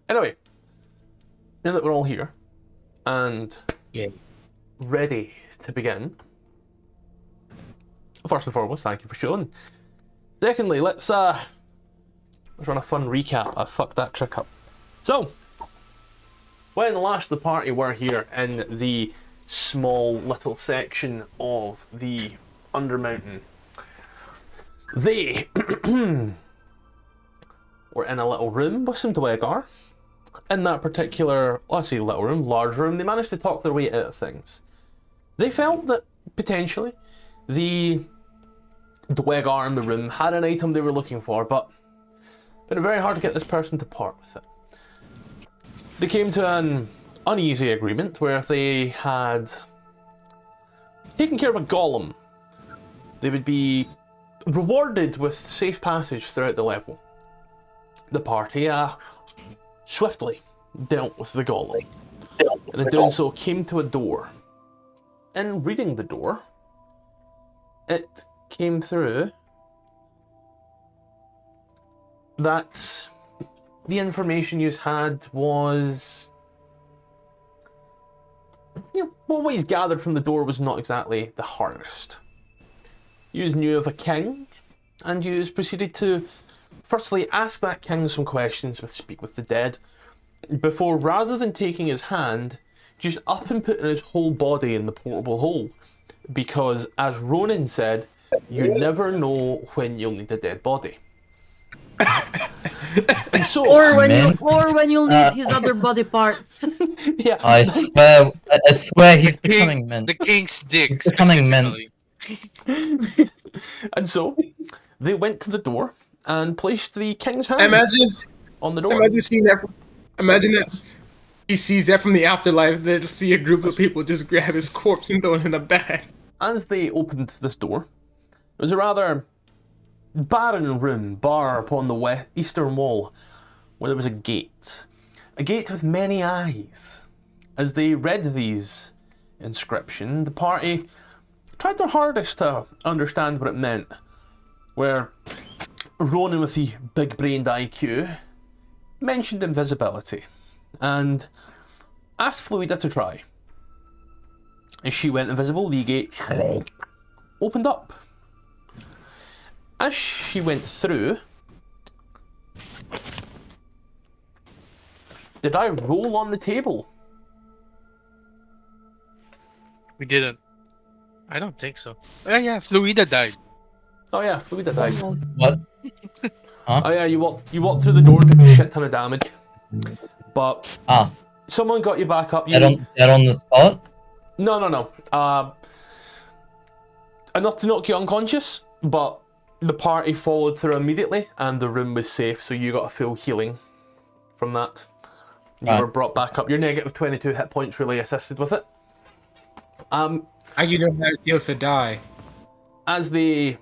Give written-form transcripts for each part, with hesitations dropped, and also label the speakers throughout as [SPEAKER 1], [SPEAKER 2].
[SPEAKER 1] Anyway, now that we're all here and ready to begin, first and foremost, thank you for showing. Secondly, let's run a fun recap. I fucked that trick up. So, when last the party were here in the small little section of the Undermountain, they were in a little room with some Duegar. In that particular, let's say little room, large room, they managed to talk their way out of things. They felt that potentially the Duegar in the room had an item they were looking for, but it been very hard to get this person to part with it. They came to an uneasy agreement where if they had taken care of a golem, they would be rewarded with safe passage throughout the level. The party swiftly dealt with the golem, and in doing so came to a door. In reading the door, it came through that the information you had was, what you gathered from the door was not exactly the hardest. You knew of a king, and you proceeded to firstly ask that king some questions with Speak with the Dead, before, rather than taking his hand, just up and putting his whole body in the portable hole. Because, as Ronan said, you never know when you'll need a dead body. And so,
[SPEAKER 2] or when you'll need his other body parts.
[SPEAKER 1] Yeah.
[SPEAKER 3] I swear he's becoming mint.
[SPEAKER 4] The king's dick.
[SPEAKER 3] He's becoming mint.
[SPEAKER 1] And so, they went to the door and placed the king's hand on the door.
[SPEAKER 5] Imagine seeing that. Imagine that he sees that from the afterlife. They'll see a group of people just grab his corpse and throw it in a bag.
[SPEAKER 1] As they opened this door, it was a rather barren room, bar upon the eastern wall, where there was a gate with many eyes. As they read these inscriptions, the party tried their hardest to understand what it meant, where Ronan with the big-brained IQ mentioned invisibility, and asked Fluida to try. As she went invisible, the gate opened up. As she went through, did I roll on the table?
[SPEAKER 4] We didn't. I don't think so. Oh yeah, Fluida died.
[SPEAKER 1] Oh yeah, Fluida died.
[SPEAKER 3] What? Huh?
[SPEAKER 1] Oh yeah, you walked through the door and took a shit ton of damage. But someone got you back up.
[SPEAKER 3] Dead on the spot?
[SPEAKER 1] No. Enough to knock you unconscious, but the party followed through immediately, and the room was safe, so you got a full healing from that. You were brought back up. Your negative 22 hit points really assisted with it.
[SPEAKER 5] How you know how it feels to die?
[SPEAKER 1] As they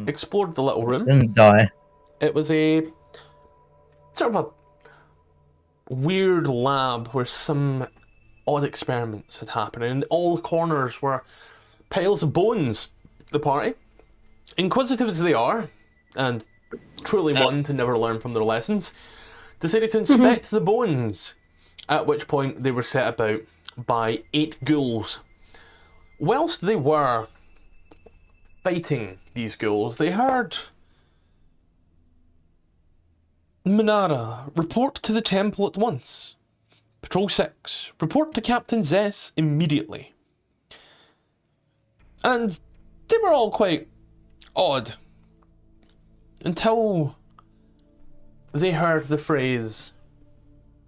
[SPEAKER 1] explored the little room,
[SPEAKER 3] Didn't die.
[SPEAKER 1] it was a sort of a weird lab where some odd experiments had happened, and in all the corners were piles of bones. The party, inquisitive as they are, and truly one to never learn from their lessons, decided to inspect the bones, at which point they were set about by 8 ghouls. Whilst they were fighting these ghouls, they heard Minara, report to the temple at once. Patrol 6, report to Captain Zess immediately. And they were all quite odd until they heard the phrase,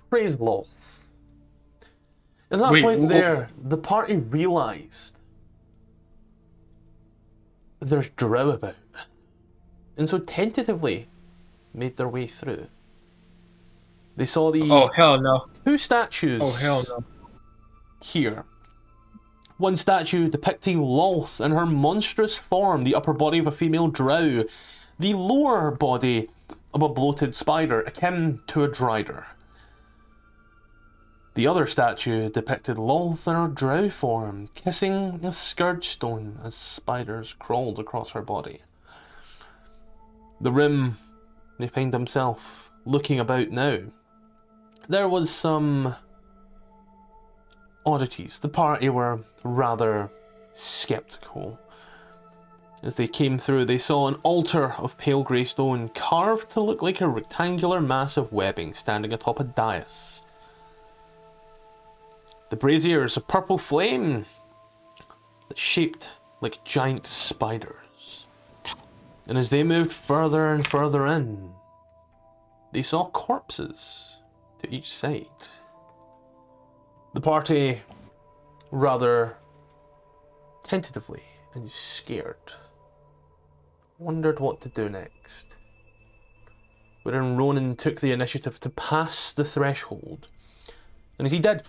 [SPEAKER 1] praise Lolth. At that point there, the party realised there's Drow about, and so tentatively made their way through. They saw the
[SPEAKER 5] Oh hell no.
[SPEAKER 1] 2 statues
[SPEAKER 5] Oh hell no.
[SPEAKER 1] here. One statue depicting Lolth in her monstrous form, the upper body of a female drow, the lower body of a bloated spider, akin to a drider. The other statue depicted Lolth in her drow form, kissing a scourge stone as spiders crawled across her body. The room they found himself looking about now, there was some oddities. The party were rather skeptical. As they came through, they saw an altar of pale grey stone carved to look like a rectangular mass of webbing standing atop a dais. The braziers, a purple flame that shaped like giant spiders. And as they moved further and further in, they saw corpses to each side. The party, rather tentatively and scared, wondered what to do next. Wherein Ronan took the initiative to pass the threshold. And as he did,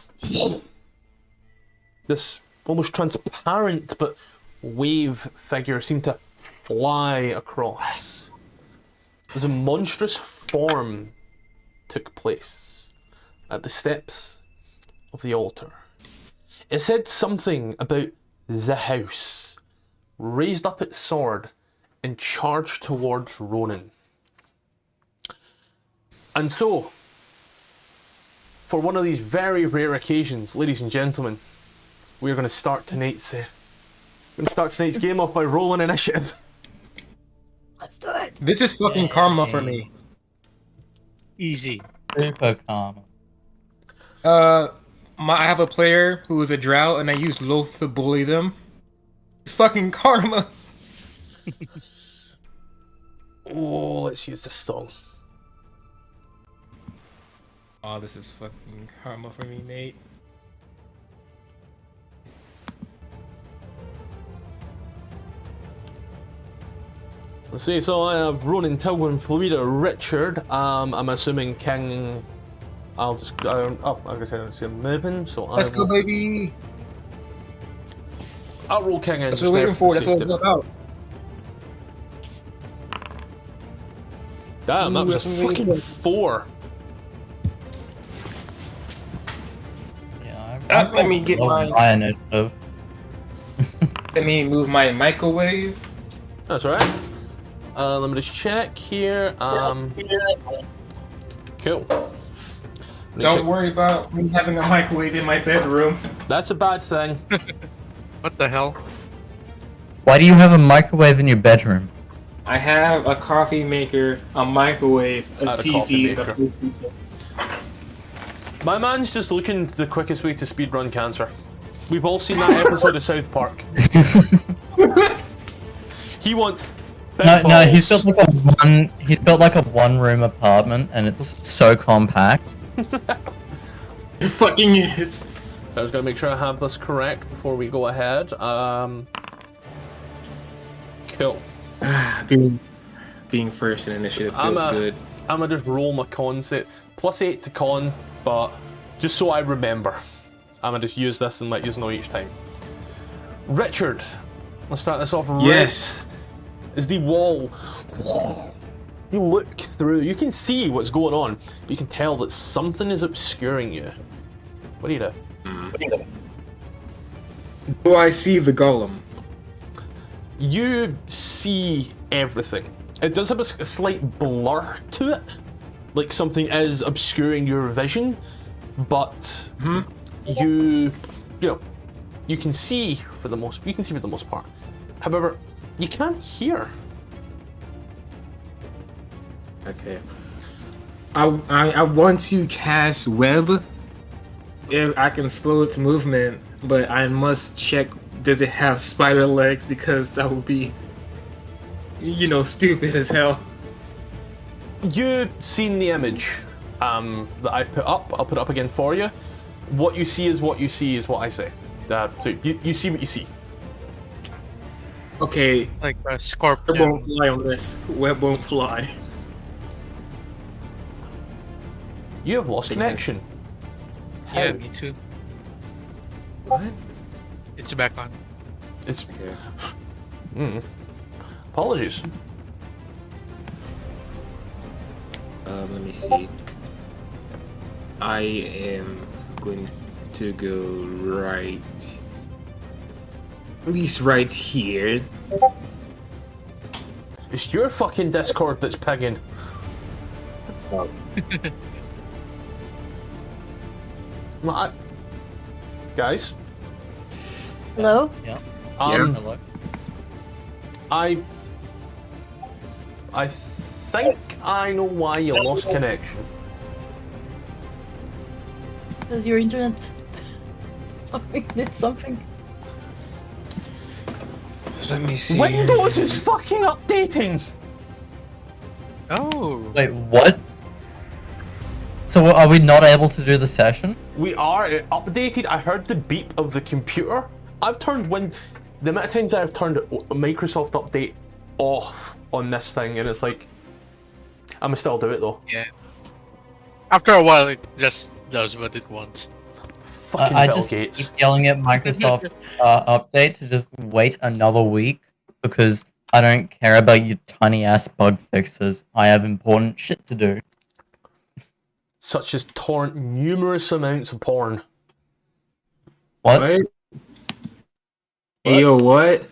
[SPEAKER 1] this almost transparent but wave figure seemed to fly across. As a monstrous form took place at the steps of the altar. It said something about the house, raised up its sword and charged towards Ronan. And so, for one of these very rare occasions, ladies and gentlemen, we're going to start tonight's game off by rolling initiative.
[SPEAKER 2] Let's do it.
[SPEAKER 5] This is fucking karma for me.
[SPEAKER 4] Easy.
[SPEAKER 3] Super calm.
[SPEAKER 5] I have a player who is a Drow, and I used Lolth to bully them. It's fucking karma.
[SPEAKER 1] Oh, let's use this song.
[SPEAKER 5] Oh, this is fucking karma for me, Nate.
[SPEAKER 1] Let's see, so I have Ronan, Tilwyn, Fluida, Richard. I'm assuming King. I'll just. I'm gonna say it's moving, so
[SPEAKER 5] Let's go, baby.
[SPEAKER 1] I'll roll King in.
[SPEAKER 5] That's what we're waiting for. That's what it's about.
[SPEAKER 1] Damn, that
[SPEAKER 5] Ooh,
[SPEAKER 1] was a
[SPEAKER 5] that's what we're
[SPEAKER 1] fucking
[SPEAKER 5] waiting for.
[SPEAKER 1] 4.
[SPEAKER 3] Yeah,
[SPEAKER 5] Let me get my.
[SPEAKER 3] initiative.
[SPEAKER 5] Let me move my microwave.
[SPEAKER 1] That's alright. Let me just check here. Cool.
[SPEAKER 5] Don't worry about me having a microwave in my bedroom.
[SPEAKER 1] That's a bad thing.
[SPEAKER 4] What the hell?
[SPEAKER 3] Why do you have a microwave in your bedroom?
[SPEAKER 5] I have a coffee maker, a microwave, a
[SPEAKER 1] And a coffee
[SPEAKER 5] TV, a
[SPEAKER 1] maker.
[SPEAKER 5] PlayStation.
[SPEAKER 1] My man's just looking the quickest way to speedrun cancer. We've all seen that episode of South Park. He wants big
[SPEAKER 3] No,
[SPEAKER 1] balls.
[SPEAKER 3] he's built like a one-room apartment, and it's so compact.
[SPEAKER 5] It fucking is.
[SPEAKER 1] I was gonna make sure I have this correct before we go ahead. Cool.
[SPEAKER 5] Being first in initiative
[SPEAKER 1] I'm
[SPEAKER 5] feels good.
[SPEAKER 1] gonna just roll my con set. +8 to con, but just so I remember. I'm gonna just use this and let you know each time. Richard, let's start this off.
[SPEAKER 5] Yes.
[SPEAKER 1] Right is the wall. You look through, you can see what's going on, but you can tell that something is obscuring you. What do you do?
[SPEAKER 5] Do I see the golem?
[SPEAKER 1] You see everything. It does have a slight blur to it, like something is obscuring your vision, but you can see for the most part. However, you can't hear.
[SPEAKER 5] Okay. I want to cast web if I can slow its movement, but I must check, does it have spider legs, because that would be, stupid as hell.
[SPEAKER 1] You've seen the image that I put up. I'll put it up again for you. What you see is what you see is what I say. So you see what you see.
[SPEAKER 5] Okay,
[SPEAKER 4] Like a
[SPEAKER 5] web
[SPEAKER 4] scorpion.
[SPEAKER 5] won't fly on this. Web won't fly.
[SPEAKER 1] You have lost connection.
[SPEAKER 4] Yeah,
[SPEAKER 1] How?
[SPEAKER 4] me too.
[SPEAKER 5] What?
[SPEAKER 4] It's back on.
[SPEAKER 1] It's
[SPEAKER 5] Okay.
[SPEAKER 1] apologies.
[SPEAKER 5] Let me see. I am going to go right. At least right here.
[SPEAKER 1] It's your fucking Discord that's pigging.
[SPEAKER 5] Oh.
[SPEAKER 1] Guys,
[SPEAKER 2] Hello?
[SPEAKER 3] Yeah.
[SPEAKER 1] I
[SPEAKER 3] Hello.
[SPEAKER 1] think I know why you lost connection.
[SPEAKER 2] Does your internet something did something?
[SPEAKER 5] Let me see.
[SPEAKER 1] Windows is fucking updating.
[SPEAKER 4] Oh.
[SPEAKER 3] Wait, what? So are we not able to do the session?
[SPEAKER 1] We are updated. I heard the beep of the computer. I've turned the amount of times I've turned Microsoft Update off on this thing, and it's like I'm gonna still do it though.
[SPEAKER 4] Yeah. After a while, it just does what it wants.
[SPEAKER 1] Fucking
[SPEAKER 3] I
[SPEAKER 1] Bill
[SPEAKER 3] just
[SPEAKER 1] Gates.
[SPEAKER 3] keep yelling at Microsoft Update to just wait another week because I don't care about your tiny ass bug fixes. I have important shit to do.
[SPEAKER 1] Such as torrent numerous amounts of porn.
[SPEAKER 3] What?
[SPEAKER 5] What? Hey, yo, what?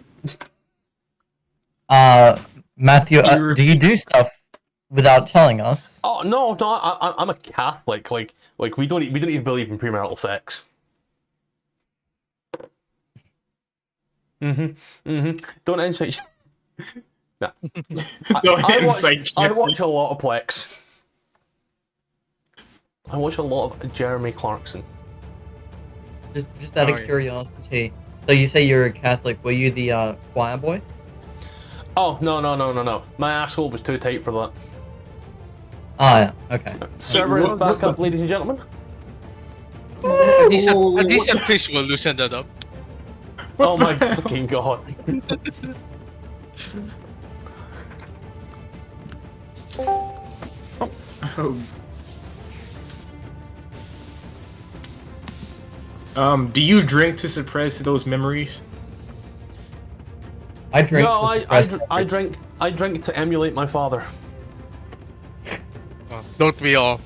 [SPEAKER 3] Matthew, do you do stuff without telling us?
[SPEAKER 1] Oh no, I'm a Catholic. Like we don't even believe in premarital sex. Don't insight. Nah.
[SPEAKER 5] Don't
[SPEAKER 1] I
[SPEAKER 5] insight
[SPEAKER 1] watch a lot of Plex. I watch a lot of Jeremy Clarkson.
[SPEAKER 3] Just out of
[SPEAKER 4] yeah.
[SPEAKER 3] curiosity. So you say you're a Catholic. Were you the choir boy?
[SPEAKER 1] Oh no! My asshole was too tight for that.
[SPEAKER 3] Ah, yeah. Okay.
[SPEAKER 1] Server is back up, ladies and gentlemen.
[SPEAKER 4] A decent fish will loosen that up.
[SPEAKER 1] Oh my fucking god.
[SPEAKER 5] Do you drink to suppress those memories?
[SPEAKER 3] I drink.
[SPEAKER 1] No,
[SPEAKER 3] to suppress
[SPEAKER 1] I drink to emulate my father.
[SPEAKER 4] Don't we all?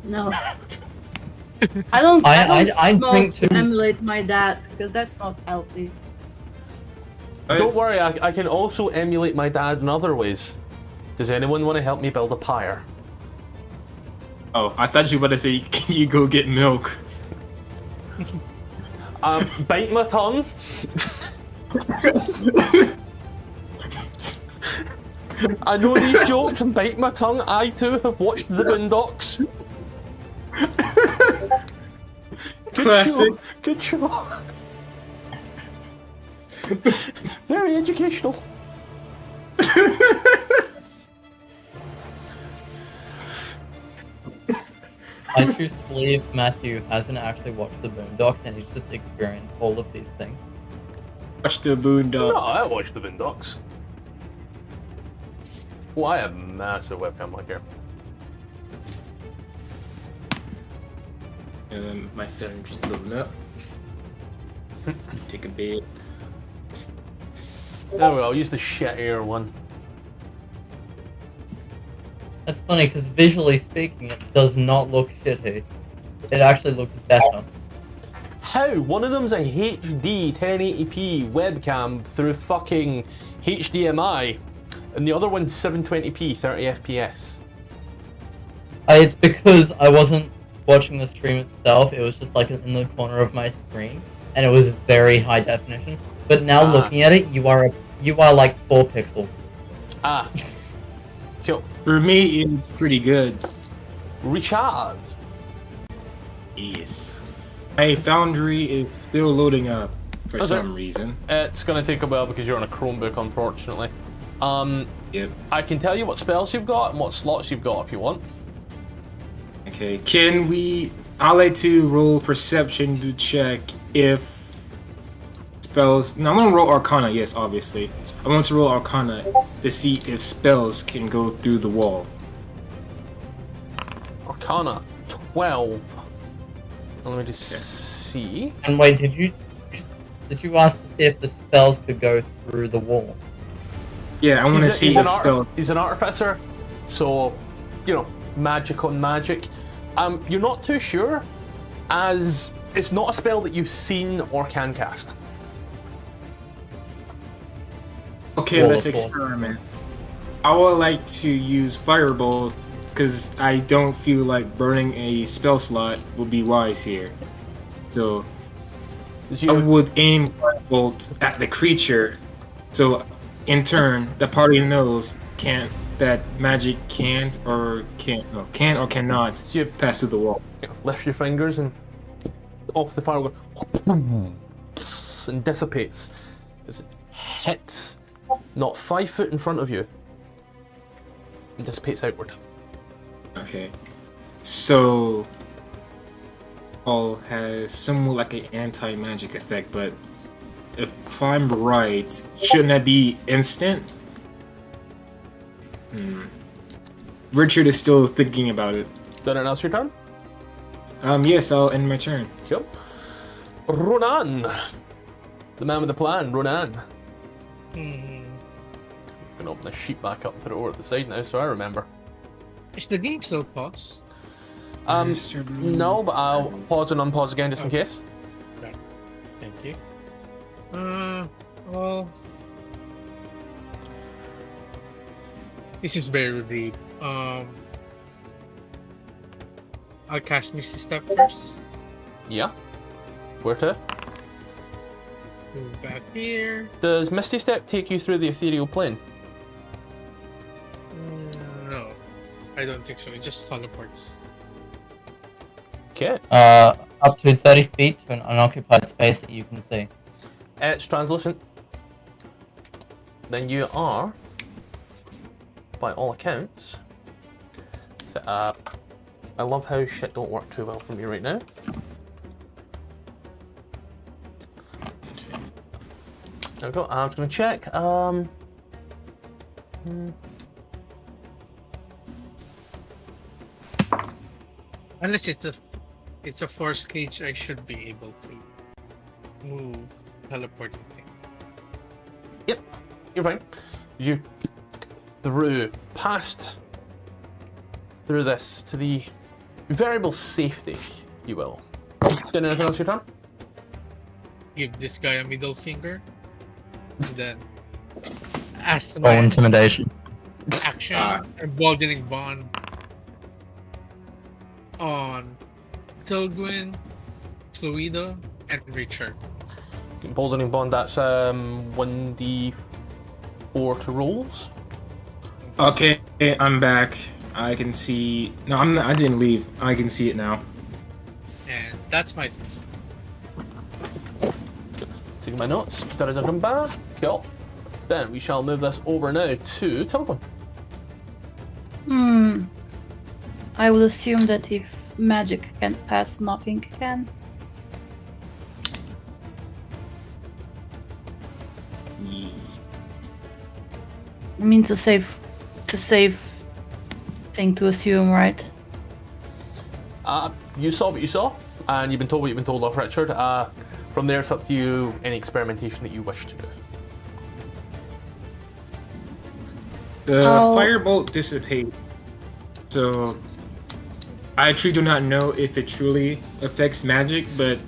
[SPEAKER 2] No. I don't
[SPEAKER 3] I
[SPEAKER 2] smoke
[SPEAKER 3] drink
[SPEAKER 2] to
[SPEAKER 3] too.
[SPEAKER 2] emulate my dad, because that's not healthy.
[SPEAKER 1] Don't worry, I can also emulate my dad in other ways. Does anyone want to help me build a pyre?
[SPEAKER 5] Oh, I thought you were about to say, can you go get milk?
[SPEAKER 1] Bite my tongue. I know these jokes and bite my tongue. I too have watched the Boondocks.
[SPEAKER 5] Classic.
[SPEAKER 1] Good show. Very educational.
[SPEAKER 3] I choose to believe Matthew hasn't actually watched the Boondocks and he's just experienced all of these things.
[SPEAKER 5] Watch the Boondocks.
[SPEAKER 1] No, I watched the Boondocks. Oh, I have massive webcam like here.
[SPEAKER 5] And then my phone just loading up. Take a bit.
[SPEAKER 1] There we go, I'll use the shittier one.
[SPEAKER 3] That's funny because visually speaking, it does not look shitty. It actually looks better.
[SPEAKER 1] How? One of them's a HD 1080p webcam through fucking HDMI, and the other one's 720p 30 FPS.
[SPEAKER 3] It's because I wasn't watching the stream itself, it was just like in the corner of my screen, and it was very high definition. But now looking at it, you are like 4 pixels.
[SPEAKER 1] Ah. Cool.
[SPEAKER 5] For me, it's pretty good.
[SPEAKER 1] Richard.
[SPEAKER 5] Yes. My Foundry is still loading up for
[SPEAKER 1] Okay.
[SPEAKER 5] some reason.
[SPEAKER 1] It's gonna take a while because you're on a Chromebook, unfortunately.
[SPEAKER 5] Yep.
[SPEAKER 1] I can tell you what spells you've got and what slots you've got if you want.
[SPEAKER 5] Okay, can we... I'd like to roll Perception to check if spells... No, I'm gonna roll Arcana, yes, obviously. I want to roll Arcana to see if spells can go through the wall.
[SPEAKER 1] Arcana 12. Let me just see.
[SPEAKER 3] And wait, did you ask to see if the spells could go through the wall?
[SPEAKER 5] Yeah, I want to see if spells...
[SPEAKER 1] He's an artificer, so, you know, magic on magic. You're not too sure, as it's not a spell that you've seen or can cast.
[SPEAKER 5] Okay,
[SPEAKER 3] Wall
[SPEAKER 5] let's
[SPEAKER 3] of Force.
[SPEAKER 5] experiment. I would like to use Firebolt because I don't feel like burning a spell slot would be wise here. So I would aim Firebolt at the creature. So in turn, the party knows that magic can or cannot
[SPEAKER 1] So you
[SPEAKER 5] pass through the wall.
[SPEAKER 1] lift your fingers and off the fire and dissipates as it hits not 5 foot in front of you and dissipates outward.
[SPEAKER 5] Okay. So all has somewhat like an anti-magic effect, but if I'm right, shouldn't that be instant? Richard is still thinking about it.
[SPEAKER 1] Done it, now's your turn?
[SPEAKER 5] Yes, I'll end my turn.
[SPEAKER 1] Yep. Ronan! The man with the plan, Ronan. I'm gonna open this sheet back up and put it over to the side now so I remember.
[SPEAKER 4] Is the game still paused?
[SPEAKER 1] No, but I'll pause and unpause again just in case.
[SPEAKER 4] Right. Thank you. Well, this is very rude. I'll cast Misty Step first.
[SPEAKER 1] Yeah. Where to?
[SPEAKER 4] Move back here.
[SPEAKER 1] Does Misty Step take you through the ethereal plane?
[SPEAKER 4] No, I don't think so. It just teleports.
[SPEAKER 1] Okay.
[SPEAKER 3] Up to 30 feet to an unoccupied space that you can see.
[SPEAKER 1] It's translucent. Then you are, by all accounts, set up. I love how shit don't work too well for me right now. There we go. I'm just gonna check.
[SPEAKER 4] Unless it's a force cage, I should be able to move teleporting thing.
[SPEAKER 1] Yep, you're fine. You passed through this to the variable safety, you will. Did anything else your turn?
[SPEAKER 4] Give this guy a middle finger. And then ask
[SPEAKER 3] Or
[SPEAKER 4] my
[SPEAKER 3] intimidation.
[SPEAKER 4] action emboldening bond on Tilgwyn, Fluida, and Richard.
[SPEAKER 1] Emboldening bond, that's 1d4 to rolls.
[SPEAKER 5] Okay, I'm back. I can see. No, I'm not. I didn't leave. I can see it now.
[SPEAKER 4] And that's my
[SPEAKER 1] Taking my notes. Da-da-da-dum-ba. Cool. Then we shall move this over now to Tilgwyn.
[SPEAKER 2] I would assume that if magic can pass, nothing can. I mean, it's a safe thing to assume, right?
[SPEAKER 1] You saw what you saw, and you've been told what you've been told of Richard. From there, it's up to you, any experimentation that you wish to do.
[SPEAKER 5] The firebolt dissipates. So I actually do not know if it truly affects magic, but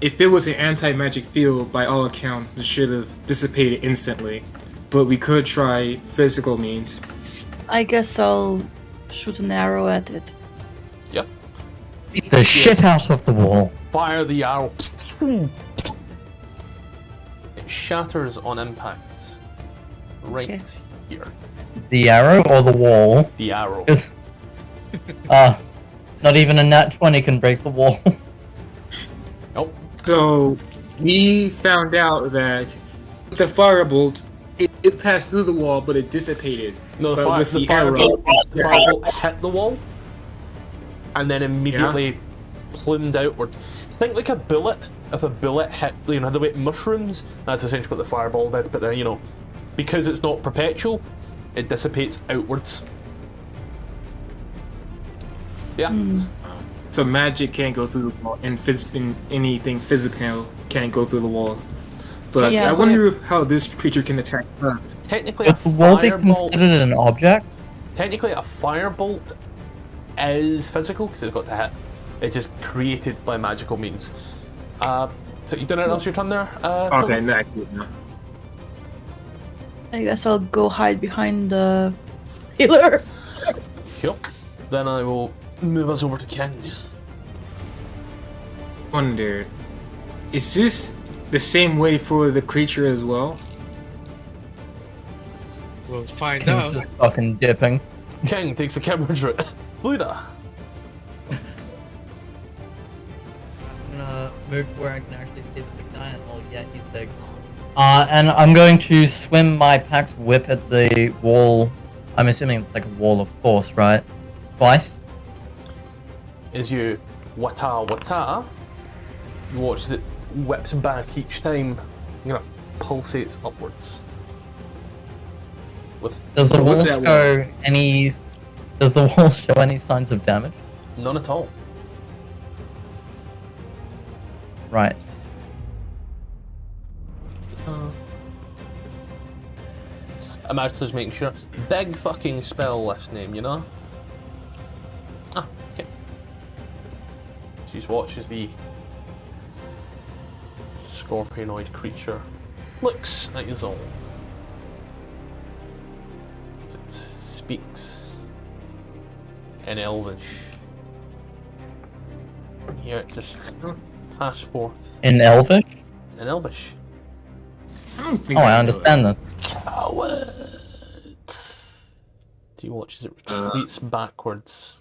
[SPEAKER 5] if it was an anti-magic field, by all accounts, it should have dissipated instantly. But we could try physical means.
[SPEAKER 2] I guess I'll shoot an arrow at it.
[SPEAKER 1] Yep.
[SPEAKER 3] Beat the shit out of the wall.
[SPEAKER 1] Fire the arrow. It shatters on impact. Right
[SPEAKER 2] Okay.
[SPEAKER 1] here.
[SPEAKER 3] The arrow or the wall?
[SPEAKER 1] The arrow.
[SPEAKER 3] 'Cause, not even a nat 20 can break the wall.
[SPEAKER 1] Nope.
[SPEAKER 5] So we found out that with the firebolt, it passed through the wall, but it dissipated.
[SPEAKER 1] No, the,
[SPEAKER 5] But with the
[SPEAKER 1] firebolt hit the wall and then immediately plumed outward. Think like a bullet. If a bullet hit, you know, the way it mushrooms, that's essentially what the fireball did. But then, you know, because it's not perpetual, it dissipates outwards. Yeah.
[SPEAKER 5] So magic can't go through the wall, and anything physical can't go through the wall. But
[SPEAKER 2] Yeah,
[SPEAKER 5] I
[SPEAKER 2] so-
[SPEAKER 5] wonder how this creature can attack us.
[SPEAKER 1] Technically, a
[SPEAKER 3] Would the wall be
[SPEAKER 1] firebolt.
[SPEAKER 3] considered an object?
[SPEAKER 1] Technically, a firebolt is physical because it's got to hit. It's just created by magical means. So you done anything else your turn there?
[SPEAKER 5] Okay, that's it now.
[SPEAKER 2] I guess I'll go hide behind the healer.
[SPEAKER 1] Cool. Then I will move us over to Ken.
[SPEAKER 5] Wonder, is this the same way for the creature as well?
[SPEAKER 4] We'll find
[SPEAKER 3] King's
[SPEAKER 4] out.
[SPEAKER 3] just fucking dipping.
[SPEAKER 1] King takes the coward's route. Fluida.
[SPEAKER 3] I'm gonna move to where I can actually see the big guy, and oh yeah, he's big. And I'm going to swim my packed whip at the wall. I'm assuming it's like a wall of force, right? Twice.
[SPEAKER 1] As you wata, you watch as it whips back each time, pulsates upwards. With
[SPEAKER 3] Does the wall
[SPEAKER 5] that
[SPEAKER 3] show any? Does the wall show any signs of damage?
[SPEAKER 1] none at all.
[SPEAKER 3] Right.
[SPEAKER 1] Imagine making sure. Big fucking spell list name, you know? Ah, okay. She just watches the scorpionoid creature. Looks at his own. As it speaks in Elvish. Here it just pass forth
[SPEAKER 3] In Elvish?
[SPEAKER 1] in Elvish.
[SPEAKER 5] I don't think
[SPEAKER 3] Oh, I
[SPEAKER 5] know
[SPEAKER 3] understand
[SPEAKER 5] that.
[SPEAKER 3] this.
[SPEAKER 1] Coward! Do you watch as it retreats backwards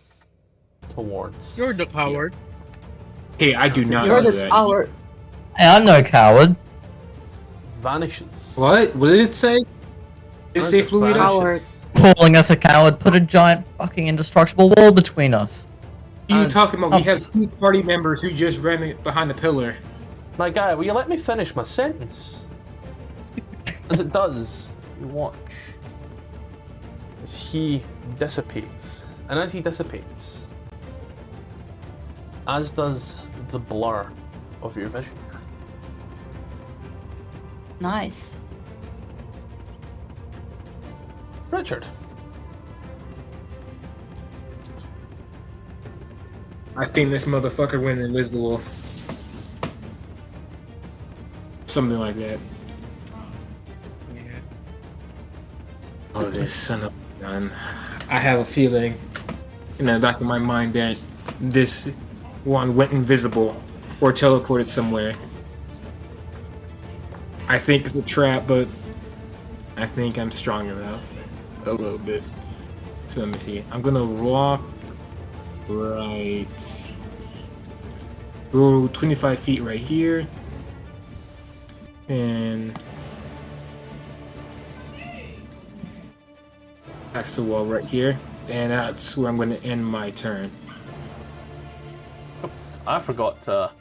[SPEAKER 1] towards?
[SPEAKER 4] You're the coward.
[SPEAKER 5] Hey, I do not
[SPEAKER 2] You're
[SPEAKER 5] know
[SPEAKER 2] the
[SPEAKER 5] that.
[SPEAKER 2] coward.
[SPEAKER 3] Hey, I'm no coward.
[SPEAKER 1] Vanishes.
[SPEAKER 5] What? What did it say? Did it
[SPEAKER 1] As
[SPEAKER 5] say
[SPEAKER 1] it
[SPEAKER 5] Fluida?
[SPEAKER 1] vanishes.
[SPEAKER 3] Calling us a coward, put a giant fucking indestructible wall between us.
[SPEAKER 5] You
[SPEAKER 3] And
[SPEAKER 5] talking about? We have
[SPEAKER 3] stumped.
[SPEAKER 5] 2 party members who just ran it behind the pillar.
[SPEAKER 1] My guy, will you let me finish my sentence? As it does, you watch as he dissipates. And as he dissipates, as does the blur of your vision.
[SPEAKER 2] Nice.
[SPEAKER 1] Richard.
[SPEAKER 5] I think this motherfucker went invisible. Something like that.
[SPEAKER 4] Yeah.
[SPEAKER 5] Oh, this son of a gun. I have a feeling in the back of my mind that this one went invisible or teleported somewhere. I think it's a trap, but I think I'm strong enough. A little bit. So let me see. I'm gonna walk right. Go 25 feet right here. And that's the wall right here. And that's where I'm going to end my turn.
[SPEAKER 1] I forgot to...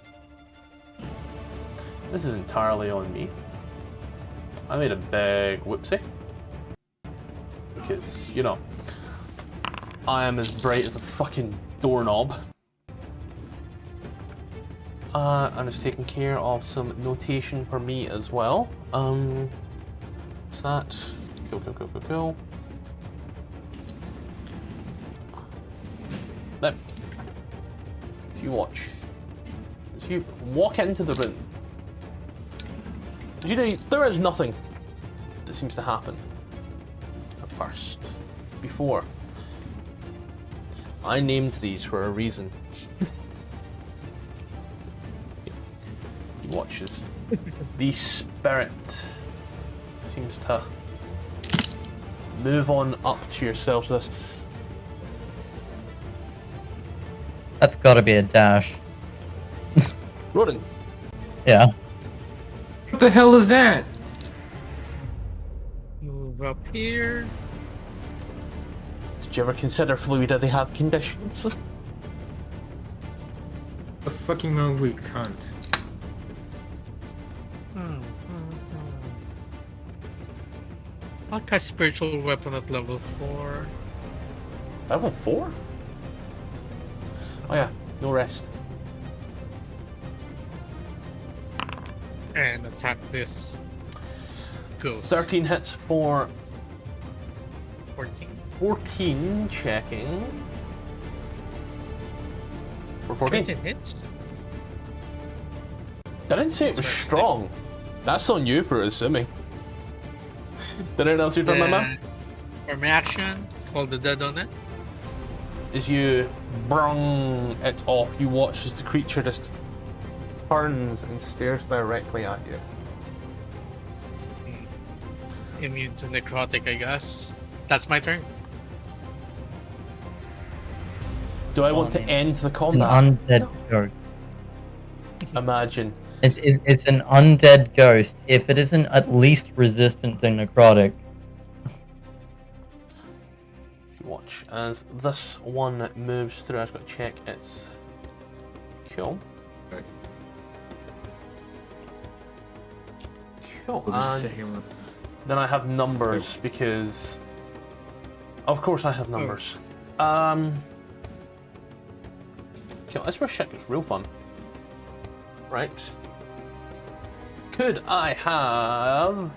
[SPEAKER 1] This is entirely on me. I made a big whoopsie. Because, I am as bright as a fucking doorknob. I'm just taking care of some notation for me as well. What's that? Cool. Now, as you watch, as you walk into the room, there is nothing that seems to happen at first. Before, I named these for a reason. Watches. The spirit seems to move on up to yourselves with this.
[SPEAKER 3] That's gotta be a dash.
[SPEAKER 1] Rodin,
[SPEAKER 3] Yeah.
[SPEAKER 5] What the hell is that?
[SPEAKER 4] Move up here.
[SPEAKER 1] did you ever consider Fluida they have conditions?
[SPEAKER 5] The fucking wrong way, cunt.
[SPEAKER 4] I'll cast spiritual weapon at level 4.
[SPEAKER 1] Level 4? Oh yeah, no rest.
[SPEAKER 4] And attack this ghost.
[SPEAKER 1] 13 hits for
[SPEAKER 4] 14.
[SPEAKER 1] 14 checking. For 14.
[SPEAKER 4] 14 hits?
[SPEAKER 1] I didn't say it was strong. That's on you for assuming. Did anyone else use my map?
[SPEAKER 4] For my action, Call the dead on it.
[SPEAKER 1] As you brung it off, you watch as the creature just turns and stares directly at you.
[SPEAKER 4] Immune to necrotic, I guess. That's my turn.
[SPEAKER 1] Do I want to
[SPEAKER 3] man.
[SPEAKER 1] end the
[SPEAKER 3] An
[SPEAKER 1] combat?
[SPEAKER 3] undead ghost.
[SPEAKER 1] Imagine.
[SPEAKER 3] It's an undead ghost. If it isn't at least resistant to necrotic.
[SPEAKER 1] Watch as this one moves through. I just got to check its cool.
[SPEAKER 5] Nice.
[SPEAKER 1] Cool.
[SPEAKER 5] We'll just
[SPEAKER 1] And
[SPEAKER 5] say him.
[SPEAKER 1] then I have numbers because, of course, I have numbers. Cool. That's where shit gets real fun. Right. Could I have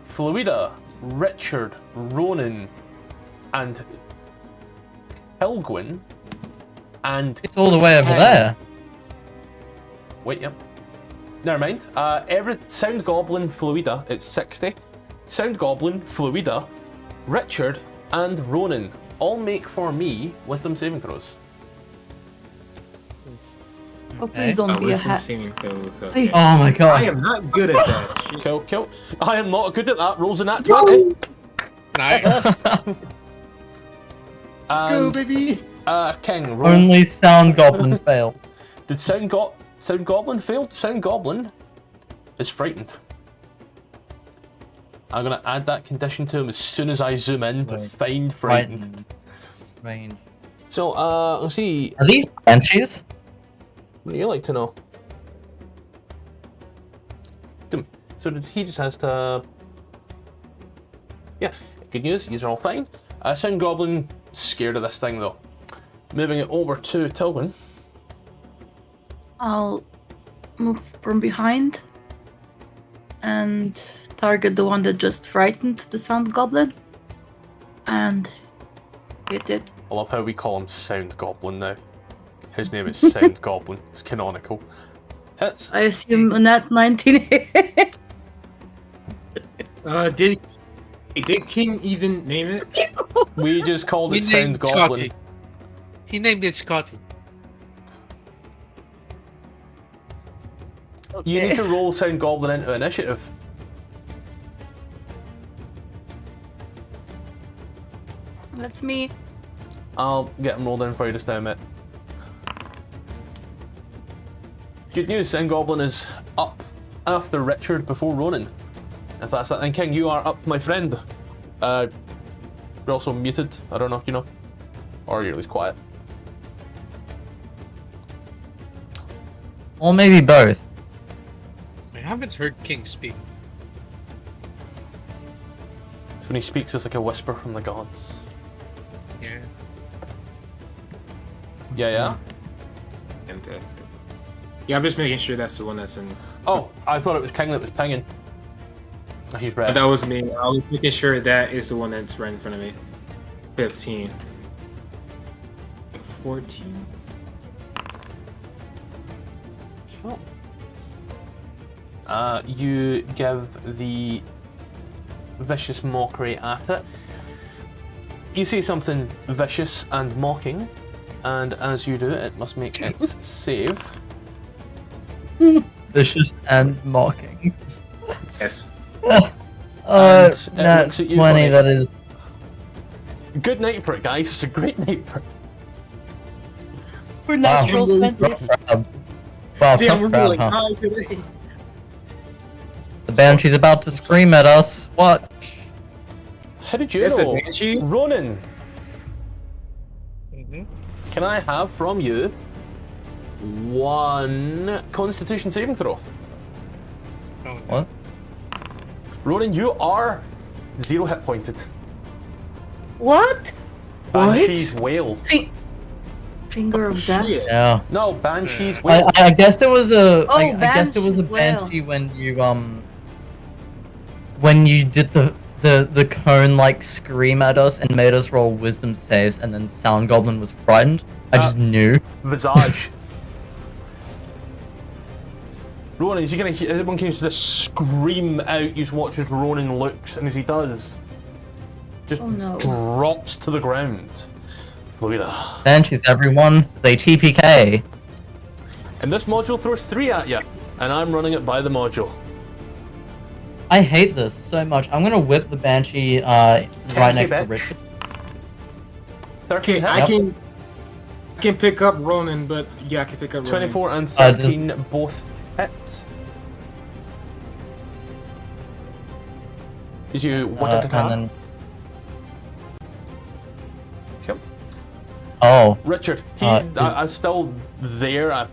[SPEAKER 1] Fluida, Richard, Ronan, and Helgwyn, and
[SPEAKER 3] It's all the way over
[SPEAKER 1] Ken.
[SPEAKER 3] there.
[SPEAKER 1] Wait, yep. Never mind. Every Sound Goblin Fluida, it's 60. Sound Goblin Fluida, Richard, and Ronan all make for me wisdom saving throws.
[SPEAKER 2] Oh, please don't be a
[SPEAKER 5] Wisdom
[SPEAKER 2] hat.
[SPEAKER 5] saving throws.
[SPEAKER 2] Hey.
[SPEAKER 5] Okay.
[SPEAKER 3] Oh my
[SPEAKER 5] I
[SPEAKER 3] god.
[SPEAKER 5] am not good at that. Shit.
[SPEAKER 1] Cool, cool. I am not good at that. Rolls in that 20.
[SPEAKER 4] Nice.
[SPEAKER 5] Let's go,
[SPEAKER 1] And,
[SPEAKER 5] baby.
[SPEAKER 1] King, roll.
[SPEAKER 3] Only Sound Goblin failed.
[SPEAKER 1] Did Sound Goblin failed? Sound Goblin is frightened. I'm gonna add that condition to him as soon as I zoom in to
[SPEAKER 3] Right.
[SPEAKER 1] find frightened.
[SPEAKER 3] Range.
[SPEAKER 1] So, let's see.
[SPEAKER 3] Are these banshees?
[SPEAKER 1] What do you like to know? So he just has to. Yeah, good news. These are all fine. Sound Goblin scared of this thing though. Moving it over to Tilwyn.
[SPEAKER 2] I'll move from behind and target the one that just frightened the Sound Goblin and hit it.
[SPEAKER 1] I love how we call him Sound Goblin now. His name is Sound Goblin. It's canonical. Hits.
[SPEAKER 2] I assume a nat 19.
[SPEAKER 5] Did King even name it?
[SPEAKER 1] We just called
[SPEAKER 4] We
[SPEAKER 1] it Sound
[SPEAKER 4] named
[SPEAKER 1] Goblin.
[SPEAKER 4] Scotty. He named it Scotty.
[SPEAKER 1] You need to roll Sound Goblin into initiative.
[SPEAKER 2] That's me.
[SPEAKER 1] I'll get him rolled in for you just now, mate. Good news, Sound Goblin is up after Richard before Ronan. If that's that, and King, you are up, my friend. You're also muted. I don't know if you know, or you're at least quiet.
[SPEAKER 3] Or maybe both.
[SPEAKER 4] I haven't heard King speak.
[SPEAKER 1] So when he speaks, it's like a whisper from the gods.
[SPEAKER 4] Yeah.
[SPEAKER 1] Yeah.
[SPEAKER 5] Fantastic. Yeah, I'm just making sure that's the one that's in.
[SPEAKER 1] Oh, I thought it was King that was pinging. Oh, he's red.
[SPEAKER 5] That was me. I was making sure that is the one that's right in front of me. 15. 14.
[SPEAKER 1] Cool. You give the vicious mockery at it. You see something vicious and mocking, and as you do it, it must make its save.
[SPEAKER 3] Vicious and mocking.
[SPEAKER 5] Yes.
[SPEAKER 1] And it
[SPEAKER 3] Nat
[SPEAKER 1] looks at you
[SPEAKER 3] 20,
[SPEAKER 1] funny.
[SPEAKER 3] that is.
[SPEAKER 1] Good night for it, guys. It's a great night for it.
[SPEAKER 2] For
[SPEAKER 3] Wow.
[SPEAKER 2] natural fences.
[SPEAKER 3] Wow,
[SPEAKER 5] Damn,
[SPEAKER 3] tough
[SPEAKER 5] we're
[SPEAKER 3] crowd,
[SPEAKER 5] rolling
[SPEAKER 3] huh?
[SPEAKER 5] high today.
[SPEAKER 3] The banshee's about to scream at us. Watch.
[SPEAKER 1] How did you
[SPEAKER 5] It's a
[SPEAKER 1] know?
[SPEAKER 5] banshee.
[SPEAKER 1] Ronan,
[SPEAKER 4] Mm-hmm.
[SPEAKER 1] can I have from you one Constitution saving throw?
[SPEAKER 4] Oh,
[SPEAKER 3] What?
[SPEAKER 1] Ronan, you are 0 hit pointed.
[SPEAKER 2] What?
[SPEAKER 1] Banshee's wail.
[SPEAKER 2] Finger of death.
[SPEAKER 5] Shit.
[SPEAKER 3] Yeah.
[SPEAKER 1] No, Banshee's wail.
[SPEAKER 3] I guess it was a.
[SPEAKER 2] Oh,
[SPEAKER 3] I guess it was a
[SPEAKER 2] Banshee's
[SPEAKER 3] banshee when you did the cone like scream at us and made us roll wisdom saves, and then Sound Goblin was frightened. I just knew.
[SPEAKER 1] Visage. Ronan, is you gonna? Everyone can just scream out. You just watch as Ronan looks, and as he does, just
[SPEAKER 2] Oh, no.
[SPEAKER 1] drops to the ground. Fluida.
[SPEAKER 3] Banshees, everyone. They TPK.
[SPEAKER 1] And this module throws 3 at you, and I'm running it by the module.
[SPEAKER 3] I hate this so much. I'm gonna whip the Banshee right
[SPEAKER 1] 10K
[SPEAKER 3] next to
[SPEAKER 1] bitch.
[SPEAKER 3] Richard.
[SPEAKER 1] 13
[SPEAKER 5] Okay, I
[SPEAKER 1] hits,
[SPEAKER 5] can pick up Ronan, but yeah, I can pick up Ronan.
[SPEAKER 1] 24 and 13 both hit. Did you want to attack?
[SPEAKER 3] And then...
[SPEAKER 1] Yep.
[SPEAKER 3] Oh.
[SPEAKER 1] Richard, I'm still there. I've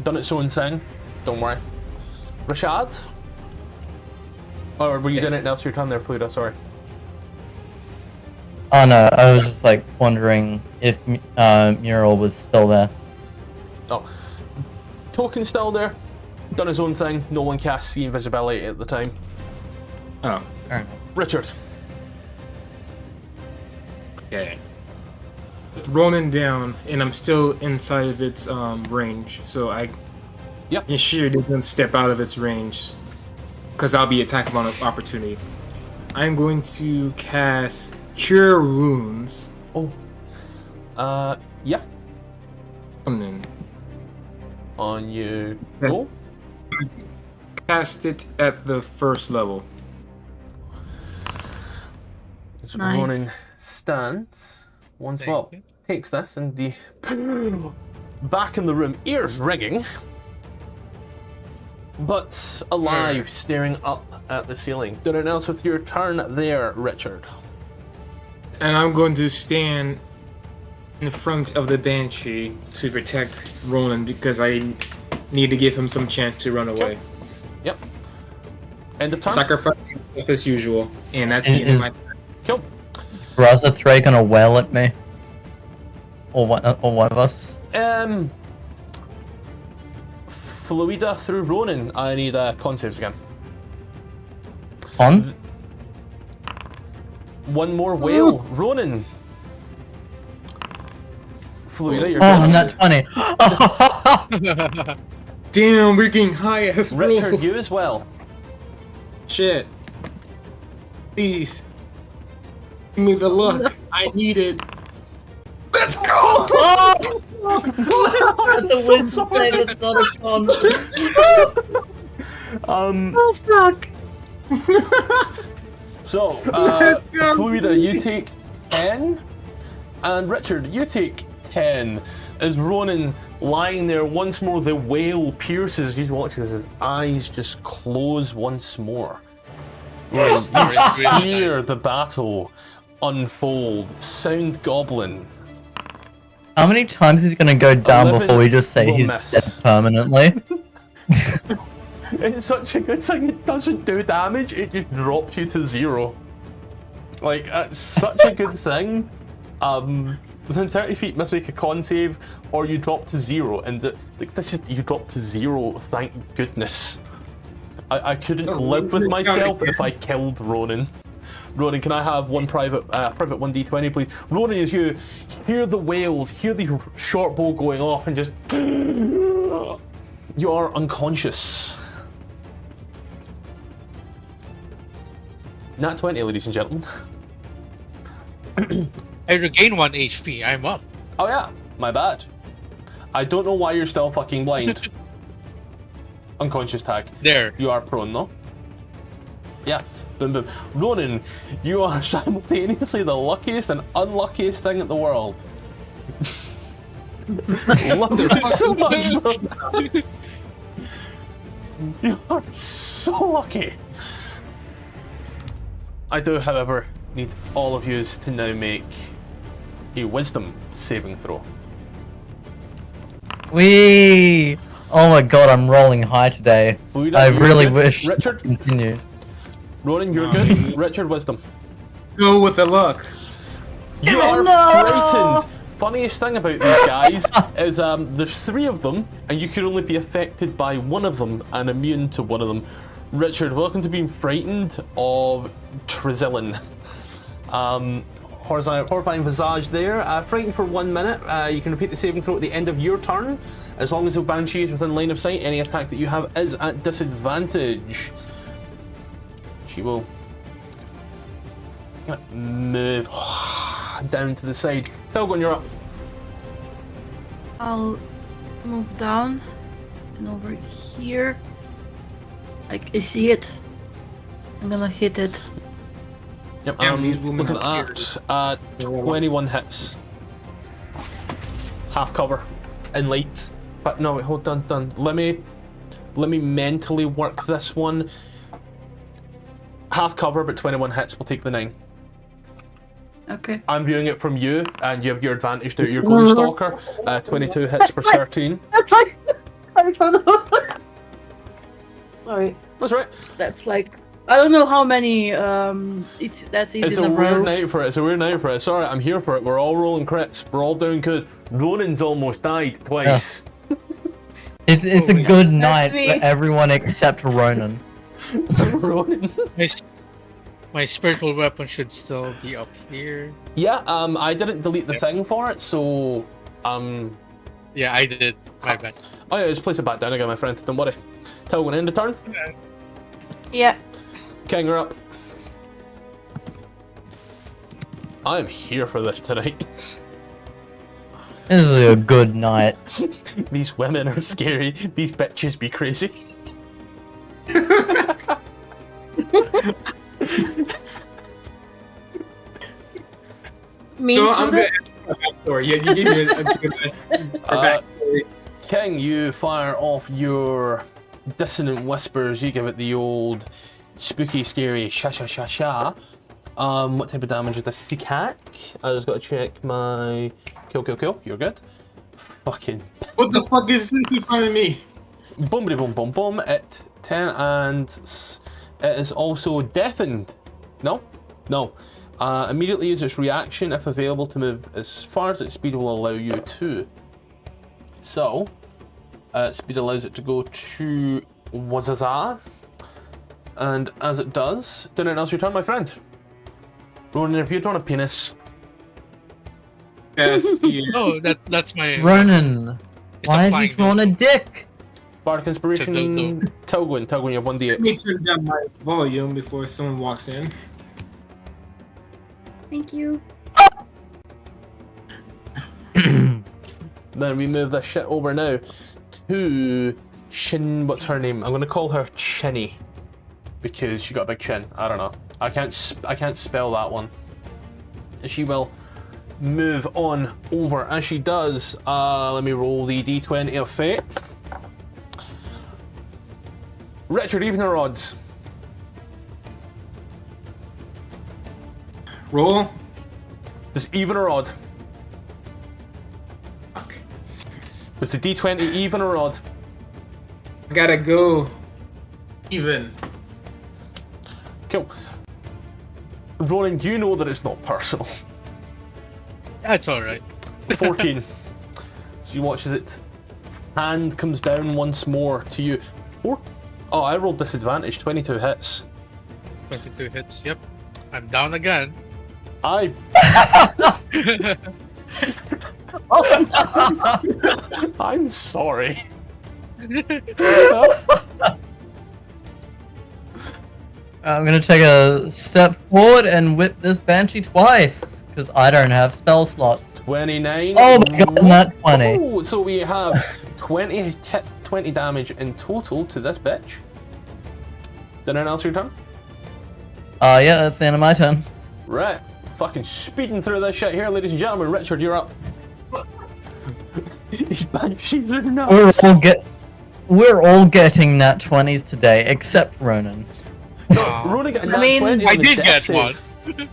[SPEAKER 1] done its own thing. Don't worry. Rashad? Or were you doing it now? It's your turn there, Fluida, sorry.
[SPEAKER 3] Oh no, I was just like wondering if Mural was still there.
[SPEAKER 1] Oh. Token's still there. Done his own thing. No one casts the invisibility at the time.
[SPEAKER 5] Oh,
[SPEAKER 3] Fair enough.
[SPEAKER 1] Richard.
[SPEAKER 5] okay. Ronan down, and I'm still inside of its range, so I ensure it doesn't step out of its range, because I'll be attacking on an opportunity. I'm going to cast Cure Wounds.
[SPEAKER 1] Oh. Yeah.
[SPEAKER 5] And then
[SPEAKER 1] On you
[SPEAKER 5] Yes.
[SPEAKER 1] go.
[SPEAKER 5] cast it at the first level.
[SPEAKER 1] It's
[SPEAKER 2] Nice.
[SPEAKER 1] running stance. Once
[SPEAKER 4] Thank
[SPEAKER 1] well
[SPEAKER 4] you.
[SPEAKER 1] takes this and the back in the room, ears ringing, but alive, staring up at the ceiling. Doing it else with your turn there, Richard.
[SPEAKER 5] And I'm going to stand in front of the Banshee to protect Ronan because I need to give him some chance to run away.
[SPEAKER 1] Yep. End of turn.
[SPEAKER 5] Sacrificing myself as usual, and that's the end of my turn.
[SPEAKER 1] Cool.
[SPEAKER 3] Is Grazathrey gonna wail at me? Or one of us?
[SPEAKER 1] Fluida through Ronan. I need con saves again.
[SPEAKER 3] On?
[SPEAKER 1] One more whale. Ronan. Fluida, you're
[SPEAKER 3] Oh,
[SPEAKER 1] good.
[SPEAKER 3] not 20.
[SPEAKER 5] Damn, we're getting high as
[SPEAKER 1] Richard,
[SPEAKER 5] roll.
[SPEAKER 1] you as well.
[SPEAKER 5] Shit. Please. Give me the luck. I need it. Let's go!
[SPEAKER 3] The wind save is not a con.
[SPEAKER 2] Oh, fuck.
[SPEAKER 1] So,
[SPEAKER 5] Let's go.
[SPEAKER 1] Fluida, you take 10, and Richard, you take 10. As Ronan lying there once more, the wail pierces. He's watching as his eyes just close once more. Right, you hear the battle unfold. Sound Goblin.
[SPEAKER 3] How many times is he gonna go down
[SPEAKER 1] 11
[SPEAKER 3] before we just say
[SPEAKER 1] will
[SPEAKER 3] he's
[SPEAKER 1] miss.
[SPEAKER 3] dead permanently?
[SPEAKER 1] It's such a good thing it doesn't do damage, it just drops you to 0. Like, it's such a good thing. Within 30 feet, must make a con save, or you drop to 0, and this is, you drop to 0, thank goodness. I couldn't live with myself if I killed Ronan. Ronan, can I have one private 1d20, please? Ronan, as you hear the wails, hear the short bow going off, and just... You are unconscious. Nat 20, ladies and gentlemen.
[SPEAKER 4] I regain 1 HP. I'm up.
[SPEAKER 1] Oh yeah, my bad. I don't know why you're still fucking blind. Unconscious tag.
[SPEAKER 4] There.
[SPEAKER 1] You are prone though. Yeah. Boom boom. Ronan, you are simultaneously the luckiest and unluckiest thing in the world. Love it so much. You are so lucky. I do, however, need all of you to now make a wisdom saving throw.
[SPEAKER 3] Whee! Oh my god, I'm rolling high today.
[SPEAKER 1] Fluida,
[SPEAKER 3] I
[SPEAKER 1] you're
[SPEAKER 3] really
[SPEAKER 1] good.
[SPEAKER 3] wish
[SPEAKER 1] Richard?
[SPEAKER 3] it continued.
[SPEAKER 1] Ronan, you're good. Richard, wisdom.
[SPEAKER 5] Go with the luck.
[SPEAKER 1] You are frightened. Funniest thing about these guys is there's 3 of them, and you can only be affected by one of them and immune to one of them. Richard, welcome to being frightened of Trizillin. Horrifying visage there. Frightened for 1 minute. You can repeat the saving throw at the end of your turn. As long as the Banshee is within line of sight, any attack that you have is at disadvantage. She will Move down to the side. Telgon, you're up.
[SPEAKER 2] I'll move down and over here. I see it. I'm gonna hit it.
[SPEAKER 1] Yep,
[SPEAKER 5] Damn, these women
[SPEAKER 1] looking
[SPEAKER 5] are
[SPEAKER 1] at 21 hits. Half cover and light. But no, wait, hold on, done. Let me mentally work this one. Half cover, but 21 hits. We'll take the 9.
[SPEAKER 2] Okay.
[SPEAKER 1] I'm viewing it from you, and you have your advantage there. You're Gloom Stalker. 22 hits for 13.
[SPEAKER 2] That's like I don't know. Sorry.
[SPEAKER 1] That's right.
[SPEAKER 2] That's like I don't know how many. That's easy
[SPEAKER 1] It's
[SPEAKER 2] in
[SPEAKER 1] a
[SPEAKER 2] a row.
[SPEAKER 1] weird night for it. It's a weird night for it. Sorry, I'm here for it. We're all rolling crits. We're all doing good. Ronan's almost died twice.
[SPEAKER 3] It's a
[SPEAKER 4] my
[SPEAKER 3] good
[SPEAKER 2] God.
[SPEAKER 3] night
[SPEAKER 2] That's me.
[SPEAKER 3] for everyone except Ronan.
[SPEAKER 1] Ronan.
[SPEAKER 4] My spiritual weapon should still be up here.
[SPEAKER 1] Yeah. I didn't delete the thing for it, so
[SPEAKER 4] Yeah, I did. My bad.
[SPEAKER 1] Oh yeah, just place it back down again, my friend. Don't worry. Telgon, end of turn.
[SPEAKER 2] Yeah.
[SPEAKER 1] King, you're up. I am here for this tonight.
[SPEAKER 3] This is a good night.
[SPEAKER 1] These women are scary. These bitches be crazy.
[SPEAKER 2] Me
[SPEAKER 5] No, I'm
[SPEAKER 2] included?
[SPEAKER 5] good. Backstory. Yeah, you gave me a good backstory.
[SPEAKER 1] King, you fire off your dissonant whispers. You give it the old spooky, scary sha sha sha sha. What type of damage is this? Seek hack. I just got to check my kill. You're good. Fucking
[SPEAKER 5] What the fuck is this in front of me?
[SPEAKER 1] boom, boom, boom, boom. At 10, and it is also deafened. No. Immediately use its reaction if available to move as far as its speed will allow you to. So, speed allows it to go to Wazaza, and as it does, do anything else your turn, my friend. Ronan, if you're drawn a penis.
[SPEAKER 5] Yes, yeah.
[SPEAKER 4] Oh, that's my.
[SPEAKER 3] Ronan,
[SPEAKER 4] It's
[SPEAKER 3] why
[SPEAKER 4] a
[SPEAKER 3] have you
[SPEAKER 4] flying
[SPEAKER 3] drawn a dick?
[SPEAKER 1] Bardic Inspiration,
[SPEAKER 4] dildo.
[SPEAKER 1] Telgon, you have 1d8.
[SPEAKER 5] Let me turn down my volume before someone walks in.
[SPEAKER 2] Thank you.
[SPEAKER 1] Then we move this shit over now to Shin. What's her name? I'm gonna call her Chinny because she got a big chin. I don't know. I can't spell that one. She will move on over. As she does, let me roll the d20 of fate. Richard, even her odds.
[SPEAKER 5] Roll.
[SPEAKER 1] Just even or odd.
[SPEAKER 5] Fuck.
[SPEAKER 1] It's a d20 even or odd.
[SPEAKER 5] I gotta go even.
[SPEAKER 1] Cool. Ronan, you know that it's not personal.
[SPEAKER 4] That's all right.
[SPEAKER 1] 14. She watches it. Hand comes down once more to you. Oh, I rolled disadvantage. 22 hits.
[SPEAKER 4] 22 hits. Yep. I'm down again.
[SPEAKER 1] I. I'm sorry.
[SPEAKER 3] I'm gonna take a step forward and whip this banshee twice, because I don't have spell slots.
[SPEAKER 1] 29.
[SPEAKER 3] Oh my god, not 20.
[SPEAKER 1] Oh, so we have 20 damage in total to this bitch. Did anyone else your turn?
[SPEAKER 3] Yeah, that's the end of my turn.
[SPEAKER 1] Right. Fucking speeding through this shit here, ladies and gentlemen. Richard, you're up. These banshees are nuts.
[SPEAKER 3] We're all getting nat 20s today, except Ronan.
[SPEAKER 1] Ronan got a nat
[SPEAKER 2] I mean,
[SPEAKER 1] 20
[SPEAKER 4] I
[SPEAKER 1] on his
[SPEAKER 4] did
[SPEAKER 1] death
[SPEAKER 4] get
[SPEAKER 1] save.
[SPEAKER 4] one.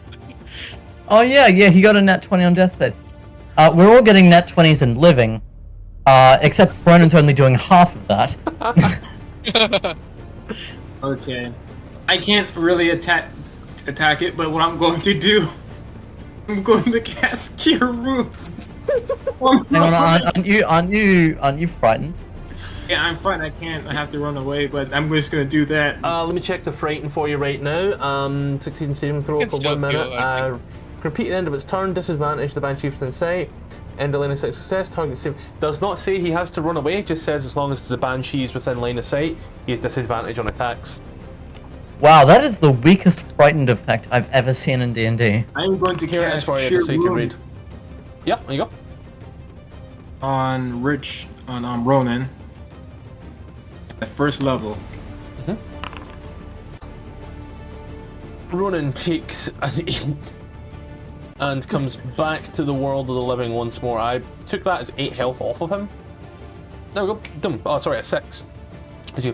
[SPEAKER 3] Oh yeah, he got a nat 20 on death saves. We're all getting nat 20s and living, except Ronan's only doing half of that.
[SPEAKER 5] Okay. I can't really attack it, but what I'm going to do, I'm going to cast Cure Wounds.
[SPEAKER 3] Hang on, aren't you frightened?
[SPEAKER 5] Yeah, I'm fine. I have to run away, but I'm just gonna do that.
[SPEAKER 1] Let me check the frighten for you right now. Succeed in saving throw
[SPEAKER 4] Can
[SPEAKER 1] for
[SPEAKER 4] still
[SPEAKER 1] 1 minute.
[SPEAKER 4] kill, I think.
[SPEAKER 1] Repeat the end of its turn. Disadvantage the banshee within sight. End of line of sight success. Target save. Does not say he has to run away. Just says as long as the banshee is within line of sight, he has disadvantage on attacks.
[SPEAKER 3] Wow, that is the weakest frightened effect I've ever seen in D&D.
[SPEAKER 5] I'm going to
[SPEAKER 1] Here it is
[SPEAKER 5] cast
[SPEAKER 1] for you,
[SPEAKER 5] Cure
[SPEAKER 1] just so you can read.
[SPEAKER 5] Wounds
[SPEAKER 1] Yeah, there you go.
[SPEAKER 5] on Ronan at first level.
[SPEAKER 1] Ronan takes an 8 and comes back to the world of the living once more. I took that as 8 health off of him. There we go. Dum. Oh, sorry, a 6. As you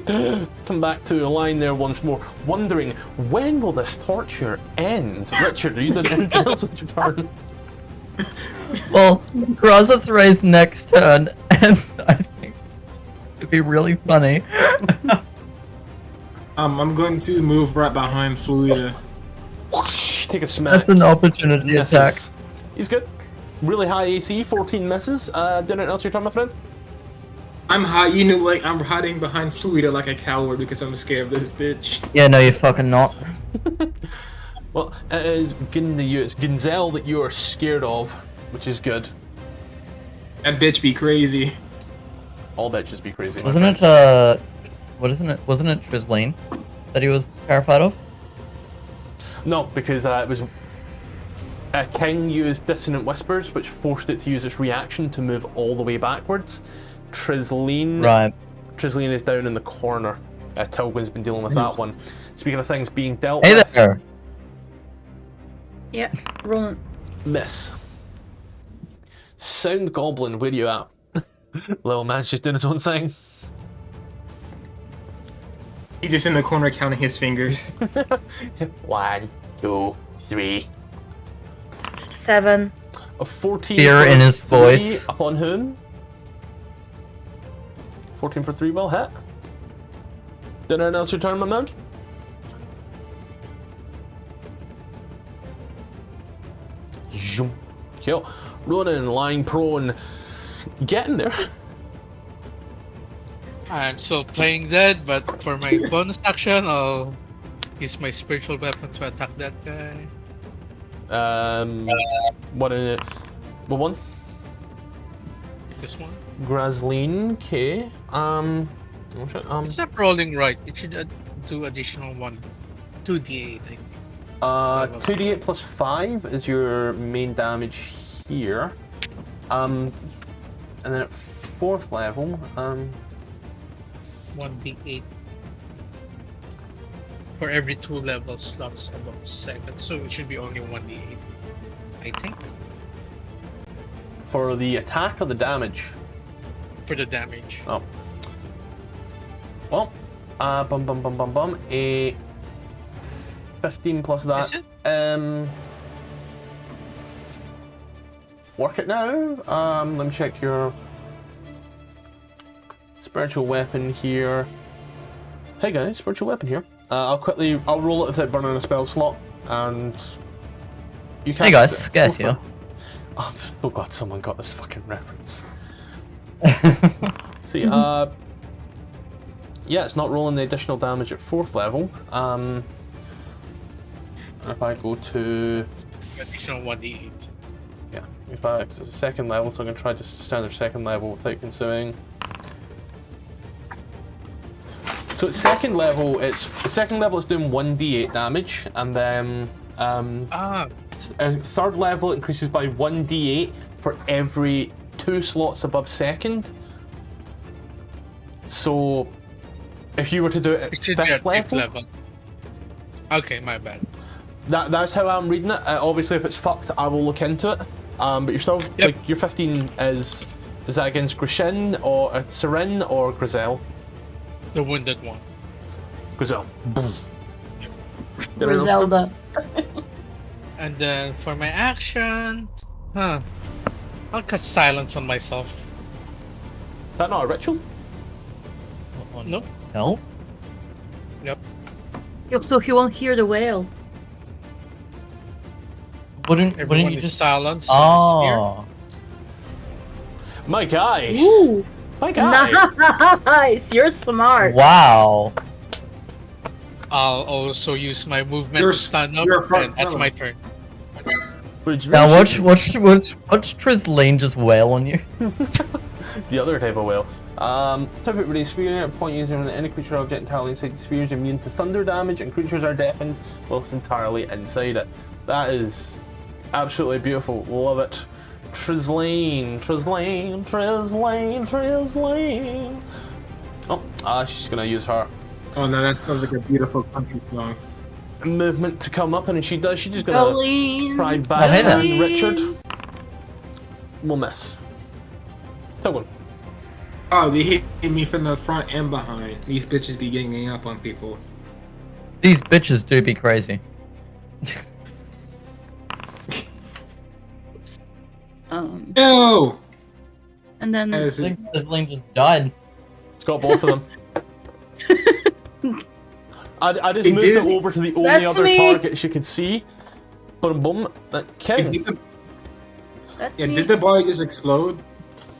[SPEAKER 1] come back to a line there once more, wondering when will this torture end? Richard, are you doing anything else with your turn?
[SPEAKER 3] Well, Grazathray's next turn, and I think it'd be really funny.
[SPEAKER 5] I'm going to move right behind Fluida.
[SPEAKER 1] Take a smack.
[SPEAKER 3] That's an opportunity attack.
[SPEAKER 1] Misses. He's good. Really high AC, 14 misses. Anything else your turn, my friend?
[SPEAKER 5] I'm I'm hiding behind Fluida like a coward because I'm scared of this bitch.
[SPEAKER 3] Yeah, no, you're fucking not.
[SPEAKER 1] Well, it is it's Ginzel that you are scared of, which is good.
[SPEAKER 5] That bitch be crazy.
[SPEAKER 1] All bitches be crazy. my
[SPEAKER 3] Wasn't
[SPEAKER 1] friend.
[SPEAKER 3] it, wasn't it Trisleen that he was terrified of?
[SPEAKER 1] No, because it was King used Dissonant Whispers, which forced it to use its reaction to move all the way backwards. Trisleen is down in the corner. Tilgwyn's been dealing with that one. Speaking of things being dealt
[SPEAKER 3] Hey
[SPEAKER 1] with.
[SPEAKER 3] there!
[SPEAKER 2] Yeah, Ronan.
[SPEAKER 1] Miss. Sound Goblin, where you at? Little man's just doing his own thing.
[SPEAKER 5] He's just in the corner counting his fingers.
[SPEAKER 1] 1, 2, 3.
[SPEAKER 2] 7.
[SPEAKER 1] A 14
[SPEAKER 3] Fear
[SPEAKER 1] for
[SPEAKER 3] in his
[SPEAKER 1] 3
[SPEAKER 3] voice.
[SPEAKER 1] Upon whom? 14 for 3 will hit. Dinner announce your turn, my man. Zoom. Kill. Ronan lying prone. Getting there.
[SPEAKER 4] I'm still playing dead, but for my bonus action, I'll use my spiritual weapon to attack that guy.
[SPEAKER 1] What in it? What one?
[SPEAKER 4] This one.
[SPEAKER 1] Grazleen, okay. Oh shit,
[SPEAKER 4] It's not rolling right. It should do additional 2d8, I think.
[SPEAKER 1] 2d8 plus 5 is your main damage here. And then at 4th level,
[SPEAKER 4] 1d8 for every 2 level slots above 2nd, so it should be only 1d8, I think,
[SPEAKER 1] for the attack or the damage?
[SPEAKER 4] for the damage.
[SPEAKER 1] Oh. Well, a 15 plus that.
[SPEAKER 4] Is it?
[SPEAKER 1] Work it now. Let me check your spiritual weapon here. Hey guys, spiritual weapon here. I'll roll it without burning a spell slot, and you can.
[SPEAKER 3] Hey guys, scarce here.
[SPEAKER 1] Oh, I'm so glad someone got this fucking reference. See, yeah, it's not rolling the additional damage at 4th level. If I go to,
[SPEAKER 4] Additional 1d8.
[SPEAKER 1] yeah, because it's a 2nd level, so I'm gonna try just standard 2nd level without consuming. So at 2nd level, it's doing 1d8 damage, and then at 3rd level it increases by 1d8 for every 2 slots above 2nd. So if you were to do it at
[SPEAKER 4] It should be
[SPEAKER 1] 5th
[SPEAKER 4] at 5th
[SPEAKER 1] level,
[SPEAKER 4] level. Okay, my bad.
[SPEAKER 1] that's how I'm reading it. Obviously, if it's fucked, I will look into it. But you're still like your 15 is that against Grishin or Serin or Grizel?
[SPEAKER 4] The wounded one.
[SPEAKER 1] Grizel.
[SPEAKER 2] Griselda.
[SPEAKER 4] And then for my action, I'll cast silence on myself.
[SPEAKER 1] Is that not a ritual?
[SPEAKER 3] On
[SPEAKER 4] Nope.
[SPEAKER 3] Self?
[SPEAKER 2] So he won't hear the whale.
[SPEAKER 3] Wouldn't
[SPEAKER 4] Everyone
[SPEAKER 3] you
[SPEAKER 4] is
[SPEAKER 3] just?
[SPEAKER 4] silenced.
[SPEAKER 3] Oh.
[SPEAKER 1] My guy.
[SPEAKER 2] Ooh,
[SPEAKER 1] My guy.
[SPEAKER 2] nice. You're smart.
[SPEAKER 3] Wow.
[SPEAKER 4] I'll also use my movement
[SPEAKER 5] You're
[SPEAKER 4] to stand up,
[SPEAKER 5] you're front
[SPEAKER 4] and that's
[SPEAKER 5] seller.
[SPEAKER 4] my turn.
[SPEAKER 3] Now watch Trisleen just wail on you.
[SPEAKER 1] The other type of whale. Type of really spear, point using when any creature or object entirely inside the spear is immune to thunder damage, and creatures are deafened whilst entirely inside it. That is absolutely beautiful. Love it. Trislane. Oh, she's gonna use her
[SPEAKER 5] Oh no, that sounds like a beautiful country song.
[SPEAKER 1] movement to come up, and if she does, she's just gonna try
[SPEAKER 2] Jolene.
[SPEAKER 1] bang Richard. We'll miss. Take one.
[SPEAKER 5] Oh, they hit me from the front and behind. These bitches be ganging up on people.
[SPEAKER 3] These bitches do be crazy.
[SPEAKER 5] No!
[SPEAKER 2] And then
[SPEAKER 5] As
[SPEAKER 3] I
[SPEAKER 5] in-
[SPEAKER 3] think this lane just died.
[SPEAKER 1] It's got both of them. I just
[SPEAKER 5] It
[SPEAKER 1] moved
[SPEAKER 5] is-
[SPEAKER 1] it over to the only
[SPEAKER 2] That's
[SPEAKER 1] other
[SPEAKER 2] me.
[SPEAKER 1] target she could see. Boom, boom. Okay.
[SPEAKER 2] that's
[SPEAKER 5] Yeah,
[SPEAKER 2] me.
[SPEAKER 5] did the body just explode?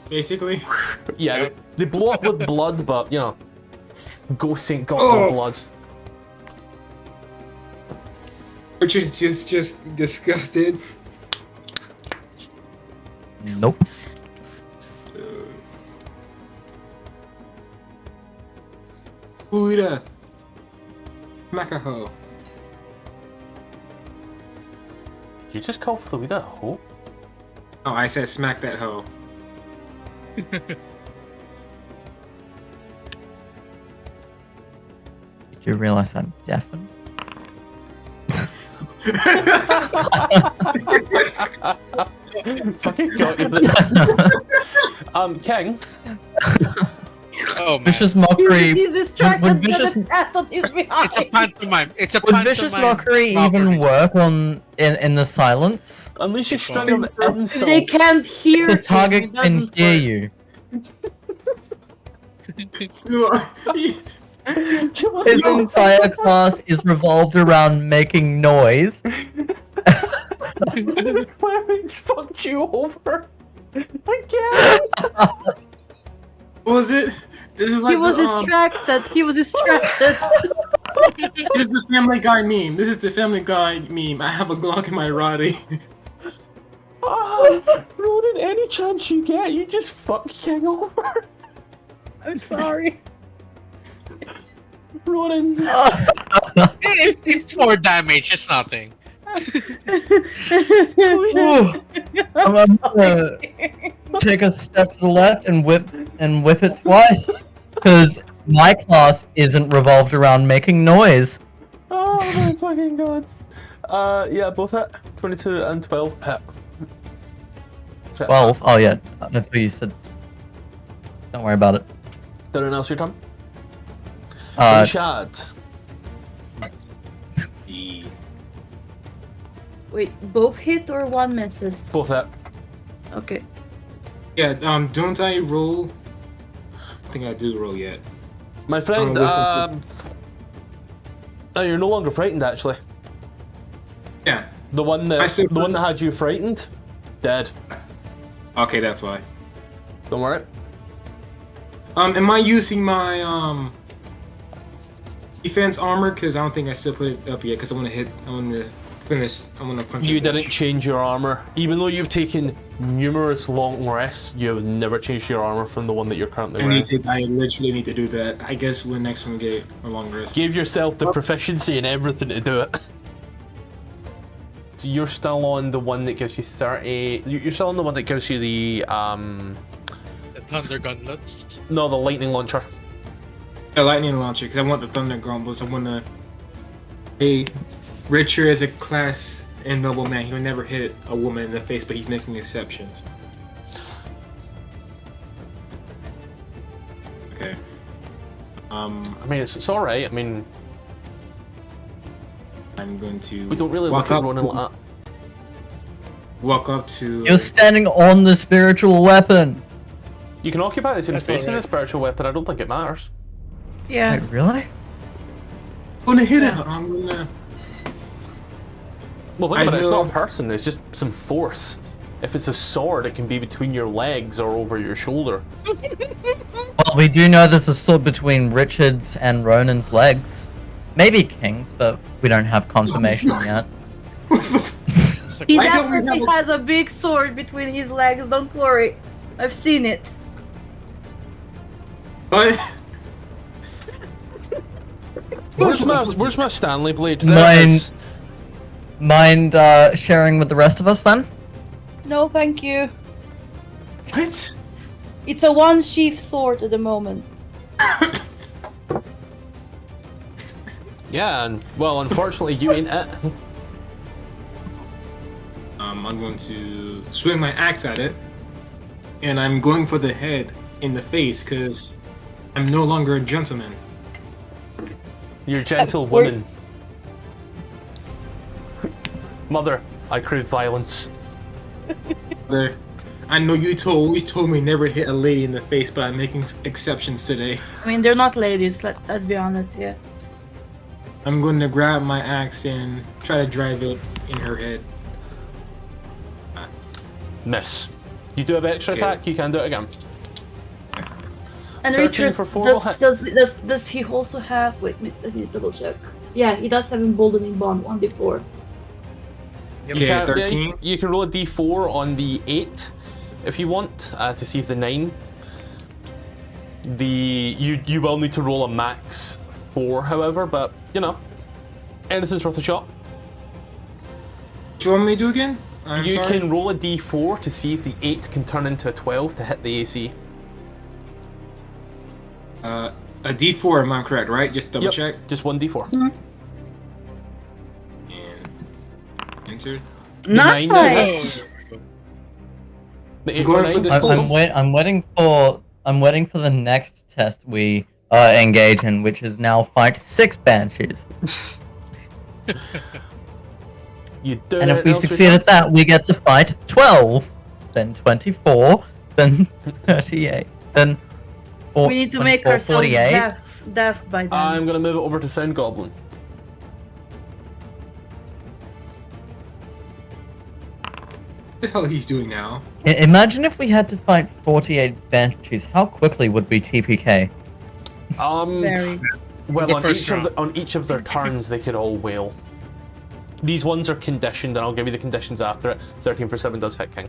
[SPEAKER 5] Basically?
[SPEAKER 1] Yeah, they blow up with blood, but you know, ghosts ain't got
[SPEAKER 5] Oh.
[SPEAKER 1] no blood.
[SPEAKER 5] Which is just disgusted.
[SPEAKER 3] Nope.
[SPEAKER 5] Fluida. Smack a hoe.
[SPEAKER 1] You just call Fluida a hoe?
[SPEAKER 5] Oh, I said smack that hoe.
[SPEAKER 3] Did you realize I'm deafened?
[SPEAKER 1] Fucking got you. King.
[SPEAKER 4] Oh man.
[SPEAKER 3] Vicious mockery.
[SPEAKER 2] He's distracted
[SPEAKER 3] Would
[SPEAKER 2] by
[SPEAKER 3] vicious-
[SPEAKER 2] the path of his behind.
[SPEAKER 4] It's a pantomime. It's a
[SPEAKER 3] Would
[SPEAKER 4] pantomime.
[SPEAKER 3] vicious mockery even work on in the silence?
[SPEAKER 1] Unleash your
[SPEAKER 4] It's
[SPEAKER 1] string
[SPEAKER 5] fine.
[SPEAKER 1] of
[SPEAKER 5] So-
[SPEAKER 2] If they
[SPEAKER 1] insults.
[SPEAKER 2] can't hear
[SPEAKER 3] The target
[SPEAKER 2] him, it
[SPEAKER 3] can
[SPEAKER 2] doesn't
[SPEAKER 3] hear
[SPEAKER 2] work.
[SPEAKER 3] you. His entire class is revolved around making noise.
[SPEAKER 1] The clerics fucked you over. Again.
[SPEAKER 5] Was it? This is like
[SPEAKER 2] He was
[SPEAKER 5] the,
[SPEAKER 2] distracted. He was distracted.
[SPEAKER 5] this is the Family Guy meme. This is the Family Guy meme. I have a Glock in my Roddy.
[SPEAKER 1] Ronan, any chance you get, you just fuck King over.
[SPEAKER 2] I'm sorry.
[SPEAKER 1] Ronan.
[SPEAKER 4] It's more damage. It's nothing.
[SPEAKER 3] I'm gonna take a step to the left and whip it twice, because my class isn't revolved around making noise.
[SPEAKER 1] Oh my fucking god. Yeah, both hit. 22 and 12 hit.
[SPEAKER 3] 12. Oh yeah, that's what you said. Don't worry about it.
[SPEAKER 1] Anyone else your turn?
[SPEAKER 3] Uh,
[SPEAKER 1] Shad.
[SPEAKER 2] Wait, both hit or one misses?
[SPEAKER 1] Both hit.
[SPEAKER 2] Okay.
[SPEAKER 5] Yeah, don't I roll? I think I do roll yet.
[SPEAKER 1] My friend,
[SPEAKER 5] wisdom
[SPEAKER 1] oh, you're no longer frightened actually.
[SPEAKER 5] Yeah.
[SPEAKER 1] The one
[SPEAKER 5] I
[SPEAKER 1] that
[SPEAKER 5] still-
[SPEAKER 1] the one that had you frightened, dead.
[SPEAKER 5] Okay, that's why.
[SPEAKER 1] Don't worry.
[SPEAKER 5] Am I using my defense armor? Because I don't think I still put it up yet. Because I want to finish. I want to punch.
[SPEAKER 1] You
[SPEAKER 5] it.
[SPEAKER 1] didn't change your armor. Even though you've taken numerous long rests, you have never changed your armor from the one that you're currently wearing.
[SPEAKER 5] I literally need to do that. I guess when next time we get a long rest.
[SPEAKER 1] Give yourself the proficiency and everything to do it. So you're still on the one that gives you 30. You're still on the one that gives you the
[SPEAKER 4] The thunder gauntlets.
[SPEAKER 1] no, the lightning launcher.
[SPEAKER 5] The lightning launcher, because I want the thunder grumbles. I want to. Hey, Richard is a class and noble man. He would never hit a woman in the face, but he's making exceptions. Okay.
[SPEAKER 1] I mean, it's all right. I mean,
[SPEAKER 5] I'm going to.
[SPEAKER 1] we don't really
[SPEAKER 5] walk
[SPEAKER 1] look at
[SPEAKER 5] up.
[SPEAKER 1] Ronan like that.
[SPEAKER 5] Walk up to.
[SPEAKER 3] you're standing on the spiritual weapon.
[SPEAKER 1] You can occupy the same
[SPEAKER 4] That's
[SPEAKER 1] space as
[SPEAKER 4] alright.
[SPEAKER 1] a spiritual weapon. I don't think it matters.
[SPEAKER 2] Yeah.
[SPEAKER 3] Wait, really?
[SPEAKER 5] I'm gonna hit it. I'm gonna.
[SPEAKER 1] Well, think
[SPEAKER 5] I
[SPEAKER 1] about it. It's not
[SPEAKER 5] know.
[SPEAKER 1] a person. It's just some force. If it's a sword, it can be between your legs or over your shoulder.
[SPEAKER 3] Well, we do know there's a sword between Richard's and Ronan's legs. Maybe King's, but we don't have confirmation yet.
[SPEAKER 4] It's like,
[SPEAKER 2] He
[SPEAKER 5] Why don't we
[SPEAKER 2] definitely
[SPEAKER 5] have a-
[SPEAKER 2] has a big sword between his legs. Don't worry. I've seen it.
[SPEAKER 5] What?
[SPEAKER 1] Where's my Stanley blade? There it is.
[SPEAKER 3] Mind sharing with the rest of us then?
[SPEAKER 2] No, thank you.
[SPEAKER 5] What?
[SPEAKER 2] It's a one sheath sword at the moment.
[SPEAKER 1] Yeah, and well, unfortunately, you ain't it.
[SPEAKER 5] I'm going to swing my axe at it, and I'm going for the head in the face because I'm no longer a gentleman.
[SPEAKER 1] You're a gentle woman. Mother, I crave violence.
[SPEAKER 5] There, I know you always told me never hit a lady in the face, but I'm making exceptions today.
[SPEAKER 2] I mean, they're not ladies. Let's be honest here.
[SPEAKER 5] I'm going to grab my axe and try to drive it in her head.
[SPEAKER 1] Miss. You do have extra
[SPEAKER 5] Okay.
[SPEAKER 1] attack, you can do it again.
[SPEAKER 2] And
[SPEAKER 1] 13
[SPEAKER 2] Richard,
[SPEAKER 1] for 4 will hit.
[SPEAKER 2] does he also have? Wait, let me double check. Yeah, he does have emboldening bond 1d4.
[SPEAKER 1] You
[SPEAKER 5] Okay,
[SPEAKER 1] can-
[SPEAKER 5] 13.
[SPEAKER 1] You can roll a d4 on the 8 if you want to see if the 9. You will need to roll a max 4, however, but you know, anything's worth a shot.
[SPEAKER 5] What you want me to do again? I'm
[SPEAKER 1] You
[SPEAKER 5] sorry.
[SPEAKER 1] can roll a d4 to see if the 8 can turn into a 12 to hit the AC.
[SPEAKER 5] A D4, am I correct, right? Just double
[SPEAKER 1] Yep,
[SPEAKER 5] check.
[SPEAKER 1] just one d4.
[SPEAKER 5] And enter.
[SPEAKER 1] The 9 now
[SPEAKER 2] Nice.
[SPEAKER 1] hits. The 8
[SPEAKER 5] I'm
[SPEAKER 1] for
[SPEAKER 5] going for
[SPEAKER 1] 9.
[SPEAKER 5] the-
[SPEAKER 3] I'm waiting for the next test we engage in, which is now fight 6 banshees.
[SPEAKER 1] You do
[SPEAKER 3] And
[SPEAKER 1] it,
[SPEAKER 3] if we
[SPEAKER 1] Elsie.
[SPEAKER 3] succeed at that, we get to fight 12, then 24, then 38, then
[SPEAKER 2] We need to make
[SPEAKER 3] 24,
[SPEAKER 2] ourselves
[SPEAKER 3] 48.
[SPEAKER 2] deaf by then.
[SPEAKER 1] I'm gonna move it over to Sound Goblin.
[SPEAKER 5] What the hell he's doing now?
[SPEAKER 3] Imagine if we had to fight 48 banshees. How quickly would we TPK?
[SPEAKER 2] Very.
[SPEAKER 1] Well,
[SPEAKER 4] The
[SPEAKER 1] on
[SPEAKER 4] first
[SPEAKER 1] each of their turns, they could all wail. These ones are conditioned, and I'll give you the conditions after it. 13 for 7 does hit King.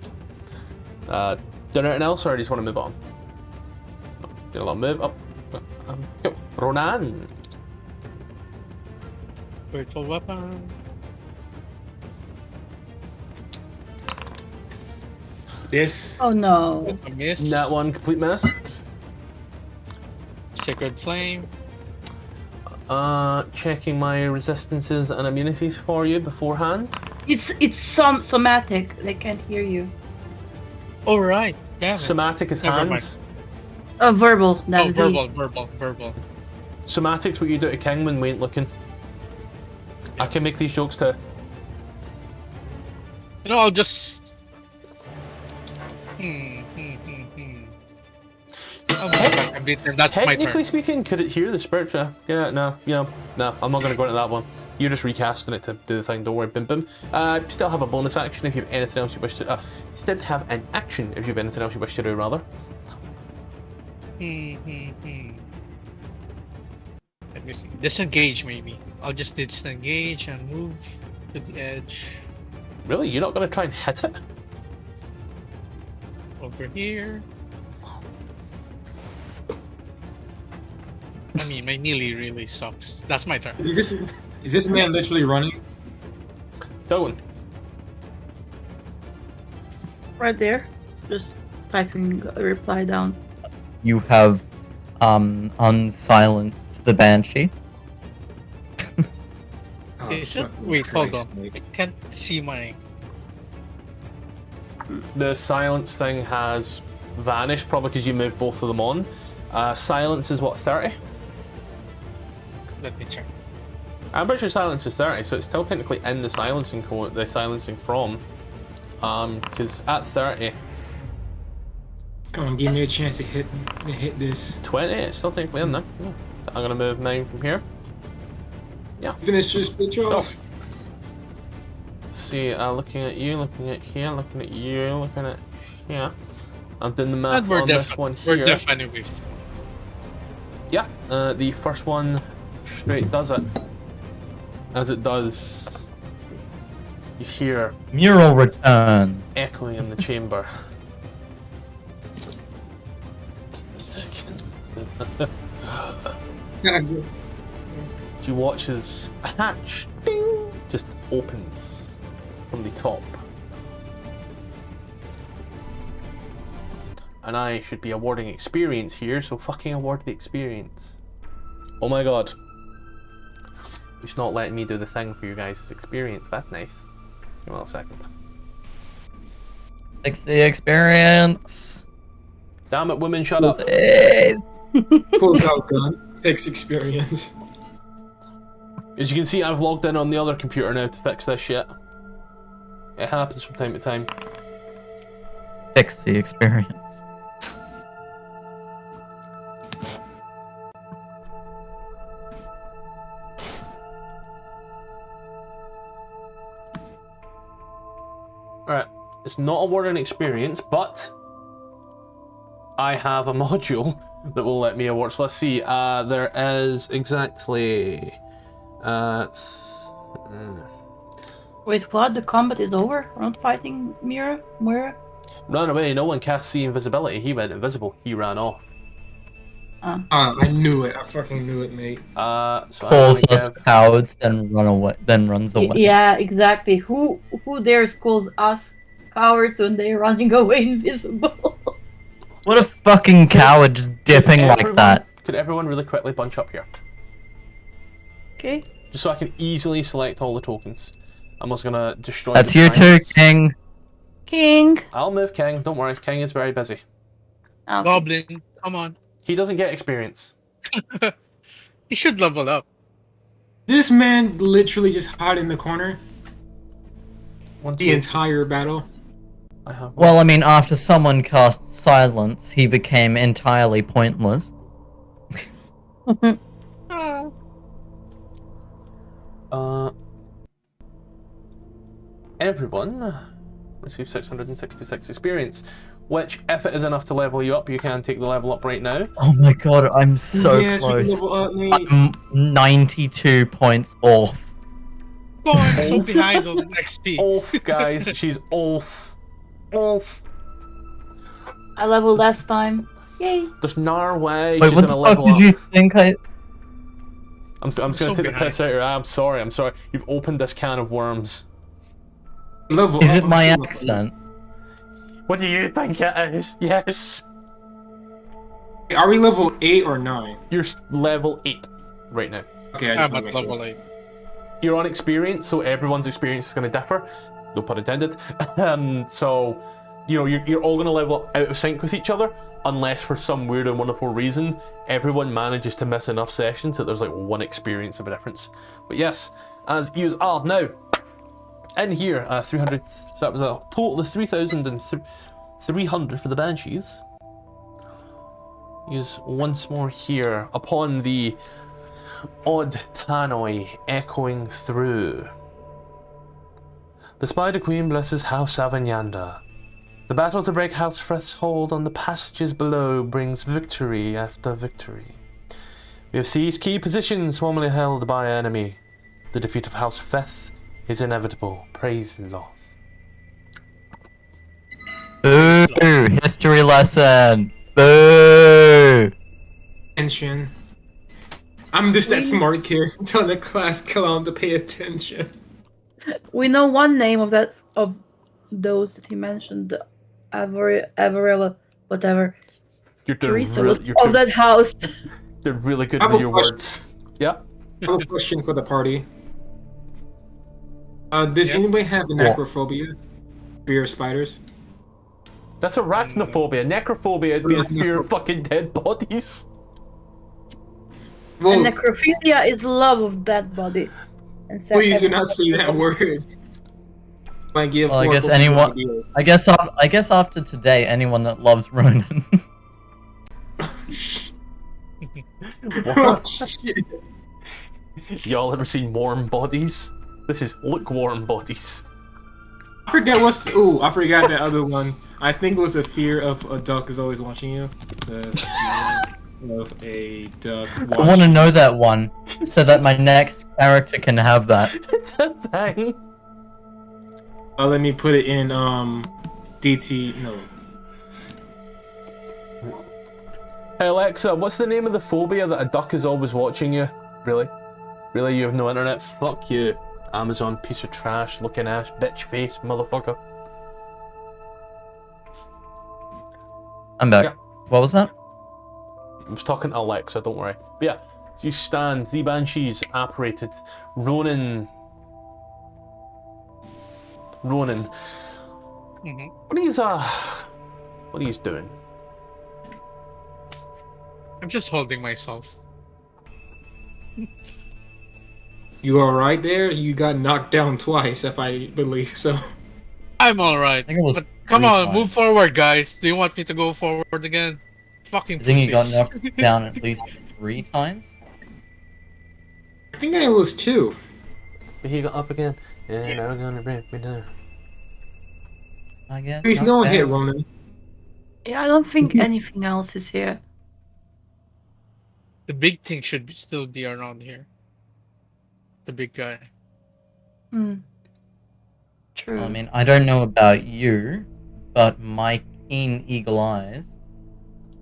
[SPEAKER 1] Did anything else, or do you just want to move on? Get a little move up. Go. Ronan.
[SPEAKER 4] Virtual weapon.
[SPEAKER 5] This.
[SPEAKER 2] Oh no.
[SPEAKER 4] That's a miss.
[SPEAKER 1] That one, complete miss.
[SPEAKER 4] Sacred flame.
[SPEAKER 1] Checking my resistances and immunities for you beforehand.
[SPEAKER 2] It's somatic. They can't hear you.
[SPEAKER 4] All right. Damn it.
[SPEAKER 1] Somatic is
[SPEAKER 4] Never
[SPEAKER 1] hands.
[SPEAKER 2] Verbal.
[SPEAKER 4] Oh,
[SPEAKER 2] That'd be.
[SPEAKER 4] verbal.
[SPEAKER 1] Somatic's what you do to King when we ain't looking. I can make these jokes too.
[SPEAKER 4] You know, I'll just. Oh my god, I beat them. That's my
[SPEAKER 1] Technically
[SPEAKER 4] turn.
[SPEAKER 1] speaking, could it hear the spiritual? Yeah, no, I'm not going to go into that one. You're just recasting it to do the thing, don't worry, bim bim. You still have a bonus action if you have anything else you wish to... Instead have an action if you have anything else you wish to do, rather.
[SPEAKER 4] Let me see. Disengage, maybe. I'll just disengage and move to the edge.
[SPEAKER 1] Really? You're not going to try and hit it?
[SPEAKER 4] Over here. I mean, my melee really sucks. That's my turn.
[SPEAKER 5] Is this man literally running?
[SPEAKER 1] Tell one.
[SPEAKER 2] Right there. Just typing a reply down.
[SPEAKER 3] You have unsilenced the banshee.
[SPEAKER 5] Oh,
[SPEAKER 4] Is it?
[SPEAKER 5] fucking
[SPEAKER 4] Wait, hold on.
[SPEAKER 5] Christ.
[SPEAKER 4] I can't see my.
[SPEAKER 1] The silence thing has vanished, probably because you moved both of them on. Silence is what, 30?
[SPEAKER 4] Let me check.
[SPEAKER 1] I'm pretty sure silence is 30, so it's still technically in the silencing code, the silencing from. Because at 30,
[SPEAKER 5] Come on, give me a chance to hit this.
[SPEAKER 1] 20, it's still technically in there. Yeah. I'm going to move mine from here.
[SPEAKER 5] Finish this bitch off.
[SPEAKER 1] Let's see, looking at you, looking at here, looking at you, looking at here. I'm doing the math
[SPEAKER 4] And we're
[SPEAKER 1] on
[SPEAKER 4] deaf.
[SPEAKER 1] this one
[SPEAKER 4] We're
[SPEAKER 1] here.
[SPEAKER 4] deaf anyways.
[SPEAKER 1] Yeah, the first one straight does it. As it does, you hear
[SPEAKER 3] Mural returns.
[SPEAKER 1] echoing in the chamber.
[SPEAKER 5] Kinda good.
[SPEAKER 1] She watches a hatch, ding, just opens from the top. And I should be awarding experience here, so fucking award the experience. Oh my god. It's not letting me do the thing for you guys' experience. That's nice. Give me a second.
[SPEAKER 3] 60 experience.
[SPEAKER 1] Damn it, women, shut up.
[SPEAKER 3] Please.
[SPEAKER 5] Pulls out gun. X experience.
[SPEAKER 1] As you can see, I've logged in on the other computer now to fix this shit. It happens from time to time.
[SPEAKER 3] 60 experience.
[SPEAKER 1] Alright, it's not awarding experience, but I have a module that will let me award. So let's see, there is exactly...
[SPEAKER 2] Wait, what? The combat is over? We're not fighting Mira?
[SPEAKER 1] Run away, no one cast see invisibility. He went invisible, he ran off.
[SPEAKER 5] I knew it. I fucking knew it, mate.
[SPEAKER 1] So
[SPEAKER 3] Calls us cowards, then runs away.
[SPEAKER 2] Yeah, exactly. Who dares calls us cowards when they're running away invisible?
[SPEAKER 3] What a fucking coward just dipping like that.
[SPEAKER 1] Could everyone really quickly bunch up here?
[SPEAKER 2] Okay.
[SPEAKER 1] Just so I can easily select all the tokens. I'm also gonna destroy
[SPEAKER 3] That's
[SPEAKER 1] the
[SPEAKER 3] you too,
[SPEAKER 1] signs.
[SPEAKER 3] King.
[SPEAKER 2] King.
[SPEAKER 1] I'll move King, don't worry, King is very busy.
[SPEAKER 2] Okay.
[SPEAKER 4] Goblin, come on.
[SPEAKER 1] He doesn't get experience.
[SPEAKER 4] He should level up.
[SPEAKER 5] This man literally just hid in the corner
[SPEAKER 1] One,
[SPEAKER 5] the
[SPEAKER 1] two,
[SPEAKER 5] entire battle.
[SPEAKER 1] I have
[SPEAKER 3] Well, I mean, after someone cast silence, he became entirely pointless.
[SPEAKER 1] Everyone receives 666 experience, which, if it is enough to level you up, you can take the level up right now.
[SPEAKER 3] Oh my god, I'm so
[SPEAKER 5] Yes, we can
[SPEAKER 3] close.
[SPEAKER 5] level up, mate.
[SPEAKER 3] I'm 92 points off.
[SPEAKER 4] Go on, so behind on XP.
[SPEAKER 1] Off, guys, she's off. Off.
[SPEAKER 2] I leveled last time. Yay.
[SPEAKER 1] There's no way
[SPEAKER 3] Wait,
[SPEAKER 1] she's
[SPEAKER 3] what the
[SPEAKER 1] gonna
[SPEAKER 3] fuck
[SPEAKER 1] level
[SPEAKER 3] did
[SPEAKER 1] up.
[SPEAKER 3] you think I...
[SPEAKER 1] I'm just gonna
[SPEAKER 4] so
[SPEAKER 1] take the
[SPEAKER 4] behind.
[SPEAKER 1] piss out of her. I'm sorry. You've opened this can of worms.
[SPEAKER 5] Level
[SPEAKER 3] Is
[SPEAKER 5] up,
[SPEAKER 3] it
[SPEAKER 5] I'm
[SPEAKER 3] my
[SPEAKER 5] still level
[SPEAKER 3] accent?
[SPEAKER 1] What do you think it is? Yes.
[SPEAKER 5] up. Are we level 8 or 9?
[SPEAKER 1] You're level 8 right now.
[SPEAKER 5] Okay, I
[SPEAKER 4] I'm
[SPEAKER 5] just
[SPEAKER 4] at
[SPEAKER 5] want to make
[SPEAKER 4] level
[SPEAKER 5] sure.
[SPEAKER 4] 8.
[SPEAKER 1] You're on experience, so everyone's experience is going to differ. No pun intended. So, you know, you're all going to level up out of sync with each other, unless for some weird and wonderful reason, everyone manages to miss enough sessions that there's like one experience of a difference. But yes, as you are now, in here, 300, so that was a total of 3,300 for the Banshees. Use once more here upon the odd tannoy echoing through. The Spider Queen blesses House Avanyanda. The battle to break House Frith's hold on the passages below brings victory after victory. We have seized key positions formerly held by our enemy. The defeat of House Frith is inevitable. Praise Lolth.
[SPEAKER 3] Boo! History lesson! Boo!
[SPEAKER 5] Attention. I'm just that smart kid telling the class clown to pay attention.
[SPEAKER 2] We know one name of those that he mentioned. Avarilla, whatever.
[SPEAKER 1] You're doing
[SPEAKER 2] Teresa
[SPEAKER 1] really,
[SPEAKER 2] was of that house.
[SPEAKER 1] You're really good
[SPEAKER 5] I have
[SPEAKER 1] with
[SPEAKER 5] a
[SPEAKER 1] your
[SPEAKER 5] question.
[SPEAKER 1] words. Yeah.
[SPEAKER 5] I have a question for the party. Does
[SPEAKER 4] Yeah.
[SPEAKER 5] anybody have
[SPEAKER 3] What?
[SPEAKER 5] necrophobia? Fear of spiders?
[SPEAKER 1] That's arachnophobia. Necrophobia would be a fear of fucking dead bodies.
[SPEAKER 5] Well,
[SPEAKER 2] And necrophilia is love of dead bodies. And
[SPEAKER 5] please do not say that word. Might give
[SPEAKER 3] Well, I guess
[SPEAKER 5] horrible
[SPEAKER 3] anyone-
[SPEAKER 5] ideas.
[SPEAKER 3] I guess after today, anyone that loves Ronan.
[SPEAKER 5] Oh, shit.
[SPEAKER 1] Y'all ever seen warm bodies? This is lukewarm bodies.
[SPEAKER 5] I forgot what's. Ooh, I forgot that other one. I think it was a fear of a duck is always watching you. The fear of a duck.
[SPEAKER 3] I want to know that one, so that my next character can have that.
[SPEAKER 1] It's a thing.
[SPEAKER 5] Let me put it in DT. No.
[SPEAKER 1] Hey Alexa, what's the name of the phobia that a duck is always watching you? Really? Really, you have no internet? Fuck you. Amazon piece of trash, looking ass, bitch face, motherfucker.
[SPEAKER 3] I'm back.
[SPEAKER 1] Yeah.
[SPEAKER 3] What was that?
[SPEAKER 1] I was talking to Alexa, don't worry. But yeah, so you stand, the Banshees apparated, Ronan.
[SPEAKER 4] Mm-hmm.
[SPEAKER 1] What are you doing?
[SPEAKER 4] I'm just holding myself.
[SPEAKER 5] You alright there? You got knocked down twice, if I believe so.
[SPEAKER 4] I'm alright.
[SPEAKER 3] I think it was
[SPEAKER 4] But come
[SPEAKER 3] 3
[SPEAKER 4] on,
[SPEAKER 3] times.
[SPEAKER 4] move forward, guys. Do you want me to go forward again? Fucking
[SPEAKER 3] I think he got
[SPEAKER 4] pussies.
[SPEAKER 3] knocked down at least 3 times.
[SPEAKER 5] I think it was 2.
[SPEAKER 1] But he got up again. Yeah, now we're gonna break me down.
[SPEAKER 3] I guess.
[SPEAKER 5] Please
[SPEAKER 3] not
[SPEAKER 5] no
[SPEAKER 3] bad.
[SPEAKER 5] hit, Ronan.
[SPEAKER 2] Yeah, I don't think anything else is here.
[SPEAKER 4] The big thing should still be around here. The big guy.
[SPEAKER 2] Hmm. True.
[SPEAKER 3] I mean, I don't know about you, but my keen eagle eyes.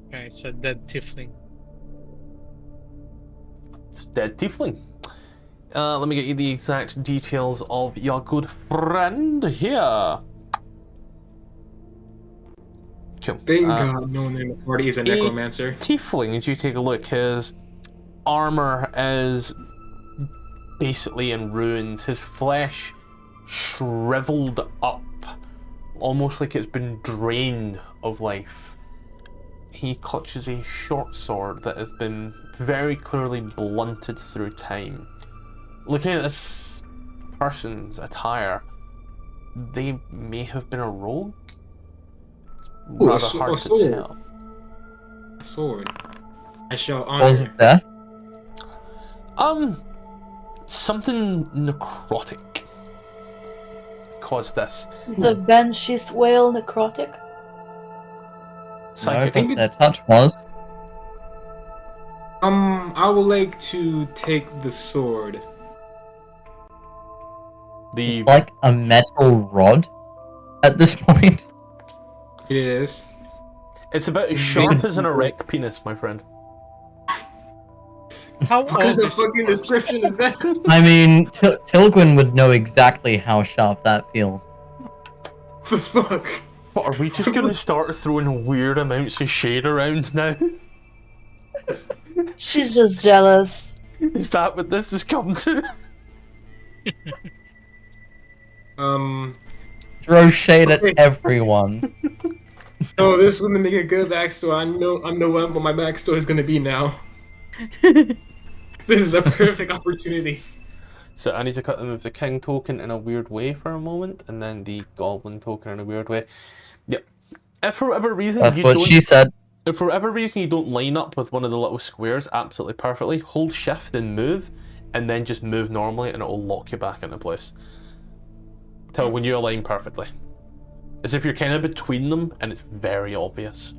[SPEAKER 4] Okay, it's a dead tiefling.
[SPEAKER 1] It's dead tiefling. Let me get you the exact details of your good friend here. Cool.
[SPEAKER 5] Thank God no one in the party is a necromancer.
[SPEAKER 1] Tiefling, as you take a look, his armor is basically in ruins. His flesh shriveled up, almost like it's been drained of life. He clutches a short sword that has been very clearly blunted through time. Looking at this person's attire, they may have been a rogue.
[SPEAKER 5] Ooh,
[SPEAKER 1] Rather hard
[SPEAKER 5] a
[SPEAKER 1] to
[SPEAKER 5] sword.
[SPEAKER 1] tell.
[SPEAKER 5] Sword. I shall
[SPEAKER 3] Cause
[SPEAKER 5] honor.
[SPEAKER 3] of death?
[SPEAKER 1] Something necrotic caused this.
[SPEAKER 2] Is the Banshee's whale necrotic?
[SPEAKER 3] No,
[SPEAKER 1] Psychic.
[SPEAKER 3] but their touch was.
[SPEAKER 5] I would like to take the sword.
[SPEAKER 1] The
[SPEAKER 3] It's like a metal rod at this point.
[SPEAKER 5] It is.
[SPEAKER 1] It's about as sharp as an erect penis, my friend.
[SPEAKER 4] How
[SPEAKER 5] What kind
[SPEAKER 4] old
[SPEAKER 5] of
[SPEAKER 4] is
[SPEAKER 5] fucking
[SPEAKER 4] it?
[SPEAKER 5] description is that?
[SPEAKER 3] I mean, Tilgwyn would know exactly how sharp that feels.
[SPEAKER 5] The fuck?
[SPEAKER 1] But are we just gonna start throwing weird amounts of shade around now?
[SPEAKER 2] She's just jealous.
[SPEAKER 1] Is that what this has come to?
[SPEAKER 3] Throw shade at
[SPEAKER 5] Okay.
[SPEAKER 3] everyone.
[SPEAKER 5] Oh, this is gonna make a good backstory. I know what my backstory is gonna be now. This is a perfect opportunity.
[SPEAKER 1] So I need to cut them with the king token in a weird way for a moment, and then the goblin token in a weird way. Yep. If for whatever reason
[SPEAKER 3] That's
[SPEAKER 1] you
[SPEAKER 3] what
[SPEAKER 1] don't,
[SPEAKER 3] she said.
[SPEAKER 1] if for whatever reason you don't line up with one of the little squares absolutely perfectly, hold shift and move, and then just move normally, and it will lock you back into place. Till when you align perfectly. As if you're kind of between them, and it's very obvious.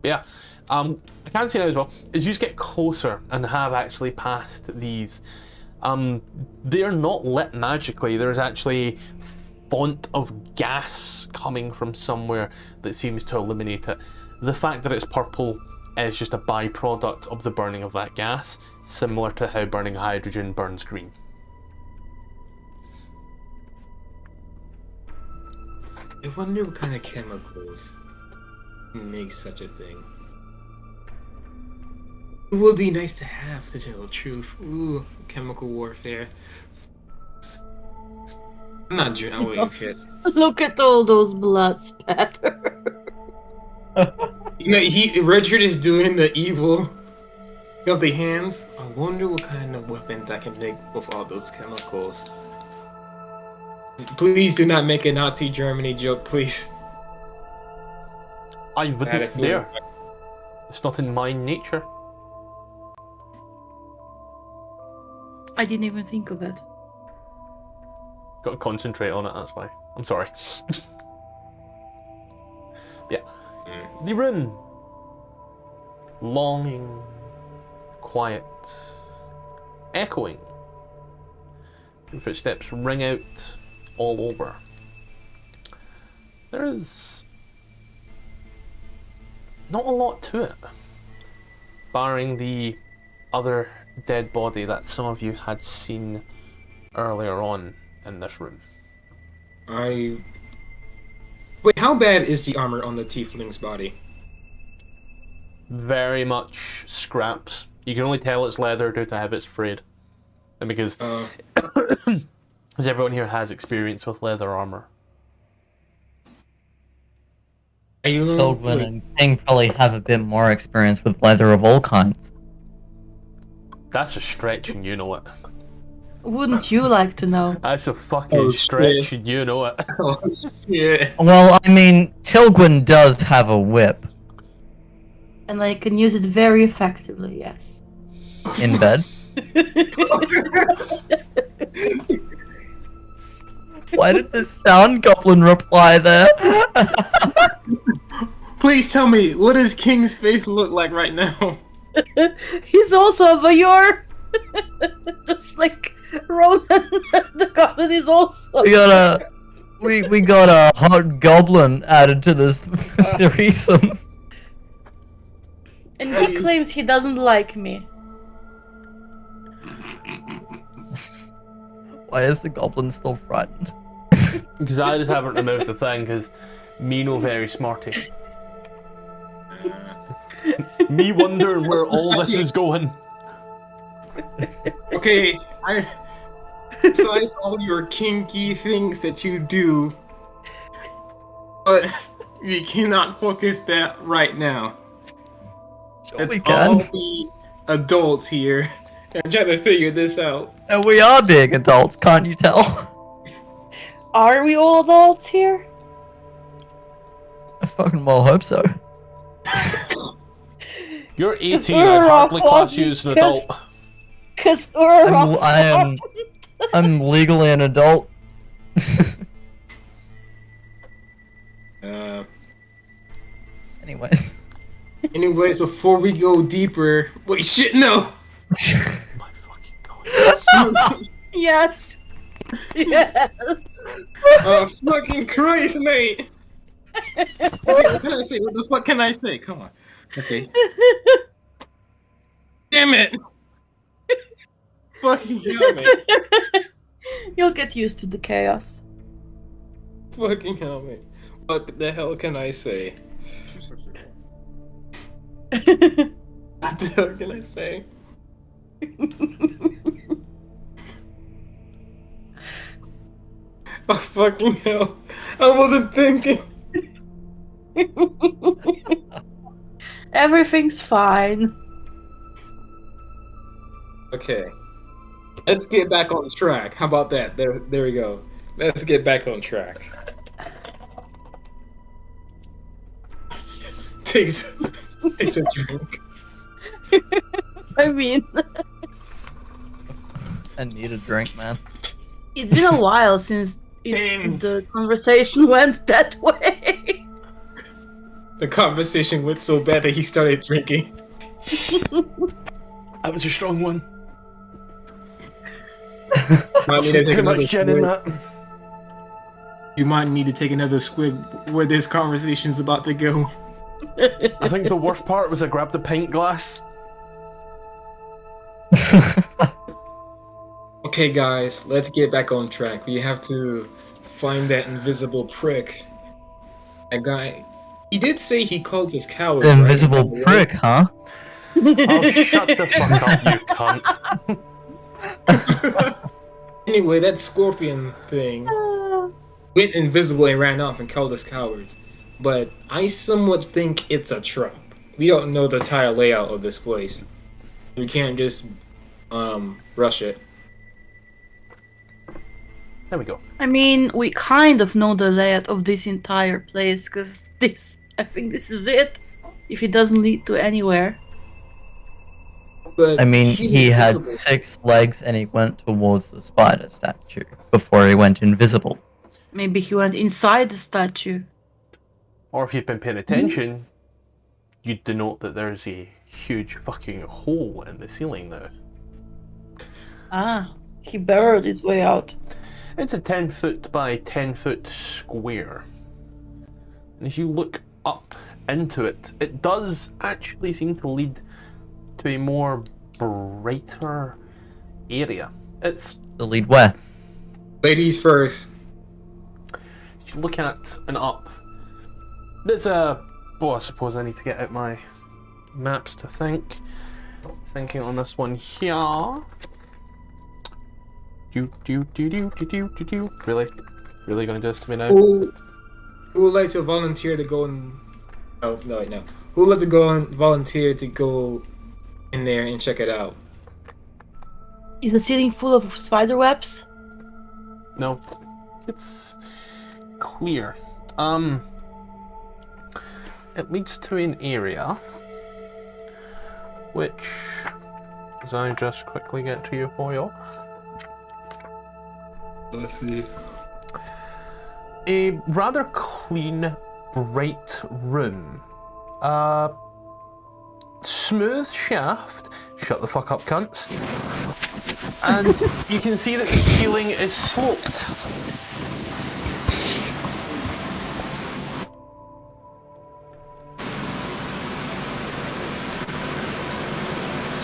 [SPEAKER 1] But yeah, I can see now as well, as you just get closer and have actually passed these, they are not lit magically. There's actually font of gas coming from somewhere that seems to illuminate it. The fact that it's purple is just a byproduct of the burning of that gas, similar to how burning hydrogen burns green.
[SPEAKER 5] I wonder what kind of chemicals make such a thing. It would be nice to have, to tell the truth. Ooh, chemical warfare. I'm not drinking. Oh, wait, shit.
[SPEAKER 2] Look at all those blood spatter.
[SPEAKER 5] You know, Richard is doing the evil of the hands. I wonder what kind of weapons I can make with all those chemicals. Please do not make a Nazi Germany joke, please.
[SPEAKER 1] I wouldn't dare. It's not in my nature.
[SPEAKER 2] I didn't even think of it.
[SPEAKER 1] Got to concentrate on it, that's why. I'm sorry. Yeah. The room. Longing. Quiet. Echoing. Your footsteps ring out all over. There is not a lot to it. barring the other dead body that some of you had seen earlier on in this room.
[SPEAKER 5] Wait, how bad is the armor on the tiefling's body?
[SPEAKER 1] Very much scraps. You can only tell it's leather due to how it's frayed. And because everyone here has experience with leather armor.
[SPEAKER 3] Children and King probably have a bit more experience with leather of all kinds.
[SPEAKER 1] That's a stretch and you know it.
[SPEAKER 2] Wouldn't you like to know?
[SPEAKER 1] That's a fucking stretch and you know it.
[SPEAKER 5] Oh shit.
[SPEAKER 3] Well, I mean, Tilgwyn does have a whip.
[SPEAKER 2] And I can use it very effectively, yes.
[SPEAKER 3] In bed. Why did the sound goblin reply there?
[SPEAKER 5] Please tell me, what does King's face look like right now?
[SPEAKER 2] He's also a voyeur! Just like Ronan, the goblin is also.
[SPEAKER 3] We got a hot goblin added to this threesome.
[SPEAKER 2] And he claims he doesn't like me.
[SPEAKER 3] Why is the goblin still frightened?
[SPEAKER 1] Because I just haven't removed the thing, because me no very smarty. Me wondering where all this is going.
[SPEAKER 5] Okay, besides all your kinky things that you do, but we cannot focus that right now.
[SPEAKER 3] Sure
[SPEAKER 5] Let's
[SPEAKER 3] we can.
[SPEAKER 5] all be adults here and try to figure this out.
[SPEAKER 3] And we are big adults, can't you tell?
[SPEAKER 2] Are we all adults here?
[SPEAKER 3] I fucking well hope so.
[SPEAKER 1] You're 18, I'd hardly class you as an adult.
[SPEAKER 2] Cause we're
[SPEAKER 3] I'm legally an adult. Anyways.
[SPEAKER 5] Anyways, before we go deeper, wait, shit, no!
[SPEAKER 1] My fucking god.
[SPEAKER 2] Yes. Yes.
[SPEAKER 5] Oh, fucking Christ, mate! Okay, what can I say? What the fuck can I say? Come on. Okay. Damn it! Fucking hell, mate.
[SPEAKER 2] You'll get used to the chaos.
[SPEAKER 5] Fucking hell, mate. What the hell can I say? What the hell can I say? Oh, fucking hell. I wasn't thinking.
[SPEAKER 2] Everything's fine.
[SPEAKER 5] Okay. Let's get back on track. How about that? There we go. Let's get back on track. Takes a drink.
[SPEAKER 2] I mean,
[SPEAKER 3] I need a drink, man.
[SPEAKER 2] it's been a while since the conversation went that way.
[SPEAKER 5] The conversation went so bad that he started drinking.
[SPEAKER 1] That was a strong one.
[SPEAKER 5] Might need to take
[SPEAKER 1] Too much
[SPEAKER 5] another
[SPEAKER 1] gin in
[SPEAKER 5] swig.
[SPEAKER 1] that.
[SPEAKER 5] You might need to take another swig where this conversation's about to go.
[SPEAKER 1] I think the worst part was I grabbed the pint glass.
[SPEAKER 5] Okay, guys, let's get back on track. We have to find that invisible prick. That guy. He did say he called us cowards.
[SPEAKER 3] The invisible prick, huh?
[SPEAKER 1] Oh, shut the fuck up, you cunt.
[SPEAKER 5] Anyway, that scorpion thing went invisible and ran off and called us cowards. But I somewhat think it's a trap. We don't know the entire layout of this place. We can't just rush it.
[SPEAKER 1] There we go.
[SPEAKER 2] I mean, we kind of know the layout of this entire place, because I think this is it. If it doesn't lead to anywhere.
[SPEAKER 5] But
[SPEAKER 3] I mean,
[SPEAKER 5] he's
[SPEAKER 3] he had
[SPEAKER 5] invisible.
[SPEAKER 3] 6 legs and he went towards the spider statue before he went invisible.
[SPEAKER 2] Maybe he went inside the statue.
[SPEAKER 1] Or if you'd been paying attention, you'd denote that there's a huge fucking hole in the ceiling now.
[SPEAKER 2] Ah, he burrowed his way out.
[SPEAKER 1] It's a 10 foot by 10 foot square. And as you look up into it, it does actually seem to lead to be more brighter area. It's
[SPEAKER 3] The lead where?
[SPEAKER 5] Ladies first.
[SPEAKER 1] you look at and up. There's a well, I suppose I need to get out my maps to think. Thinking on this one here. Really? Really gonna do this to me now?
[SPEAKER 5] Who would like to volunteer to go and... Oh, no, no. Who would like to go and volunteer to go in there and check it out?
[SPEAKER 2] Is the ceiling full of spider webs?
[SPEAKER 1] No. It's clear. It leads to an area which, as I just quickly get to you for you,
[SPEAKER 5] Let's see.
[SPEAKER 1] a rather clean, bright room. Smooth shaft. Shut the fuck up, cunts. And you can see that the ceiling is sloped.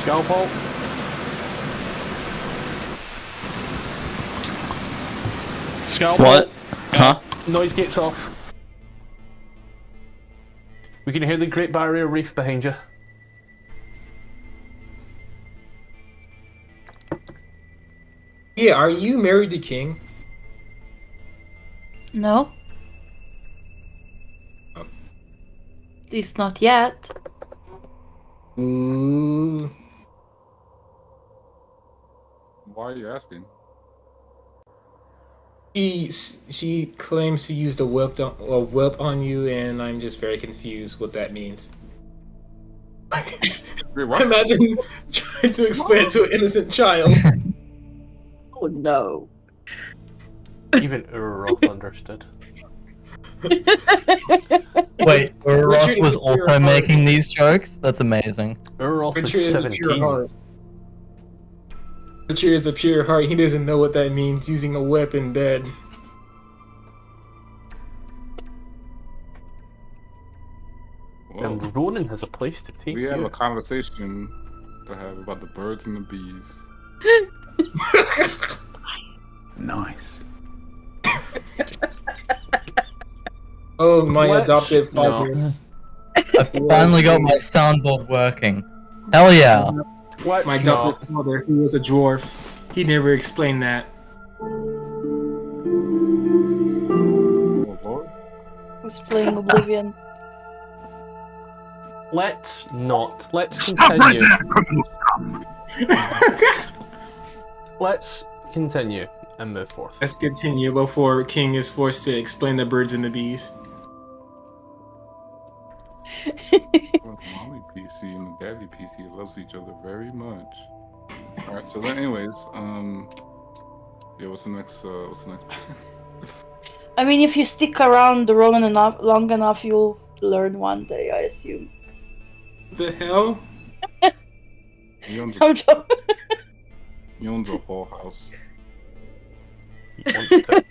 [SPEAKER 1] Scalpel. Scalpel.
[SPEAKER 6] What? Huh?
[SPEAKER 1] Noise gates off. We can hear the Great Barrier Reef behind you.
[SPEAKER 5] Yeah, are you married to King?
[SPEAKER 2] No.
[SPEAKER 5] Oh.
[SPEAKER 2] At least not yet.
[SPEAKER 5] Ooh.
[SPEAKER 6] Why are you asking?
[SPEAKER 5] She claims to use the whelp on you, and I'm just very confused what that means.
[SPEAKER 6] Wait, what?
[SPEAKER 5] Imagine trying to explain it to an innocent child.
[SPEAKER 2] Oh no.
[SPEAKER 1] Even Urroth understood.
[SPEAKER 3] Wait, Urroth
[SPEAKER 5] Richard
[SPEAKER 3] was
[SPEAKER 5] is a pure
[SPEAKER 3] also
[SPEAKER 5] heart.
[SPEAKER 3] making these jokes? That's amazing.
[SPEAKER 1] Urroth
[SPEAKER 5] Richard
[SPEAKER 1] was
[SPEAKER 5] is a pure
[SPEAKER 1] 17.
[SPEAKER 5] heart. Richard is a pure heart. He doesn't know what that means using a whip in bed.
[SPEAKER 6] Whoa.
[SPEAKER 1] And Ronan has a place to take
[SPEAKER 6] We have
[SPEAKER 1] you.
[SPEAKER 6] a conversation to have about the birds and the bees.
[SPEAKER 7] Nice.
[SPEAKER 5] Oh, my
[SPEAKER 1] What?
[SPEAKER 5] adoptive
[SPEAKER 1] No.
[SPEAKER 5] father.
[SPEAKER 3] I finally got my soundboard working. Hell yeah.
[SPEAKER 1] What?
[SPEAKER 5] My
[SPEAKER 1] No.
[SPEAKER 5] adoptive father, who was a dwarf. He never explained that.
[SPEAKER 6] Oh lord.
[SPEAKER 2] Who's playing Oblivion?
[SPEAKER 1] Let's not. Let's
[SPEAKER 7] Stop right
[SPEAKER 1] continue.
[SPEAKER 7] there, criminal scum!
[SPEAKER 1] Let's continue and move forth.
[SPEAKER 5] Let's continue before King is forced to explain the birds and the bees.
[SPEAKER 6] Well, the mommy PC and the daddy PC loves each other very much. Alright, so then anyways, yeah, what's the next
[SPEAKER 2] I mean, if you stick around the Roman enough, long enough, you'll learn one day, I assume.
[SPEAKER 5] The hell?
[SPEAKER 6] He owns
[SPEAKER 2] I'm joking.
[SPEAKER 6] he owns a whole house.
[SPEAKER 1] He wants to.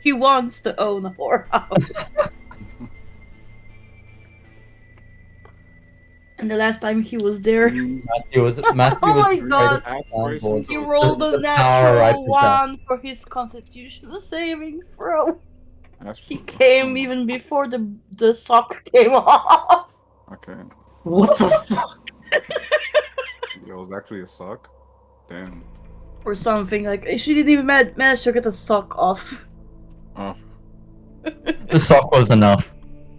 [SPEAKER 2] he wants to own a whorehouse. And the last time he was there,
[SPEAKER 3] Matthew was
[SPEAKER 2] Oh my
[SPEAKER 3] created
[SPEAKER 2] God.
[SPEAKER 3] soundboard.
[SPEAKER 2] he rolled a
[SPEAKER 3] The power right
[SPEAKER 2] natural one for his constitution saving throw.
[SPEAKER 6] That's
[SPEAKER 2] He came even before the sock came off.
[SPEAKER 6] Okay.
[SPEAKER 5] What the fuck?
[SPEAKER 6] Yo, it was actually a sock? Damn.
[SPEAKER 2] Or something, like, she didn't even manage to get the sock off.
[SPEAKER 6] Oh.
[SPEAKER 3] The sock was enough.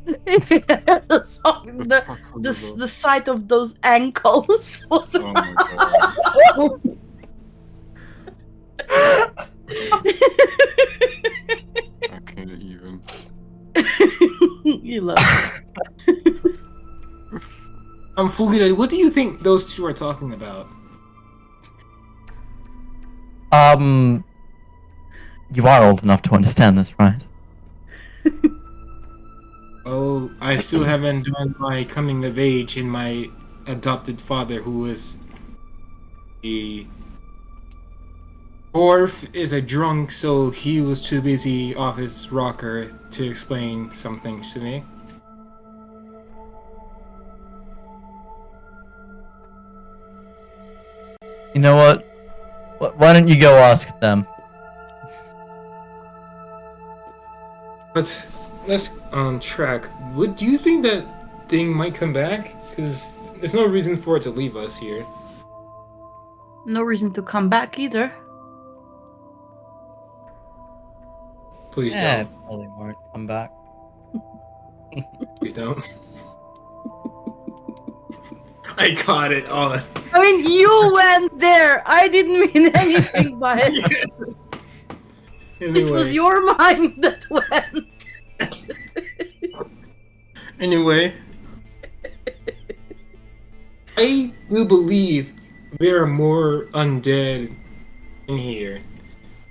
[SPEAKER 2] the sock,
[SPEAKER 6] The
[SPEAKER 2] the,
[SPEAKER 6] sock
[SPEAKER 2] the,
[SPEAKER 6] was
[SPEAKER 2] the sight of those ankles was
[SPEAKER 6] Oh my god. I can't even.
[SPEAKER 2] You love it.
[SPEAKER 5] Fluida, what do you think those two are talking about?
[SPEAKER 3] You are old enough to understand this, right?
[SPEAKER 5] Oh, I still haven't done my coming of age in my adopted father, who was a dwarf, is a drunk, so he was too busy off his rocker to explain some things to me.
[SPEAKER 3] You know what? Why don't you go ask them?
[SPEAKER 5] But let's track. Do you think that thing might come back? Because there's no reason for it to leave us here.
[SPEAKER 2] No reason to come back either.
[SPEAKER 5] Please
[SPEAKER 3] Yeah,
[SPEAKER 5] don't.
[SPEAKER 3] it probably won't come back.
[SPEAKER 5] Please don't. I caught it on.
[SPEAKER 2] I mean, you went there. I didn't mean anything by it.
[SPEAKER 5] Yes.
[SPEAKER 2] It was
[SPEAKER 5] Anyway,
[SPEAKER 2] your mind that went.
[SPEAKER 5] anyway, I do believe there are more undead in here.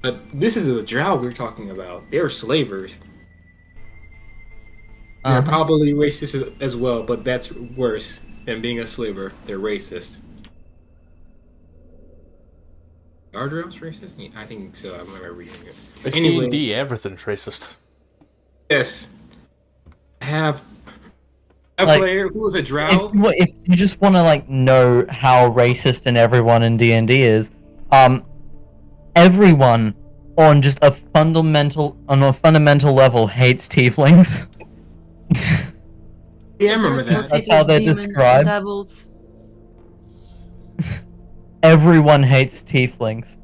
[SPEAKER 5] But this is the Drow we're talking about. They're slavers. They're probably racist as well, but that's worse than being a slaver. They're racist. Are Drows racist? Yeah, I think so. I remember reading it.
[SPEAKER 1] It's
[SPEAKER 5] Anyway.
[SPEAKER 1] D&D, everything's racist.
[SPEAKER 5] Yes. I have a
[SPEAKER 3] Like,
[SPEAKER 5] player who was a Drow.
[SPEAKER 3] If you just want to like know how racist and everyone in D&D is, everyone on just a fundamental level hates tieflings.
[SPEAKER 5] Yeah, I remember that.
[SPEAKER 3] That's how they're
[SPEAKER 2] Demons,
[SPEAKER 3] described.
[SPEAKER 2] Devils.
[SPEAKER 3] Everyone hates tieflings.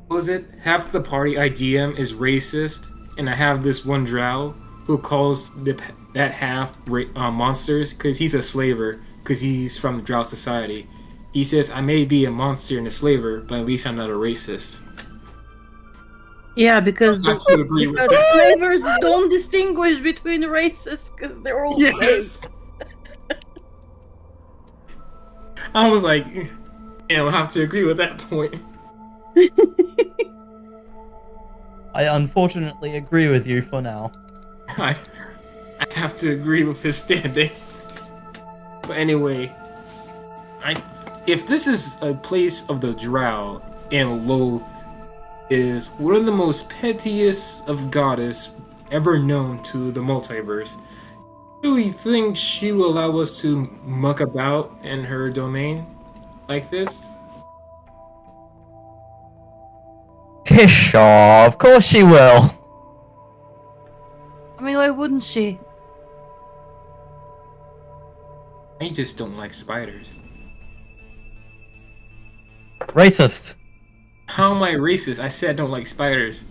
[SPEAKER 5] What was it? Half the party I DM is racist, and I have this one Drow who calls that half monsters because he's a slaver, because he's from the Drow society. He says, I may be a monster and a slaver, but at least I'm not a racist.
[SPEAKER 2] Yeah, because
[SPEAKER 5] I should agree with that.
[SPEAKER 2] slavers don't distinguish between races because they're all slaves.
[SPEAKER 5] Yes! I was like, yeah, I'll have to agree with that point.
[SPEAKER 3] I unfortunately agree with you for now.
[SPEAKER 5] I have to agree with his standing. But anyway, if this is a place of the Drow, and Lolth is one of the most pettiest of goddess ever known to the multiverse, do you think she will allow us to muck about in her domain like this?
[SPEAKER 3] Pshaw, of course she will.
[SPEAKER 2] I mean, why wouldn't she?
[SPEAKER 5] I just don't like spiders.
[SPEAKER 3] Racist.
[SPEAKER 5] How am I racist? I said I don't like spiders.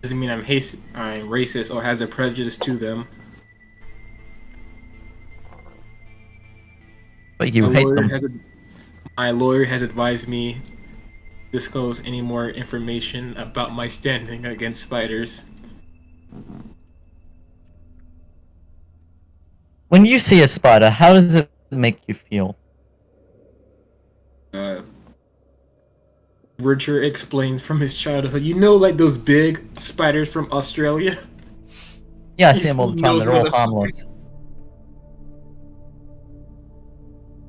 [SPEAKER 5] Doesn't mean I'm racist or has a prejudice to them.
[SPEAKER 3] But you hate them.
[SPEAKER 5] My lawyer has advised me to disclose any more information about my standing against spiders.
[SPEAKER 3] When you see a spider, how does it make you feel?
[SPEAKER 5] Richard explained from his childhood. You know, like those big spiders from Australia?
[SPEAKER 3] Yeah, I see them all the time.
[SPEAKER 5] Those
[SPEAKER 3] They're all
[SPEAKER 5] motherfuckers.
[SPEAKER 3] harmless.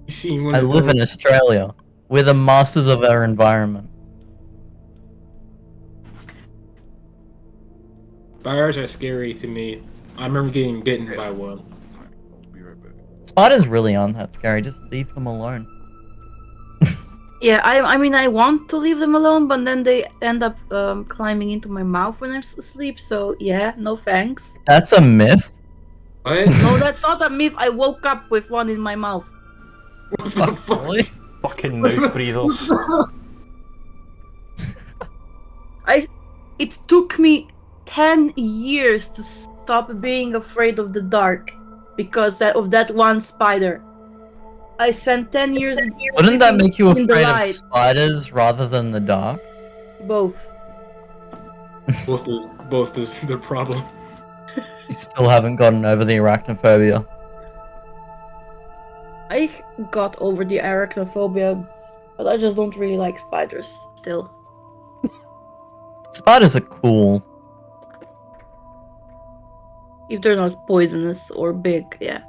[SPEAKER 5] You seen one
[SPEAKER 3] I
[SPEAKER 5] of
[SPEAKER 3] live in
[SPEAKER 5] those?
[SPEAKER 3] Australia. We're the masters of our environment.
[SPEAKER 5] Spiders are scary to me. I remember getting bitten by one.
[SPEAKER 6] I'll be right back.
[SPEAKER 3] Spiders really aren't that scary. Just leave them alone.
[SPEAKER 2] Yeah, I mean, I want to leave them alone, but then they end up climbing into my mouth when I'm asleep. So yeah, no thanks.
[SPEAKER 3] That's a myth.
[SPEAKER 5] What?
[SPEAKER 2] No, that's not a myth. I woke up with one in my mouth.
[SPEAKER 5] What the fuck?
[SPEAKER 3] Really?
[SPEAKER 1] Fucking mouth breathers.
[SPEAKER 2] It took me 10 years to stop being afraid of the dark because of that one spider. I spent 10 years.
[SPEAKER 3] Wouldn't that make you
[SPEAKER 2] in the
[SPEAKER 3] afraid of
[SPEAKER 2] light.
[SPEAKER 3] spiders rather than the dark?
[SPEAKER 2] Both.
[SPEAKER 5] Both is the problem.
[SPEAKER 3] You still haven't gotten over the arachnophobia.
[SPEAKER 2] I got over the arachnophobia, but I just don't really like spiders still.
[SPEAKER 3] Spiders are cool.
[SPEAKER 2] If they're not poisonous or big, yeah.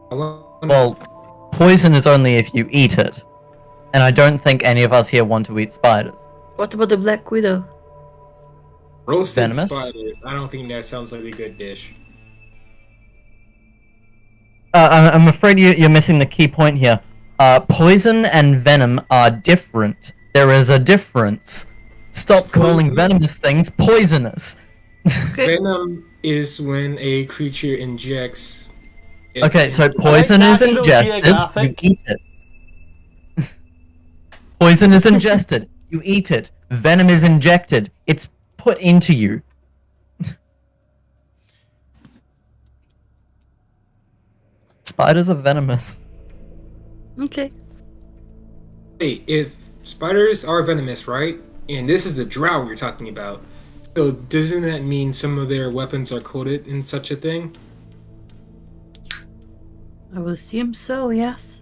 [SPEAKER 3] Well, poison is only if you eat it. And I don't think any of us here want to eat spiders.
[SPEAKER 2] What about the Black Widow?
[SPEAKER 5] Roasted
[SPEAKER 3] Venomous?
[SPEAKER 5] spider. I don't think that sounds like a good dish.
[SPEAKER 3] I'm afraid you're missing the key point here. Poison and venom are different. There is a difference. Stop calling venomous things poisonous.
[SPEAKER 5] Venom is when a creature injects.
[SPEAKER 3] Okay, so poison is
[SPEAKER 1] National
[SPEAKER 3] ingested, you
[SPEAKER 1] Geographic.
[SPEAKER 3] eat it. Poison is ingested, you eat it. Venom is injected, it's put into you. Spiders are venomous.
[SPEAKER 2] Okay.
[SPEAKER 5] Hey, if spiders are venomous, right? And this is the Drow you're talking about. So doesn't that mean some of their weapons are coated in such a thing?
[SPEAKER 2] I would assume so, yes.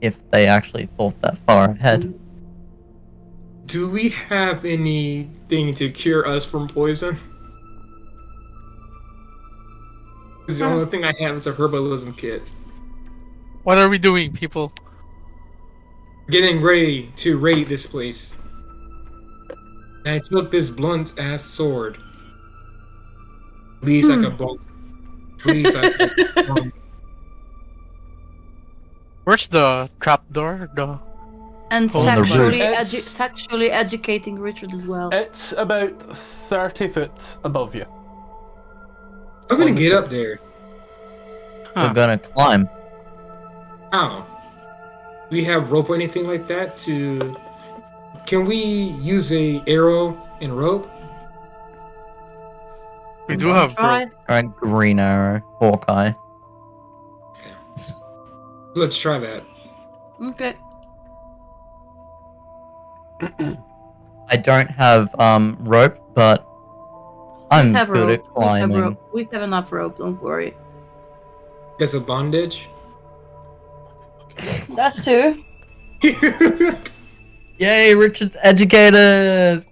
[SPEAKER 3] If they actually thought that far ahead.
[SPEAKER 5] Do we have anything to cure us from poison? 'Cause the only thing I have is a herbalism kit.
[SPEAKER 4] What are we doing, people?
[SPEAKER 5] Getting ready to raid this place. And I took this blunt ass sword. Please, I can bolt. Please, I can.
[SPEAKER 4] Where's the trapdoor?
[SPEAKER 2] And
[SPEAKER 3] On the
[SPEAKER 2] sexually,
[SPEAKER 1] roof.
[SPEAKER 2] sexually educating Richard as well.
[SPEAKER 1] It's about 30 foot above you.
[SPEAKER 5] I'm gonna
[SPEAKER 1] On the
[SPEAKER 5] get
[SPEAKER 1] side.
[SPEAKER 5] up there.
[SPEAKER 4] Huh.
[SPEAKER 3] We're gonna climb.
[SPEAKER 5] How? Do we have rope or anything like that to... Can we use a arrow and rope?
[SPEAKER 4] We do have
[SPEAKER 2] Try.
[SPEAKER 4] rope.
[SPEAKER 3] Alright, green arrow, Hawkeye.
[SPEAKER 5] Let's try that.
[SPEAKER 2] Okay.
[SPEAKER 3] I don't have rope, but I'm
[SPEAKER 2] We have
[SPEAKER 3] good at
[SPEAKER 2] rope.
[SPEAKER 3] climbing.
[SPEAKER 2] We have enough rope, don't worry.
[SPEAKER 5] As a bondage?
[SPEAKER 2] That's two.
[SPEAKER 3] Yay, Richard's educated!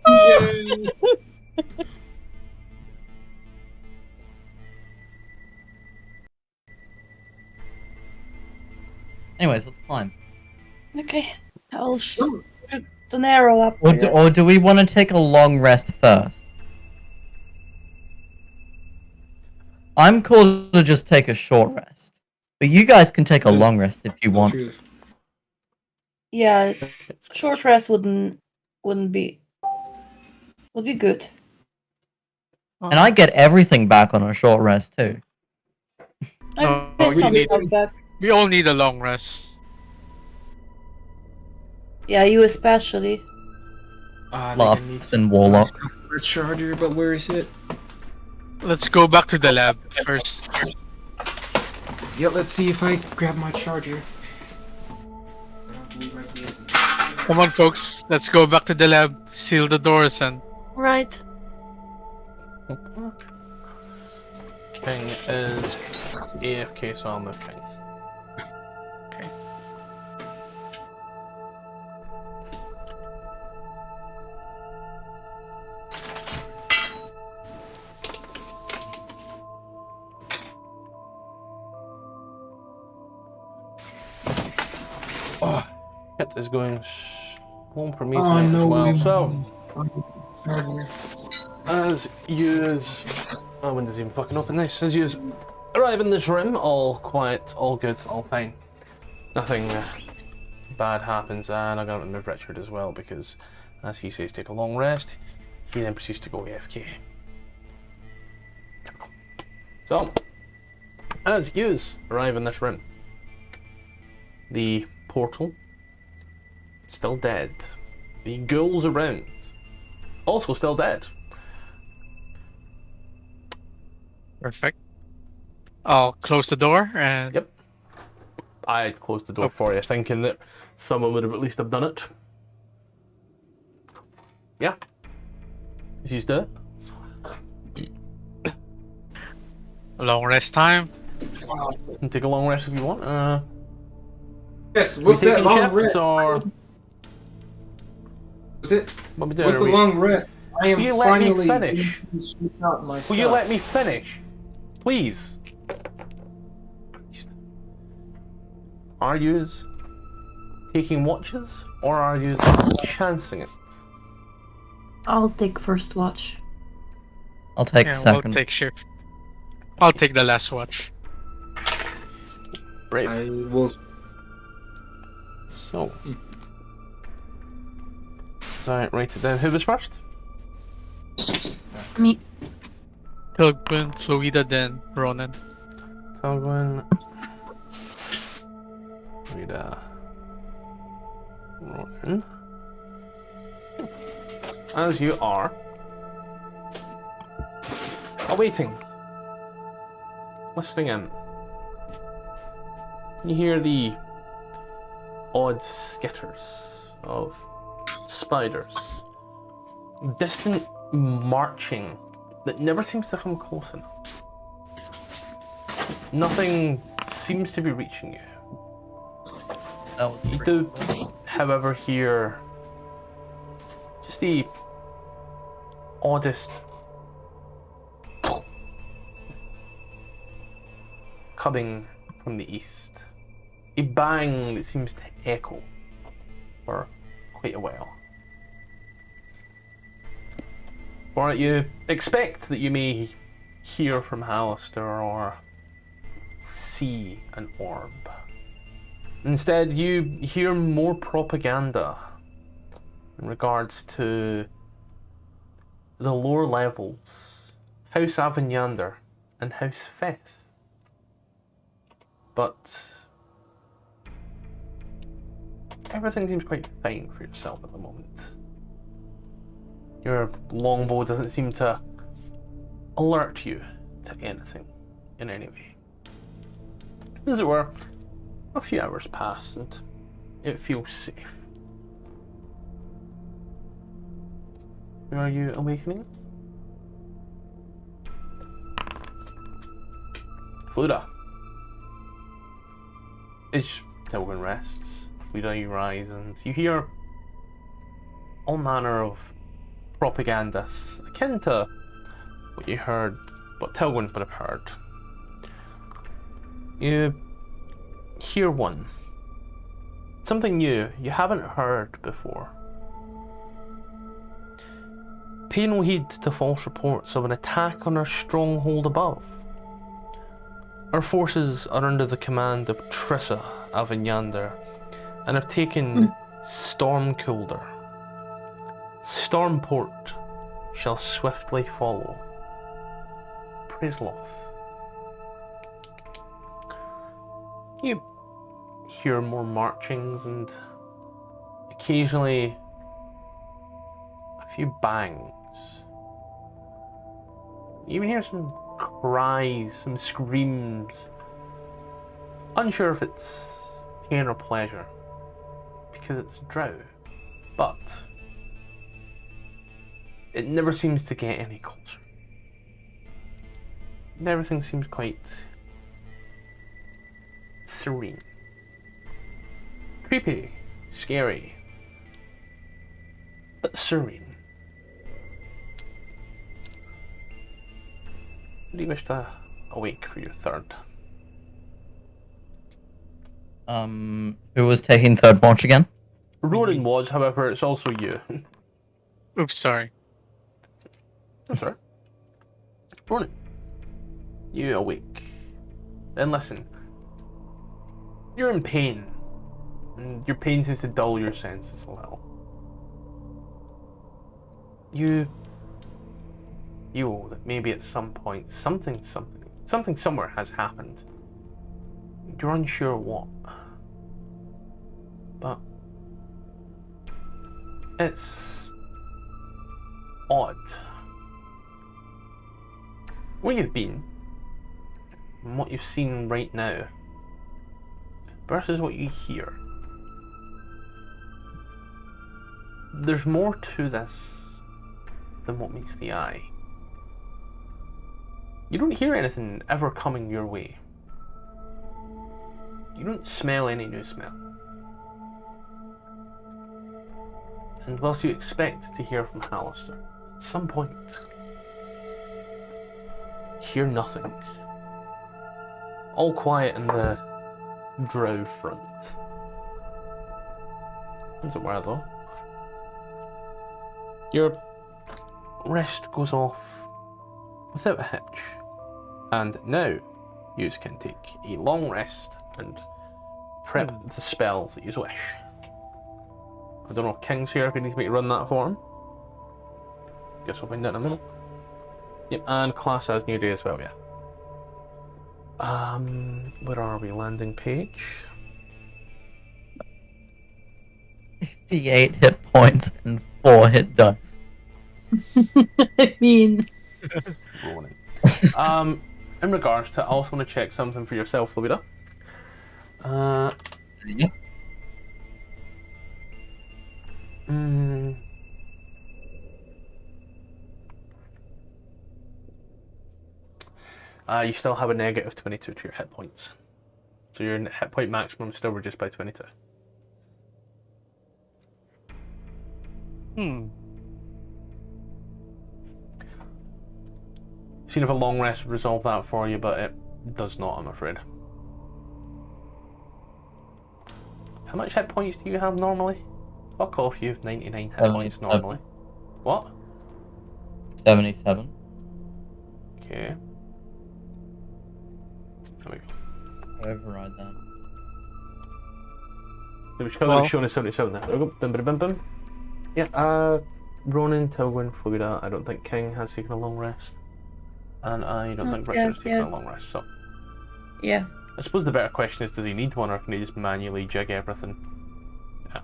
[SPEAKER 3] Anyways, let's climb.
[SPEAKER 2] Okay. I'll shoot an arrow up.
[SPEAKER 3] Or do we want to take a long rest first? I'm cool to just take a short rest. But you guys can take a long rest if you want.
[SPEAKER 5] Truth.
[SPEAKER 2] Yeah, short rest wouldn't be good.
[SPEAKER 3] And I get everything back on a short rest too.
[SPEAKER 2] I
[SPEAKER 4] No,
[SPEAKER 2] guess
[SPEAKER 4] we
[SPEAKER 2] I'll
[SPEAKER 4] need-
[SPEAKER 2] come back.
[SPEAKER 4] We all need a long rest.
[SPEAKER 2] Yeah, you especially.
[SPEAKER 3] Lofts and Warlock.
[SPEAKER 5] A charger, but where is it?
[SPEAKER 4] Let's go back to the lab first.
[SPEAKER 5] Yeah, let's see if I grab my charger.
[SPEAKER 4] Come on, folks. Let's go back to the lab, seal the doors, and
[SPEAKER 2] Right.
[SPEAKER 1] King is AFK, so I'll move King.
[SPEAKER 4] Okay.
[SPEAKER 1] Oh, it is going home for me
[SPEAKER 5] Oh,
[SPEAKER 1] tonight
[SPEAKER 5] no
[SPEAKER 1] as well.
[SPEAKER 5] way.
[SPEAKER 1] So, as yous, my window's even fucking open. Nice. As yous arrive in this room, all quiet, all good, all fine. Nothing bad happens, and I'm gonna remove Richard as well because, as he says, take a long rest. He then proceeds to go AFK. So, as yous arrive in this room, the portal still dead. The ghouls around also still dead.
[SPEAKER 4] perfect. I'll close the door and
[SPEAKER 1] Yep. I had closed the door for you, thinking that someone would have at least have done it. Yeah. As you do it.
[SPEAKER 4] a long rest time.
[SPEAKER 1] And take a long rest if you want.
[SPEAKER 5] Yes,
[SPEAKER 1] We
[SPEAKER 5] what's that
[SPEAKER 1] taking
[SPEAKER 5] long
[SPEAKER 1] shifts
[SPEAKER 5] rest?
[SPEAKER 1] or
[SPEAKER 5] What's it?
[SPEAKER 1] what we doing?
[SPEAKER 5] What's
[SPEAKER 1] Are
[SPEAKER 5] the
[SPEAKER 1] we-
[SPEAKER 5] long rest? I am
[SPEAKER 1] Will you let me
[SPEAKER 5] finally
[SPEAKER 1] finish?
[SPEAKER 5] getting to sweep out my
[SPEAKER 1] Will you
[SPEAKER 5] stuff.
[SPEAKER 1] let me finish? Please. Christ. Are yous taking watches or are yous chancing it?
[SPEAKER 2] I'll take first watch.
[SPEAKER 3] I'll take
[SPEAKER 4] Yeah,
[SPEAKER 3] second.
[SPEAKER 4] we'll take shift. I'll take the last watch.
[SPEAKER 1] Brave.
[SPEAKER 5] I will
[SPEAKER 1] So. Right, write it down. Who was first?
[SPEAKER 2] Me.
[SPEAKER 4] Tilgwyn, Fluida, then Ronan.
[SPEAKER 1] Talgwyn. Fluida. Ronan. As you are awaiting, listening in, you hear the odd skitters of spiders, distant marching that never seems to come close enough. Nothing seems to be reaching you.
[SPEAKER 3] That was
[SPEAKER 1] You
[SPEAKER 3] pretty
[SPEAKER 1] do,
[SPEAKER 3] cool.
[SPEAKER 1] however, hear just the oddest coming from the east. A bang that seems to echo for quite a while. For you expect that you may hear from Hallister or see an orb. Instead, you hear more propaganda in regards to the lower levels, House Avenyander and House Feth. But everything seems quite fine for yourself at the moment. Your longbow doesn't seem to alert you to anything in any way. As it were, a few hours pass and it feels safe. Are you awakening? Fluida. As Tilgwyn rests, Fluida, you rise and you hear all manner of propagandas akin to what you heard, what Tilgwyn would have heard. You hear one. Something new you haven't heard before. Pay no heed to false reports of an attack on our stronghold above. Our forces are under the command of Trissa Avenyander and have taken Stormculder. Stormport shall swiftly follow. Praise Lolth. You hear more marchings and occasionally a few bangs. You even hear some cries, some screams. Unsure if it's pain or pleasure, because it's Drow, but it never seems to get any closer. Everything seems quite serene. Creepy, scary, but serene. Do you wish to awake for your third?
[SPEAKER 3] Who was taking third watch again?
[SPEAKER 1] Ronan was, however, it's also you.
[SPEAKER 4] Oops, sorry.
[SPEAKER 1] That's right. Ronan, you awake. Then listen. You're in pain. And your pain seems to dull your senses a little. You know that maybe at some point something somewhere has happened. You're unsure what. But it's odd. Where you've been and what you've seen right now versus what you hear. There's more to this than what meets the eye. You don't hear anything ever coming your way. You don't smell any new smell. And whilst you expect to hear from Hallister, at some point, you hear nothing. All quiet in the Drow front. As it were, though. Your rest goes off without a hitch. And now, you can take a long rest and prep the spells that you wish. I don't know if King's here if he needs me to run that for him. Guess we'll find out in a minute. Yep, and class has new day as well, yeah. Where are we? Landing page.
[SPEAKER 3] 58 hit points and 4 hit dice.
[SPEAKER 2] I mean,
[SPEAKER 1] Rolling. In regards to, I also want to check something for yourself, Fluida.
[SPEAKER 3] Yeah.
[SPEAKER 1] You still have a negative 22 to your hit points. So your hit point maximum is still reduced by 22. Seen if a long rest would resolve that for you, but it does not, I'm afraid. How much hit points do you have normally? Fuck off, you have 99 hit points normally. What?
[SPEAKER 3] 77.
[SPEAKER 1] Okay. There we go.
[SPEAKER 3] Override that.
[SPEAKER 1] Which colour was shown as 77 there? There we go. Bim bim bim bim. Yeah, Ronan, Tilwyn, Fluida. I don't think King has taken a long rest. And I don't think Richard has taken a long rest, so.
[SPEAKER 2] yeah.
[SPEAKER 1] I suppose the better question is, does he need one, or can he just manually jig everything? Yeah.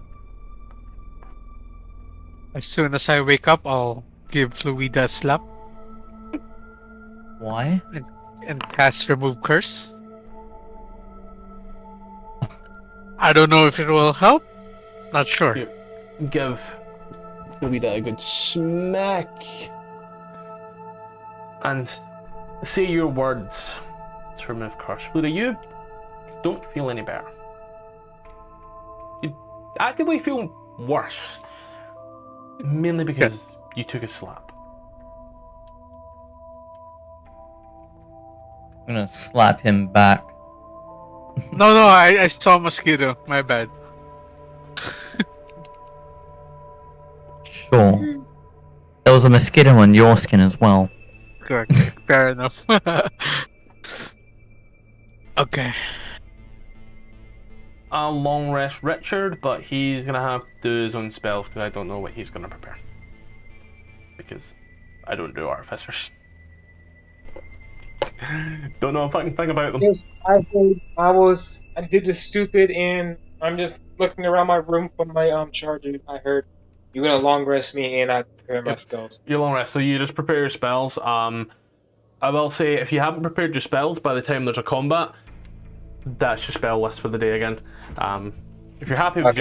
[SPEAKER 4] As soon as I wake up, I'll give Fluida a slap
[SPEAKER 3] Why?
[SPEAKER 4] and cast Remove Curse. I don't know if it will help. Not sure.
[SPEAKER 1] Here, give Fluida a good smack. And say your words to remove curse. Fluida, you don't feel any better. You actively feel worse. Mainly because you took a slap.
[SPEAKER 3] I'm gonna slap him back.
[SPEAKER 4] No, I saw a mosquito. My bad.
[SPEAKER 3] Sure. There was a mosquito on your skin as well.
[SPEAKER 4] Correct. Fair enough. Okay.
[SPEAKER 1] A long rest Richard, but he's gonna have to do his own spells because I don't know what he's gonna prepare. Because I don't do artificers. Don't know a fucking thing about them.
[SPEAKER 8] Yes, I did the stupid, and I'm just looking around my room for my charger. I heard you're gonna long rest me, and I prepare my spells.
[SPEAKER 1] Your long rest, so you just prepare your spells. I will say, if you haven't prepared your spells by the time there's a combat, that's your spell list for the day again. If you're happy with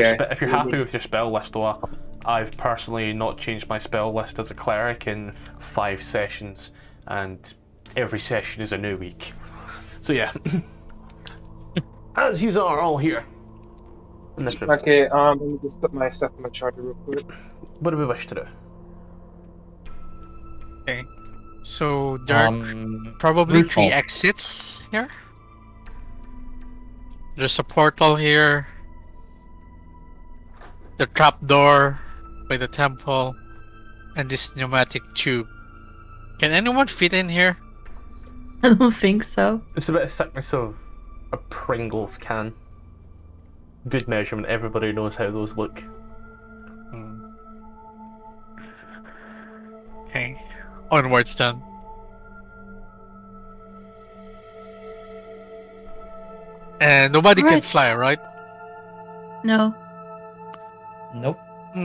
[SPEAKER 1] your spell list, though, I've personally not changed my spell list as a cleric in 5 sessions, and every session is a new week. So yeah, as you are all here. In this room.
[SPEAKER 8] Okay, let me just put my stuff on my charger real quick.
[SPEAKER 1] What do we wish to do?
[SPEAKER 4] Okay. So there are probably 3 exits here. There's a portal here. The trapdoor by the temple, and this pneumatic tube. Can anyone fit in here?
[SPEAKER 2] I don't think so.
[SPEAKER 1] It's about the thickness of a Pringles can. Good measurement, everybody knows how those look.
[SPEAKER 4] Okay. Onwards then. And nobody can
[SPEAKER 2] Right.
[SPEAKER 4] fly, right?
[SPEAKER 2] No.
[SPEAKER 3] Nope.
[SPEAKER 4] We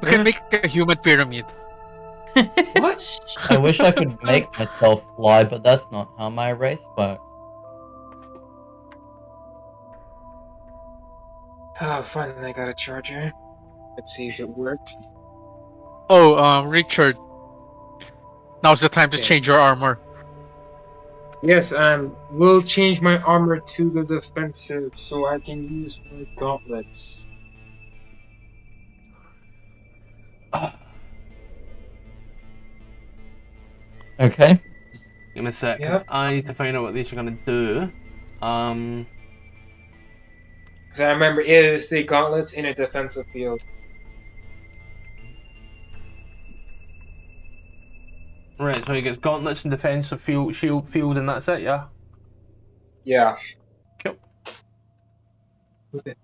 [SPEAKER 4] can make a human pyramid.
[SPEAKER 8] What?
[SPEAKER 3] I wish I could make myself fly, but that's not how my race works.
[SPEAKER 8] Oh, finally I got a charger. Let's see if it worked.
[SPEAKER 4] Oh, Richard. Now's the time to
[SPEAKER 8] Okay.
[SPEAKER 4] change your armor.
[SPEAKER 8] Yes, we'll change my armor to the defensive so I can use my gauntlets.
[SPEAKER 3] Okay.
[SPEAKER 1] Give me a sec,
[SPEAKER 8] Yep.
[SPEAKER 1] 'cause I need to find out what these are gonna do.
[SPEAKER 8] Because I remember it is the gauntlets in a defensive field.
[SPEAKER 1] Right, so he gets gauntlets and defensive field, shield, field, and that's it, yeah?
[SPEAKER 8] Yeah.
[SPEAKER 1] Cool.
[SPEAKER 8] with it.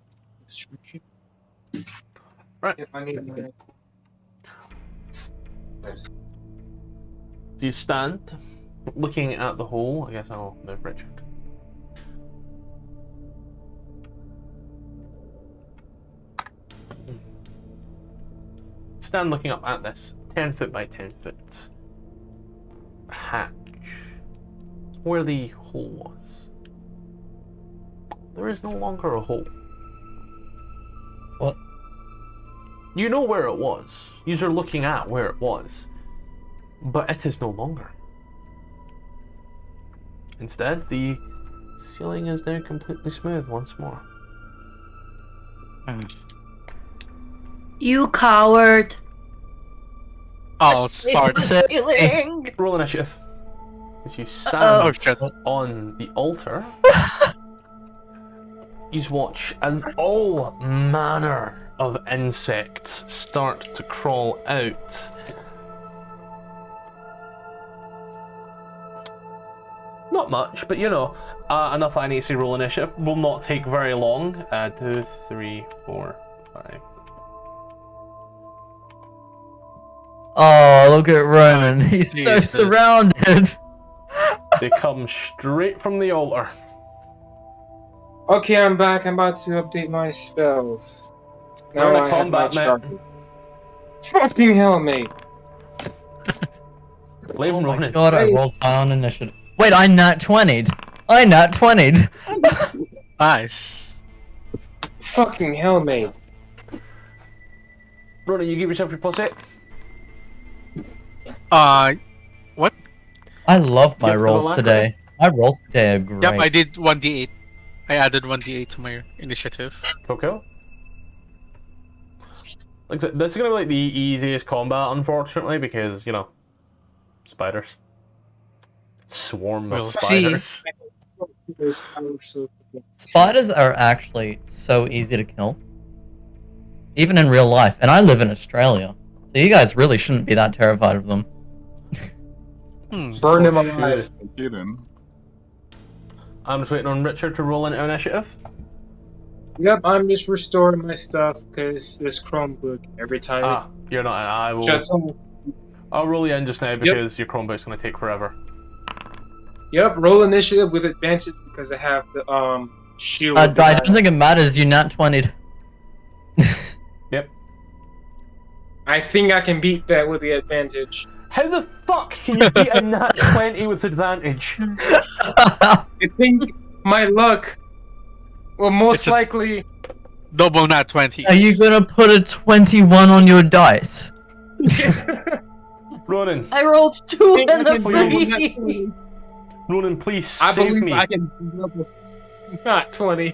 [SPEAKER 8] Destruction.
[SPEAKER 1] Right.
[SPEAKER 8] If I need to.
[SPEAKER 1] Do you stand looking at the hole? I guess I'll move Richard. Stand looking up at this 10 foot by 10 foot hatch where the hole was. There is no longer a hole.
[SPEAKER 3] What?
[SPEAKER 1] You know where it was. You are looking at where it was. But it is no longer. Instead, the ceiling is now completely smooth once more.
[SPEAKER 2] You coward.
[SPEAKER 4] I'll start.
[SPEAKER 2] Ceiling.
[SPEAKER 1] Roll initiative. As you stand
[SPEAKER 4] Oh shit.
[SPEAKER 1] on the altar, you watch as all manner of insects start to crawl out. Not much, but you know, enough that I need to see roll initiative. Will not take very long. 2, 3, 4, 5.
[SPEAKER 3] Oh, look at Ronan. He's so
[SPEAKER 4] Jesus.
[SPEAKER 3] surrounded.
[SPEAKER 1] They come straight from the altar.
[SPEAKER 8] Okay, I'm back. I'm about to update my spells.
[SPEAKER 1] We're in a
[SPEAKER 8] I have my
[SPEAKER 1] combat, mate.
[SPEAKER 8] charger. Fucking hell, mate.
[SPEAKER 1] Leave
[SPEAKER 3] Oh
[SPEAKER 1] him
[SPEAKER 3] my
[SPEAKER 1] running.
[SPEAKER 3] god, I rolled high on initiative. Wait, I nat 20'd. I nat 20'd.
[SPEAKER 4] Nice.
[SPEAKER 8] Fucking hell, mate.
[SPEAKER 1] Ronan, you give yourself your +8.
[SPEAKER 4] What?
[SPEAKER 3] I love my
[SPEAKER 1] Give the
[SPEAKER 3] rolls
[SPEAKER 1] alacrity.
[SPEAKER 3] today. My rolls today are great.
[SPEAKER 4] Yep, I did 1d8. I added 1d8 to my initiative.
[SPEAKER 1] Okay. Like I said, this is gonna be like the easiest combat, unfortunately, because you know, spiders. Swarm
[SPEAKER 4] We'll
[SPEAKER 1] of
[SPEAKER 4] see.
[SPEAKER 1] spiders.
[SPEAKER 3] Spiders are actually so easy to kill. Even in real life. And I live in Australia. So you guys really shouldn't be that terrified of them.
[SPEAKER 8] Burn him
[SPEAKER 1] Oh,
[SPEAKER 8] alive.
[SPEAKER 1] shit.
[SPEAKER 6] Get in.
[SPEAKER 1] I'm just waiting on Richard to roll into initiative.
[SPEAKER 8] Yep, I'm just restoring my stuff because this Chromebook every time.
[SPEAKER 1] You're not. I will.
[SPEAKER 8] Shuts on.
[SPEAKER 1] I'll roll you in just now because your Chromebook's gonna take forever.
[SPEAKER 8] Yep, roll initiative with advantage because I have the shield.
[SPEAKER 3] I don't think it matters, you nat 20'd.
[SPEAKER 1] Yep.
[SPEAKER 8] I think I can beat that with the advantage.
[SPEAKER 1] How the fuck can you beat a nat 20 with advantage?
[SPEAKER 8] I think my luck will most
[SPEAKER 4] It's a-
[SPEAKER 8] likely.
[SPEAKER 4] Double nat 20.
[SPEAKER 3] Are you gonna put a 21 on your dice?
[SPEAKER 1] Ronan,
[SPEAKER 2] I rolled 2
[SPEAKER 8] think
[SPEAKER 2] and
[SPEAKER 8] I
[SPEAKER 2] a
[SPEAKER 8] can double
[SPEAKER 2] 3.
[SPEAKER 1] Ronan, please
[SPEAKER 8] I
[SPEAKER 1] save
[SPEAKER 8] believe
[SPEAKER 1] me.
[SPEAKER 8] I can double. Not 20.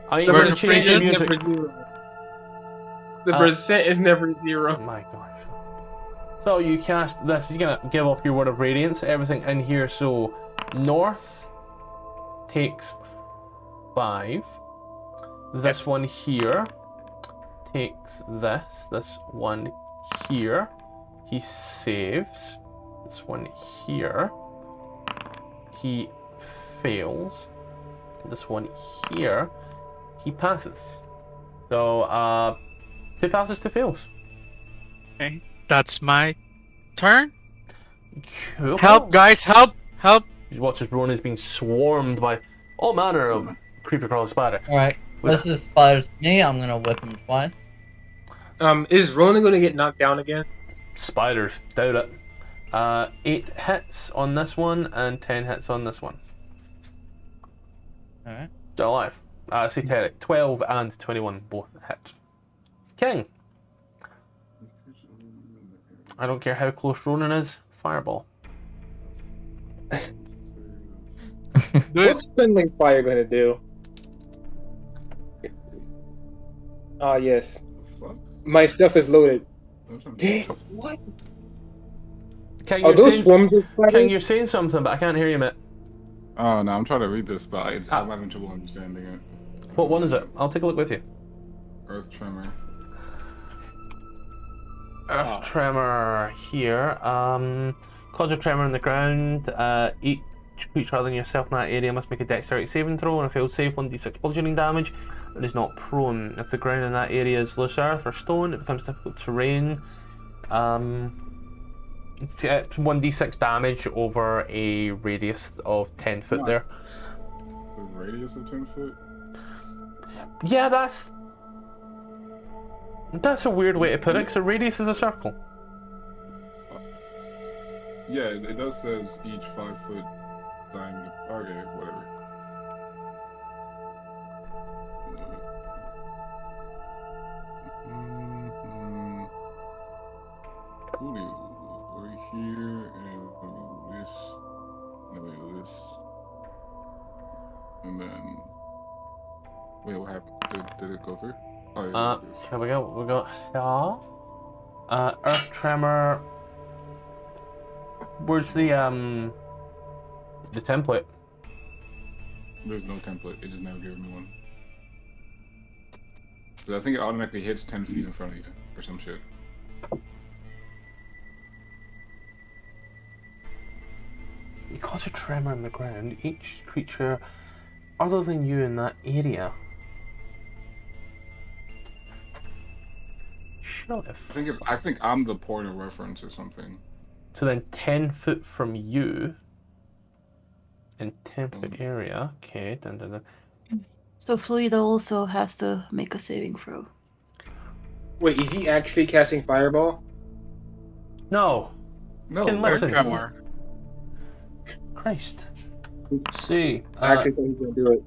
[SPEAKER 1] I
[SPEAKER 8] The
[SPEAKER 1] need to
[SPEAKER 8] percent
[SPEAKER 1] change the
[SPEAKER 8] is
[SPEAKER 1] music.
[SPEAKER 8] never zero. The
[SPEAKER 1] Uh,
[SPEAKER 8] percent is never
[SPEAKER 1] Oh
[SPEAKER 8] zero.
[SPEAKER 1] my gosh. So you cast this, you're gonna give up your word of radiance, everything in here. So north takes 5. This one here takes this one here. He saves. This one here. He fails. This one here. He passes. So 2 passes, 2 fails.
[SPEAKER 4] Okay, that's my turn.
[SPEAKER 1] Cool.
[SPEAKER 4] Help, guys, help! Help!
[SPEAKER 1] You watch as Ron is being swarmed by all manner of creepy crawly spider.
[SPEAKER 3] Alright, this is spider to me, I'm gonna whip him twice.
[SPEAKER 8] Is Ronan gonna get knocked down again?
[SPEAKER 1] Spiders, doubt it. 8 hits on this one and 10 hits on this one.
[SPEAKER 3] Alright.
[SPEAKER 1] Still alive. See, 12 and 21 both hit. King. I don't care how close Ronan is. Fireball.
[SPEAKER 4] Do it.
[SPEAKER 8] What's Spindling Fire gonna do? Ah, yes.
[SPEAKER 6] Fuck.
[SPEAKER 8] My stuff is loaded.
[SPEAKER 6] Those are-
[SPEAKER 8] Damn, what?
[SPEAKER 1] King,
[SPEAKER 8] Are
[SPEAKER 1] you're
[SPEAKER 8] those
[SPEAKER 1] saying,
[SPEAKER 8] swarms of
[SPEAKER 1] King, you're
[SPEAKER 8] spiders?
[SPEAKER 1] saying something, but I can't hear you, mate.
[SPEAKER 6] Oh no, I'm trying to read this, but I'm having trouble understanding it.
[SPEAKER 1] What one is it? I'll take a look with you.
[SPEAKER 6] Earth tremor.
[SPEAKER 1] Earth tremor here. Cause a tremor in the ground. Each creature other than yourself in that area must make a dexterity saving throw. On a failed save, 1d6 bludgeoning damage. It is not prone. If the ground in that area is loose earth or stone, it becomes difficult terrain. It's 1d6 damage over a radius of 10 foot there.
[SPEAKER 6] The radius of 10 foot?
[SPEAKER 1] Yeah, that's a weird way to put it, because a radius is a circle.
[SPEAKER 6] Yeah, it does says each 5 foot diameter. Okay, whatever. We're here, and we do this, and we do this, and then. Wait, what happened? Did it go through? Oh, yeah.
[SPEAKER 1] Here we go. We got earth tremor. Where's the template?
[SPEAKER 6] There's no template. It just never gave me one. 'Cause I think it automatically hits 10 feet in front of you or some shit.
[SPEAKER 1] You cause a tremor on the ground. Each creature other than you in that area. Shut the
[SPEAKER 6] I think I'm the point of reference or something.
[SPEAKER 1] So then 10 foot from you in 10 foot area. Okay, dun.
[SPEAKER 2] So Fluida also has to make a saving throw.
[SPEAKER 8] Wait, is he actually casting Fireball?
[SPEAKER 1] No.
[SPEAKER 6] No.
[SPEAKER 1] Fucking listen.
[SPEAKER 4] Tremor.
[SPEAKER 1] Christ. See.
[SPEAKER 8] I actually thought he was gonna do it.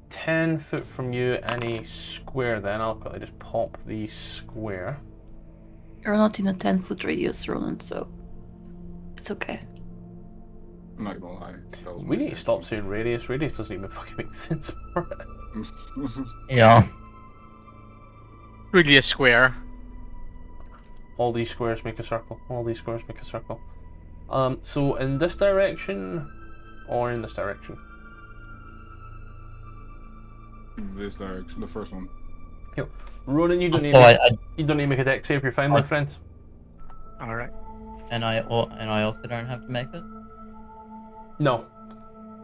[SPEAKER 1] 10 foot from you in a square then. I'll quickly just pop the square.
[SPEAKER 2] You're not in a 10-foot radius, Roland, so it's okay.
[SPEAKER 6] I'm not gonna lie. That was
[SPEAKER 1] We
[SPEAKER 6] my
[SPEAKER 1] need to stop saying radius. Radius doesn't even fucking make sense for it.
[SPEAKER 3] Yeah.
[SPEAKER 4] Really a square.
[SPEAKER 1] All these squares make a circle. All these squares make a circle. So in this direction or in this direction?
[SPEAKER 6] This direction, the first one.
[SPEAKER 1] Yep. Ronan, you don't
[SPEAKER 3] So
[SPEAKER 1] need you don't need to make a dex save. You're fine, my friend.
[SPEAKER 4] All right.
[SPEAKER 3] And I also don't have to make it.
[SPEAKER 1] No,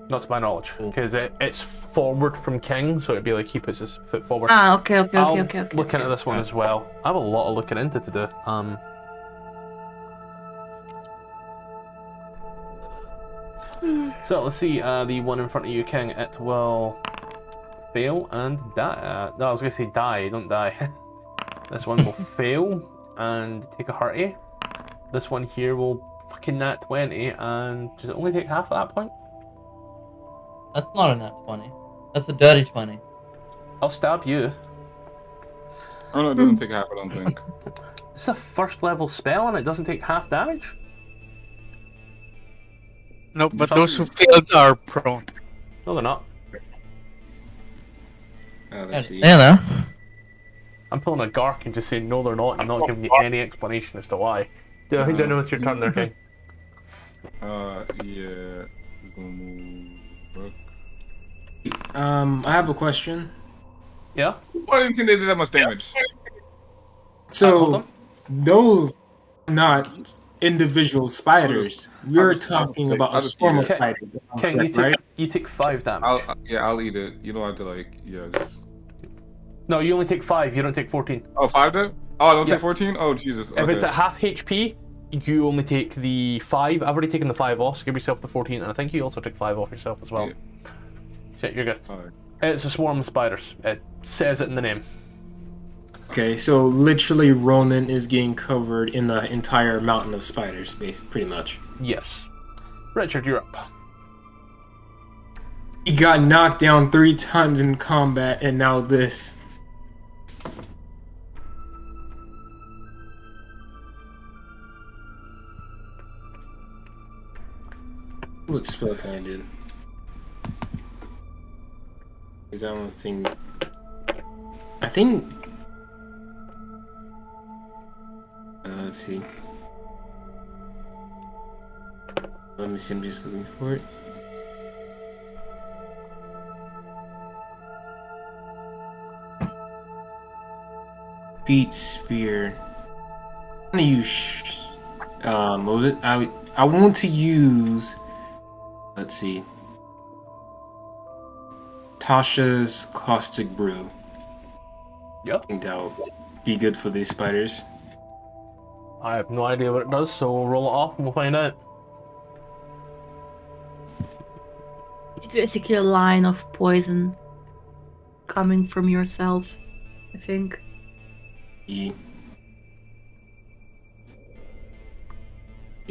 [SPEAKER 1] not to my knowledge, because it's forward from King, so it'd be like he puts his foot forward.
[SPEAKER 2] Ah, okay.
[SPEAKER 1] I'll look into this one as well. I have a lot of looking into to do. So let's see. The one in front of you, King. It will fail and die. No, I was gonna say die. Don't die. This one will fail and take a hearty. This one here will fucking nat 20, and does it only take half at that point?
[SPEAKER 3] That's not a nat 20. That's a dirty 20.
[SPEAKER 1] I'll stab you.
[SPEAKER 6] Oh no, it doesn't take half, I don't think.
[SPEAKER 1] It's a first level spell and it doesn't take half damage?
[SPEAKER 4] No, but those who failed are prone.
[SPEAKER 1] No, they're not.
[SPEAKER 5] Let's see.
[SPEAKER 3] Yeah, no.
[SPEAKER 1] I'm pulling a Gark and just saying no, they're not. I'm not giving you any explanation as to why. I think I know it's your turn there, King.
[SPEAKER 6] Yeah. We're gonna move Rook.
[SPEAKER 5] I have a question.
[SPEAKER 1] Yeah?
[SPEAKER 6] I didn't think they did that much damage.
[SPEAKER 1] Hold
[SPEAKER 5] So,
[SPEAKER 1] on.
[SPEAKER 5] those are not individual spiders. We're talking about a swarm of
[SPEAKER 1] Okay.
[SPEAKER 5] spiders.
[SPEAKER 1] King, you
[SPEAKER 5] right?
[SPEAKER 1] take 5 damage.
[SPEAKER 6] I'll eat it. You don't have to just...
[SPEAKER 1] No, you only take 5, you don't take 14.
[SPEAKER 6] Oh, 5 then? Oh, I don't
[SPEAKER 1] Yeah.
[SPEAKER 6] take 14? Oh, Jesus.
[SPEAKER 1] If it's at half HP, you only take the 5. I've already taken the 5 off, so give yourself the 14, and I think you also took 5 off yourself as well.
[SPEAKER 6] Yeah.
[SPEAKER 1] Shit, you're good.
[SPEAKER 6] Alright.
[SPEAKER 1] It's a swarm of spiders. It says it in the name.
[SPEAKER 5] Okay, so literally Ronan is getting covered in the entire mountain of spiders, pretty much.
[SPEAKER 1] Yes. Richard, you're up.
[SPEAKER 5] He got knocked down 3 times in combat, and now this. What spell can I do? Is that one thing? I think. Let's see. Let me see. I'm just looking for it. Beat spear. I'm gonna use. What was it? I want to use Let's see. Tasha's caustic brew.
[SPEAKER 1] Yep.
[SPEAKER 5] I think that'll be good for these spiders.
[SPEAKER 1] I have no idea what it does, so we'll roll it off and we'll find out.
[SPEAKER 2] It's basically a line of poison coming from yourself, I think.
[SPEAKER 5] I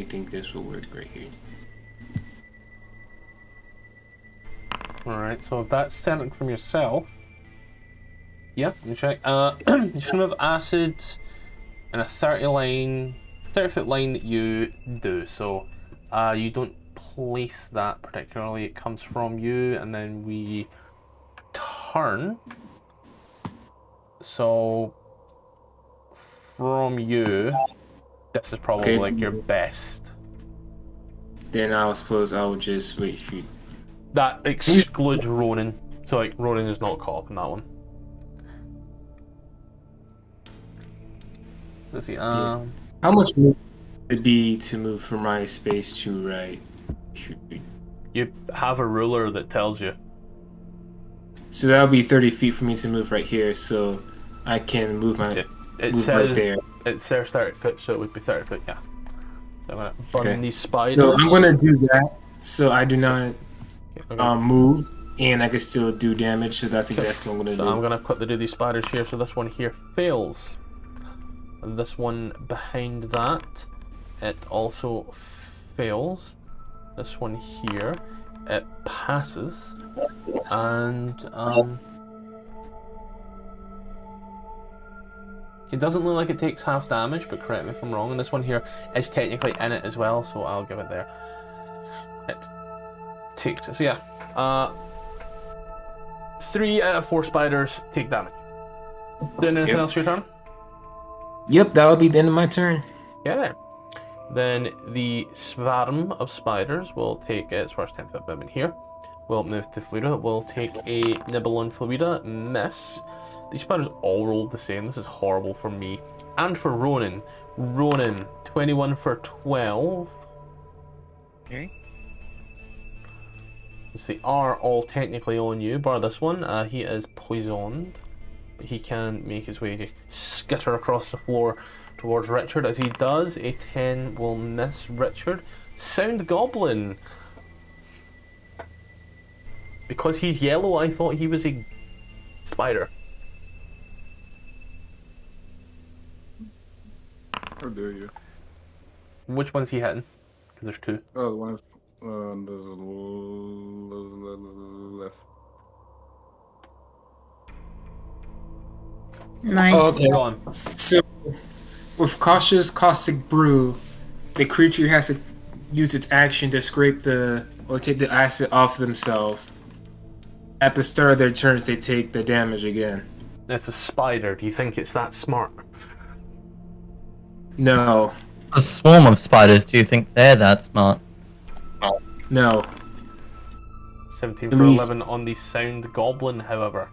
[SPEAKER 5] think this will work right here.
[SPEAKER 1] Alright, so if that's sent from yourself. Yeah, let me check. You should have acid in a 30-foot line that you do. So you don't place that particularly. It comes from you, and then we turn. So from you, this is probably
[SPEAKER 5] Okay.
[SPEAKER 1] like your best.
[SPEAKER 5] Then I suppose I'll just wait. Shoot.
[SPEAKER 1] That excludes Ronin. So like Ronin is not caught up in that one. Let's see.
[SPEAKER 5] How much would it be to move from my space to right? Shoot.
[SPEAKER 1] You have a ruler that tells you.
[SPEAKER 5] So that'll be 30 feet for me to move right here, so I can move my
[SPEAKER 1] It
[SPEAKER 5] move
[SPEAKER 1] says
[SPEAKER 5] right there.
[SPEAKER 1] it says 30 foot, so it would be 30 foot. Yeah. So I'm gonna burn
[SPEAKER 5] Okay.
[SPEAKER 1] these spiders.
[SPEAKER 5] No, I'm gonna do that so I do not
[SPEAKER 1] I'm gonna,
[SPEAKER 5] move, and I can still do damage. So that's exactly what I'm gonna
[SPEAKER 1] so
[SPEAKER 5] do.
[SPEAKER 1] I'm gonna quickly do these spiders here. So this one here fails. And this one behind that, it also fails. This one here, it passes, and it doesn't look like it takes half damage, but correct me if I'm wrong. And this one here is technically in it as well, so I'll give it there. It takes it. So yeah, 3 out of 4 spiders take damage. Doing anything
[SPEAKER 5] Yep.
[SPEAKER 1] else your turn?
[SPEAKER 5] Yep, that'll be the end of my turn.
[SPEAKER 1] Yeah. Then the swarm of spiders will take its first 10-foot movement here. We'll move to Fluida. We'll take a nibble on Fluida. Miss. These spiders all rolled the same. This is horrible for me. And for Ronin. Ronin, 21 for 12.
[SPEAKER 4] Okay.
[SPEAKER 1] They are all technically on you, bar this one. He is poisoned. But he can make his way to skitter across the floor towards Richard. As he does, a 10 will miss Richard. Sound Goblin. Because he's yellow, I thought he was a spider.
[SPEAKER 6] How dare you?
[SPEAKER 1] Which one's he hitting? Because there's 2.
[SPEAKER 6] Oh, the one on the left.
[SPEAKER 2] Nice.
[SPEAKER 5] Okay.
[SPEAKER 1] Go on.
[SPEAKER 5] So, with cautious caustic brew, the creature has to use its action to scrape or take the acid off themselves. At the start of their turns, they take the damage again.
[SPEAKER 1] It's a spider. Do you think it's that smart?
[SPEAKER 5] No,
[SPEAKER 3] A swarm of spiders, do you think they're that smart?
[SPEAKER 5] no.
[SPEAKER 1] 17
[SPEAKER 5] At
[SPEAKER 1] for
[SPEAKER 5] least-
[SPEAKER 1] 11 on the Sound Goblin, however.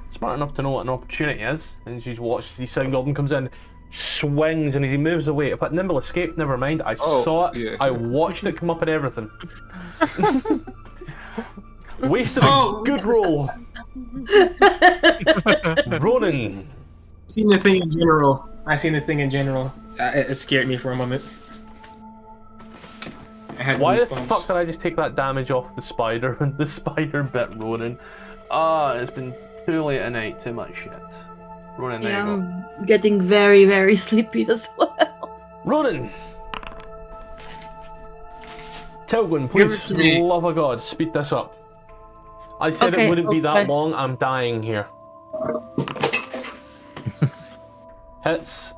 [SPEAKER 1] Smart enough to know what an opportunity is, and she's watched the Sound Goblin comes in, swings, and as he moves away, but nimble escape, never mind. I
[SPEAKER 6] Oh,
[SPEAKER 1] saw it,
[SPEAKER 6] yeah.
[SPEAKER 1] I watched it come up and everything. Wasted
[SPEAKER 5] Oh.
[SPEAKER 1] a good roll. Ronin.
[SPEAKER 5] Seen the thing in general. I seen the thing in general. It scared me for a moment. I had
[SPEAKER 1] Why the
[SPEAKER 5] goosebumps.
[SPEAKER 1] fuck did I just take that damage off the spider and the spider bit Ronin? It's been too late at night, too much shit. Ronin, there
[SPEAKER 2] Yeah,
[SPEAKER 1] you go.
[SPEAKER 2] I'm getting very, very sleepy as well.
[SPEAKER 1] Ronin! Tilgwyn, please,
[SPEAKER 4] Give it to
[SPEAKER 1] for
[SPEAKER 4] me.
[SPEAKER 1] the love of God, speed this up. I said it
[SPEAKER 2] Okay,
[SPEAKER 1] wouldn't be that
[SPEAKER 2] okay.
[SPEAKER 1] long, I'm dying here. Hits.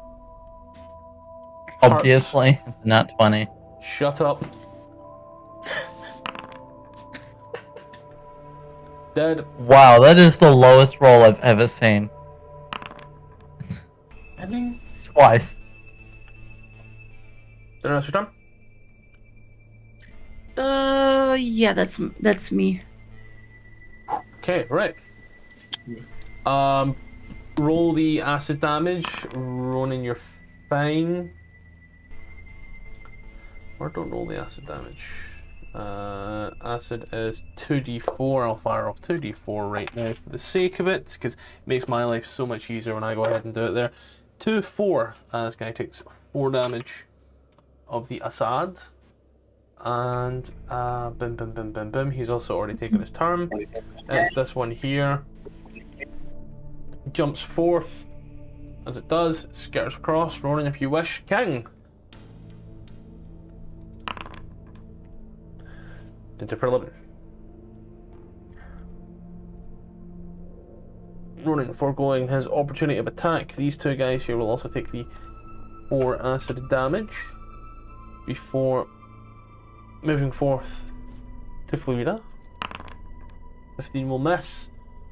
[SPEAKER 3] Obviously, not 20.
[SPEAKER 1] Shut up. Dead.
[SPEAKER 3] Wow, that is the lowest roll I've ever seen.
[SPEAKER 5] I think
[SPEAKER 3] Twice.
[SPEAKER 1] Did I your turn?
[SPEAKER 2] Yeah, that's me.
[SPEAKER 1] Okay, right. Roll the acid damage. Ronin, you're fine. Or don't roll the acid damage. Acid is 2d4. I'll fire off 2d4 right now for the sake of it, because it makes my life so much easier when I go ahead and do it there. 2, 4. This guy takes 4 damage of the Assad. And boom, boom, boom, boom, boom. He's also already taken his turn. It's this one here. Jumps forth. As it does, it skitters across. Ronan, if you wish. King. Into for 11. Ronan foregoing his opportunity of attack. These two guys here will also take the 4 acid damage before moving forth to Fluida. 15 will miss.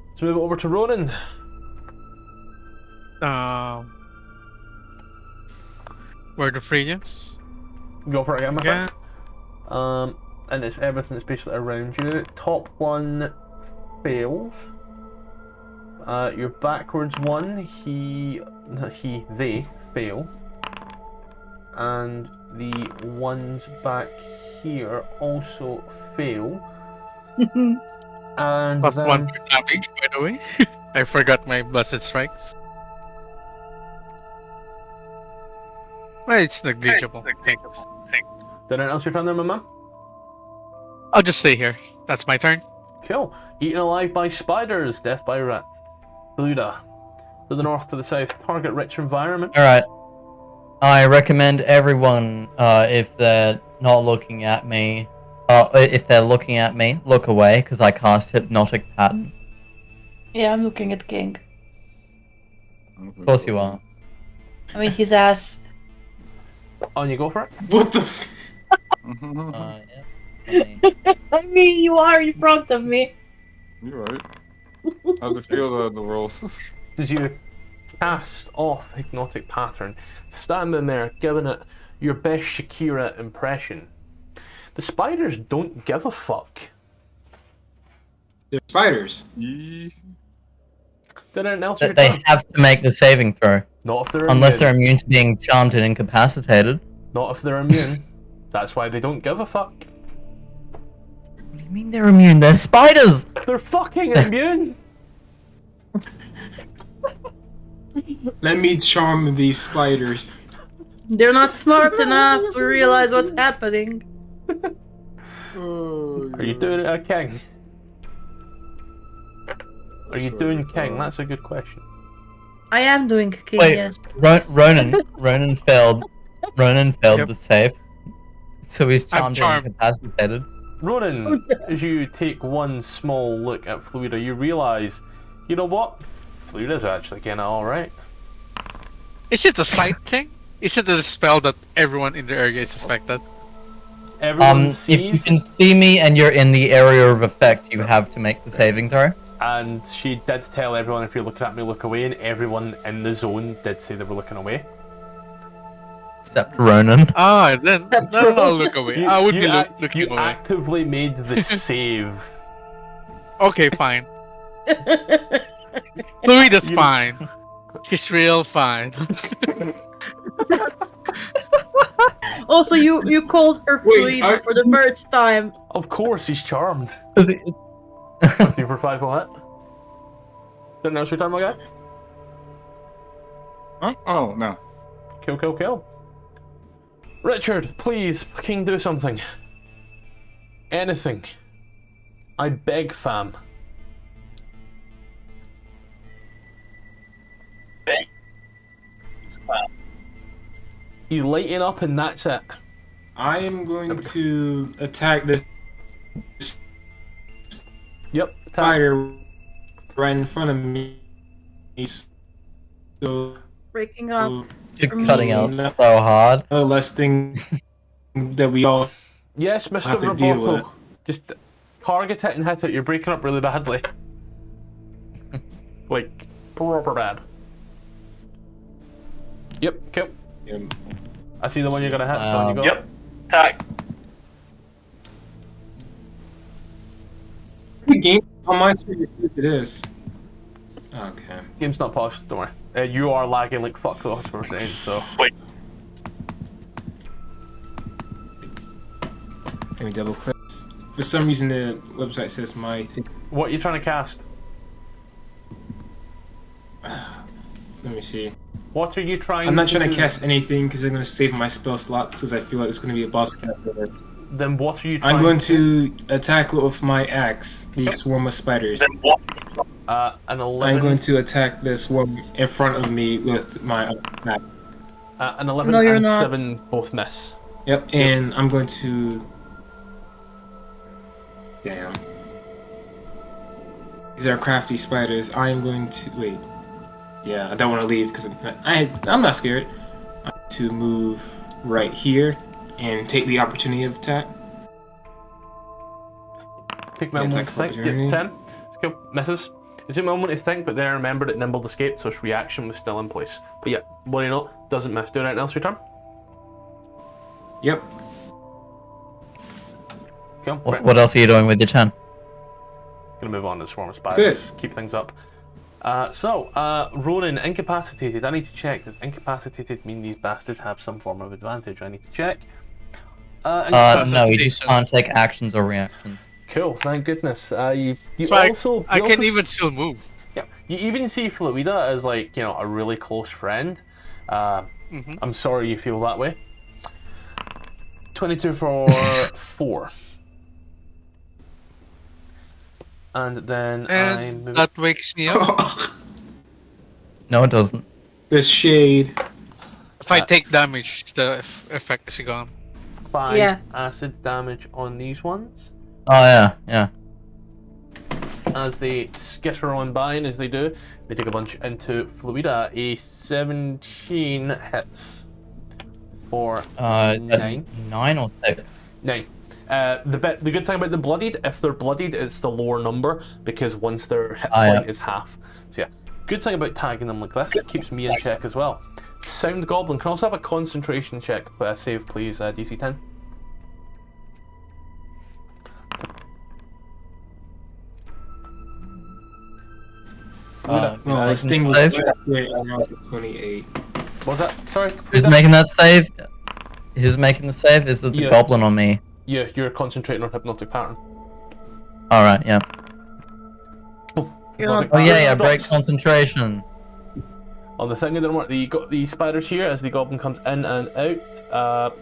[SPEAKER 1] Let's move it over to Ronan.
[SPEAKER 4] Word of Radiance.
[SPEAKER 1] Go for it again, my
[SPEAKER 4] Yeah.
[SPEAKER 1] friend. And it's everything that's basically around you. Top one fails. Your backwards one, they fail. And the ones back here also fail. And
[SPEAKER 4] Plus
[SPEAKER 1] then
[SPEAKER 4] 1 for damage, by the way. I forgot my Blessed Strikes. Well, it's negligible. Thanks.
[SPEAKER 1] did anything else your turn there, my man?
[SPEAKER 4] I'll just stay here. That's my turn.
[SPEAKER 1] Cool. Eaten alive by spiders, death by rat. Fluida. To the north, to the south, target rich environment.
[SPEAKER 3] Alright. I recommend everyone, if they're not looking at me, if they're looking at me, look away, because I cast Hypnotic Pattern.
[SPEAKER 2] Yeah, I'm looking at King.
[SPEAKER 3] Of course you are.
[SPEAKER 2] I mean, his ass.
[SPEAKER 1] On you go for it.
[SPEAKER 5] What the?
[SPEAKER 3] Yeah.
[SPEAKER 2] I mean, you are in front of me.
[SPEAKER 6] You're right. How's it feel, the world?
[SPEAKER 1] As you cast off Hypnotic Pattern, standing there giving it your best Shakira impression, the spiders don't give a fuck.
[SPEAKER 5] They're spiders.
[SPEAKER 6] Yee.
[SPEAKER 1] Did anything else
[SPEAKER 3] That they have to make the saving throw.
[SPEAKER 1] Not if they're
[SPEAKER 3] Unless they're
[SPEAKER 1] immune.
[SPEAKER 3] immune to being charmed and incapacitated.
[SPEAKER 1] Not if they're immune. That's why they don't give a fuck.
[SPEAKER 3] What do you mean they're immune? They're spiders!
[SPEAKER 1] They're fucking immune!
[SPEAKER 5] Let me charm these spiders.
[SPEAKER 2] They're not smart enough to realize what's happening.
[SPEAKER 1] Are you doing it, King? Are you doing King? That's a good question.
[SPEAKER 2] I am doing King,
[SPEAKER 3] Wait,
[SPEAKER 2] yeah.
[SPEAKER 3] Ronan failed
[SPEAKER 4] Yep.
[SPEAKER 3] the save. So he's
[SPEAKER 4] I'm
[SPEAKER 3] charmed and
[SPEAKER 4] charmed.
[SPEAKER 3] incapacitated.
[SPEAKER 1] Ronan, as you take one small look at Fluida, you realise, you know what? Fluida's actually kinda alright.
[SPEAKER 4] Is it a sight thing? Is it a spell that everyone in the area is affected?
[SPEAKER 1] Everyone
[SPEAKER 3] If you
[SPEAKER 1] sees,
[SPEAKER 3] can see me and you're in the area of effect, you have to make the saving throw.
[SPEAKER 1] and she did tell everyone, if you're looking at me, look away, and everyone in the zone did say they were looking away.
[SPEAKER 3] Except Ronan.
[SPEAKER 4] Ah, then I'll look away. I would be looking
[SPEAKER 1] You
[SPEAKER 4] away.
[SPEAKER 1] actively made the save.
[SPEAKER 4] Okay, fine. Fluida's
[SPEAKER 1] You-
[SPEAKER 4] fine. She's real fine.
[SPEAKER 2] Also, you called her
[SPEAKER 5] Wait,
[SPEAKER 2] Fluida for the first time.
[SPEAKER 1] Of course, he's charmed.
[SPEAKER 3] 'Cause it-
[SPEAKER 1] 15 for 5 will hit. Didn't know your time, my guy?
[SPEAKER 6] Huh? Oh, no.
[SPEAKER 1] Kill. Richard, please, King, do something. Anything. I beg, fam. You lighten up and that's it.
[SPEAKER 5] I am going to attack the
[SPEAKER 1] Yep. Attack.
[SPEAKER 5] spider right in front of me. So
[SPEAKER 2] Breaking up.
[SPEAKER 3] You're cutting out
[SPEAKER 5] No.
[SPEAKER 3] so hard.
[SPEAKER 5] less thing that we all
[SPEAKER 1] Yes, Mr.
[SPEAKER 5] have to deal with
[SPEAKER 1] Roboto. Just target it and hit it. You're breaking up really badly. Like, proper bad. Yep, kill.
[SPEAKER 5] it.
[SPEAKER 1] I see the one you're gonna hit, so on you go.
[SPEAKER 3] Yep.
[SPEAKER 1] Attack.
[SPEAKER 5] The game on my screen is what it is. Okay.
[SPEAKER 1] Game's not paused, don't worry. You are lagging like fuck though, as we're saying, so.
[SPEAKER 5] Let me double click. For some reason, the website says my thing.
[SPEAKER 1] What are you trying to cast?
[SPEAKER 5] Let me see.
[SPEAKER 1] What are you trying
[SPEAKER 5] I'm not
[SPEAKER 1] to
[SPEAKER 5] trying
[SPEAKER 1] do?
[SPEAKER 5] to cast anything because I'm going to save my spell slots because I feel like it's going to be a boss character.
[SPEAKER 1] Then what are you trying
[SPEAKER 5] I'm going to attack with my axe, the
[SPEAKER 1] Yep.
[SPEAKER 5] swarm of spiders.
[SPEAKER 1] An 11.
[SPEAKER 5] I'm going to attack the swarm in front of me with my axe.
[SPEAKER 1] An 11
[SPEAKER 2] No, you're
[SPEAKER 1] and
[SPEAKER 2] not.
[SPEAKER 1] 7 both miss.
[SPEAKER 5] Yep, and I'm going to... Damn. These are crafty spiders. I am going to... Wait. Yeah, I don't want to leave because I'm not scared. I'm going to move right here and take the opportunity of attack.
[SPEAKER 1] Take my
[SPEAKER 5] Yeah,
[SPEAKER 1] moment to
[SPEAKER 5] attack
[SPEAKER 1] think.
[SPEAKER 5] opportunity.
[SPEAKER 1] Get 10. Go. Misses. You took a moment to think, but then remembered that Nimbled escaped, so its reaction was still in place. But yeah, worry not. Doesn't miss. Do anything else your turn?
[SPEAKER 5] Yep.
[SPEAKER 1] Cool.
[SPEAKER 3] What else are you doing with your turn?
[SPEAKER 1] Gonna move on to the swarm of spiders.
[SPEAKER 5] That's
[SPEAKER 1] Keep things up. Ronan, incapacitated. I need to check. Does incapacitated mean these bastards have some form of advantage? I need to check.
[SPEAKER 3] No, you just
[SPEAKER 4] Incapacitation.
[SPEAKER 3] can't take actions or reactions.
[SPEAKER 1] Cool, thank goodness. You
[SPEAKER 4] So I
[SPEAKER 1] also...
[SPEAKER 4] I
[SPEAKER 1] you
[SPEAKER 4] can
[SPEAKER 1] also
[SPEAKER 4] even still move.
[SPEAKER 1] Yeah, you even see Fluida as, like, you know, a really close friend. I'm sorry you feel that way. 22 for 4. And then I
[SPEAKER 4] And
[SPEAKER 1] move...
[SPEAKER 4] that wakes me up.
[SPEAKER 3] No, it doesn't.
[SPEAKER 5] The shade.
[SPEAKER 4] If I take damage, the effect is gone.
[SPEAKER 1] 5
[SPEAKER 2] Yeah.
[SPEAKER 1] acid damage on these ones.
[SPEAKER 3] Oh yeah, yeah.
[SPEAKER 1] As they skitter on by, and as they do, they take a bunch into Fluida. A 17 hits for
[SPEAKER 3] Is that
[SPEAKER 1] 9.
[SPEAKER 3] 9 or 6?
[SPEAKER 1] 9. The good thing about the bloodied, if they're bloodied, it's the lower number because once their hit point
[SPEAKER 3] yeah.
[SPEAKER 1] is half. So yeah, good thing about tagging them like this, keeps me in check as well. Sound Goblin can also have a concentration check. Save please, DC 10.
[SPEAKER 5] No, this thing was
[SPEAKER 3] save?
[SPEAKER 5] last year and now it's at 28.
[SPEAKER 1] What was that? Sorry.
[SPEAKER 3] Who's making that save? Who's making the save? Is it the
[SPEAKER 1] Yeah.
[SPEAKER 3] goblin or me?
[SPEAKER 1] Yeah, you're concentrating on hypnotic pattern.
[SPEAKER 3] Alright, yeah.
[SPEAKER 2] You're not-
[SPEAKER 3] Oh yeah, yeah,
[SPEAKER 1] Drops.
[SPEAKER 3] break concentration.
[SPEAKER 1] On the thing that didn't work, you got the spiders here as the goblin comes in and out.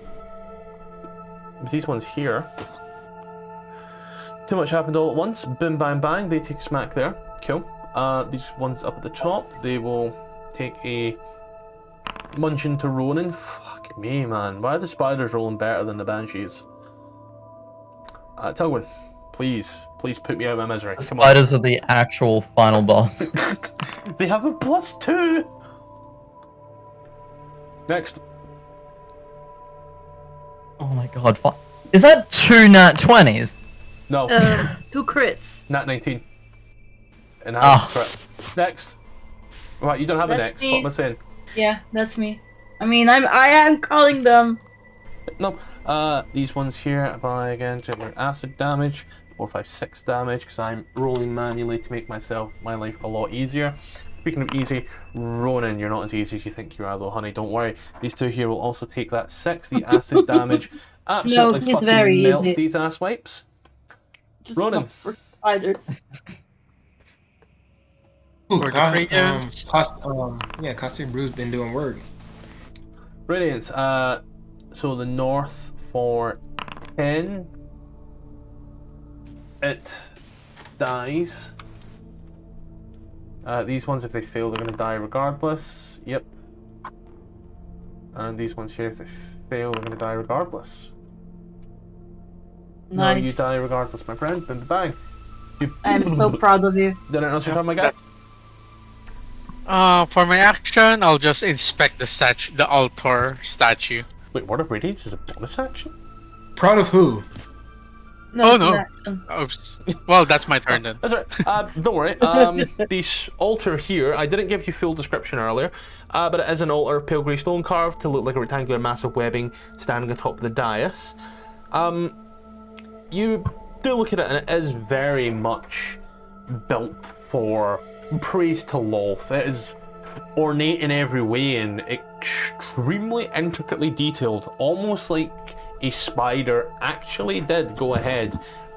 [SPEAKER 1] It was these ones here. Too much happened all at once. Boom, bang, bang. They take smack there. Cool. These ones up at the top, they will take a munch into Ronan. Fuck me, man. Why are the spiders rolling better than the banshees? Tugwin, please put me out of my misery.
[SPEAKER 3] The
[SPEAKER 1] Come on.
[SPEAKER 3] spiders are the actual final boss.
[SPEAKER 1] They have a +2. Next.
[SPEAKER 3] Oh my god, is that 2 nat 20s?
[SPEAKER 1] No.
[SPEAKER 2] 2 crits.
[SPEAKER 1] Nat 19. And
[SPEAKER 3] Ah.
[SPEAKER 1] Next. Right, you don't have a
[SPEAKER 2] That's
[SPEAKER 1] next. What
[SPEAKER 2] me.
[SPEAKER 1] am I saying?
[SPEAKER 2] Yeah, that's me. I mean, I am calling them.
[SPEAKER 1] No. These ones here by again generate acid damage. 4, 5, 6 damage because I'm rolling manually to make my life a lot easier. Speaking of easy, Ronan, you're not as easy as you think you are though, honey. Don't worry. These two here will also take that 6. The acid damage absolutely
[SPEAKER 2] he's
[SPEAKER 1] fucking
[SPEAKER 2] very
[SPEAKER 1] melts
[SPEAKER 2] easy.
[SPEAKER 1] these ass wipes.
[SPEAKER 2] Just
[SPEAKER 1] Ronan.
[SPEAKER 2] not for spiders.
[SPEAKER 5] Ooh,
[SPEAKER 4] For the creatures.
[SPEAKER 5] Costume Brew's been doing work.
[SPEAKER 1] Radiance. So the north for 10. It dies. These ones, if they fail, they're going to die regardless. Yep. And these ones here, if they fail, they're going to die regardless. No, you
[SPEAKER 2] Nice.
[SPEAKER 1] die regardless, my friend. Bing, bang. You
[SPEAKER 2] I'm so proud of you.
[SPEAKER 1] Did I answer time, my guy?
[SPEAKER 4] For my action, I'll just inspect the statue, the altar statue.
[SPEAKER 1] Wait, Word of Radiance is a bonus action?
[SPEAKER 5] Proud of who?
[SPEAKER 2] No,
[SPEAKER 4] Oh,
[SPEAKER 2] it's
[SPEAKER 4] no.
[SPEAKER 2] an action.
[SPEAKER 4] Oops. Well, that's my turn then.
[SPEAKER 1] That's right. Don't worry. This altar here, I didn't give you full description earlier, but it is an altar, pale grey stone carved to look like a rectangular mass of webbing standing atop of the dais. You do look at it, and it is very much built for praise to Lolth. It is ornate in every way and extremely intricately detailed, almost like a spider actually did go ahead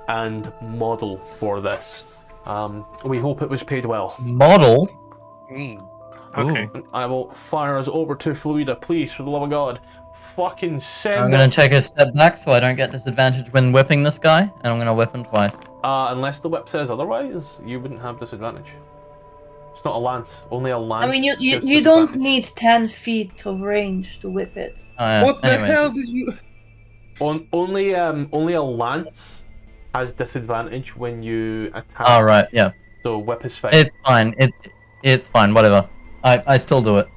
[SPEAKER 1] and model for this. We hope it was paid well.
[SPEAKER 3] Model?
[SPEAKER 4] Okay.
[SPEAKER 3] Ooh.
[SPEAKER 1] I will fire us over to Fluida, please, for the love of God. Fucking send
[SPEAKER 3] I'm
[SPEAKER 1] it.
[SPEAKER 3] gonna take a step back so I don't get disadvantage when whipping this guy, and I'm gonna whip him twice.
[SPEAKER 1] Unless the whip says otherwise, you wouldn't have disadvantage. It's not a lance. Only a lance.
[SPEAKER 2] I mean, you
[SPEAKER 1] gives
[SPEAKER 2] you don't
[SPEAKER 1] disadvantage.
[SPEAKER 2] need 10 feet of range to whip it.
[SPEAKER 3] Oh, yeah.
[SPEAKER 5] What the
[SPEAKER 3] Anyways.
[SPEAKER 5] hell did you?
[SPEAKER 1] Only a lance has disadvantage when you attack.
[SPEAKER 3] Oh, right, yeah.
[SPEAKER 1] So whip is fine.
[SPEAKER 3] It's fine. It's fine, whatever. I still do it.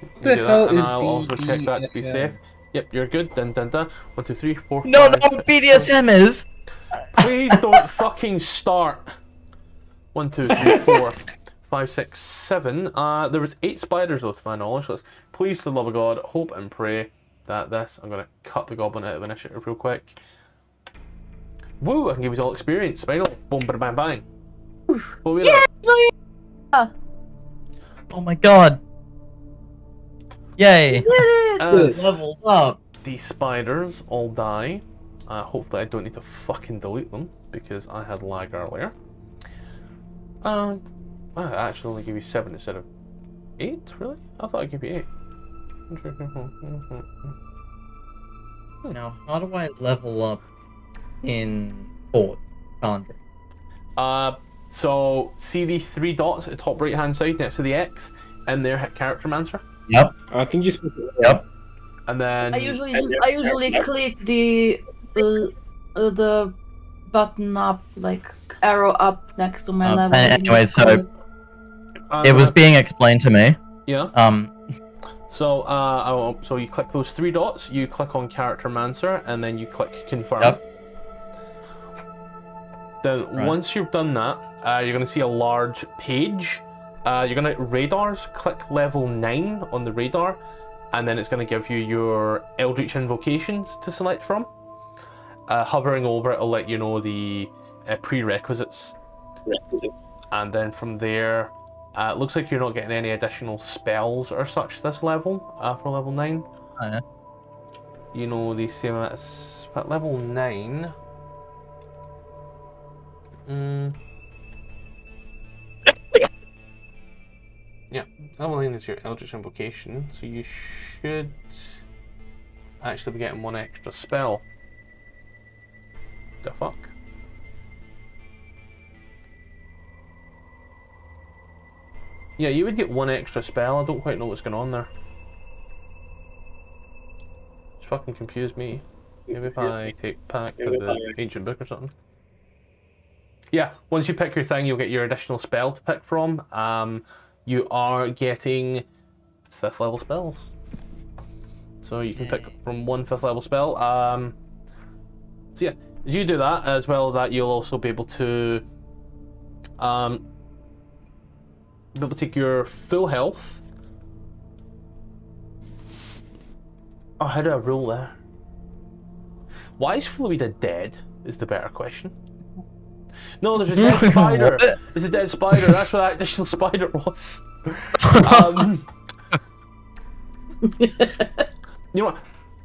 [SPEAKER 1] You
[SPEAKER 5] the
[SPEAKER 1] do that,
[SPEAKER 5] hell
[SPEAKER 1] and
[SPEAKER 5] is
[SPEAKER 1] I'll also check that to be
[SPEAKER 5] BDSM?
[SPEAKER 1] safe. Yep, you're good. Dun dun dun. 1, 2, 3, 4.
[SPEAKER 3] No,
[SPEAKER 1] 5,
[SPEAKER 3] no,
[SPEAKER 1] 6,
[SPEAKER 3] BDSM is!
[SPEAKER 1] Please don't fucking start. 1, 2, 3, 4, 5, 6, 7. There was 8 spiders though, to my knowledge. Let's please, to the love of God, hope and pray that this. I'm gonna cut the goblin out of initiative real quick. Woo! I can give you all experience. Spider. Boom, bada, bang, bang. What we
[SPEAKER 2] Yeah!
[SPEAKER 3] Oh my god. Yay.
[SPEAKER 2] Did it!
[SPEAKER 1] As
[SPEAKER 3] Level up.
[SPEAKER 1] the spiders all die. Hopefully I don't need to fucking delete them because I had lag earlier. I actually only give you 7 instead of 8, really? I thought I'd give you 8.
[SPEAKER 3] Now, how do I level up in Fort Foundry?
[SPEAKER 1] So see the 3 dots at the top right hand side next to the X, and there hit character mancer,
[SPEAKER 3] Yep.
[SPEAKER 5] I think you're supposed to.
[SPEAKER 3] Yep.
[SPEAKER 1] and then
[SPEAKER 2] I usually click the button up, like arrow up next to my level.
[SPEAKER 3] Anyway, so it was being explained to me.
[SPEAKER 1] yeah. So so you click those 3 dots, you click on character mancer, and then you click confirm.
[SPEAKER 3] Yep.
[SPEAKER 1] Then once you've done that, you're going to see a large page. You're going to radars. Click level 9 on the radar, and then it's going to give you your eldritch invocations to select from. Hovering over it will let you know the prerequisites, and then from there, it looks like you're not getting any additional spells or such this level for level 9.
[SPEAKER 3] Oh, yeah.
[SPEAKER 1] You know the same as at level 9. Yeah, level 9 is your Eldritch Invocation, so you should actually be getting 1 extra spell. The fuck? Yeah, you would get 1 extra spell. I don't quite know what's going on there. It's fucking confused me. Maybe if I take back to the ancient book or something. Yeah, once you pick your thing, you'll get your additional spell to pick from. You are getting 5th level spells. So you can pick from 1 5th level spell. So yeah, as you do that, as well as that, you'll also be able to take your full health. Oh, how do I roll there? Why is Fluida dead? Is the better question. No, there's a dead spider. There's a dead spider. That's what that additional spider was. You know what?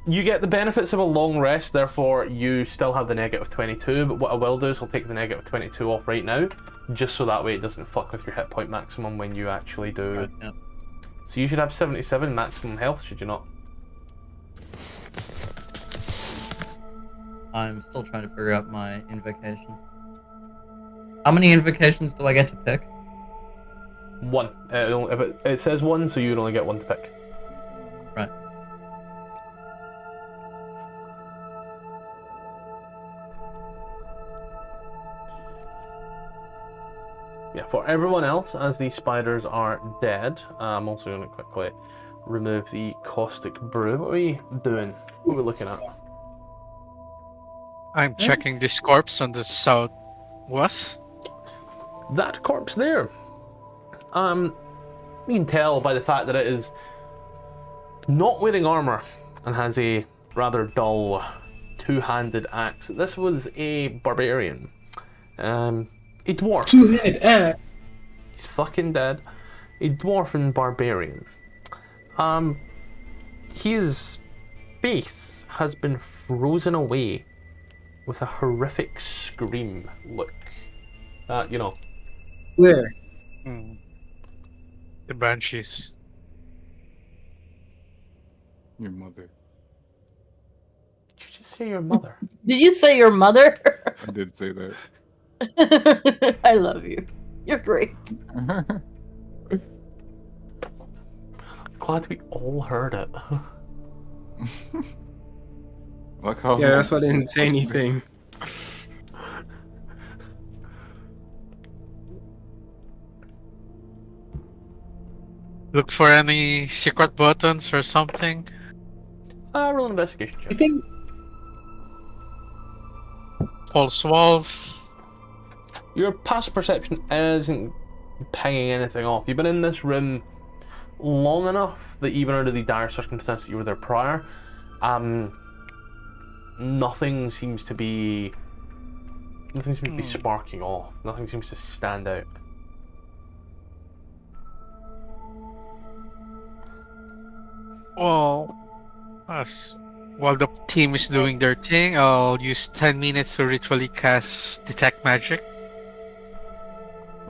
[SPEAKER 1] You get the benefits of a long rest, therefore you still have the negative 22, but what I will do is I'll take the negative 22 off right now, just so that way it doesn't fuck with your hit point maximum when you actually do.
[SPEAKER 3] Right, yeah.
[SPEAKER 1] So you should have 77 maximum health, should you not?
[SPEAKER 3] I'm still trying to figure out my invocation. How many invocations do I get to pick?
[SPEAKER 1] 1. It says 1, so you'd only get 1 to pick.
[SPEAKER 3] Right.
[SPEAKER 1] Yeah, for everyone else, as these spiders are dead, I'm also going to quickly remove the caustic brew. What are we doing? What are we looking at?
[SPEAKER 4] I'm checking this corpse on the southwest.
[SPEAKER 1] That corpse there. You can tell by the fact that it is not wearing armor and has a rather dull two-handed axe. This was a barbarian. A dwarf.
[SPEAKER 5] Two-handed axe.
[SPEAKER 1] He's fucking dead. A dwarfen barbarian. His face has been frozen away with a horrific scream look. You know.
[SPEAKER 5] Where?
[SPEAKER 4] The banshees.
[SPEAKER 6] Your mother.
[SPEAKER 1] Did you just say your mother?
[SPEAKER 2] Did you say your mother?
[SPEAKER 6] I did say that.
[SPEAKER 2] I love you. You're great.
[SPEAKER 1] Glad we all heard it.
[SPEAKER 6] Like how
[SPEAKER 5] Yeah, that's why I didn't say anything.
[SPEAKER 4] Look for any secret buttons or something.
[SPEAKER 1] Roll an investigation
[SPEAKER 5] I
[SPEAKER 1] check.
[SPEAKER 5] think
[SPEAKER 4] False walls.
[SPEAKER 1] Your passive perception isn't pinging anything off. You've been in this room long enough that even under the dire circumstances that you were there prior, nothing seems to be sparking off. Nothing seems to stand out.
[SPEAKER 4] Well, while the team is doing their thing, I'll use 10 minutes to ritually cast Detect Magic.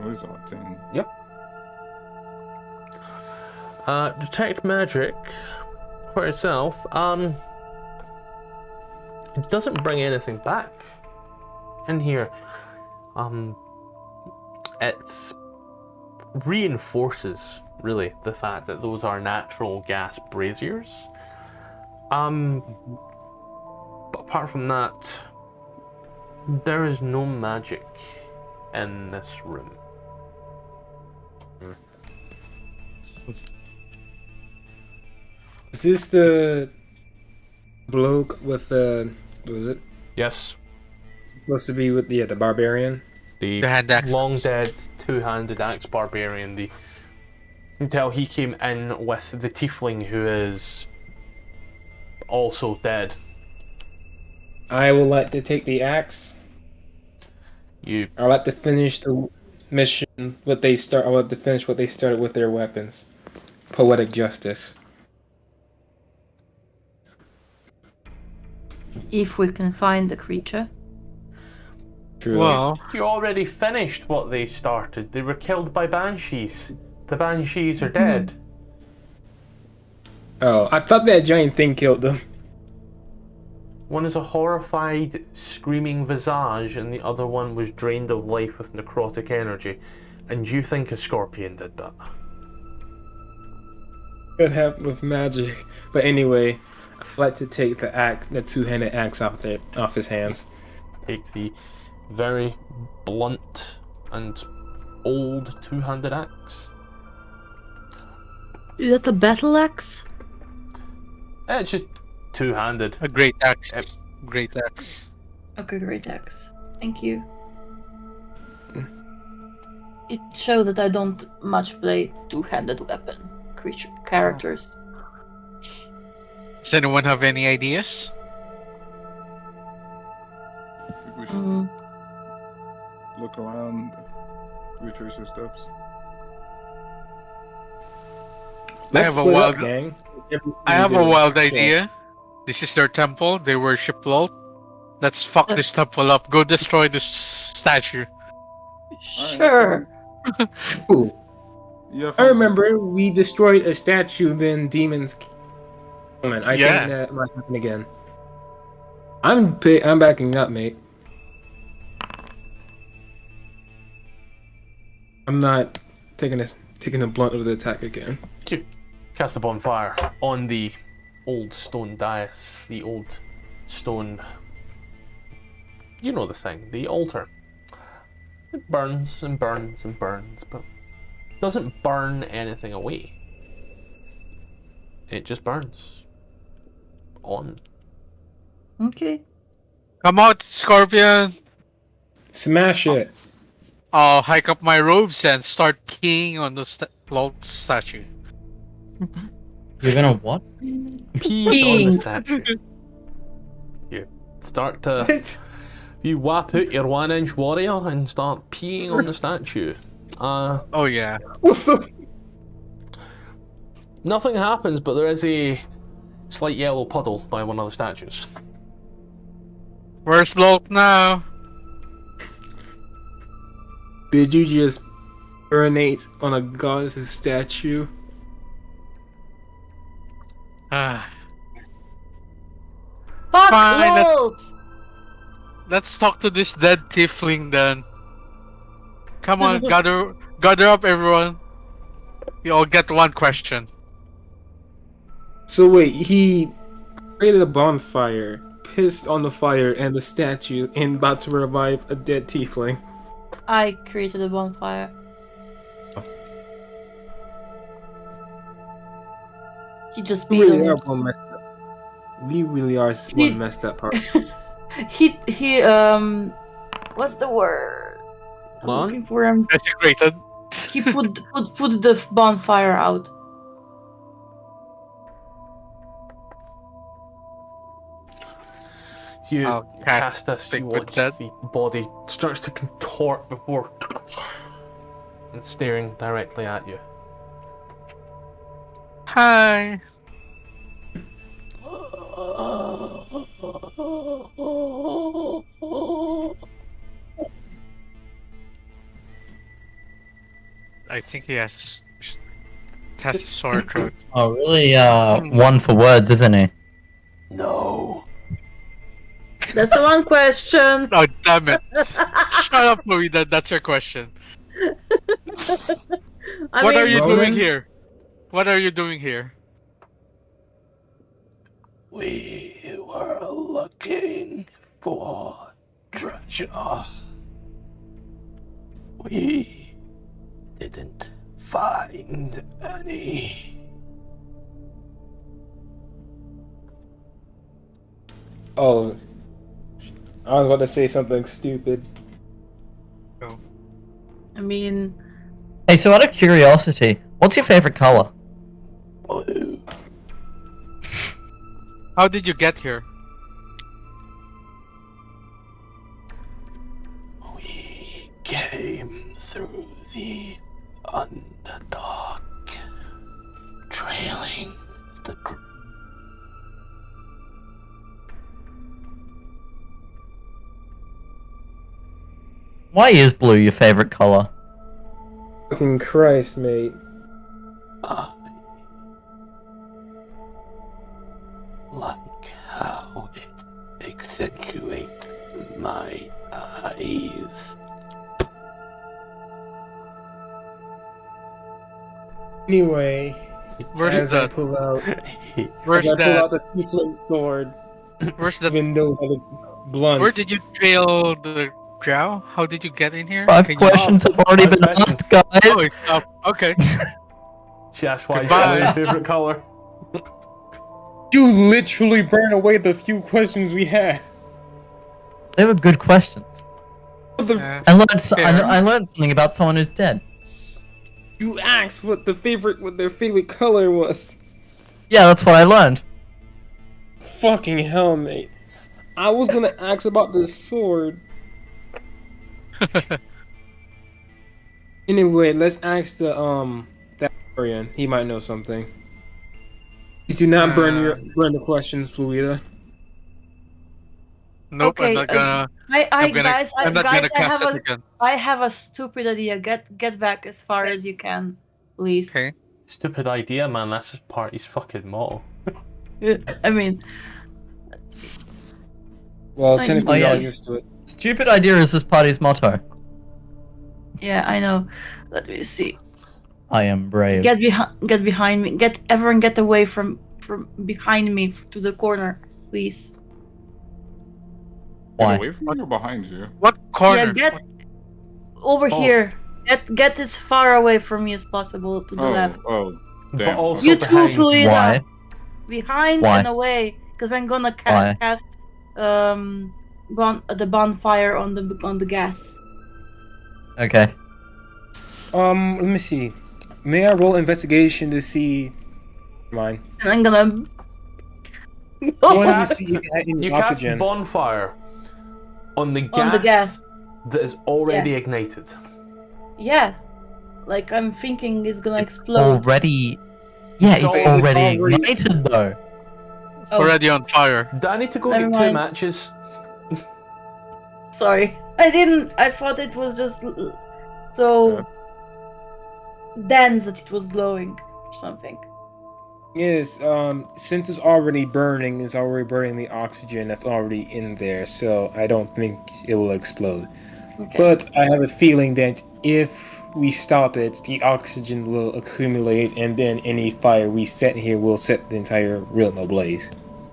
[SPEAKER 6] Oh, it's all 10.
[SPEAKER 1] Yep. Detect magic for itself, it doesn't bring anything back in here. It reinforces really the fact that those are natural gas braziers. But apart from that, there is no magic in this room.
[SPEAKER 5] is this the bloke with the what was it?
[SPEAKER 1] Yes.
[SPEAKER 5] It's supposed to be with the barbarian.
[SPEAKER 1] The
[SPEAKER 4] hand axe.
[SPEAKER 1] long dead two-handed axe barbarian. You can tell he came in with the tiefling who is also dead.
[SPEAKER 5] I will like to take the axe.
[SPEAKER 1] You
[SPEAKER 5] I'll like to finish the mission. I'll like to finish what they started with their weapons. Poetic justice.
[SPEAKER 2] If we can find the creature.
[SPEAKER 5] Truly.
[SPEAKER 4] Well,
[SPEAKER 1] you already finished what they started. They were killed by banshees. The banshees are dead.
[SPEAKER 5] Oh, I thought that giant thing killed them.
[SPEAKER 1] One is a horrified, screaming visage, and the other one was drained of life with necrotic energy. And you think a scorpion did that?
[SPEAKER 5] Could happen with magic. But anyway, I'd like to take the two-handed axe off his hands.
[SPEAKER 1] Take the very blunt and old two-handed axe.
[SPEAKER 2] Is that a battle axe?
[SPEAKER 1] It's just two-handed.
[SPEAKER 4] a great axe. Great axe.
[SPEAKER 2] Okay, great axe. Thank you. It shows that I don't much play two-handed weapon characters.
[SPEAKER 4] Does anyone have any ideas?
[SPEAKER 6] I think we should
[SPEAKER 2] Mm.
[SPEAKER 6] look around, retrace our steps.
[SPEAKER 4] I have a
[SPEAKER 5] split
[SPEAKER 4] wild-
[SPEAKER 5] up, gang.
[SPEAKER 4] I have a wild
[SPEAKER 5] Yeah.
[SPEAKER 4] idea. This is their temple. They worship Lolth. Let's fuck this temple up. Go destroy this statue.
[SPEAKER 2] Sure.
[SPEAKER 5] Ooh,
[SPEAKER 6] Yeah,
[SPEAKER 5] I remember we destroyed a statue, then demons. Man, I
[SPEAKER 4] Yeah.
[SPEAKER 5] think that might happen again. I'm backing up, mate. I'm not taking the blunt of the attack again.
[SPEAKER 1] You cast a bonfire on the old stone dais, the old stone. You know the thing, the altar. It burns and burns and burns, but doesn't burn anything away. It just burns on.
[SPEAKER 2] Okay.
[SPEAKER 4] Come out, Scorpion.
[SPEAKER 5] Smash it.
[SPEAKER 4] I'll hike up my robes and start peeing on the Lolth statue.
[SPEAKER 3] You're gonna what?
[SPEAKER 1] Pee on the statue. You start to. You whap out your 1-inch warrior and start peeing on the statue.
[SPEAKER 4] Oh yeah.
[SPEAKER 1] Nothing happens, but there is a slight yellow puddle by one of the statues.
[SPEAKER 4] Where's Lolth now?
[SPEAKER 5] Did you just urinate on a goddess statue?
[SPEAKER 4] Ah,
[SPEAKER 2] Fuck
[SPEAKER 4] Fine,
[SPEAKER 2] Lolth!
[SPEAKER 4] let's talk to this dead tiefling then. Come on, gather up, everyone. You all get one question.
[SPEAKER 5] So wait, he created a bonfire, pissed on the fire and the statue, and about to revive a dead tiefling.
[SPEAKER 2] I created a bonfire. He just
[SPEAKER 5] We
[SPEAKER 2] beat
[SPEAKER 5] really
[SPEAKER 2] on
[SPEAKER 5] are
[SPEAKER 2] it.
[SPEAKER 5] one messed up. We really are one messed up part.
[SPEAKER 2] He what's the word? I'm
[SPEAKER 1] Lon?
[SPEAKER 2] looking for him.
[SPEAKER 4] Desecrated.
[SPEAKER 2] He put the bonfire out.
[SPEAKER 1] You
[SPEAKER 4] I'll
[SPEAKER 1] cast this,
[SPEAKER 4] stick
[SPEAKER 1] you
[SPEAKER 4] with
[SPEAKER 1] watch
[SPEAKER 4] that.
[SPEAKER 1] the body starts to contort before and staring directly at you.
[SPEAKER 4] Hi. I think he has a sore throat.
[SPEAKER 3] Oh, really? One for words, isn't he?
[SPEAKER 1] No.
[SPEAKER 2] That's the one question.
[SPEAKER 4] Oh damn it! Shut up, Fluida. That's your question. What are you doing here? What are you doing here?
[SPEAKER 1] We were looking for treasure. We didn't find any.
[SPEAKER 5] Oh, I was about to say something stupid.
[SPEAKER 2] I mean,
[SPEAKER 3] Hey, so out of curiosity, what's your favorite color?
[SPEAKER 1] Blue.
[SPEAKER 4] How did you get here?
[SPEAKER 1] We came through the Underdark, trailing the
[SPEAKER 3] Why is blue your favorite color?
[SPEAKER 5] Fucking Christ, mate.
[SPEAKER 1] I like how it accentuates my eyes.
[SPEAKER 5] Anyway,
[SPEAKER 4] Where's
[SPEAKER 5] as I
[SPEAKER 4] the
[SPEAKER 5] pull out,
[SPEAKER 4] Where's
[SPEAKER 5] as I pull
[SPEAKER 4] that?
[SPEAKER 5] out the tiefling sword,
[SPEAKER 4] Where's the
[SPEAKER 5] even though that it's blunt.
[SPEAKER 4] Where did you trail the Drow? How did you get in here?
[SPEAKER 3] 5
[SPEAKER 4] Can you-
[SPEAKER 3] questions have already
[SPEAKER 1] Five
[SPEAKER 3] been
[SPEAKER 1] questions.
[SPEAKER 3] asked, guys.
[SPEAKER 4] Oh, it's up. Okay.
[SPEAKER 1] She asked why
[SPEAKER 4] Goodbye.
[SPEAKER 1] your favorite color.
[SPEAKER 5] You literally burn away the few questions we had.
[SPEAKER 3] They were good questions.
[SPEAKER 4] Yeah.
[SPEAKER 3] I learned,
[SPEAKER 4] Fair.
[SPEAKER 3] I learned something about someone who's dead.
[SPEAKER 5] You asked what their favorite color was.
[SPEAKER 3] Yeah, that's what I learned.
[SPEAKER 5] Fucking hell, mate. I was gonna ask about this sword. Anyway, let's ask that Arian. He might know something. Please do not burn the questions, Fluida.
[SPEAKER 4] Nope,
[SPEAKER 2] Okay,
[SPEAKER 4] I'm not gonna.
[SPEAKER 2] I'm
[SPEAKER 4] not gonna cast it again.
[SPEAKER 2] I have a stupid idea. Get back as far as you can, please.
[SPEAKER 4] Okay.
[SPEAKER 1] Stupid idea, man. That's his party's fucking motto.
[SPEAKER 2] I mean,
[SPEAKER 5] Well,
[SPEAKER 2] Oh,
[SPEAKER 5] technically,
[SPEAKER 3] yeah.
[SPEAKER 5] y'all used to it.
[SPEAKER 3] Stupid idea is this party's motto.
[SPEAKER 2] yeah, I know. Let me see.
[SPEAKER 3] I am brave.
[SPEAKER 2] Get behind me. Everyone get away from behind me to the corner, please.
[SPEAKER 3] Why?
[SPEAKER 6] Get away from you or behind you?
[SPEAKER 4] What corner?
[SPEAKER 2] Yeah, get over
[SPEAKER 1] Oh.
[SPEAKER 2] here. Get as far away from me as possible to the left.
[SPEAKER 6] Oh,
[SPEAKER 1] But
[SPEAKER 6] damn.
[SPEAKER 1] also
[SPEAKER 2] You too,
[SPEAKER 1] behind.
[SPEAKER 2] Fluida.
[SPEAKER 3] Why?
[SPEAKER 2] Behind
[SPEAKER 3] Why?
[SPEAKER 2] and away, because I'm gonna
[SPEAKER 3] Why?
[SPEAKER 2] cast the bonfire on the gas.
[SPEAKER 3] Okay.
[SPEAKER 5] Let me see. May I roll investigation to see mine?
[SPEAKER 2] And I'm gonna.
[SPEAKER 5] I wanted to see if it had any
[SPEAKER 1] You cast
[SPEAKER 5] oxygen.
[SPEAKER 1] bonfire on the gas,
[SPEAKER 2] On the gas.
[SPEAKER 1] that is already ignited.
[SPEAKER 2] Yeah, like I'm thinking it's gonna explode.
[SPEAKER 3] Already. Yeah,
[SPEAKER 1] So
[SPEAKER 3] it's
[SPEAKER 1] it's
[SPEAKER 3] already
[SPEAKER 5] already-
[SPEAKER 3] ignited though.
[SPEAKER 4] It's already on fire.
[SPEAKER 1] Do I need to go
[SPEAKER 2] Never
[SPEAKER 1] get two
[SPEAKER 2] mind.
[SPEAKER 1] matches?
[SPEAKER 2] Sorry. I didn't. I thought it was just so dense that it was glowing or something.
[SPEAKER 5] Yes, since it's already burning the oxygen that's already in there, so I don't think it will explode.
[SPEAKER 2] Okay.
[SPEAKER 5] But I have a feeling that if we stop it, the oxygen will accumulate, and then any fire we set here will set the entire realm ablaze.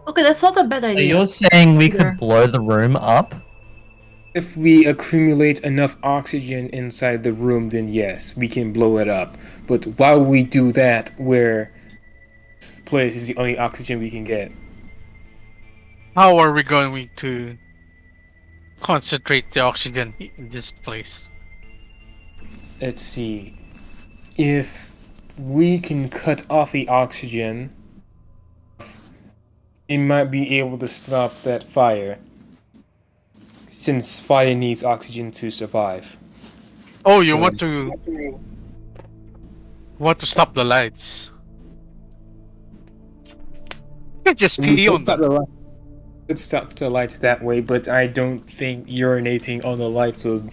[SPEAKER 2] Okay, that's not a bad
[SPEAKER 3] So
[SPEAKER 2] idea.
[SPEAKER 3] you're saying we
[SPEAKER 2] Either.
[SPEAKER 3] could blow the room up?
[SPEAKER 5] If we accumulate enough oxygen inside the room, then yes, we can blow it up. But while we do that, where this place is the only oxygen we can get.
[SPEAKER 4] How are we going to concentrate the oxygen in this place?
[SPEAKER 5] Let's see. If we can cut off the oxygen, it might be able to stop that fire. Since fire needs oxygen to survive.
[SPEAKER 4] Oh, you
[SPEAKER 5] So-
[SPEAKER 4] want to stop the lights? You can't just pee on them.
[SPEAKER 5] Could stop the lights that way, but I don't think urinating on the lights would,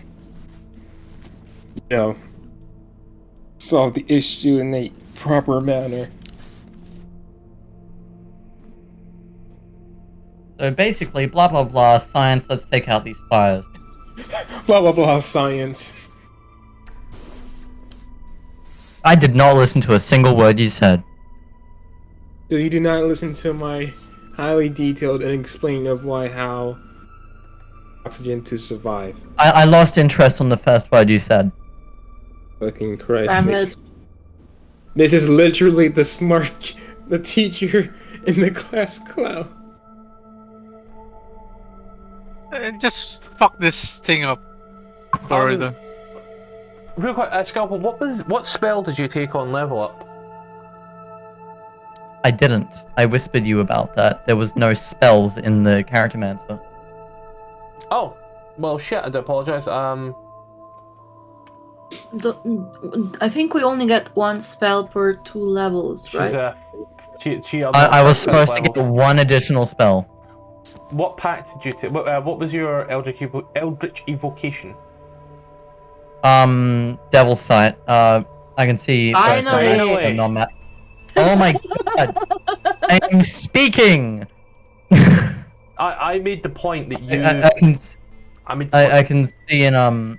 [SPEAKER 5] solve the issue in a proper manner.
[SPEAKER 3] So basically, blah blah blah, science, let's take out these fires.
[SPEAKER 5] Blah blah blah, science.
[SPEAKER 3] I did not listen to a single word you said.
[SPEAKER 5] So you do not listen to my highly detailed and explain of how oxygen to survive.
[SPEAKER 3] I lost interest on the first word you said.
[SPEAKER 5] Fucking Christ.
[SPEAKER 2] Damn it.
[SPEAKER 5] This is literally the teacher in the class clown.
[SPEAKER 4] Just fuck this thing up. Further.
[SPEAKER 1] Real quick, Scalpel, what spell did you take on level up?
[SPEAKER 3] I didn't. I whispered you about that. There was no spells in the character mancer.
[SPEAKER 1] Oh, well, shit. I do apologize.
[SPEAKER 2] I think we only get one spell per 2 levels,
[SPEAKER 1] She's
[SPEAKER 2] right?
[SPEAKER 3] I was supposed to get one additional spell.
[SPEAKER 1] What pact did you take? What was your Eldritch evocation?
[SPEAKER 3] Devil's Sight. I can see.
[SPEAKER 2] Finally!
[SPEAKER 3] Oh my god! I'm speaking.
[SPEAKER 1] I made the point that you.
[SPEAKER 3] I can see in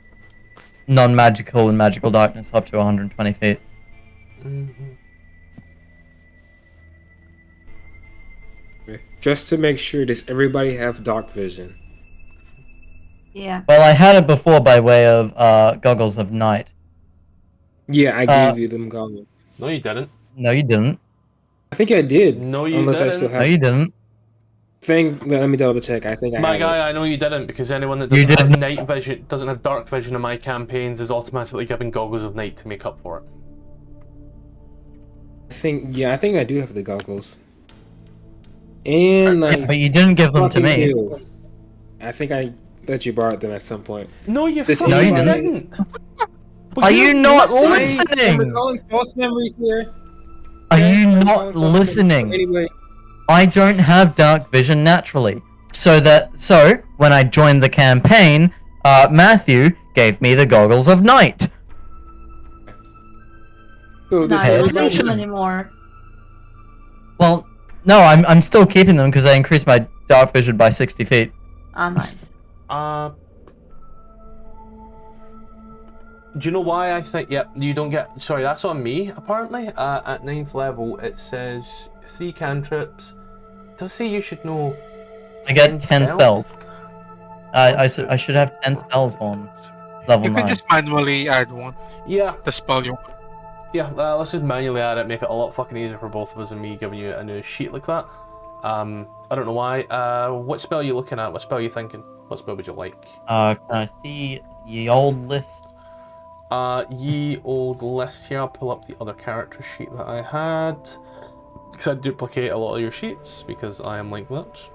[SPEAKER 3] non-magical and magical darkness up to 120 feet.
[SPEAKER 5] Just to make sure, does everybody have dark vision?
[SPEAKER 2] Yeah.
[SPEAKER 3] Well, I had it before by way of goggles of night.
[SPEAKER 5] Yeah, I gave you them goggles.
[SPEAKER 1] No, you didn't.
[SPEAKER 3] No, you didn't.
[SPEAKER 5] I think I did.
[SPEAKER 1] No, you
[SPEAKER 5] Unless
[SPEAKER 1] didn't.
[SPEAKER 5] I still have.
[SPEAKER 3] No, you didn't.
[SPEAKER 5] Let me double check. I think I
[SPEAKER 1] My
[SPEAKER 5] have
[SPEAKER 1] guy,
[SPEAKER 5] it.
[SPEAKER 1] I know you didn't, because anyone that
[SPEAKER 3] You
[SPEAKER 1] doesn't have
[SPEAKER 3] did
[SPEAKER 1] night vision, doesn't have dark vision in my campaigns, is automatically given goggles of night to make up for it.
[SPEAKER 5] I think I do have the goggles. And like,
[SPEAKER 3] But you didn't give them to
[SPEAKER 5] fucking
[SPEAKER 3] me.
[SPEAKER 5] do. I think I let you borrow them at some point.
[SPEAKER 1] No, you
[SPEAKER 5] Does
[SPEAKER 1] fucking
[SPEAKER 3] anyone-
[SPEAKER 1] didn't.
[SPEAKER 3] Are you not
[SPEAKER 5] I'm
[SPEAKER 3] listening?
[SPEAKER 5] recalling false memories here.
[SPEAKER 3] Are you
[SPEAKER 5] I'm
[SPEAKER 3] not
[SPEAKER 5] recalling false
[SPEAKER 3] listening?
[SPEAKER 5] memories. Anyway,
[SPEAKER 3] I don't have dark vision naturally. So when I joined the campaign, Matthew gave me the goggles of night.
[SPEAKER 5] so
[SPEAKER 2] No,
[SPEAKER 5] does
[SPEAKER 2] I don't
[SPEAKER 5] everybody
[SPEAKER 2] need them anymore.
[SPEAKER 3] Well, no, I'm still keeping them because I increased my dark vision by 60 feet.
[SPEAKER 2] Ah, nice.
[SPEAKER 1] Do you know why I think? Yep, you don't get. Sorry, that's on me. Apparently, at 9th level, it says 3 cantrips. It does say you should know.
[SPEAKER 3] I get 10 spells. I should have 10 spells on level
[SPEAKER 4] You
[SPEAKER 3] 9.
[SPEAKER 4] can just manually add one.
[SPEAKER 1] Yeah,
[SPEAKER 4] The spell you want.
[SPEAKER 1] yeah. Let's just manually add it, make it a lot fucking easier for both of us, and me giving you a new sheet like that. I don't know why. What spell are you looking at? What spell are you thinking? What spell would you like?
[SPEAKER 3] Can I see the old list?
[SPEAKER 1] Ye old list here. I'll pull up the other character sheet that I had. Because I duplicate a lot of your sheets, because I am like that.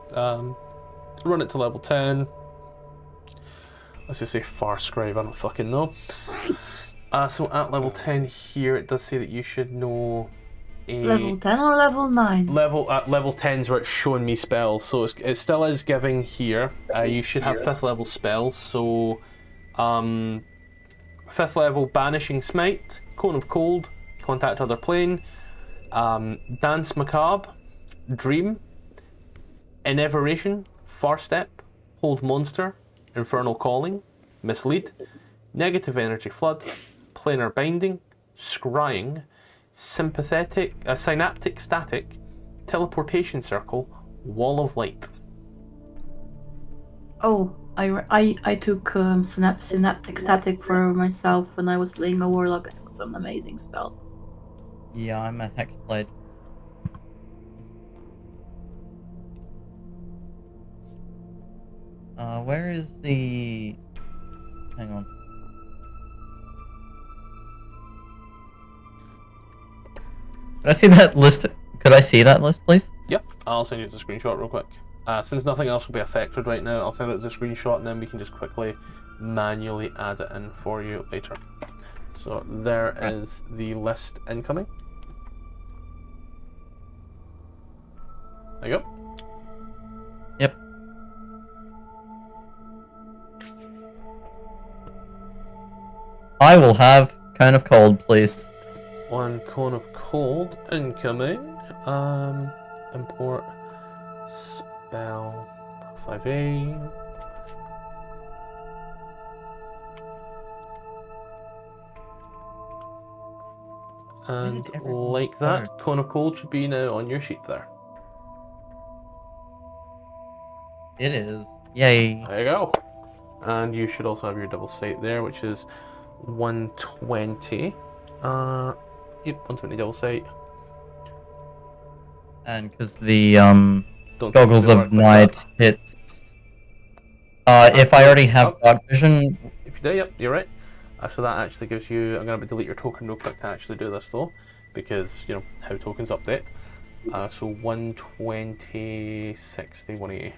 [SPEAKER 1] Run it to level 10. Let's just say Far Scribe, I don't fucking know. So at level 10 here, it does say that you should know a
[SPEAKER 2] Level 10 or level 9?
[SPEAKER 1] level 10's where it's showing me spells, so it still is giving here. You should have 5th level spells, so 5th level Banishing Smite, Cone of Cold, Contact Other Plane, Dance Macabre, Dream, Enervation, Far Step, Hold Monster, Infernal Calling, Mislead, Negative Energy Flood, Planar Binding, Scrying, Synaptic Static, Teleportation Circle, Wall of Light.
[SPEAKER 2] Oh, I took synaptic static for myself when I was playing a warlock. It was an amazing spell.
[SPEAKER 3] Yeah, I'm a hexblade. Where is the... Hang on. Could I see that list? Could I see that list, please?
[SPEAKER 1] Yep, I'll send you the screenshot real quick. Since nothing else will be affected right now, I'll send it as a screenshot and then we can just quickly manually add it in for you later. So there is the list incoming. There you go.
[SPEAKER 3] Yep. I will have Cone of Cold, please.
[SPEAKER 1] 1 Cone of Cold incoming. Import spell 5A. And like that, Cone of Cold should be now on your sheet there.
[SPEAKER 3] It is. Yay.
[SPEAKER 1] There you go. And you should also have your double sight there, which is 120. Yep, 120 double sight.
[SPEAKER 3] And because the
[SPEAKER 1] Don't
[SPEAKER 3] goggles
[SPEAKER 1] think they
[SPEAKER 3] of
[SPEAKER 1] work like
[SPEAKER 3] night hits. If I already have dark vision,
[SPEAKER 1] If you do, yep, you're right. So that actually gives you. I'm gonna delete your token real quick to actually do this though, because you know how tokens update. So 120, 60, 180.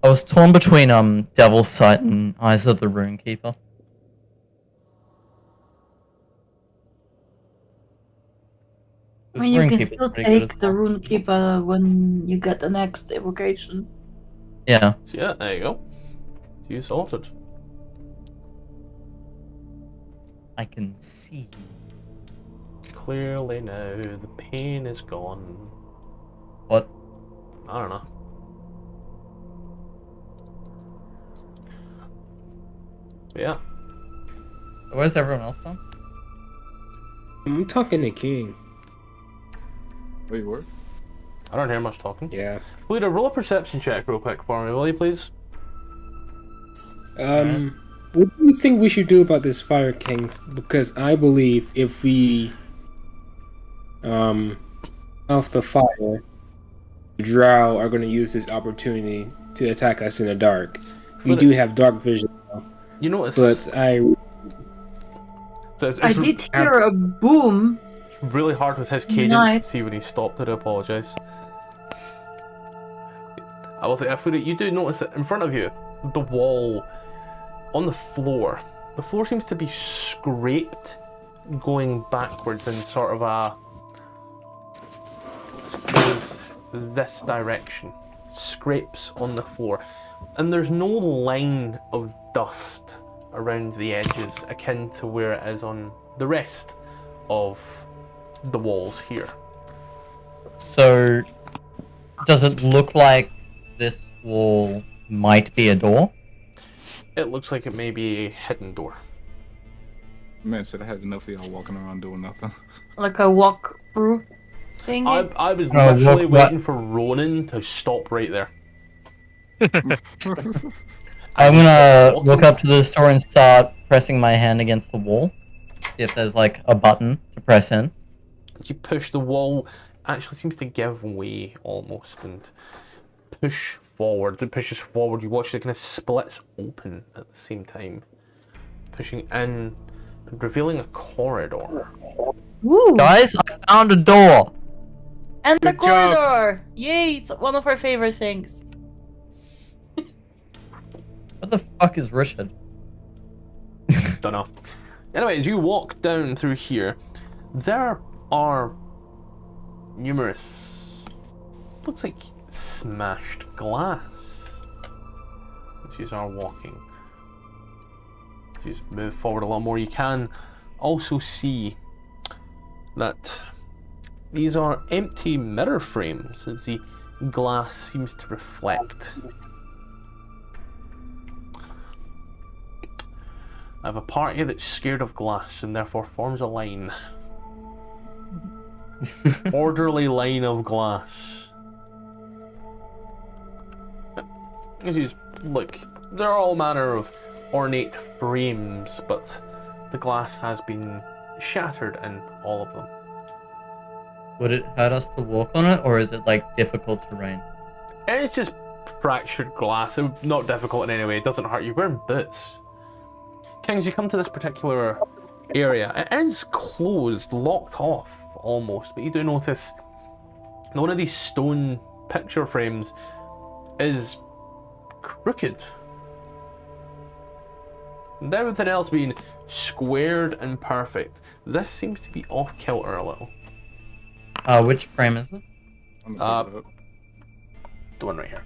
[SPEAKER 3] I was torn between Devil's Sight and Eyes of the Runekeeper.
[SPEAKER 2] I mean, you can
[SPEAKER 3] Runekeeper's
[SPEAKER 2] still
[SPEAKER 3] pretty good
[SPEAKER 2] take
[SPEAKER 3] as
[SPEAKER 2] the
[SPEAKER 3] well.
[SPEAKER 2] Runekeeper when you get the next evocation.
[SPEAKER 3] Yeah.
[SPEAKER 1] So yeah, there you go. You sorted.
[SPEAKER 3] I can see.
[SPEAKER 1] Clearly now the pain is gone.
[SPEAKER 3] What?
[SPEAKER 1] I don't know. But yeah.
[SPEAKER 3] Where's everyone else from?
[SPEAKER 5] I'm talking to King.
[SPEAKER 6] Wait, what?
[SPEAKER 1] I don't hear much talking.
[SPEAKER 5] Yeah.
[SPEAKER 1] Fluida, roll a perception check real quick for me, will you please?
[SPEAKER 5] What do you think we should do about this Fire King? Because I believe if we off the fire, the Drow are going to use this opportunity to attack us in the dark. We do have dark vision,
[SPEAKER 1] You notice,
[SPEAKER 5] but
[SPEAKER 1] so it's
[SPEAKER 2] I did hear a boom.
[SPEAKER 1] really hard with his cadence to
[SPEAKER 2] Nice.
[SPEAKER 1] see when he stopped. I do apologise. I will say, Fluida, you do notice that in front of you, the wall, on the floor seems to be scraped, going backwards in sort of a, I suppose, this direction. Scrapes on the floor. And there's no line of dust around the edges akin to where it is on the rest of the walls here.
[SPEAKER 3] So, does it look like this wall might be a door?
[SPEAKER 1] It looks like it may be a hidden door.
[SPEAKER 6] Man said I had enough of y'all walking around doing nothing.
[SPEAKER 2] Like a walk through thing.
[SPEAKER 1] I was
[SPEAKER 3] No,
[SPEAKER 1] literally
[SPEAKER 3] what-
[SPEAKER 1] waiting for Ronan to stop right there.
[SPEAKER 3] I'm gonna look up to this door and start pressing my hand against the wall. See if there's like a button to press in.
[SPEAKER 1] You push the wall, actually seems to give way almost, and push forward. It pushes forward. You watch it kind of splits open at the same time, pushing in and revealing a corridor.
[SPEAKER 2] Woo!
[SPEAKER 3] Guys, I found a door!
[SPEAKER 2] And the
[SPEAKER 4] Good job.
[SPEAKER 2] corridor! Yay! It's one of our favorite things.
[SPEAKER 3] the fuck is Richard?
[SPEAKER 1] Don't know. Anyway, as you walk down through here, there are numerous, looks like smashed glass. As you are walking, as you move forward a lot more, you can also see that these are empty mirror frames as the glass seems to reflect. I have a party that's scared of glass and therefore forms a line. Orderly line of glass. As you look, there are all manner of ornate frames, but the glass has been shattered in all of them.
[SPEAKER 3] Would it hurt us to walk on it, or is it like difficult terrain?
[SPEAKER 1] It's just fractured glass. It's not difficult in any way. It doesn't hurt you. We're in boots. Kings, you come to this particular area. It is closed, locked off almost, but you do notice one of these stone picture frames is crooked. And everything else being squared and perfect. This seems to be off kilter a little.
[SPEAKER 3] Which frame is it?
[SPEAKER 6] I'm gonna pick it up.
[SPEAKER 1] The one right here.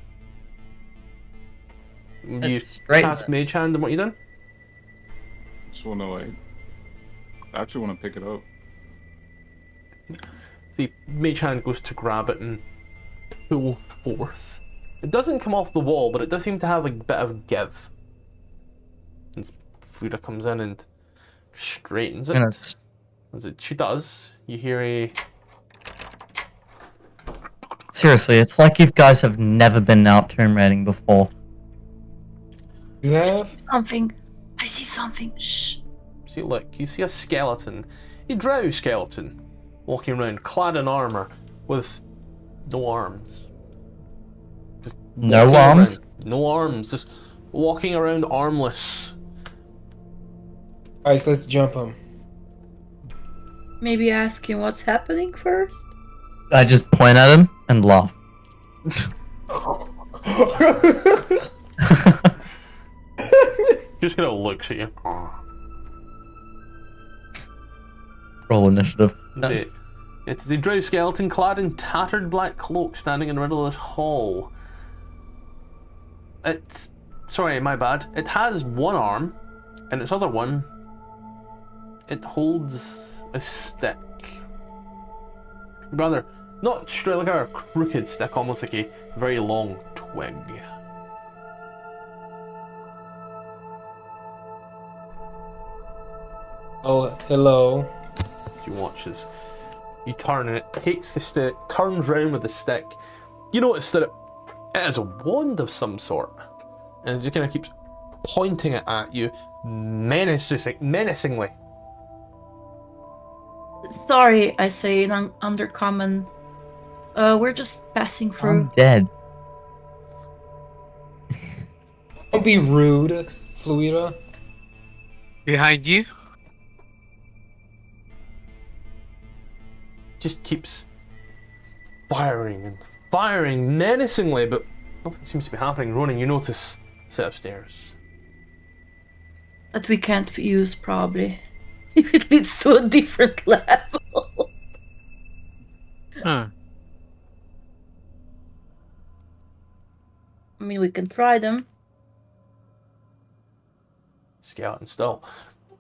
[SPEAKER 3] It's
[SPEAKER 1] You
[SPEAKER 3] straight
[SPEAKER 1] cast
[SPEAKER 3] then.
[SPEAKER 1] Mage Hand and what you done?
[SPEAKER 6] Just wanna know, I actually want to pick it up.
[SPEAKER 1] The Mage Hand goes to grab it and pull forth. It doesn't come off the wall, but it does seem to have a bit of give. And Fluida comes in and straightens it.
[SPEAKER 3] And it's-
[SPEAKER 1] As she does, you hear a...
[SPEAKER 3] Seriously, it's like you guys have never been out tomb raiding before.
[SPEAKER 5] You
[SPEAKER 2] I
[SPEAKER 5] have?
[SPEAKER 2] see something. I see something. Shh.
[SPEAKER 1] See, look, you see a skeleton. A drow skeleton. Walking around, clad in armor, with no arms. Just
[SPEAKER 3] No
[SPEAKER 1] walking
[SPEAKER 3] arms?
[SPEAKER 1] around. No arms, just walking around armless.
[SPEAKER 5] Alright, so let's jump him.
[SPEAKER 2] Maybe ask him what's happening first.
[SPEAKER 3] I just point at him and laugh.
[SPEAKER 1] Just kind of looks at you.
[SPEAKER 3] Roll initiative.
[SPEAKER 1] It's a drow skeleton clad in tattered black cloak standing in the middle of this hall. It's... Sorry, my bad. It has one arm, and its other one, it holds a stick. Rather, not straight like a crooked stick, almost like a very long twig.
[SPEAKER 5] Oh, hello.
[SPEAKER 1] You watch as you turn and it takes the stick, turns round with the stick. You notice that it is a wand of some sort, and it just kind of keeps pointing it at you menacingly.
[SPEAKER 2] Sorry, I say in undercommon. We're just passing through.
[SPEAKER 3] I'm dead.
[SPEAKER 5] Don't be rude, Fluida.
[SPEAKER 4] Behind you?
[SPEAKER 1] Just keeps firing and firing menacingly, but nothing seems to be happening. Ronan, you notice a set of stairs.
[SPEAKER 2] That we can't use, probably. If it leads to a different level.
[SPEAKER 4] Huh.
[SPEAKER 2] I mean, we can try them.
[SPEAKER 1] Skeleton still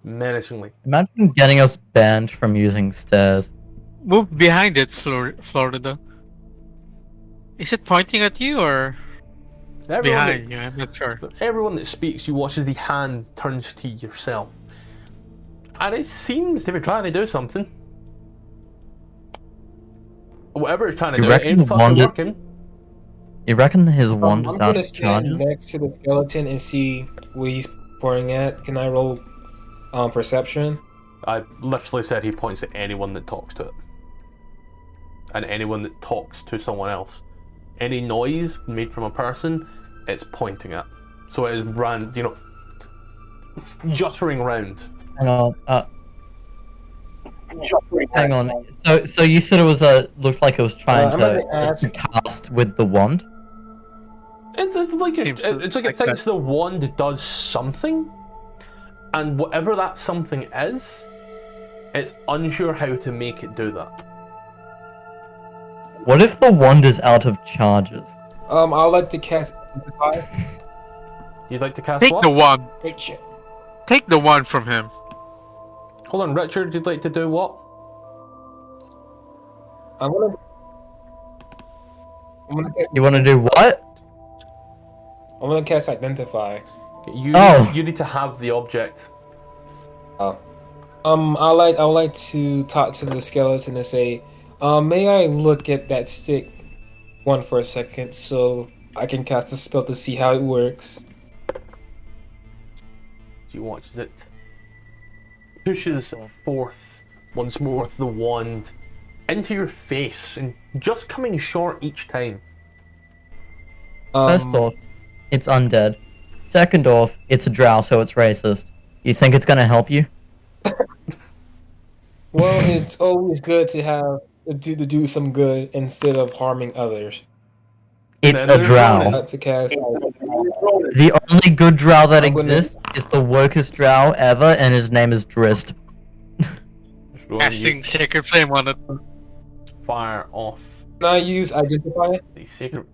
[SPEAKER 1] menacingly.
[SPEAKER 3] Imagine getting us banned from using stairs.
[SPEAKER 4] Move behind it, Florida. Is it pointing at you or behind you? I'm not sure.
[SPEAKER 1] But everyone that speaks, you watch as the hand turns to yourself. And it seems to be trying to do something. Whatever it's trying to
[SPEAKER 3] You
[SPEAKER 1] do, it
[SPEAKER 3] reckon
[SPEAKER 1] ain't
[SPEAKER 3] the
[SPEAKER 1] fucking
[SPEAKER 3] wand-
[SPEAKER 1] working.
[SPEAKER 3] You reckon his wand
[SPEAKER 5] I'm
[SPEAKER 3] is out
[SPEAKER 5] gonna
[SPEAKER 3] of
[SPEAKER 5] stand
[SPEAKER 3] charges?
[SPEAKER 5] next to the skeleton and see what he's pointing at. Can I roll perception?
[SPEAKER 1] I literally said he points at anyone that talks to it. And anyone that talks to someone else. Any noise made from a person, it's pointing at. So it is juttering round.
[SPEAKER 3] Hang on. Hang on. So you said it was looked like it was trying
[SPEAKER 5] I'm gonna
[SPEAKER 3] to
[SPEAKER 5] ask-
[SPEAKER 3] cast with the wand.
[SPEAKER 1] It's like
[SPEAKER 4] Seems
[SPEAKER 1] it's like it
[SPEAKER 4] like
[SPEAKER 1] thinks the wand does something, and whatever that something is, it's unsure how to make it do that.
[SPEAKER 3] What if the wand is out of charges?
[SPEAKER 8] I'll like to cast Identify.
[SPEAKER 1] You'd like to cast
[SPEAKER 4] Take
[SPEAKER 1] what?
[SPEAKER 4] the one.
[SPEAKER 8] Great shit.
[SPEAKER 4] Take the one from him.
[SPEAKER 1] Hold on, Richard. You'd like to do what?
[SPEAKER 8] I'm gonna cast.
[SPEAKER 3] You want to do what?
[SPEAKER 8] I'm gonna cast Identify.
[SPEAKER 1] You need to have the object.
[SPEAKER 8] Oh. I would like to talk to the skeleton and say, may I look at that stick one for a second so I can cast a spell to see how it works?
[SPEAKER 1] You watch as it pushes forth once more the wand into your face, and just coming short each time.
[SPEAKER 3] First off, it's undead. Second off, it's a drow, so it's racist. You think it's gonna help you?
[SPEAKER 8] Well, it's always good to do some good instead of harming others.
[SPEAKER 3] It's a drow.
[SPEAKER 8] Not to cast.
[SPEAKER 3] The only good drow that exists is the wokest drow ever, and his name is Drist.
[SPEAKER 4] Casting Sacred Flame on it.
[SPEAKER 1] Fire off
[SPEAKER 8] Can I use Identify?
[SPEAKER 1] the sacred.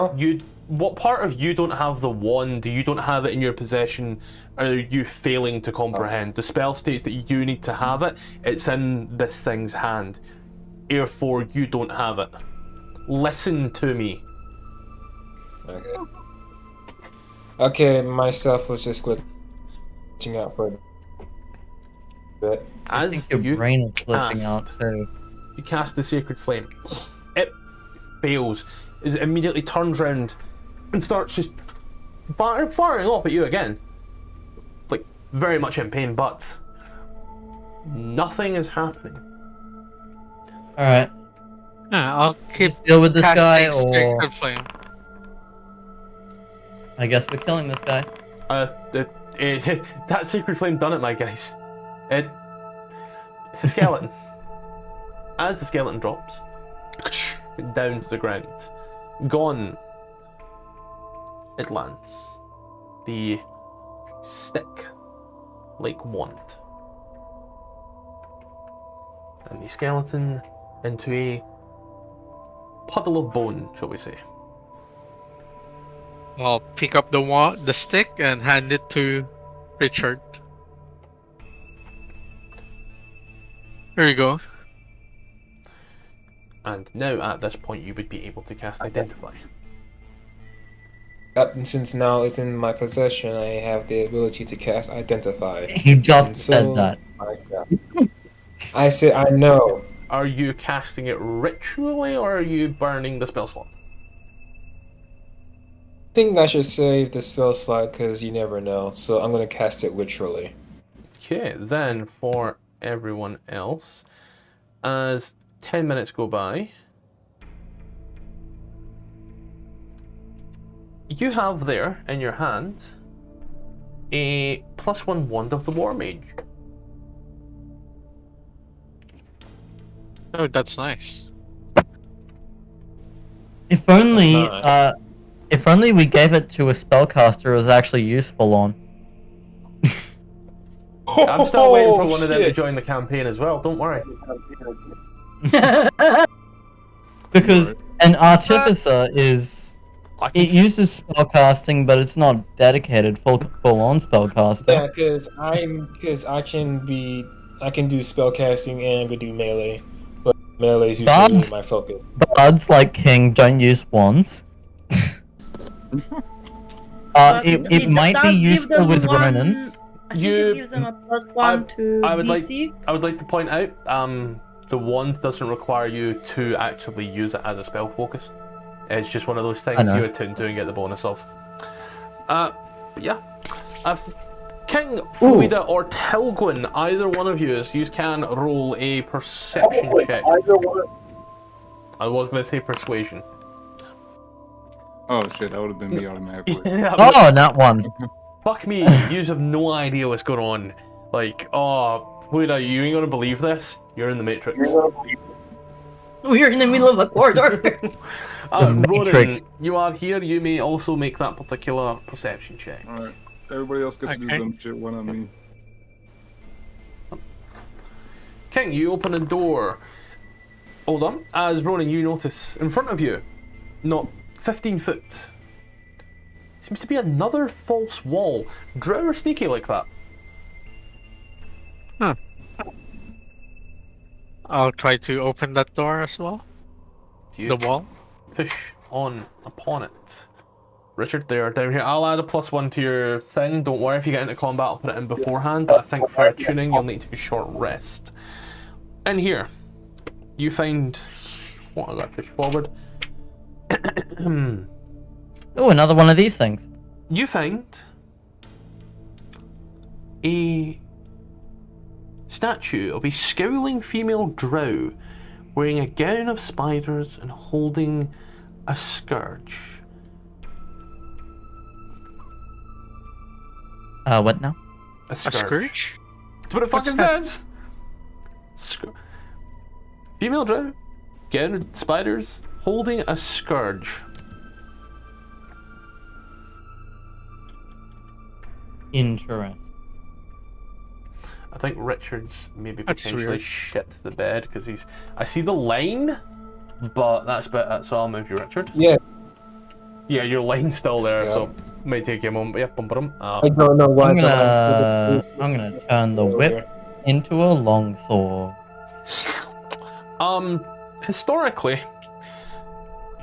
[SPEAKER 1] What part of you don't have the wand? You don't have it in your possession? Are you failing to comprehend? The spell states that you need to have it. It's in this thing's hand. Therefore, you don't have it. Listen to me.
[SPEAKER 8] Okay. Okay, myself was just glitching out for a bit.
[SPEAKER 3] I
[SPEAKER 1] As
[SPEAKER 3] think your
[SPEAKER 1] you
[SPEAKER 3] brain is glitching
[SPEAKER 1] cast-
[SPEAKER 3] out too.
[SPEAKER 1] You cast the sacred flame. It fails. It immediately turns around and starts just firing off at you again. Like, very much in pain, but nothing is happening.
[SPEAKER 3] Alright.
[SPEAKER 4] Yeah, I'll keep
[SPEAKER 3] Just deal with this guy,
[SPEAKER 4] casting
[SPEAKER 3] or
[SPEAKER 4] Sacred Flame.
[SPEAKER 3] I guess we're killing this guy.
[SPEAKER 1] That sacred flame done it, my guys. It's a skeleton. As the skeleton drops down to the ground, gone, it lands. The stick-like wand. And the skeleton into a puddle of bone, shall we say.
[SPEAKER 4] I'll pick up the stick and hand it to Richard. There you go.
[SPEAKER 1] And now at this point you would be able to cast Identify.
[SPEAKER 8] And since now it's in my possession, I have the ability to cast Identify.
[SPEAKER 3] He just
[SPEAKER 8] And
[SPEAKER 3] said
[SPEAKER 8] so-
[SPEAKER 3] that.
[SPEAKER 8] I said I know.
[SPEAKER 1] Are you casting it ritually or are you burning the spell slot?
[SPEAKER 8] I think I should save the spell slot because you never know. So I'm gonna cast it ritually.
[SPEAKER 1] Okay, then for everyone else, as 10 minutes go by, you have there in your hand a +1 wand of the War Mage.
[SPEAKER 4] Oh, that's nice.
[SPEAKER 3] If only,
[SPEAKER 8] That's nice.
[SPEAKER 3] if only we gave it to a spellcaster it was actually useful on.
[SPEAKER 1] I'm still waiting for
[SPEAKER 8] Oh,
[SPEAKER 1] one of them to
[SPEAKER 8] shit.
[SPEAKER 1] join the campaign as well, don't worry.
[SPEAKER 3] Because an artificer is...
[SPEAKER 1] I can
[SPEAKER 3] It uses spellcasting, but it's not dedicated full-on spellcaster.
[SPEAKER 8] Yeah, because I can do spellcasting and I can do melee, but melee is usually
[SPEAKER 3] Bards.
[SPEAKER 8] my focus.
[SPEAKER 3] Bards like King don't use wands. It might be
[SPEAKER 2] does give
[SPEAKER 3] useful
[SPEAKER 2] them
[SPEAKER 3] with
[SPEAKER 2] one-
[SPEAKER 3] Ronin.
[SPEAKER 2] I think
[SPEAKER 1] You-
[SPEAKER 2] it gives them a +1 to
[SPEAKER 1] I would
[SPEAKER 2] DC.
[SPEAKER 1] I would like to point out, the wand doesn't require you to actively use it as a spell focus. It's just one of those things
[SPEAKER 3] know.
[SPEAKER 1] you attune to and get the bonus of. But yeah. King, Fluida, or Tilgwin, either one of you can roll a perception check. I was going to say persuasion.
[SPEAKER 6] Oh shit, that would have been me automatically.
[SPEAKER 3] Oh, not one.
[SPEAKER 1] Fuck me, you have no idea what's going on. Like, oh, Fluida, you ain't gonna believe this? You're in the Matrix.
[SPEAKER 2] We're in the middle of a corridor.
[SPEAKER 3] The
[SPEAKER 1] Ronan,
[SPEAKER 3] Matrix.
[SPEAKER 1] you are here. You may also make that particular perception check.
[SPEAKER 6] Alright. Everybody else gets to do
[SPEAKER 4] Okay.
[SPEAKER 6] dumb shit, why not me?
[SPEAKER 1] King, you open a door. Hold on. As Ronan, you notice in front of you, not 15 foot, seems to be another false wall. Drow are sneaky like that.
[SPEAKER 4] I'll try to open that door as well.
[SPEAKER 1] Do you
[SPEAKER 4] The wall.
[SPEAKER 1] push on upon it? Richard, they are down here. I'll add a +1 to your thing. Don't worry if you get into combat, I'll put it in beforehand. But I think for tuning, you'll need to take a short rest. In here, you find what I got to push forward.
[SPEAKER 3] Oh, another one of these things.
[SPEAKER 1] You find a statue of a scowling female drow wearing a gown of spiders and holding a scourge.
[SPEAKER 3] What now?
[SPEAKER 1] A
[SPEAKER 4] A
[SPEAKER 1] scourge.
[SPEAKER 4] scourge?
[SPEAKER 1] That's what it
[SPEAKER 4] What's
[SPEAKER 1] fucking
[SPEAKER 4] that?
[SPEAKER 1] says. Female drow, gown of spiders, holding a scourge.
[SPEAKER 3] Interesting.
[SPEAKER 1] I think Richard's maybe
[SPEAKER 4] That's
[SPEAKER 1] potentially
[SPEAKER 4] weird.
[SPEAKER 1] shit the bed because he's. I see the line, but that's about it. So I'll move you, Richard.
[SPEAKER 8] Yeah,
[SPEAKER 1] Yeah, your line's still there,
[SPEAKER 8] Yeah.
[SPEAKER 1] so may take you a moment. Yeah, bump him.
[SPEAKER 8] I don't know why.
[SPEAKER 3] I'm gonna turn the whip into a longsword.
[SPEAKER 1] Historically,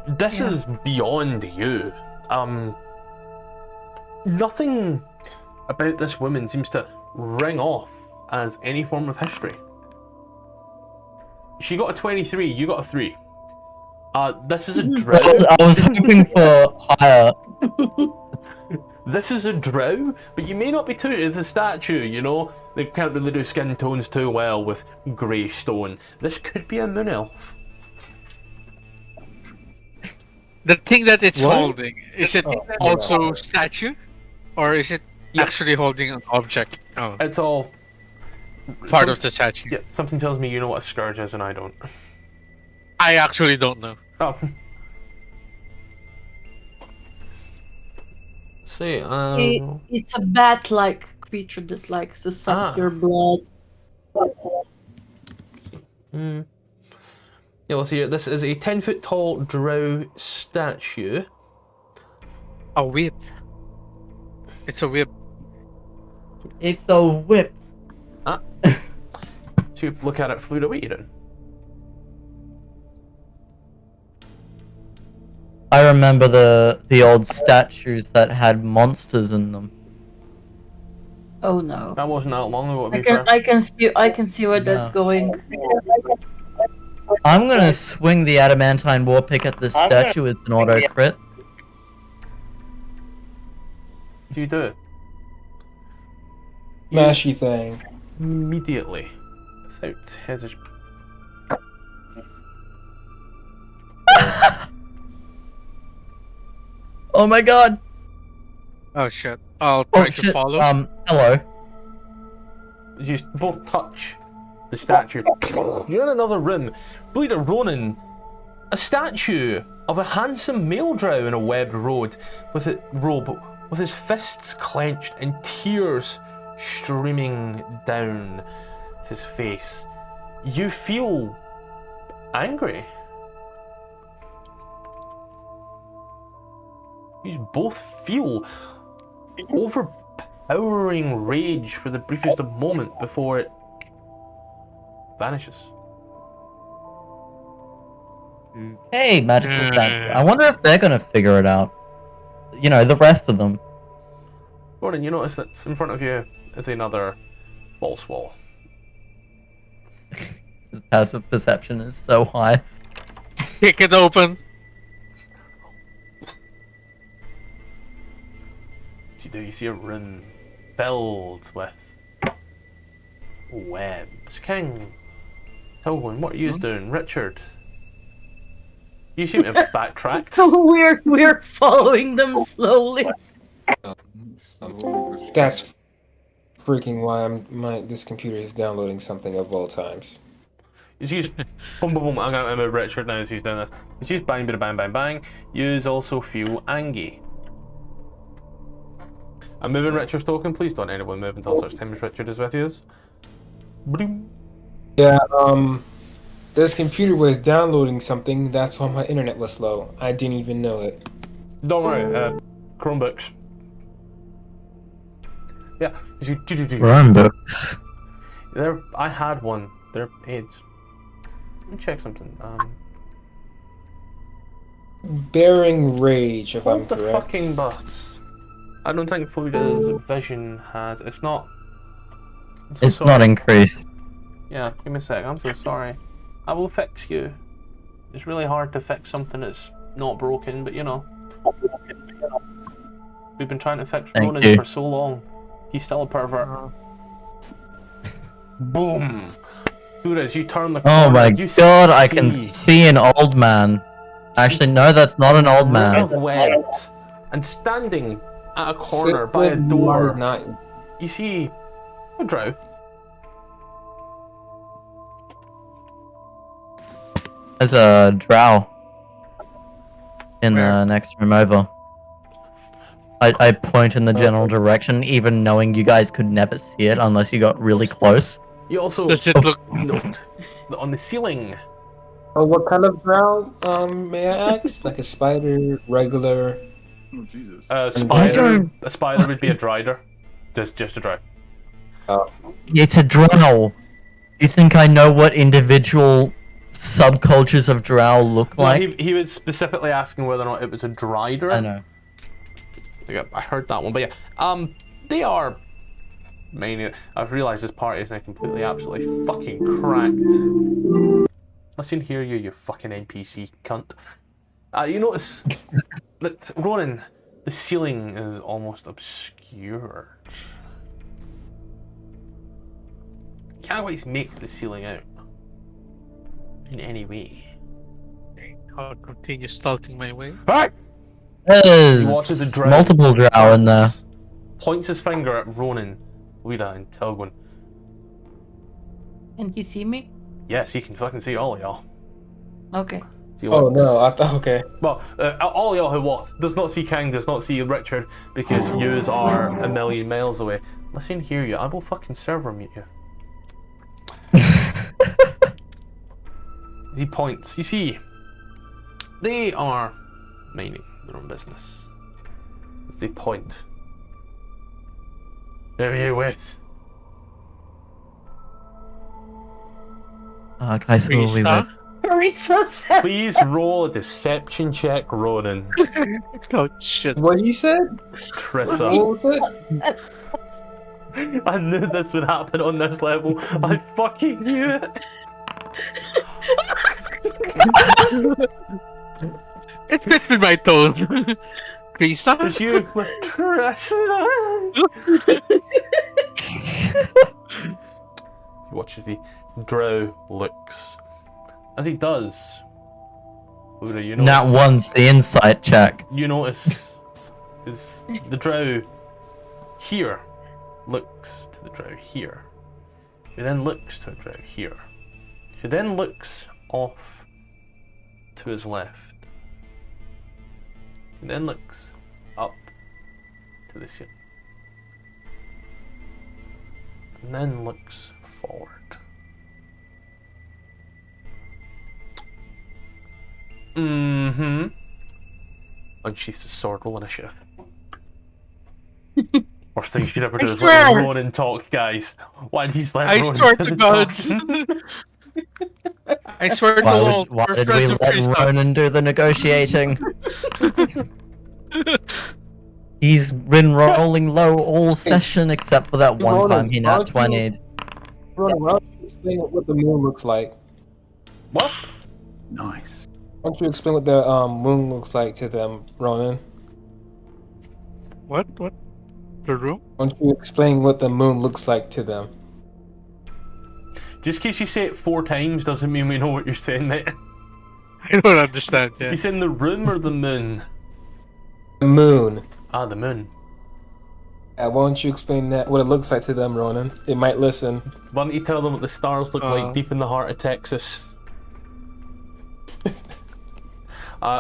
[SPEAKER 1] this is beyond you. Nothing about this woman seems to ring off as any form of history. She got a 23, you got a 3. This is a drow.
[SPEAKER 3] I was hoping for higher.
[SPEAKER 1] This is a drow, but you may not be too. It's a statue, you know? They can't really do skin tones too well with grey stone. This could be a moon elf.
[SPEAKER 4] The thing that it's
[SPEAKER 8] What?
[SPEAKER 4] holding, is it
[SPEAKER 8] Oh,
[SPEAKER 4] also statue? Or is it
[SPEAKER 1] Yes.
[SPEAKER 4] actually holding an object? Oh,
[SPEAKER 1] It's all
[SPEAKER 4] part of the statue.
[SPEAKER 1] Yeah, something tells me you know what a scourge is and I don't.
[SPEAKER 4] I actually don't know.
[SPEAKER 1] Oh. See,
[SPEAKER 2] It's a bat-like creature that likes to suck
[SPEAKER 1] Ah.
[SPEAKER 2] your blood.
[SPEAKER 1] Yeah, let's see here. This is a 10-foot tall drow statue.
[SPEAKER 4] A whip. It's a whip.
[SPEAKER 3] It's a whip.
[SPEAKER 1] So you look at it, Fluida, what are you doing?
[SPEAKER 3] I remember the old statues that had monsters in them.
[SPEAKER 2] Oh no.
[SPEAKER 1] That wasn't that long ago, to
[SPEAKER 2] I
[SPEAKER 1] be
[SPEAKER 2] can
[SPEAKER 1] fair.
[SPEAKER 2] I can see where that's
[SPEAKER 3] Yeah.
[SPEAKER 2] going.
[SPEAKER 3] I'm gonna swing the adamantine war pick at this statue with an auto crit.
[SPEAKER 1] Do you do it?
[SPEAKER 8] Mashy thing.
[SPEAKER 1] Immediately. Without hesitation.
[SPEAKER 3] Oh my god!
[SPEAKER 4] Oh shit. I'll try
[SPEAKER 3] Oh
[SPEAKER 4] to
[SPEAKER 3] shit!
[SPEAKER 4] follow.
[SPEAKER 3] Hello.
[SPEAKER 1] You both touch the statue. You're in another room. Bleeder Ronan, a statue of a handsome male drow in a webbed robe with his fists clenched and tears streaming down his face. You feel angry. You both feel overpowering rage for the briefest of moment before it vanishes.
[SPEAKER 3] Hey, magical statue. I wonder if they're gonna figure it out. You know, the rest of them.
[SPEAKER 1] Ronan, you notice that in front of you is another false wall.
[SPEAKER 3] The passive perception is so high.
[SPEAKER 4] Kick it open.
[SPEAKER 1] You see a room filled with webs. King, Tilwyn, what are you doing? Richard, you seem to have backtracked.
[SPEAKER 2] We're following them slowly.
[SPEAKER 8] That's freaking why this computer is downloading something of all times.
[SPEAKER 1] He's used boom boom boom. I'm gonna move Richard now as he's doing this. He's used bang bang bang bang bang. Use also feel Angie. I'm moving Richard's token. Please don't anyone move until such time as Richard is with you. Boom.
[SPEAKER 8] Yeah, this computer was downloading something, that's why my internet was slow. I didn't even know it.
[SPEAKER 1] Don't worry, Chromebooks. Yeah,
[SPEAKER 3] Chromebooks.
[SPEAKER 1] I had one. They're AIDS. Let me check something.
[SPEAKER 8] Bearing rage, if I'm
[SPEAKER 1] Hold the
[SPEAKER 8] correct.
[SPEAKER 1] fucking bus. I don't think Fluida's vision has. It's not. I'm so
[SPEAKER 3] It's
[SPEAKER 1] sorry.
[SPEAKER 3] not increased.
[SPEAKER 1] Yeah, give me a sec. I'm so sorry. I will fix you. It's really hard to fix something that's not broken, but you know. We've been trying to fix
[SPEAKER 3] Thank
[SPEAKER 1] Ronan
[SPEAKER 3] you.
[SPEAKER 1] for so long. He's still a pervert. Boom. Fluida, as you turn the corner,
[SPEAKER 3] Oh my
[SPEAKER 1] you
[SPEAKER 3] god, I can
[SPEAKER 1] see
[SPEAKER 3] see an old man. Actually, no, that's not an old
[SPEAKER 1] a ring
[SPEAKER 3] man.
[SPEAKER 1] of webs, and standing at a corner by a door,
[SPEAKER 8] Not...
[SPEAKER 1] you see a drow.
[SPEAKER 3] There's a drow in
[SPEAKER 1] Where?
[SPEAKER 3] the next room over. I point in the general direction, even knowing you guys could never see it unless you got really close.
[SPEAKER 1] You also
[SPEAKER 4] Does it look?
[SPEAKER 1] note that on the ceiling.
[SPEAKER 8] Oh, what kind of drow, may I ask? Like a spider, regular...
[SPEAKER 6] Oh Jesus.
[SPEAKER 1] A
[SPEAKER 3] I don't-
[SPEAKER 1] spider would be a drider. Just a drow.
[SPEAKER 3] It's a drow. You think I know what individual subcultures of drow look
[SPEAKER 1] No,
[SPEAKER 3] like?
[SPEAKER 1] he was specifically asking whether or not it was a drider.
[SPEAKER 3] I know.
[SPEAKER 1] Yeah, I heard that one, but yeah, they are. Mainly, I've realised this party is now completely, absolutely fucking cracked. Listen here, you fucking NPC cunt. You notice that Ronan, the ceiling is almost obscured. Can't always make the ceiling out in any way.
[SPEAKER 4] I'll continue stalking my way.
[SPEAKER 1] Right. He watches the
[SPEAKER 3] There's
[SPEAKER 1] drow.
[SPEAKER 3] multiple drow in there.
[SPEAKER 1] Points his finger at Ronan, Fluida, and Tilgwyn.
[SPEAKER 2] Can he see me?
[SPEAKER 1] Yes, he can fucking see all of y'all.
[SPEAKER 2] Okay.
[SPEAKER 1] See
[SPEAKER 8] Oh
[SPEAKER 1] what?
[SPEAKER 8] no, I thought, okay.
[SPEAKER 1] Well, all of y'all who what? Does not see King, does not see Richard, because yous are a million miles away. Listen here, you. I will fucking server mute you. He points. You see, they are minding their own business. As they point. Who are you with?
[SPEAKER 3] Guys, who are we
[SPEAKER 4] Restart?
[SPEAKER 3] with?
[SPEAKER 2] Carissa said.
[SPEAKER 1] Please roll a deception check, Ronan.
[SPEAKER 4] Oh shit.
[SPEAKER 8] What he said?
[SPEAKER 1] Trissa.
[SPEAKER 8] What was it?
[SPEAKER 1] I knew this would happen on this level. I fucking knew it.
[SPEAKER 4] It fits with my tone. Krista?
[SPEAKER 1] It's you with Trissa. He watches the drow looks. As he does, Fluida, you notice.
[SPEAKER 3] Not once the insight check.
[SPEAKER 1] You notice is the drow here looks to the drow here, who then looks to a drow here, who then looks off to his left, and then looks up to the ceiling, and then looks forward. Mm-hmm. Unsheaths his sword, roll initiative. Worst thing you could ever do
[SPEAKER 4] I
[SPEAKER 1] is let
[SPEAKER 4] swear.
[SPEAKER 1] Ronan talk, guys. Why did he let
[SPEAKER 4] I
[SPEAKER 1] Ronan
[SPEAKER 4] swear
[SPEAKER 1] do
[SPEAKER 4] to
[SPEAKER 1] the
[SPEAKER 4] God.
[SPEAKER 1] talking?
[SPEAKER 4] I swear to
[SPEAKER 3] Why
[SPEAKER 4] Lolth,
[SPEAKER 3] why
[SPEAKER 4] we're
[SPEAKER 3] did we
[SPEAKER 4] friends with
[SPEAKER 3] let
[SPEAKER 4] Krista.
[SPEAKER 3] Ronan do the negotiating? He's been rolling low all session except for that one
[SPEAKER 8] Ronan,
[SPEAKER 3] time he
[SPEAKER 8] why
[SPEAKER 3] nat
[SPEAKER 8] don't you-
[SPEAKER 3] 20'd.
[SPEAKER 8] Ronan, why don't you explain what the moon looks like?
[SPEAKER 1] What?
[SPEAKER 7] Nice.
[SPEAKER 8] Why don't you explain what the moon looks like to them, Ronan?
[SPEAKER 4] What? What? The room?
[SPEAKER 8] Why don't you explain what the moon looks like to them?
[SPEAKER 1] Just in case you say it 4 times doesn't mean we know what you're saying, mate.
[SPEAKER 4] I don't understand, yeah.
[SPEAKER 1] You saying the room or the moon?
[SPEAKER 8] The moon.
[SPEAKER 1] Ah, the moon.
[SPEAKER 8] Why don't you explain that what it looks like to them, Ronan? They might listen.
[SPEAKER 1] Why don't you tell them what the stars look like deep in the heart of Texas?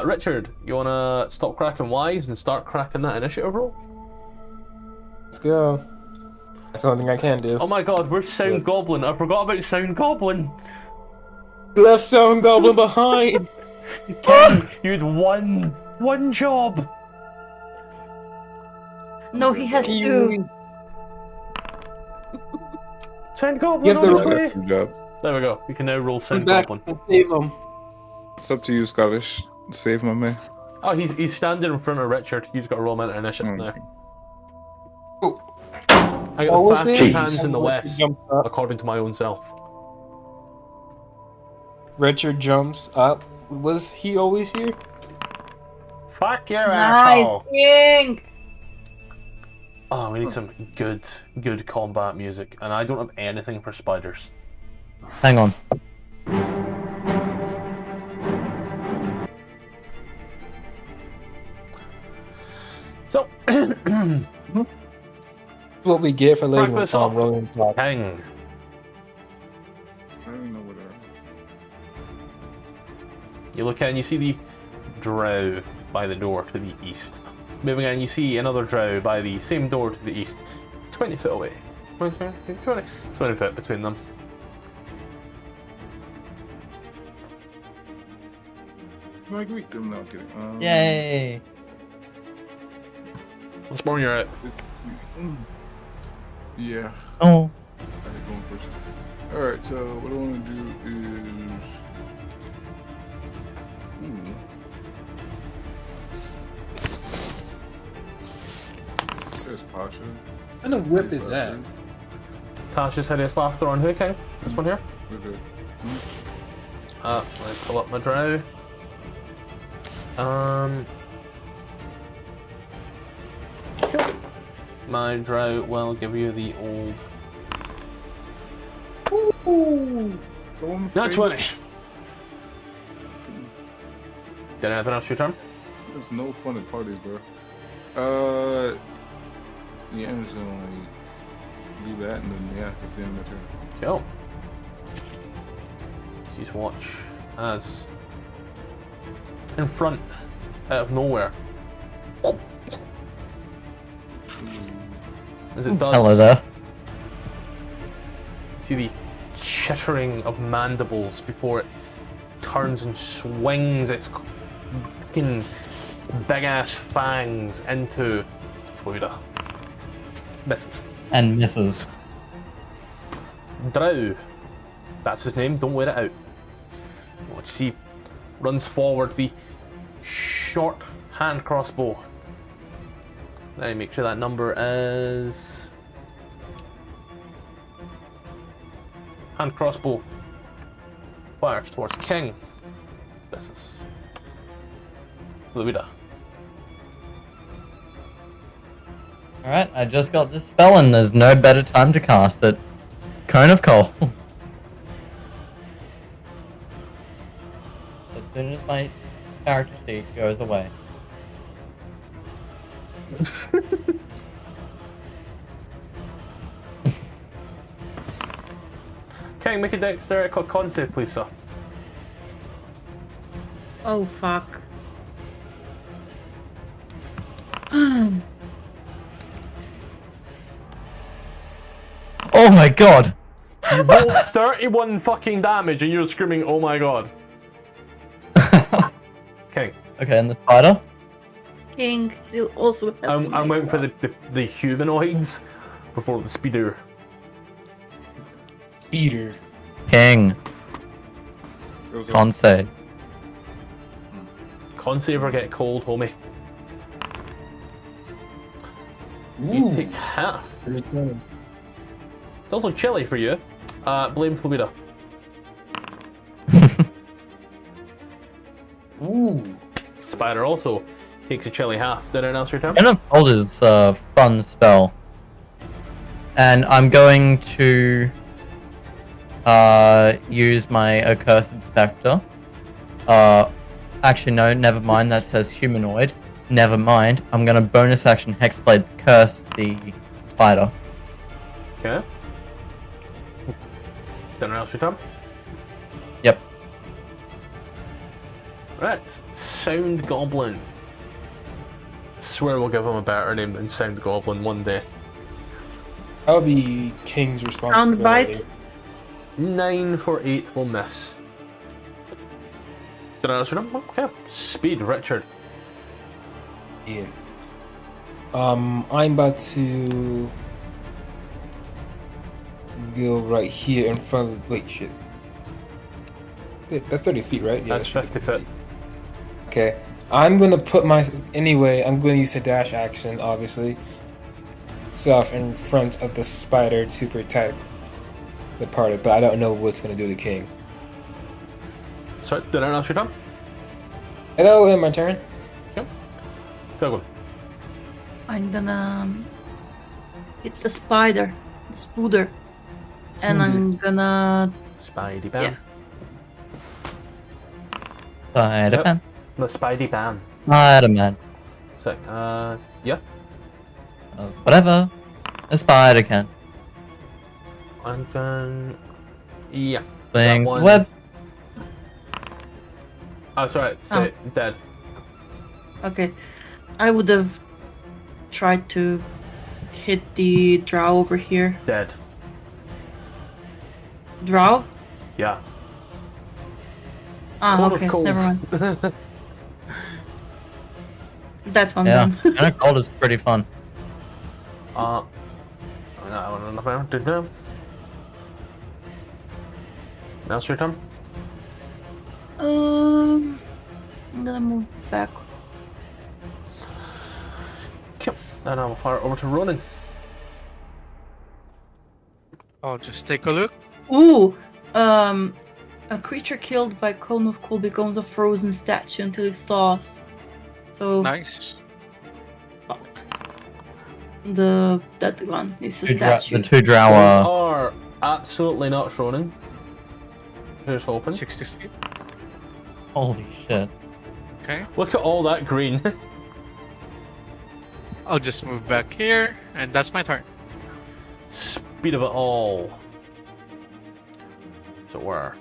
[SPEAKER 1] Richard, you wanna stop cracking wise and start cracking that initiative roll?
[SPEAKER 8] Let's go. That's the only thing I can do.
[SPEAKER 1] Oh my god, where's Sound Goblin? I forgot about Sound Goblin.
[SPEAKER 8] Left Sound Goblin behind.
[SPEAKER 1] Ken, you had one job.
[SPEAKER 2] No, he has two.
[SPEAKER 1] Sound Goblin
[SPEAKER 8] You have
[SPEAKER 1] on
[SPEAKER 8] to
[SPEAKER 1] his
[SPEAKER 6] Good
[SPEAKER 1] way.
[SPEAKER 6] job.
[SPEAKER 1] There we go. We can now roll
[SPEAKER 8] Come
[SPEAKER 1] Sound
[SPEAKER 8] back
[SPEAKER 1] Goblin.
[SPEAKER 8] and save him.
[SPEAKER 6] It's up to you, Scottish. Save my man.
[SPEAKER 1] Oh, he's standing in front of Richard. You just got to roll him into initiative there.
[SPEAKER 8] Oh.
[SPEAKER 1] I got
[SPEAKER 8] Oh,
[SPEAKER 1] the
[SPEAKER 8] what's
[SPEAKER 1] fastest
[SPEAKER 8] his?
[SPEAKER 1] hands in the West,
[SPEAKER 8] Jumps up.
[SPEAKER 1] according to my own self.
[SPEAKER 8] Richard jumps up. Was he always here?
[SPEAKER 1] Fuck your
[SPEAKER 2] Nice,
[SPEAKER 1] asshole.
[SPEAKER 2] King!
[SPEAKER 1] Oh, we need some good combat music, and I don't have anything for spiders.
[SPEAKER 3] Hang on.
[SPEAKER 1] So,
[SPEAKER 8] What we get for letting
[SPEAKER 1] Crack this
[SPEAKER 8] Tom
[SPEAKER 1] off.
[SPEAKER 8] Ronan talk.
[SPEAKER 1] King.
[SPEAKER 6] I don't know what
[SPEAKER 1] You look in and you see the Drow by the door to the east. Moving in, you see another Drow by the same door to the east. 20 foot away. 20 foot between them.
[SPEAKER 6] Can I greet them? No, kidding.
[SPEAKER 3] Yay!
[SPEAKER 1] What's more you're at?
[SPEAKER 6] Yeah.
[SPEAKER 3] Oh.
[SPEAKER 6] I hate going first. Alright, so what I want to do is. There's Pasha.
[SPEAKER 8] What kind of whip is that?
[SPEAKER 1] Tasha's hideous laughter on who, King? This one here?
[SPEAKER 6] We're good.
[SPEAKER 1] Let's pull up my Drow. Cool. My Drow will give you the old. Not 20. Did anything else your turn?
[SPEAKER 6] There's no fun at parties, bro. Yeah, I'm just gonna like do that and then yeah, that's the end of my turn.
[SPEAKER 1] Cool. Let's use watch as in front out of nowhere. As it does.
[SPEAKER 3] Hello there.
[SPEAKER 1] See the chittering of mandibles before it turns and swings its fucking big ass fangs into Fluida. Misses.
[SPEAKER 3] And misses.
[SPEAKER 1] Drow. That's his name, don't wear it out. Watch, he runs forward, the short hand crossbow. Let me make sure that number is. Hand crossbow fires towards King. Misses. Fluida.
[SPEAKER 3] Alright, I just got this spell and there's no better time to cast it. Cone of Coal. As soon as my character sheet goes away.
[SPEAKER 1] King, make a dexterity con save, please, sir.
[SPEAKER 2] Oh, fuck.
[SPEAKER 3] Oh my god!
[SPEAKER 1] You rolled 31 fucking damage and you're screaming, oh my god. King.
[SPEAKER 3] Okay, and the spider?
[SPEAKER 2] King still also has to
[SPEAKER 1] I'm
[SPEAKER 2] make
[SPEAKER 1] waiting for
[SPEAKER 2] one.
[SPEAKER 1] the humanoids before the speeder.
[SPEAKER 8] Peter.
[SPEAKER 3] King.
[SPEAKER 6] Goes up.
[SPEAKER 3] Con save.
[SPEAKER 1] Con save or get cold, homie. You
[SPEAKER 8] Ooh.
[SPEAKER 1] take half.
[SPEAKER 8] Return.
[SPEAKER 1] It's also chilly for you. Blame Fluida.
[SPEAKER 8] Ooh.
[SPEAKER 1] Spider also takes a chilly half. Did anyone else your turn?
[SPEAKER 3] Cone of Cold is a fun spell. And I'm going to use my Accursed Spectre. Actually no, never mind, that says humanoid. Never mind, I'm gonna bonus action Hexblade's Curse the spider.
[SPEAKER 1] Okay. Anyone else your turn?
[SPEAKER 3] Yep.
[SPEAKER 1] Right. Sound Goblin. Swear we'll give him a better name than Sound Goblin one day.
[SPEAKER 8] That would be King's responsibility.
[SPEAKER 2] Soundbite.
[SPEAKER 1] 9 for 8 will miss. Did I answer them? Okay. Speed, Richard.
[SPEAKER 8] Ian. I'm about to go right here in front of. Wait, shit. That's 30 feet, right? Yeah,
[SPEAKER 1] That's
[SPEAKER 8] that should be
[SPEAKER 1] 50 foot.
[SPEAKER 8] Okay. I'm gonna put my. Anyway, I'm gonna use a dash action, obviously. Self in front of the spider to protect the party, but I don't know what's gonna do to King.
[SPEAKER 1] Sorry, did I answer your turn?
[SPEAKER 8] Hello, and my turn.
[SPEAKER 1] Take one.
[SPEAKER 2] I'm gonna hit the spider, the spooder, and I'm gonna.
[SPEAKER 1] Spidey Bam.
[SPEAKER 2] Yeah.
[SPEAKER 3] Spider-Man.
[SPEAKER 1] The Spidey Bam.
[SPEAKER 3] Spider-Man.
[SPEAKER 1] Sick. Yeah.
[SPEAKER 3] Does whatever a spider can.
[SPEAKER 1] And then. Yeah.
[SPEAKER 3] Thing
[SPEAKER 1] one-
[SPEAKER 3] web.
[SPEAKER 1] Oh, sorry. It's dead.
[SPEAKER 2] Okay, I would have tried to hit the drow over here.
[SPEAKER 1] Dead.
[SPEAKER 2] Drow?
[SPEAKER 1] Yeah.
[SPEAKER 2] Ah,
[SPEAKER 1] Cold
[SPEAKER 2] okay,
[SPEAKER 1] of cold.
[SPEAKER 2] never mind. That one
[SPEAKER 3] Yeah,
[SPEAKER 2] then.
[SPEAKER 3] and a cold is pretty fun.
[SPEAKER 1] That one on the ground. Now's your turn.
[SPEAKER 2] I'm gonna move back.
[SPEAKER 1] Okay. And I'll fire over to Ronan.
[SPEAKER 4] I'll just take a look.
[SPEAKER 2] Ooh! A creature killed by column of cold becomes a frozen statue until it thaws. So
[SPEAKER 4] Nice.
[SPEAKER 2] that one is a statue.
[SPEAKER 3] The two drow
[SPEAKER 1] Those are absolutely not Ronan. Here's hoping.
[SPEAKER 4] 60 feet.
[SPEAKER 3] Holy shit.
[SPEAKER 4] Okay.
[SPEAKER 1] Look at all that green.
[SPEAKER 4] I'll just move back here, and that's my turn.
[SPEAKER 1] Speed of it all. So where?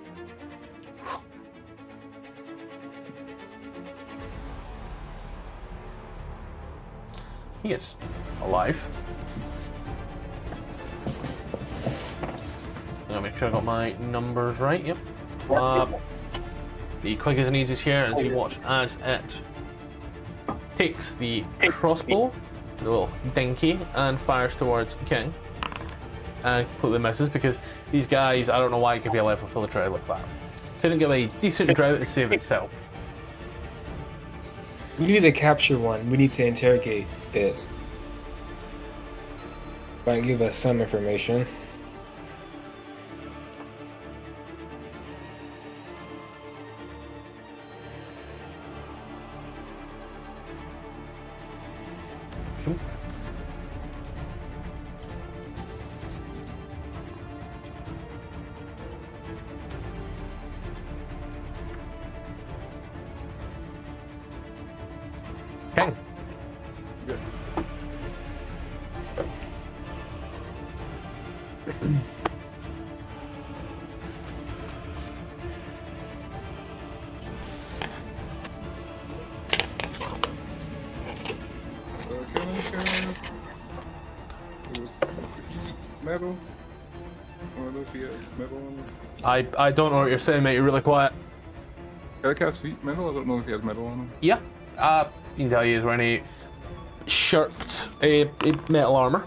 [SPEAKER 1] He is alive. Let me make sure I got my numbers right. Yep. The quickest and easiest here, as you watch as it takes the crossbow, the little dinky, and fires towards King. And completely misses because these guys, I don't know why it could be a level full of drow like that. Couldn't give a decent drow to save itself.
[SPEAKER 8] We need to capture one. We need to interrogate it. Might give us some information.
[SPEAKER 1] King.
[SPEAKER 6] Metal? I don't know if he has metal on him.
[SPEAKER 1] I don't know what you're saying, mate. You're really quiet.
[SPEAKER 6] Can I cast feet metal? I don't know if he has metal on him.
[SPEAKER 1] Yeah. You can tell he's wearing a shirt, a metal armor.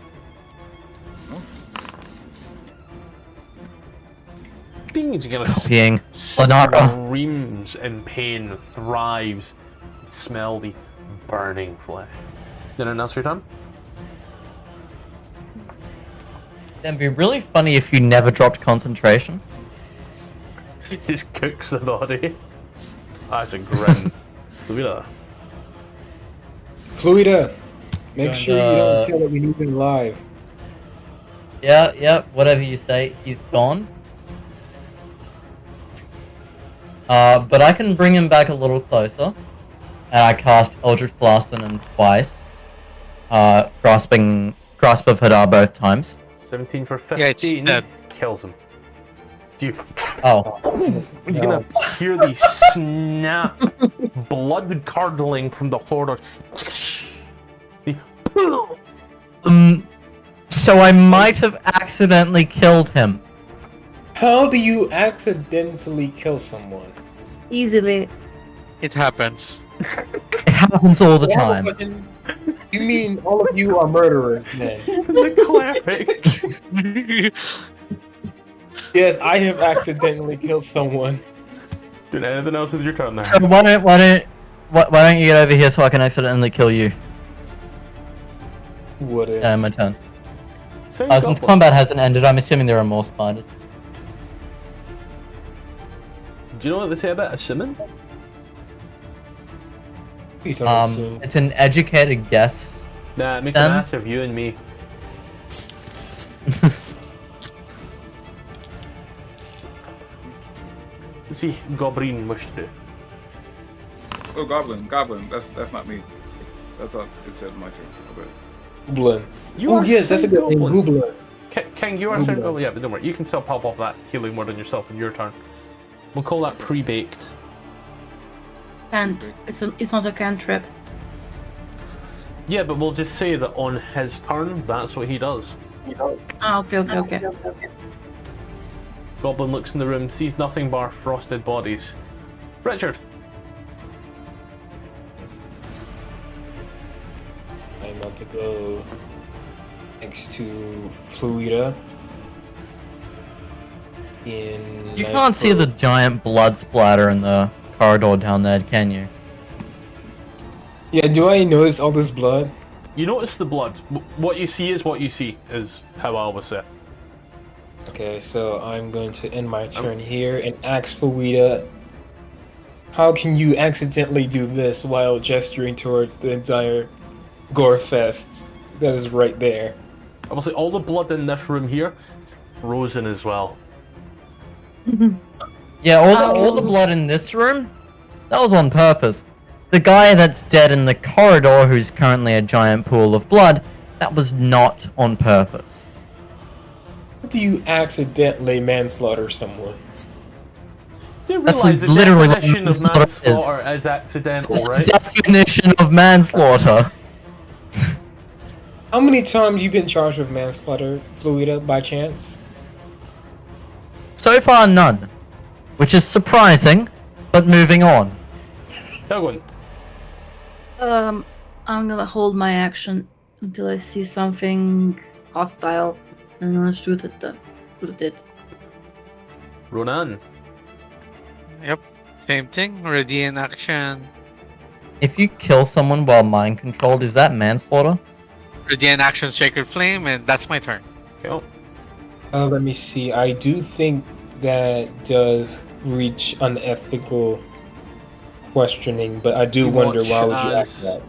[SPEAKER 1] Ding! He's gonna
[SPEAKER 3] Copying Lenara.
[SPEAKER 1] screams in pain, thrives, smell the burning flesh. Did I announce your time?
[SPEAKER 3] It'd be really funny if you never dropped concentration.
[SPEAKER 1] Just cooks the body. That's a grin. Fluida.
[SPEAKER 8] Fluida, make
[SPEAKER 3] And,
[SPEAKER 8] sure you don't kill it. We need him alive.
[SPEAKER 3] Yeah, whatever you say, he's gone. But I can bring him back a little closer. And I cast Eldritch Blast on him twice. Grasping Grasp of Hadar both times.
[SPEAKER 1] 17 for
[SPEAKER 4] Yeah, it's
[SPEAKER 1] 15
[SPEAKER 4] dead.
[SPEAKER 1] kills him. You,
[SPEAKER 3] Oh.
[SPEAKER 1] you're gonna hear the snap, blood curdling from the corridor. The
[SPEAKER 3] So I might have accidentally killed him.
[SPEAKER 8] How do you accidentally kill someone?
[SPEAKER 2] Easily.
[SPEAKER 4] It happens.
[SPEAKER 3] It happens all the time.
[SPEAKER 8] You mean all of you are murderers then?
[SPEAKER 1] the cleric.
[SPEAKER 8] Yes, I have accidentally killed someone.
[SPEAKER 1] Doing anything else with your turn there?
[SPEAKER 3] So why don't you get over here so I can accidentally kill you?
[SPEAKER 8] Wouldn't.
[SPEAKER 3] My turn.
[SPEAKER 1] So
[SPEAKER 3] Since combat hasn't ended, I'm assuming there are more spiders.
[SPEAKER 1] Do you know what they say about a summon?
[SPEAKER 8] Please don't assume.
[SPEAKER 3] It's an educated guess.
[SPEAKER 1] Nah, make an ass of you and me. Let's see, Goblin wish to do.
[SPEAKER 6] Oh, goblin. That's not me. I thought it said my turn. Okay.
[SPEAKER 8] Goblin.
[SPEAKER 1] You
[SPEAKER 8] Oh
[SPEAKER 1] are
[SPEAKER 8] yes, that's a good name.
[SPEAKER 1] Goblin.
[SPEAKER 8] Goblin.
[SPEAKER 1] King, you are
[SPEAKER 8] Goblin.
[SPEAKER 1] saying, oh yeah, but don't worry, you can still pop off that healing word on yourself in your turn. We'll call that pre-baked.
[SPEAKER 2] Can't. It's not a cantrip.
[SPEAKER 1] Yeah, but we'll just say that on his turn, that's what he does.
[SPEAKER 2] Ah, okay.
[SPEAKER 1] Goblin looks in the room, sees nothing but frosted bodies. Richard.
[SPEAKER 8] I'm about to go next to Fluida.
[SPEAKER 3] You can't see the giant blood splatter in the corridor down there, can you?
[SPEAKER 8] Yeah, do I notice all this blood?
[SPEAKER 1] You notice the blood. What you see is what you see, is how I always say it.
[SPEAKER 8] Okay, so I'm going to end my turn here and ask Fluida, how can you accidentally do this while gesturing towards the entire gore fest that is right there?
[SPEAKER 1] I will say all the blood in this room here is frozen as well.
[SPEAKER 3] Yeah, all the blood in this room, that was on purpose. The guy that's dead in the corridor, who's currently a giant pool of blood, that was not on purpose.
[SPEAKER 8] How do you accidentally manslaughter someone?
[SPEAKER 1] You
[SPEAKER 3] That's
[SPEAKER 1] realise the
[SPEAKER 3] literally what
[SPEAKER 1] definition of
[SPEAKER 3] manslaughter is.
[SPEAKER 1] manslaughter is accidental,
[SPEAKER 3] It's
[SPEAKER 1] right?
[SPEAKER 3] the definition of manslaughter.
[SPEAKER 8] How many times you been charged with manslaughter, Fluida, by chance?
[SPEAKER 3] So far, none. Which is surprising, but moving on.
[SPEAKER 1] Telgwyn.
[SPEAKER 2] I'm gonna hold my action until I see something hostile, and I'm gonna shoot at them. Shoot it.
[SPEAKER 1] Ronan.
[SPEAKER 4] Yep. Same thing. Ready in action.
[SPEAKER 3] If you kill someone while mind controlled, is that manslaughter?
[SPEAKER 4] Ready in action. Sacred Flame, and that's my turn.
[SPEAKER 1] Okay.
[SPEAKER 8] Let me see. I do think that does reach unethical questioning, but I do wonder why would you ask that?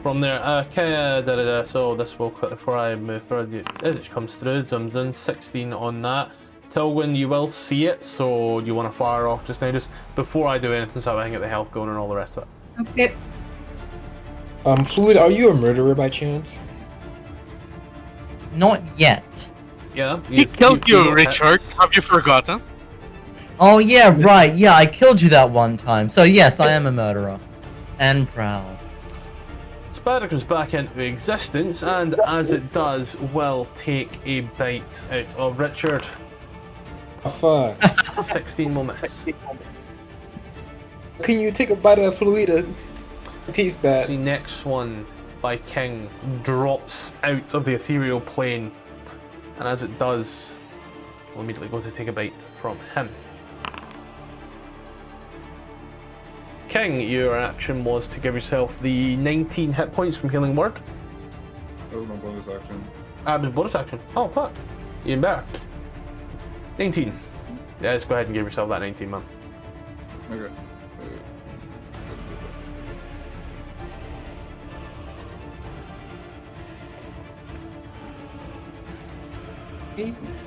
[SPEAKER 1] From there, okay, so this will quick before I move further. It comes through, zooms in, 16 on that. Telgwyn, you will see it, so you want to fire off just now, just before I do anything, so I can get the health going and all the rest of it.
[SPEAKER 2] Okay.
[SPEAKER 8] Fluid, are you a murderer by chance?
[SPEAKER 3] Not yet.
[SPEAKER 1] Yeah.
[SPEAKER 4] He killed you,
[SPEAKER 1] got
[SPEAKER 4] Richard.
[SPEAKER 1] hits.
[SPEAKER 4] Have you forgotten?
[SPEAKER 3] Oh yeah, right, yeah, I killed you that one time. So yes, I am a murderer. And proud.
[SPEAKER 1] Spider comes back into existence, and as it does, will take a bite out of Richard.
[SPEAKER 8] Oh, fuck.
[SPEAKER 1] 16 will miss.
[SPEAKER 8] Can you take a bite of Fluida? It tastes bad.
[SPEAKER 1] The next one by King drops out of the ethereal plane, and as it does, we'll immediately go to take a bite from him. King, your action was to give yourself the 19 hit points from Healing Word.
[SPEAKER 6] That was my bonus action.
[SPEAKER 1] It was bonus action. Oh, fuck. Even better. 19. Yeah, let's go ahead and give yourself that 19, man.
[SPEAKER 6] Okay.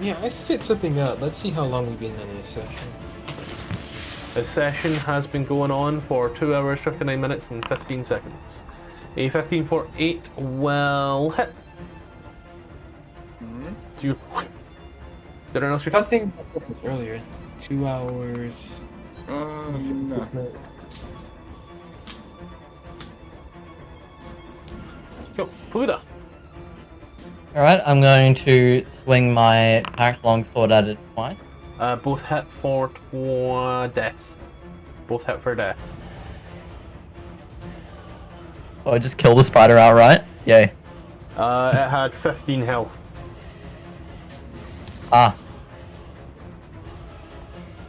[SPEAKER 8] Yeah, I set something up. Let's see how long we've been in this session.
[SPEAKER 1] This session has been going on for 2 hours, 59 minutes, and 15 seconds. A 15 for 8 will hit. you. Did I else your time?
[SPEAKER 8] Nothing was earlier. 2 hours.
[SPEAKER 6] Nah.
[SPEAKER 8] 6 minutes.
[SPEAKER 1] Go, Fluida.
[SPEAKER 3] Alright, I'm going to swing my packed longsword at it twice.
[SPEAKER 1] Both hit for death. Both hit for death.
[SPEAKER 3] Oh, I just kill the spider outright? Yay.
[SPEAKER 1] It had 15 health.
[SPEAKER 3] Ah,
[SPEAKER 1] So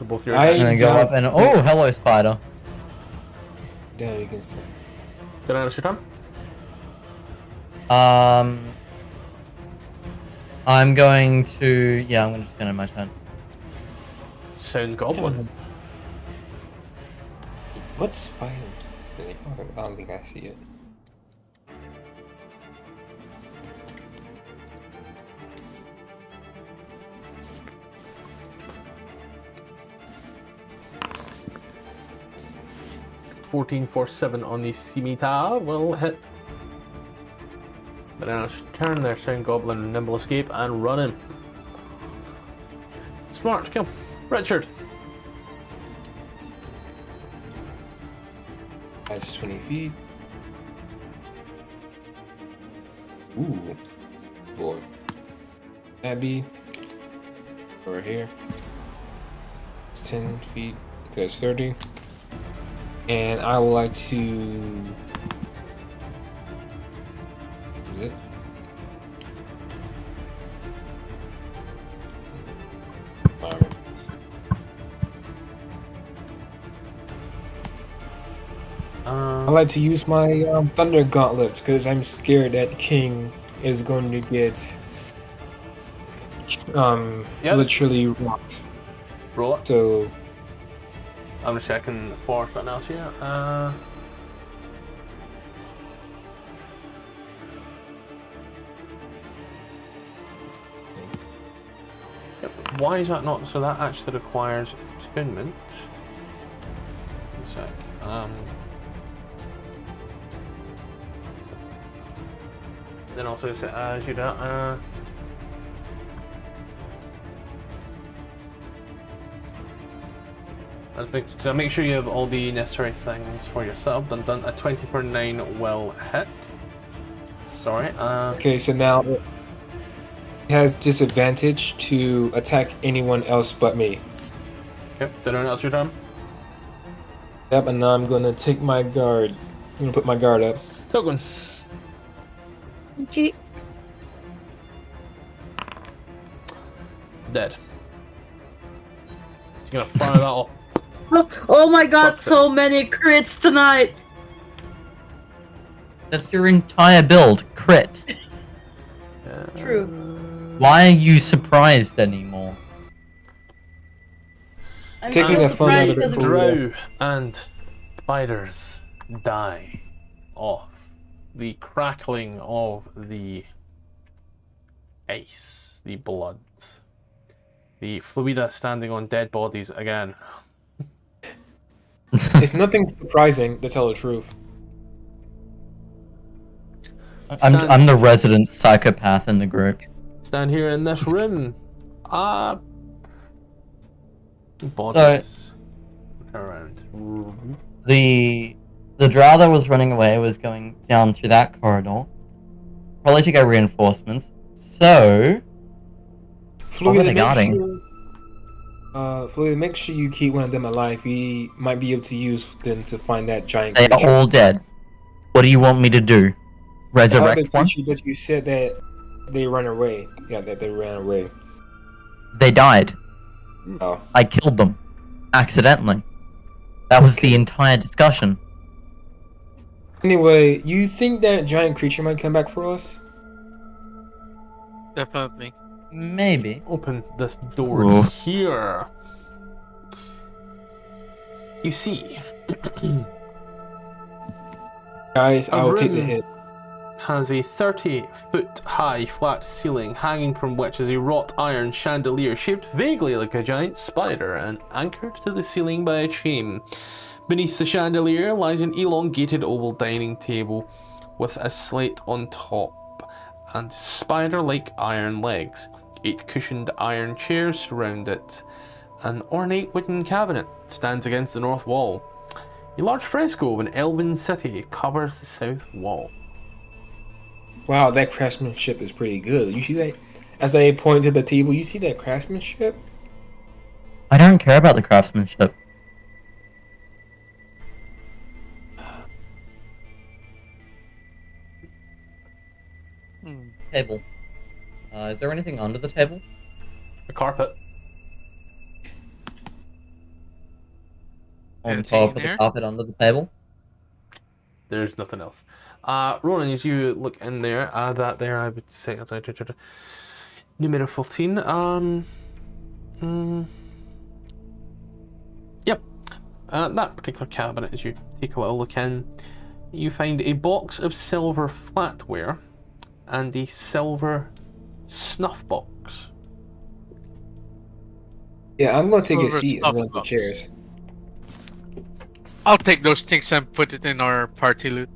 [SPEAKER 1] both your
[SPEAKER 8] I-
[SPEAKER 3] I'm gonna go up and oh, hello spider.
[SPEAKER 8] There you can see.
[SPEAKER 1] Did I answer your time?
[SPEAKER 3] I'm going to I'm just gonna my turn.
[SPEAKER 1] Sound goblin.
[SPEAKER 8] What spider? I don't think I see it.
[SPEAKER 1] Fourteen for 7 on the scimitar will hit. But then it's turn there, Sound Goblin, Nimble Escape, and running. Smart, come. Richard.
[SPEAKER 8] That's 20 feet. Ooh. Boy. Abby. Over here. It's 10 feet. That's 30. And I would like to. Is it? Alright. I like to use my thunder gauntlets because I'm scared that King is going to get
[SPEAKER 1] Yep.
[SPEAKER 8] literally rocked.
[SPEAKER 1] Roll it.
[SPEAKER 8] So
[SPEAKER 1] I'm just checking for something else here. Yep. Why is that not? So that actually requires attunement. One sec. Then also as you do that. So make sure you have all the necessary things for yourself. Done. A 20 per 9 will hit. Sorry.
[SPEAKER 8] okay, so now it has disadvantage to attack anyone else but me.
[SPEAKER 1] Okay. Did anyone else your turn?
[SPEAKER 8] Yep, and now I'm gonna take my guard. I'm gonna put my guard up.
[SPEAKER 1] Token.
[SPEAKER 2] Okay.
[SPEAKER 1] Dead. You're gonna fire that off.
[SPEAKER 2] Oh my god,
[SPEAKER 1] Fuck
[SPEAKER 2] so many crits tonight!
[SPEAKER 3] That's your entire build, crit.
[SPEAKER 2] True.
[SPEAKER 3] Why are you surprised anymore?
[SPEAKER 2] I'm
[SPEAKER 8] Taking
[SPEAKER 2] so
[SPEAKER 8] the fun out
[SPEAKER 2] surprised
[SPEAKER 8] of it
[SPEAKER 2] because
[SPEAKER 8] for
[SPEAKER 1] Drow and spiders die off. The crackling of the ice, the blood, the Fluida standing on dead bodies again.
[SPEAKER 8] It's nothing surprising, to tell the truth.
[SPEAKER 3] I'm the resident psychopath in the group.
[SPEAKER 1] Stand here in this room. Bodies around.
[SPEAKER 3] The drow that was running away was going down through that corridor, probably to get reinforcements. So, what were they guarding?
[SPEAKER 8] Fluida, make sure you keep one of them alive. We might be able to use them to find that giant
[SPEAKER 3] They
[SPEAKER 8] creature.
[SPEAKER 3] are all dead. What do you want me to do?
[SPEAKER 8] The
[SPEAKER 3] Resurrect
[SPEAKER 8] other
[SPEAKER 3] one?
[SPEAKER 8] creature that you said that they run away. Yeah, that they ran away.
[SPEAKER 3] They died.
[SPEAKER 8] Oh.
[SPEAKER 3] I killed them. Accidentally. That was the entire discussion.
[SPEAKER 8] Anyway, you think that giant creature might come back for us?
[SPEAKER 4] Definitely.
[SPEAKER 3] Maybe.
[SPEAKER 1] Open this door
[SPEAKER 3] Ooh.
[SPEAKER 1] here. You see,
[SPEAKER 8] Guys, I will take the
[SPEAKER 1] room
[SPEAKER 8] hit.
[SPEAKER 1] has a 30-foot high flat ceiling, hanging from which is a wrought iron chandelier shaped vaguely like a giant spider and anchored to the ceiling by a chain. Beneath the chandelier lies an elongated oval dining table with a slate on top and spider-like iron legs. 8 cushioned iron chairs surround it. An ornate wooden cabinet stands against the north wall. A large fresco of an elven city covers the south wall.
[SPEAKER 8] Wow, that craftsmanship is pretty good. You see that? As I point to the table, you see that craftsmanship?
[SPEAKER 3] I don't care about the craftsmanship. Table. Is there anything under the table?
[SPEAKER 1] A carpet.
[SPEAKER 3] On
[SPEAKER 4] Anything
[SPEAKER 3] top
[SPEAKER 4] in
[SPEAKER 3] of the
[SPEAKER 4] there?
[SPEAKER 3] carpet under the table?
[SPEAKER 1] There's nothing else. Ronan, as you look in there, that there I would say, numero 14. Yep. That particular cabinet, as you take a little look in, you find a box of silver flatware and a silver snuff box.
[SPEAKER 8] Yeah, I'm gonna take a
[SPEAKER 4] Silver
[SPEAKER 8] seat in
[SPEAKER 4] stuff
[SPEAKER 8] one of the
[SPEAKER 4] box.
[SPEAKER 8] chairs.
[SPEAKER 4] I'll take those things and put it in our party loot.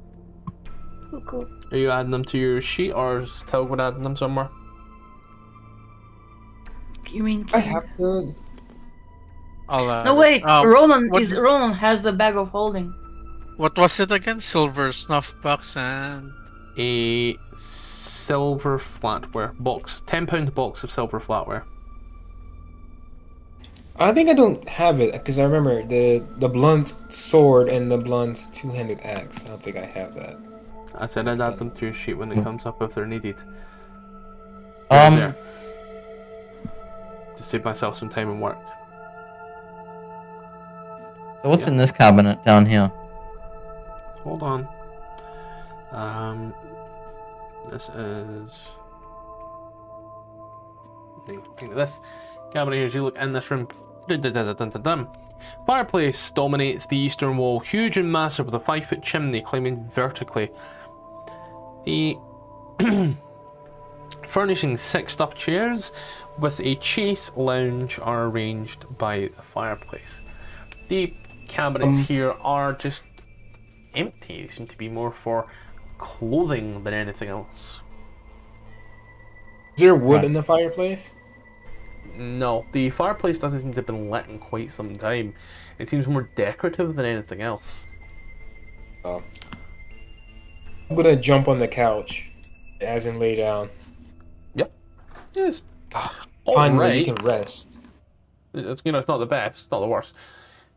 [SPEAKER 2] Cool.
[SPEAKER 1] Are you adding them to your sheet, or is Telgwood adding them somewhere?
[SPEAKER 2] You mean
[SPEAKER 8] I
[SPEAKER 2] King?
[SPEAKER 8] have the.
[SPEAKER 4] I'll,
[SPEAKER 2] No wait, Ronan
[SPEAKER 4] what-
[SPEAKER 2] Ronan has the bag of holding.
[SPEAKER 4] What was it again? Silver snuff box and
[SPEAKER 1] A silver flatware box, £10 box of silver flatware.
[SPEAKER 8] I think I don't have it because I remember the blunt sword and the blunt two-handed axe. I don't think I have that.
[SPEAKER 1] I said I'd add them to your sheet when it comes up if they're needed.
[SPEAKER 3] Um,
[SPEAKER 1] There. To save myself some time and work.
[SPEAKER 3] So what's
[SPEAKER 1] Yeah.
[SPEAKER 3] in this cabinet down here?
[SPEAKER 1] Hold on. This is. Think of this cabinet here as you look in this room. Fireplace dominates the eastern wall, huge and massive, with a 5-foot chimney climbing vertically. The furnishing 6 stuffed chairs with a chase lounge are arranged by the fireplace. The cabinets here are just empty. They seem to be more for clothing than anything else.
[SPEAKER 8] Is there wood
[SPEAKER 3] Right.
[SPEAKER 8] in the fireplace?
[SPEAKER 1] No, the fireplace doesn't seem to have been lit in quite some time. It seems more decorative than anything else.
[SPEAKER 8] Oh. I'm gonna jump on the couch, as in lay down.
[SPEAKER 1] It's
[SPEAKER 8] Finally, you
[SPEAKER 1] alright.
[SPEAKER 8] can rest.
[SPEAKER 1] It's, it's not the best, it's not the worst.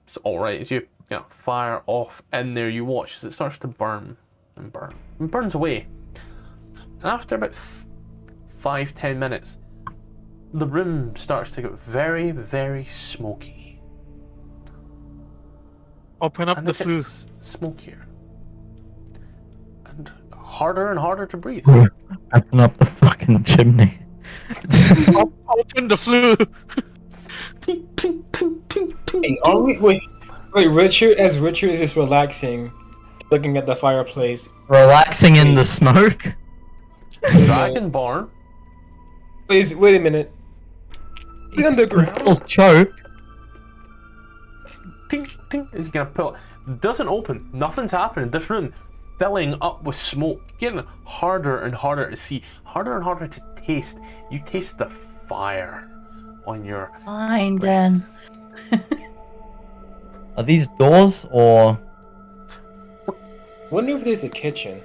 [SPEAKER 1] It's alright. As you fire off in there, you watch as it starts to burn and burn and burns away. And after about 5-10 minutes, the room starts to get very, very smoky.
[SPEAKER 4] open up
[SPEAKER 1] And
[SPEAKER 4] the
[SPEAKER 1] it
[SPEAKER 4] flue.
[SPEAKER 1] gets smokier. And harder to breathe.
[SPEAKER 3] Open up the fucking chimney.
[SPEAKER 4] Open the flue.
[SPEAKER 1] Ting, ting, ting, ting, ting,
[SPEAKER 8] Hey, are we, wait, Richard is just relaxing, looking at the fireplace.
[SPEAKER 3] Relaxing in the smoke?
[SPEAKER 1] Dragonborn.
[SPEAKER 8] Wait a minute. The
[SPEAKER 3] Can
[SPEAKER 8] underground.
[SPEAKER 3] still choke.
[SPEAKER 1] Ting, ting, is gonna pull. Doesn't open. Nothing's happening. This room filling up with smoke, getting harder and harder to see, harder and harder to taste. You taste the fire on your.
[SPEAKER 2] Fine then.
[SPEAKER 3] Are these doors or?
[SPEAKER 8] Wonder if there's a kitchen.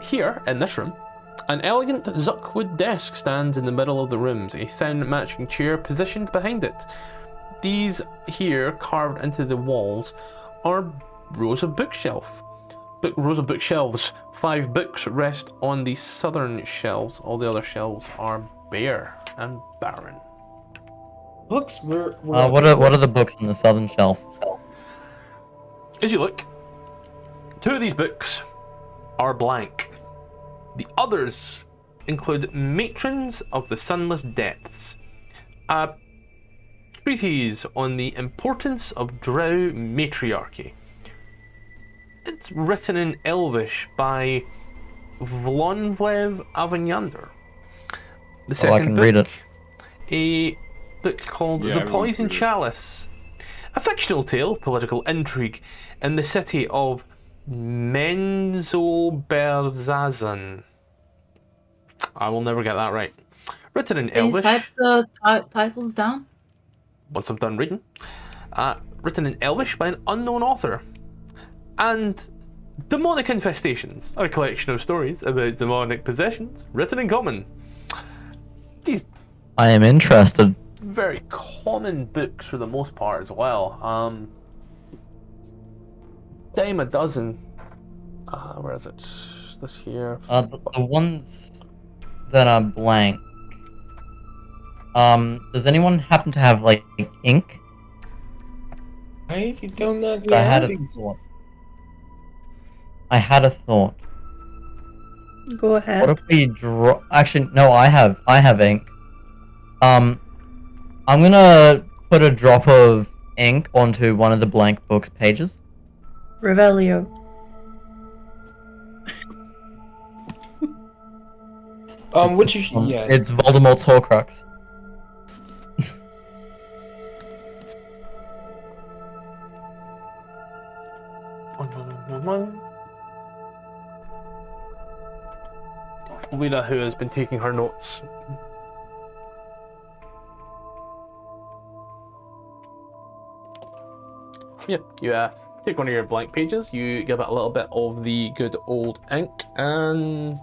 [SPEAKER 1] Here, in this room, an elegant zuckwood desk stands in the middle of the rooms, a thin matching chair positioned behind it. These here, carved into the walls, are rows of bookshelves. 5 books rest on the southern shelves. All the other shelves are bare and barren.
[SPEAKER 8] Books were
[SPEAKER 3] What are the books on the southern shelf?
[SPEAKER 1] As you look, 2 of these books are blank. The others include Matrons of the Sunless Depths, a treatise on the importance of Drow matriarchy. It's written in Elvish by Vlonvlev Avanyander. The
[SPEAKER 3] I
[SPEAKER 1] second
[SPEAKER 3] can
[SPEAKER 1] book,
[SPEAKER 3] read it.
[SPEAKER 1] a book called
[SPEAKER 6] Yeah,
[SPEAKER 1] The
[SPEAKER 6] everyone
[SPEAKER 1] Poison
[SPEAKER 6] can read it.
[SPEAKER 1] Chalice, a fictional tale of political intrigue in the city of Menzoberranzan. I will never get that right. Written in
[SPEAKER 2] Can you
[SPEAKER 1] Elvish.
[SPEAKER 2] type the titles down?
[SPEAKER 1] Once I'm done reading. Written in Elvish by an unknown author. And Demonic Infestations are a collection of stories about demonic possessions, written in common. These
[SPEAKER 3] I am interested.
[SPEAKER 1] very common books for the most part as well. Dime a dozen. Where is it? This here.
[SPEAKER 3] The ones that are blank. Does anyone happen to have like ink?
[SPEAKER 8] I don't know.
[SPEAKER 3] I had a thought. I had a thought.
[SPEAKER 2] Go ahead.
[SPEAKER 3] What if we draw? Actually, no. I have ink. I'm gonna put a drop of ink onto one of the blank book's pages.
[SPEAKER 2] Revelio.
[SPEAKER 8] Which you yeah.
[SPEAKER 3] It's Voldemort's Horcrux.
[SPEAKER 1] Fluida, who has been taking her notes. Yep, you take one of your blank pages, you give it a little bit of the good old ink, and...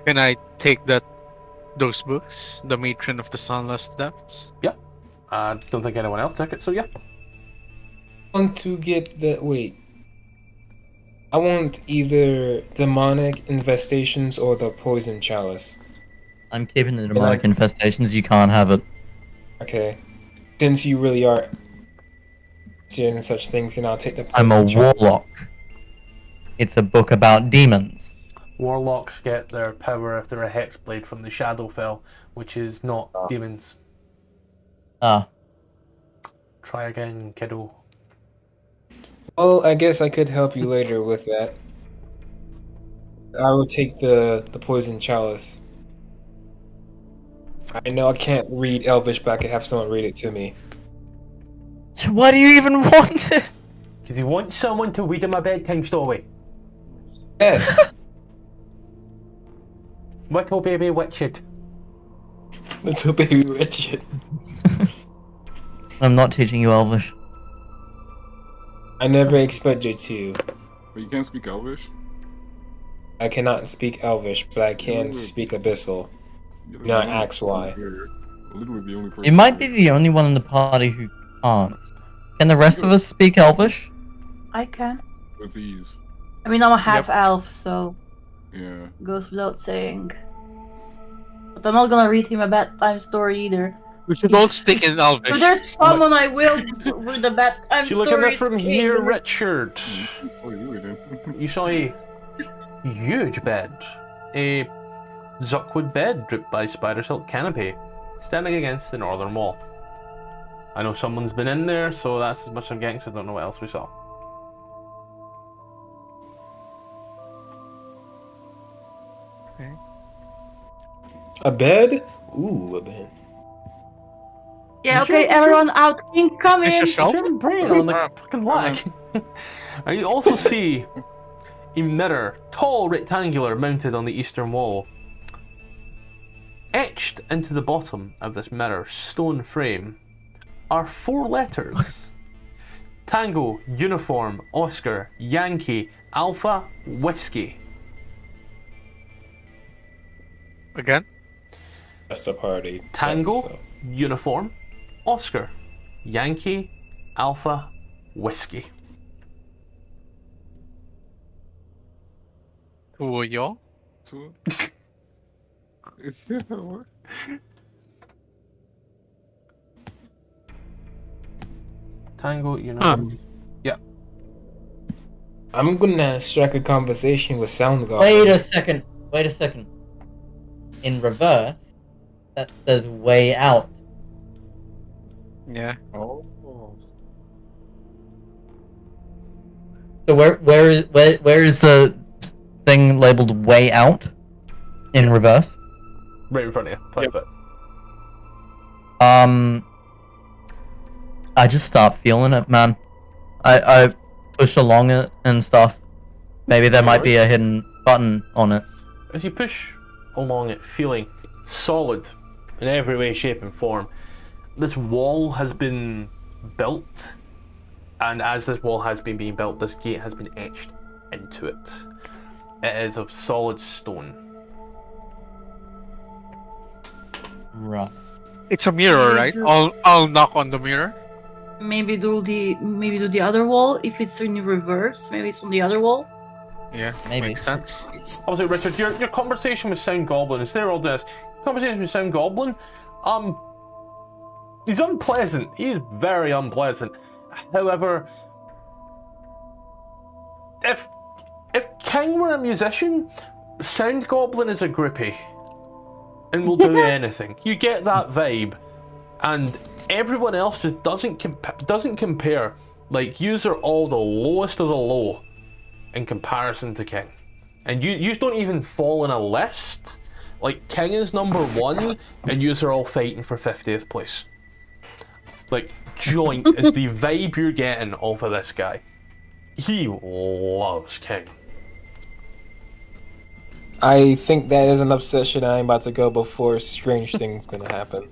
[SPEAKER 4] Can I take those books? The Matron of the Sunless Depths?
[SPEAKER 1] Yeah. I don't think anyone else took it, so yeah.
[SPEAKER 8] I want to get the wait. I want either demonic infestations or the poison chalice.
[SPEAKER 3] I'm keeping the demonic infestations. You can't have it.
[SPEAKER 8] Okay. Since you really are doing such things, then I'll take the
[SPEAKER 3] I'm
[SPEAKER 8] poison
[SPEAKER 3] a
[SPEAKER 8] chalice.
[SPEAKER 3] warlock. It's a book about demons.
[SPEAKER 1] Warlocks get their power if they're a hexblade from the Shadowfell, which is not demons.
[SPEAKER 3] Ah.
[SPEAKER 1] Try again, kiddo.
[SPEAKER 8] Well, I guess I could help you later with that. I will take the poison chalice. I know I can't read Elvish, but I can have someone read it to me.
[SPEAKER 3] So why do you even want it?
[SPEAKER 1] Because he wants someone to read him a bedtime story.
[SPEAKER 8] Yes.
[SPEAKER 1] Little baby Richard.
[SPEAKER 8] Little baby Richard.
[SPEAKER 3] I'm not teaching you Elvish.
[SPEAKER 8] I never expected to.
[SPEAKER 6] But you can't speak Elvish?
[SPEAKER 8] I cannot speak Elvish, but I can speak Abyssal.
[SPEAKER 6] You're
[SPEAKER 8] Not
[SPEAKER 6] the only
[SPEAKER 8] ask why.
[SPEAKER 6] person here. Literally the only person
[SPEAKER 3] You might be
[SPEAKER 6] here.
[SPEAKER 3] the only one in the party who can't. Can the rest of us speak Elvish?
[SPEAKER 2] I can.
[SPEAKER 6] With ease.
[SPEAKER 2] I mean, I'm a half elf, so
[SPEAKER 6] Yeah.
[SPEAKER 2] goes without saying. But I'm not gonna read him a bedtime story either.
[SPEAKER 4] We should all stick in Elvish.
[SPEAKER 2] If there's someone I will read a bedtime
[SPEAKER 1] So
[SPEAKER 2] story.
[SPEAKER 1] look at this from
[SPEAKER 2] it's
[SPEAKER 1] here,
[SPEAKER 2] him.
[SPEAKER 1] Richard.
[SPEAKER 6] Oh, you did.
[SPEAKER 1] You saw a huge bed. A Zuckwood bed dripped by spider silk canopy, standing against the northern wall. I know someone's been in there, so that's as much as I'm getting, so I don't know what else we saw.
[SPEAKER 8] A bed? Ooh, a bed.
[SPEAKER 2] Yeah,
[SPEAKER 1] Sure,
[SPEAKER 2] okay,
[SPEAKER 1] sure.
[SPEAKER 2] everyone out. King, come
[SPEAKER 4] Is
[SPEAKER 2] in.
[SPEAKER 4] your shelf?
[SPEAKER 1] Your brain on the
[SPEAKER 4] Ah,
[SPEAKER 1] fucking lag. And you also see a mirror, tall, rectangular, mounted on the eastern wall. Etched into the bottom of this mirror stone frame are 4 letters. Tango, Uniform, Oscar, Yankee, Alpha, Whiskey.
[SPEAKER 4] Again?
[SPEAKER 8] That's the party.
[SPEAKER 1] Tango,
[SPEAKER 8] So.
[SPEAKER 1] Uniform, Oscar, Yankee, Alpha, Whiskey.
[SPEAKER 4] Who are y'all?
[SPEAKER 6] So- What?
[SPEAKER 1] Tango, Uniform. Yeah.
[SPEAKER 8] I'm gonna strike a conversation with Soundgarden.
[SPEAKER 3] Wait a second. Wait a second. In reverse, that says way out.
[SPEAKER 4] Yeah.
[SPEAKER 6] Oh.
[SPEAKER 3] So where is the thing labeled way out? In reverse.
[SPEAKER 1] Right in front of you. Perfect.
[SPEAKER 3] I just start feeling it, man. I push along it and stuff. Maybe there might be a hidden button on it.
[SPEAKER 1] As you push along it, feeling solid in every way, shape, and form, this wall has been built, and as this wall has been being built, this gate has been etched into it. It is of solid stone.
[SPEAKER 3] Right.
[SPEAKER 4] It's a mirror,
[SPEAKER 2] Maybe
[SPEAKER 4] right?
[SPEAKER 2] do-
[SPEAKER 4] I'll knock on the mirror.
[SPEAKER 2] Maybe do the other wall if it's in reverse. Maybe it's on the other wall.
[SPEAKER 4] Yeah,
[SPEAKER 3] Maybe.
[SPEAKER 4] makes sense.
[SPEAKER 1] Also, Richard, your conversation with Sound Goblin, instead of all this, conversation with Sound Goblin, he's unpleasant. He's very unpleasant. However, if King were a musician, Sound Goblin is a groupie and will do anything. You get that vibe, and everyone else just doesn't compare. Like, yous are all the lowest of the low in comparison to King, and you don't even fall in a list. Like, King is number 1, and yous are all fighting for 50th place. Like, joint is the vibe you're getting off of this guy. He loves King.
[SPEAKER 8] I think that is an obsession I'm about to go before strange things gonna happen.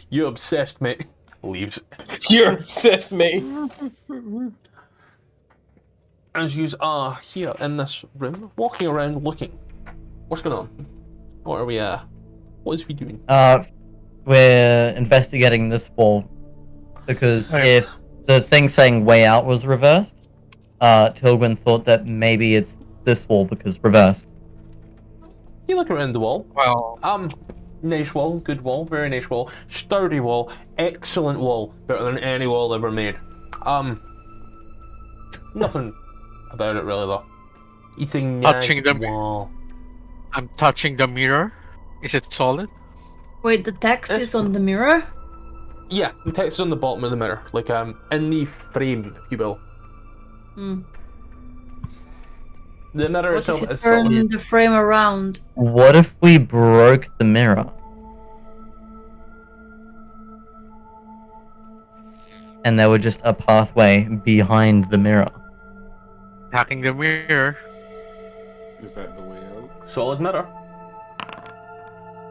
[SPEAKER 1] You obsessed, mate. Leaves.
[SPEAKER 8] You're obsessed, mate.
[SPEAKER 1] As you are here in this room, walking around looking. What's going on? What are we, what is we doing?
[SPEAKER 3] We're investigating this wall because
[SPEAKER 4] Okay.
[SPEAKER 3] if the thing saying way out was reversed, Tilgwyn thought that maybe it's this wall because reversed.
[SPEAKER 1] You look around the wall.
[SPEAKER 4] Well,
[SPEAKER 1] Nice wall, good wall, very nice wall, sturdy wall, excellent wall, better than any wall ever made. Nothing about it really though. It's a nice
[SPEAKER 4] Touching the-
[SPEAKER 1] wall.
[SPEAKER 4] I'm touching the mirror. Is it solid?
[SPEAKER 2] Wait, the text
[SPEAKER 1] It's-
[SPEAKER 2] is on the mirror?
[SPEAKER 1] Yeah, the text is on the bottom of the mirror, like in the frame, if you will.
[SPEAKER 2] Hmm.
[SPEAKER 1] The mirror
[SPEAKER 2] What if
[SPEAKER 1] itself
[SPEAKER 2] you
[SPEAKER 1] is solid.
[SPEAKER 2] turn the frame around?
[SPEAKER 3] What if we broke the mirror? And there were just a pathway behind the mirror.
[SPEAKER 4] Hacking the mirror.
[SPEAKER 6] Is that the way out?
[SPEAKER 1] Solid mirror.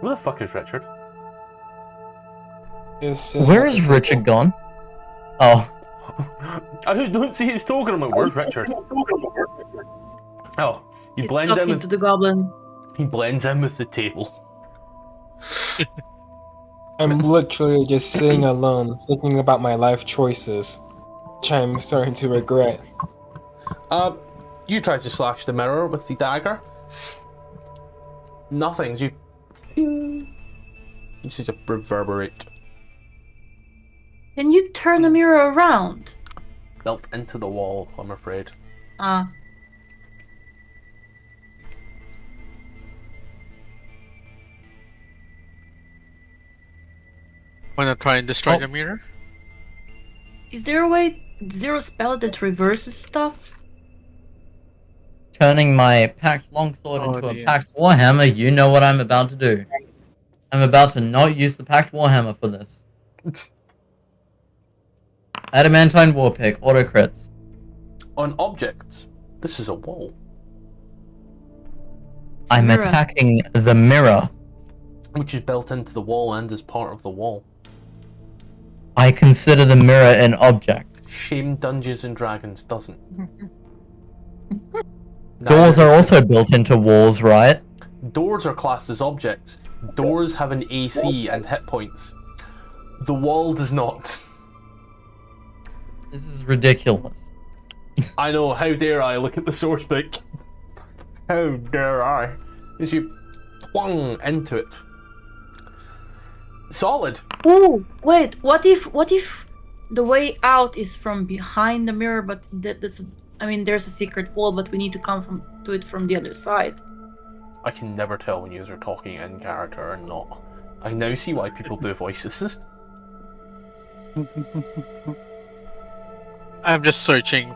[SPEAKER 1] Where the fuck is Richard?
[SPEAKER 3] Where is Richard gone? Oh,
[SPEAKER 1] I don't see his token. I'm like, where's Richard? Oh, he
[SPEAKER 2] He's
[SPEAKER 1] blends in
[SPEAKER 2] talking
[SPEAKER 1] with
[SPEAKER 2] to the goblin.
[SPEAKER 1] he blends in with the table.
[SPEAKER 8] I'm literally just sitting alone, thinking about my life choices, which I'm starting to regret.
[SPEAKER 1] You try to slash the mirror with the dagger. Nothing. You see a reverberate
[SPEAKER 2] Can you turn the mirror around?
[SPEAKER 1] built into the wall. I'm afraid.
[SPEAKER 2] Ah.
[SPEAKER 4] Wanna try and destroy
[SPEAKER 3] Oh.
[SPEAKER 4] the mirror?
[SPEAKER 2] Is there a way, is there a spell that reverses stuff?
[SPEAKER 3] turning my packed longsword
[SPEAKER 4] Oh,
[SPEAKER 3] into a
[SPEAKER 4] dear.
[SPEAKER 3] packed warhammer, you know what I'm about to do. I'm about to not use the packed warhammer for this. Adamantine warpick, auto crits.
[SPEAKER 1] On objects, this is a wall,
[SPEAKER 2] It's a
[SPEAKER 3] I'm
[SPEAKER 2] mirror.
[SPEAKER 3] attacking the mirror.
[SPEAKER 1] which is built into the wall and is part of the wall.
[SPEAKER 3] I consider the mirror an object.
[SPEAKER 1] Shame Dungeons and Dragons doesn't.
[SPEAKER 3] Doors
[SPEAKER 1] Neither
[SPEAKER 3] are
[SPEAKER 1] does
[SPEAKER 3] also built into walls, right?
[SPEAKER 1] Doors are classed as objects. Doors have an AC and hit points. The wall does not.
[SPEAKER 3] This is ridiculous.
[SPEAKER 1] I know, how dare I look at the source book? How dare I? As you twang into it. Solid.
[SPEAKER 2] Ooh, wait, what if the way out is from behind the mirror, but that's I mean there's a secret wall, but we need to come to it from the other side.
[SPEAKER 1] I can never tell when you're talking in character or not. I now see why people do voices.
[SPEAKER 4] I'm just searching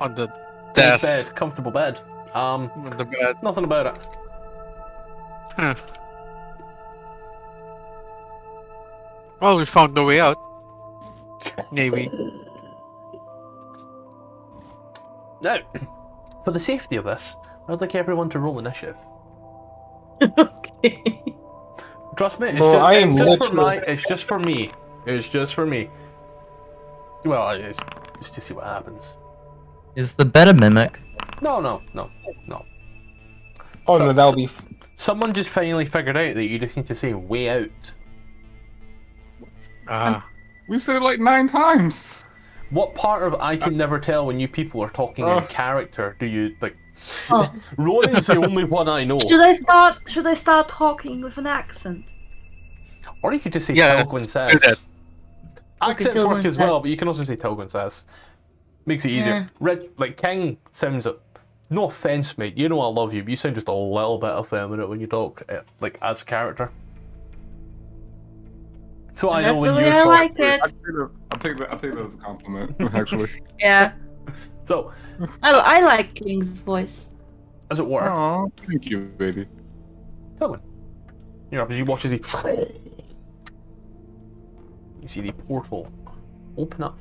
[SPEAKER 4] on the
[SPEAKER 1] Nice
[SPEAKER 4] desk.
[SPEAKER 1] bed, comfortable bed.
[SPEAKER 4] On the bed.
[SPEAKER 1] Nothing about it.
[SPEAKER 4] Huh. Well, we found the way out. Maybe.
[SPEAKER 1] Now, For the safety of this, I'd like everyone to roll initiative.
[SPEAKER 2] Okay.
[SPEAKER 1] Trust me, it's
[SPEAKER 8] Bro,
[SPEAKER 1] just,
[SPEAKER 8] I
[SPEAKER 1] it's
[SPEAKER 8] am
[SPEAKER 1] just for
[SPEAKER 8] literally-
[SPEAKER 1] my, it's just for me. It's just for me. Well, it's just to see what happens.
[SPEAKER 3] Is the better mimic?
[SPEAKER 1] No.
[SPEAKER 8] Oh
[SPEAKER 1] So-
[SPEAKER 8] no, that'll be.
[SPEAKER 1] Someone just finally figured out that you just need to say way out.
[SPEAKER 6] We've said it like 9 times.
[SPEAKER 1] What part of I can never tell when you people are talking in character do you like?
[SPEAKER 2] Oh.
[SPEAKER 1] Ronan's the only one I know.
[SPEAKER 2] Should I start talking with an accent?
[SPEAKER 1] Or you could just say
[SPEAKER 4] Yeah,
[SPEAKER 1] Telgwyn
[SPEAKER 4] do
[SPEAKER 1] says.
[SPEAKER 4] that.
[SPEAKER 1] Accents
[SPEAKER 2] Telgwyn
[SPEAKER 1] work as well,
[SPEAKER 2] says.
[SPEAKER 1] but you can also say Telgwyn says. Makes it easier.
[SPEAKER 2] Yeah.
[SPEAKER 1] Red, like King sounds. No offense, mate. You know I love you, but you sound just a little bit effeminate when you talk, like as a character. So I
[SPEAKER 2] That's
[SPEAKER 1] know
[SPEAKER 2] the
[SPEAKER 1] when
[SPEAKER 2] way
[SPEAKER 1] you're
[SPEAKER 2] I
[SPEAKER 1] talking.
[SPEAKER 2] like it.
[SPEAKER 6] I'll take that as a compliment, actually.
[SPEAKER 2] Yeah,
[SPEAKER 1] So,
[SPEAKER 2] I like King's voice.
[SPEAKER 1] as it were,
[SPEAKER 6] Aw, thank you, baby.
[SPEAKER 1] Telgwyn. You're up as you watch as he. You see the portal open up.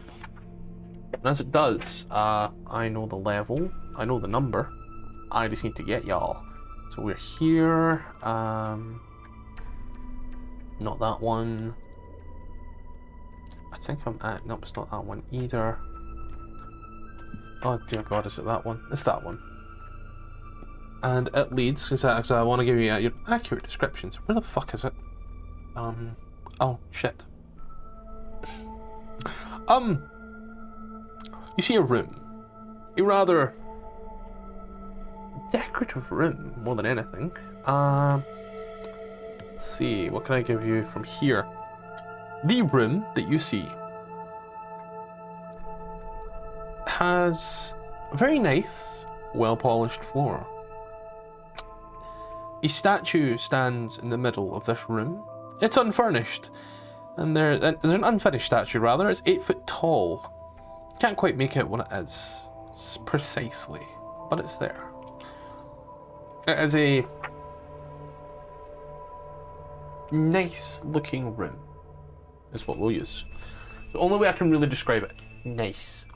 [SPEAKER 1] And as it does, I know the level, I know the number. I just need to get y'all. So we're here. Not that one. I think I'm at. Nope, it's not that one either. Oh dear God, is it that one? It's that one. And it leads, because I want to give you your accurate descriptions. Where the fuck is it? Oh shit. You see a room. A rather decorative room, more than anything. Let's see, what can I give you from here? The room that you see has a very nice, well-polished floor. A statue stands in the middle of this room. It's unfurnished, and there's an unfinished statue rather. It's 8 foot tall. Can't quite make out what it is precisely, but it's there. It is a nice looking room, is what we'll use. The only way I can really describe it. Nice.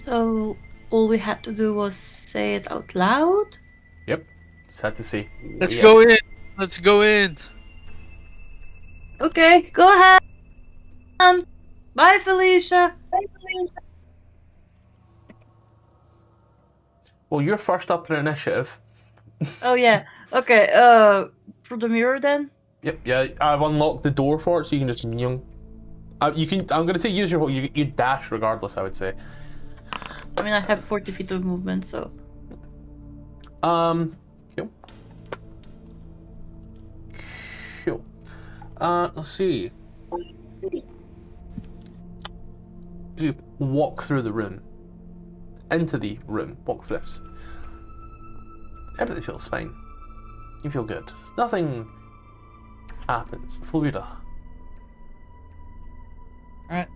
[SPEAKER 2] So all we had to do was say it out loud.
[SPEAKER 1] Yep. Sad to say.
[SPEAKER 4] Let's
[SPEAKER 1] way
[SPEAKER 4] go
[SPEAKER 1] out.
[SPEAKER 4] in. Let's go in.
[SPEAKER 2] Okay, go ahead. Bye, Felicia. Bye, Felicia.
[SPEAKER 1] Well, you're first up in initiative.
[SPEAKER 2] Oh yeah. Okay. Through the mirror then.
[SPEAKER 1] Yep. Yeah. I've unlocked the door for it, so you can just you can. I'm gonna say use your you dash regardless. I would say.
[SPEAKER 2] I mean, I have 40 feet of movement, so.
[SPEAKER 1] Cool. Cool. Let's see. You walk through the room. Into the room. Walk through this. Everything feels fine. You feel good. Nothing happens. Fluida.
[SPEAKER 3] Alright.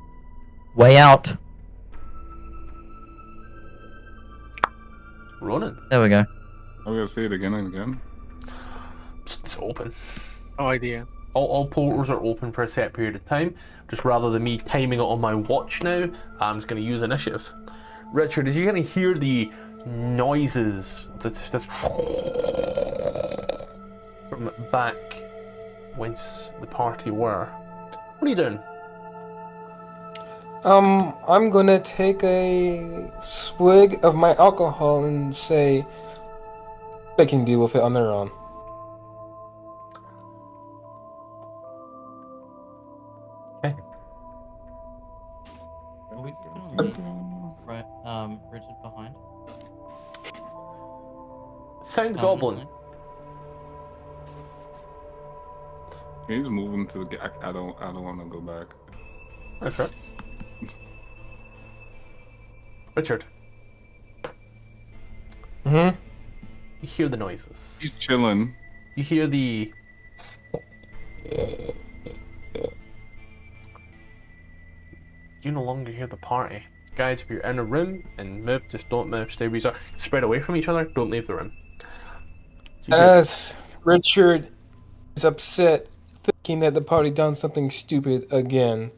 [SPEAKER 3] Way out.
[SPEAKER 1] Ronan.
[SPEAKER 3] There we go.
[SPEAKER 6] I'm gonna say it again and again.
[SPEAKER 1] It's open.
[SPEAKER 4] No idea.
[SPEAKER 1] All portals are open for a set period of time. Just rather than me timing it on my watch now, I'm just going to use initiative. Richard, did you kind of hear the noises that's from back whence the party were? What are you doing?
[SPEAKER 8] I'm gonna take a swig of my alcohol and say they can deal with it on their own.
[SPEAKER 1] Okay.
[SPEAKER 3] Are we just gonna leave Richard behind?
[SPEAKER 1] Sound goblin.
[SPEAKER 6] Can you just move him to the? I don't want to go back.
[SPEAKER 1] Okay. Richard,
[SPEAKER 8] Mm-hmm.
[SPEAKER 1] you hear the noises.
[SPEAKER 6] He's chilling.
[SPEAKER 1] You hear the... You no longer hear the party. Guys, if you're in a room and move, just don't move, stay where you are. Spread away from each other, don't leave the room. So you hear-
[SPEAKER 8] As Richard is upset, thinking that the party done something stupid again.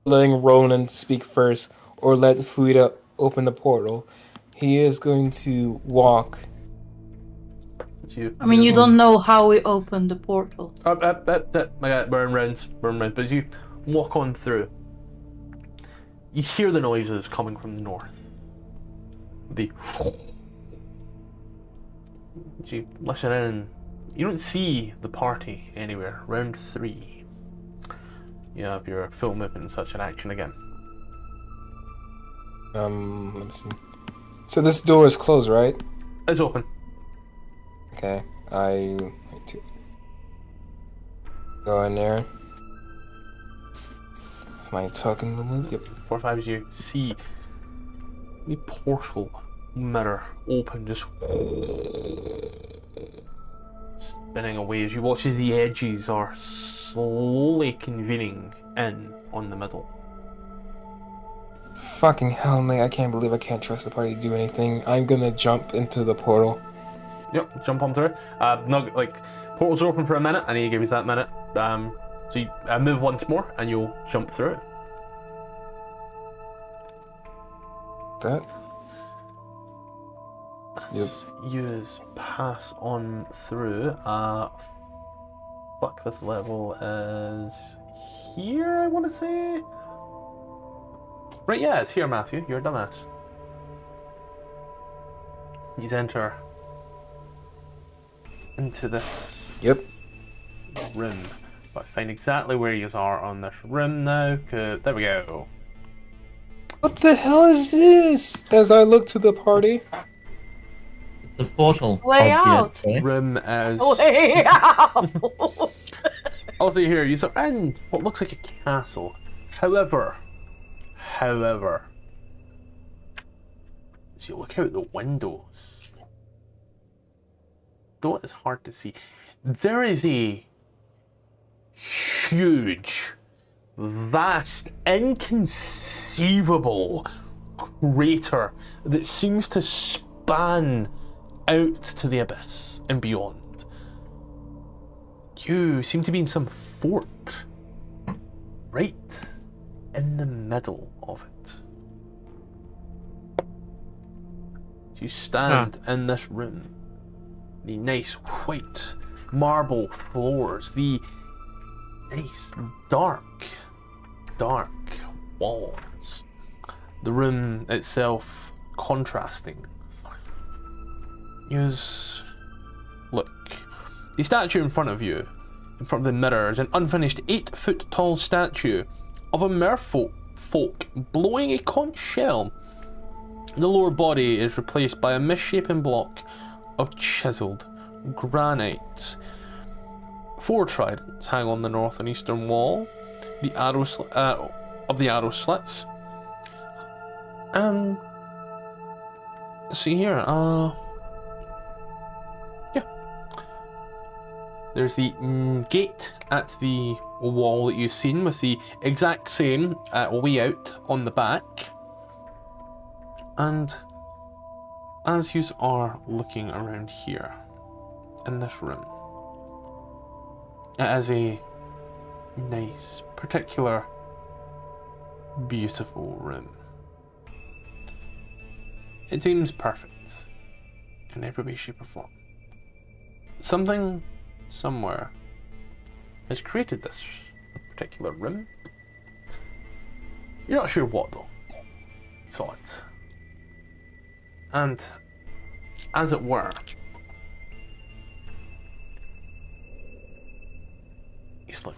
[SPEAKER 8] Letting Ronan speak first, or let Fluida open the portal. He is going to walk.
[SPEAKER 2] I mean, you don't know how we opened the portal.
[SPEAKER 1] Burn round. But as you walk on through, you hear the noises coming from the north. As you listen in, you don't see the party anywhere. Round 3. You have your full movement and such in action again.
[SPEAKER 8] Let me see. So this door is closed, right?
[SPEAKER 1] It's open.
[SPEAKER 8] Okay, I need to go in there. Am I talking the move? Yep.
[SPEAKER 1] 4 or 5 as you see the portal mirror open, just spinning away as you watch as the edges are slowly convening in on the middle.
[SPEAKER 8] Fucking hell, mate! I can't believe I can't trust the party to do anything. I'm gonna jump into the portal.
[SPEAKER 1] Yep, jump on through. Portals are open for a minute. I need to give you that minute. So you move once more, and you'll jump through.
[SPEAKER 8] That. Yep.
[SPEAKER 1] Use pass on through. Fuck, this level is here, I want to say. Right, yeah, it's here, Matthew. You're a dumbass. He's enter into this room. But find exactly where you are on this room now. There we go.
[SPEAKER 8] What the hell is this? As I look to the party.
[SPEAKER 3] It's a portal.
[SPEAKER 2] Way out.
[SPEAKER 3] obviously.
[SPEAKER 1] Room as
[SPEAKER 2] Way out.
[SPEAKER 1] also here, you are in what looks like a castle. However, as you look out the windows, though it's hard to see, there is a huge, vast, inconceivable crater that seems to span out to the abyss and beyond. You seem to be in some fort right in the middle of it. So you stand in this room, the nice white marble floors, the nice dark walls, the room itself contrasting. Look, the statue in front of you, in front of the mirror, is an unfinished 8-foot tall statue of a merfolk blowing a conch shell. The lower body is replaced by a misshapen block of chiseled granite. 4 tridents hang on the north and eastern wall of the arrow slits. And see here, there's the gate at the wall that you've seen with the exact same way out on the back. And as you are looking around here in this room, it is a nice, particular, beautiful room. It seems perfect in every way, shape or form. Something somewhere has created this particular room. You're not sure what though. It's odd. And as it were, you look.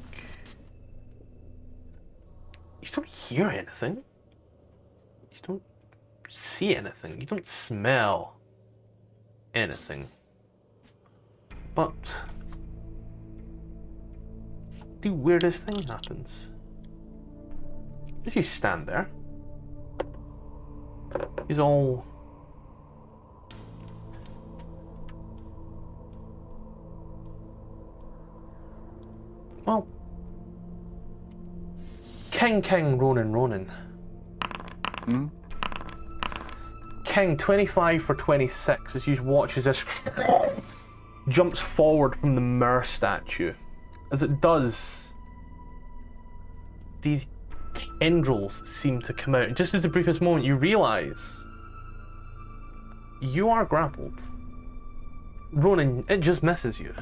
[SPEAKER 1] You don't hear anything. You don't see anything. You don't smell anything. But the weirdest thing happens. As you stand there, he's all well, King Ronan. King 25 for 26 as you watch as this jumps forward from the mirror statue as it does, these tendrils seem to come out. And just as the briefest moment, you realize you are grappled. Ronan, it just misses you.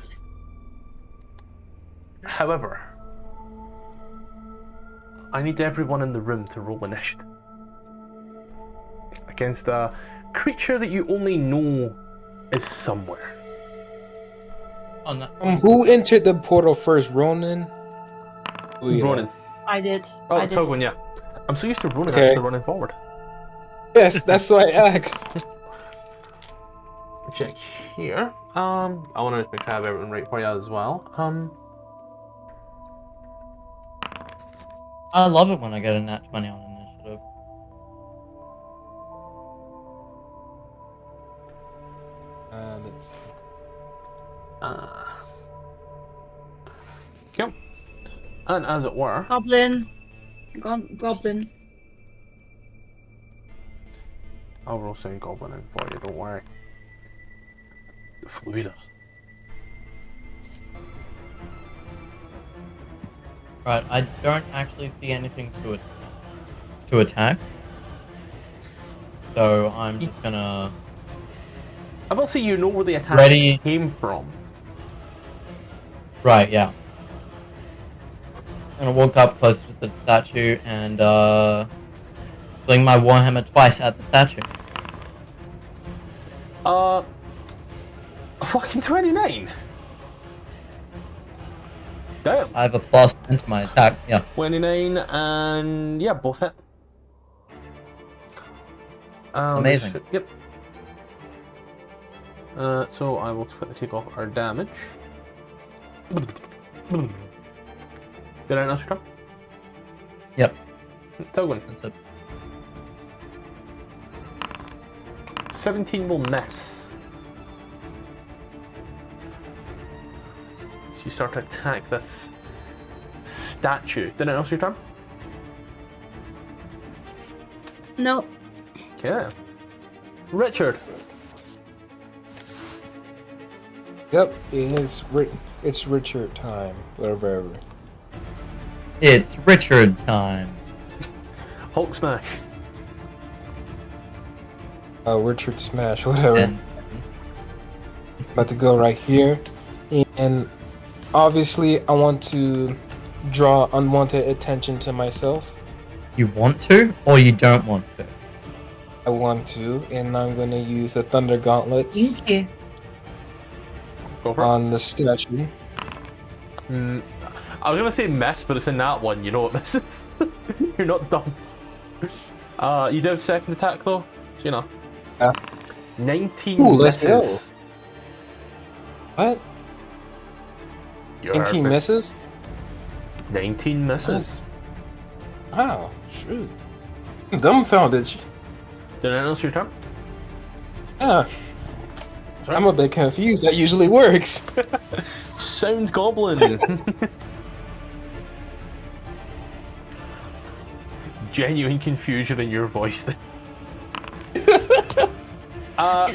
[SPEAKER 1] However, I need everyone in the room to roll initiative against a creature that you only know is somewhere.
[SPEAKER 3] Oh, no.
[SPEAKER 8] Who entered the portal first, Ronan?
[SPEAKER 1] Ronan.
[SPEAKER 2] I did.
[SPEAKER 1] Oh,
[SPEAKER 2] I did.
[SPEAKER 1] Togun, yeah. I'm so used to Ronan
[SPEAKER 8] Okay.
[SPEAKER 1] actually running forward.
[SPEAKER 8] Yes, that's why I asked.
[SPEAKER 1] Check here. I want to make sure I have everything right for you as well.
[SPEAKER 3] I love it when I get a nat 20 on initiative.
[SPEAKER 8] Let's see.
[SPEAKER 1] Yep. And as it were,
[SPEAKER 2] Goblin. Goblin.
[SPEAKER 1] I'll roll some goblin in for you, don't worry. Fluida.
[SPEAKER 3] Right, I don't actually see anything to attack. So I'm just gonna...
[SPEAKER 1] I will say you know where the attacks
[SPEAKER 3] Ready.
[SPEAKER 1] came from.
[SPEAKER 3] Right, yeah. I'm gonna walk up closer to the statue and fling my warhammer twice at the statue.
[SPEAKER 1] A fucking 29. Damn.
[SPEAKER 3] I have a plus into my attack, yeah.
[SPEAKER 1] 29 and yeah, both hit.
[SPEAKER 3] Amazing.
[SPEAKER 1] Yep. So I will quickly take off our damage. Did I announce your turn?
[SPEAKER 3] Yep,
[SPEAKER 1] Togun.
[SPEAKER 3] that's it.
[SPEAKER 1] 17 will miss. So you start to attack this statue. Did I announce your turn?
[SPEAKER 2] No.
[SPEAKER 1] Okay. Richard.
[SPEAKER 8] Yep, it's Richard time. Whatever.
[SPEAKER 3] It's Richard time.
[SPEAKER 1] Hulk smash.
[SPEAKER 8] Richard smash, whatever.
[SPEAKER 3] And
[SPEAKER 8] About to go right here, and obviously I want to draw unwanted attention to myself.
[SPEAKER 3] you want to, or you don't want to?
[SPEAKER 8] I want to, and I'm gonna use the Thunder Gauntlets
[SPEAKER 2] Thank you.
[SPEAKER 1] Go for it.
[SPEAKER 8] on the statue.
[SPEAKER 1] I was gonna say miss, but it's in that one. You know it misses. You're not dumb. You do have second attack though, so you know. 19
[SPEAKER 8] Ooh, let's
[SPEAKER 1] misses.
[SPEAKER 8] What?
[SPEAKER 1] You're
[SPEAKER 8] 19
[SPEAKER 1] perfect.
[SPEAKER 8] misses?
[SPEAKER 1] 19 misses.
[SPEAKER 8] Wow, shoot. I'm dumbfounded.
[SPEAKER 1] Did I announce your turn?
[SPEAKER 8] Yeah,
[SPEAKER 1] Sorry?
[SPEAKER 8] I'm a bit confused. That usually works.
[SPEAKER 1] Sound goblin. Genuine confusion in your voice there.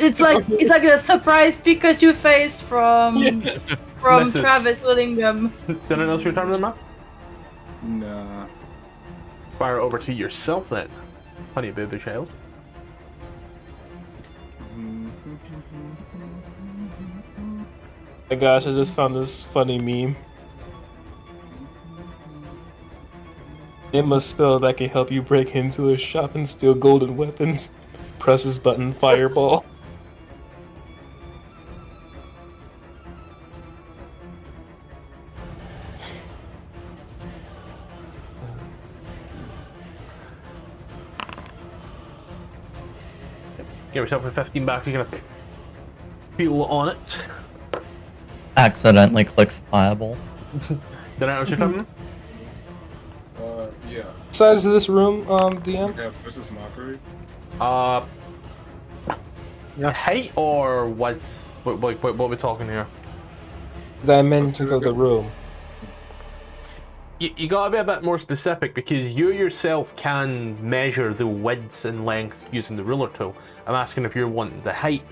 [SPEAKER 2] It's like a surprise Pikachu face from
[SPEAKER 8] Yes.
[SPEAKER 1] Misses.
[SPEAKER 2] Travis Willingham.
[SPEAKER 1] Did I announce your turn then, Matt?
[SPEAKER 6] Nah.
[SPEAKER 1] Fire it over to yourself then, honey baby child.
[SPEAKER 8] Oh my gosh, I just found this funny meme. Name a spell that can help you break into a shop and steal golden weapons. Press this button, fireball.
[SPEAKER 1] Give yourself a 15 back, you're gonna feel on it.
[SPEAKER 3] Accidentally clicks fireball.
[SPEAKER 1] Did I announce your turn?
[SPEAKER 6] Yeah.
[SPEAKER 8] Size of this room,
[SPEAKER 6] We
[SPEAKER 8] DM?
[SPEAKER 6] have versus mockery.
[SPEAKER 1] Height or what? What are we talking here?
[SPEAKER 8] Dimensions of the room.
[SPEAKER 1] You gotta be a bit more specific because you yourself can measure the width and length using the ruler tool. I'm asking if you're wanting the height.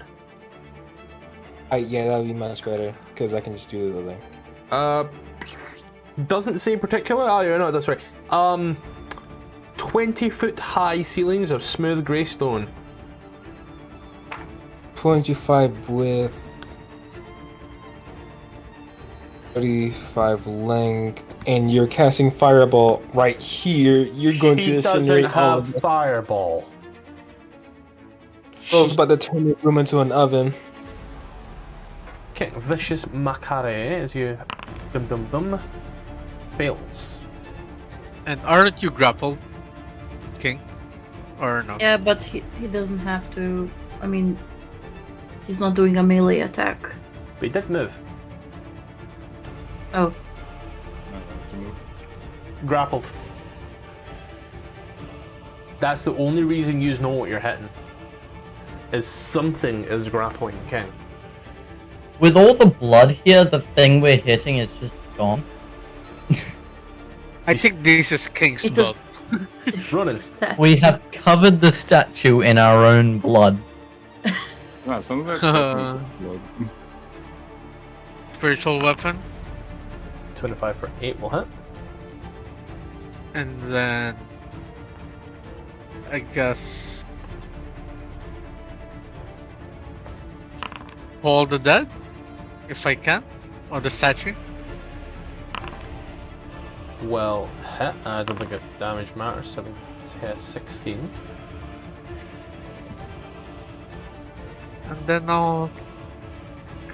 [SPEAKER 8] Yeah, that would be much better, because I can just do the other thing.
[SPEAKER 1] Doesn't say particular. Oh, yeah, no, that's right. 20-foot high ceilings of smooth grey stone.
[SPEAKER 8] 25 width. 35 length, and you're casting fireball right here. You're going
[SPEAKER 1] She
[SPEAKER 8] to
[SPEAKER 1] doesn't
[SPEAKER 8] incinerate all
[SPEAKER 1] have
[SPEAKER 8] of it.
[SPEAKER 1] fireball.
[SPEAKER 8] I was about to turn your room into an oven.
[SPEAKER 1] Okay, vicious macare as you dum dum dum fails.
[SPEAKER 4] And aren't you grappled, King? Or no?
[SPEAKER 2] Yeah, but he doesn't have to. I mean, he's not doing a melee attack.
[SPEAKER 1] But he did move.
[SPEAKER 2] Oh,
[SPEAKER 1] Grappled. That's the only reason you know what you're hitting. Is something is grappling King.
[SPEAKER 3] With all the blood here, the thing we're hitting is just gone.
[SPEAKER 4] I think this is King's
[SPEAKER 2] it's
[SPEAKER 4] blood.
[SPEAKER 1] Running.
[SPEAKER 3] We have covered the statue in our own blood.
[SPEAKER 6] Nah, some of that's definitely just blood.
[SPEAKER 4] Spiritual weapon,
[SPEAKER 1] 25 for 8 will hit.
[SPEAKER 4] and then I guess Call the Dead, if I can, or the statue.
[SPEAKER 1] Well hit. I don't think it damage matters. 7 has 16.
[SPEAKER 4] And then I'll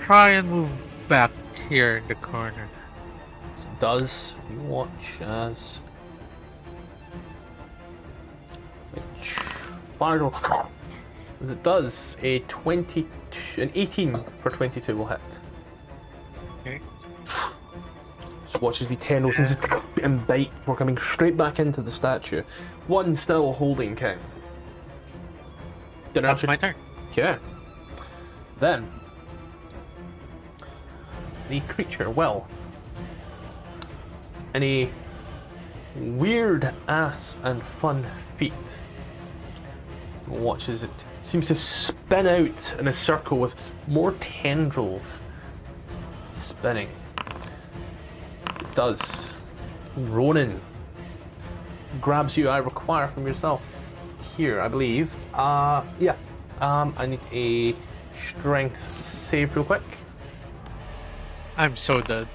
[SPEAKER 4] try and move back here in the corner.
[SPEAKER 1] So it does you watch as which fires as it does a 22 an 18 for 22 will hit.
[SPEAKER 4] Okay.
[SPEAKER 1] So watch as the tendrils and bite. We're coming straight back into the statue. One still holding King.
[SPEAKER 4] That's my turn.
[SPEAKER 1] Yeah. Then the creature will, in a weird ass and fun feat, watches it seems to spin out in a circle with more tendrils spinning. It does. Ronan grabs you. I require from yourself here, I believe. Yeah. I need a strength save real quick.
[SPEAKER 4] I'm so dead.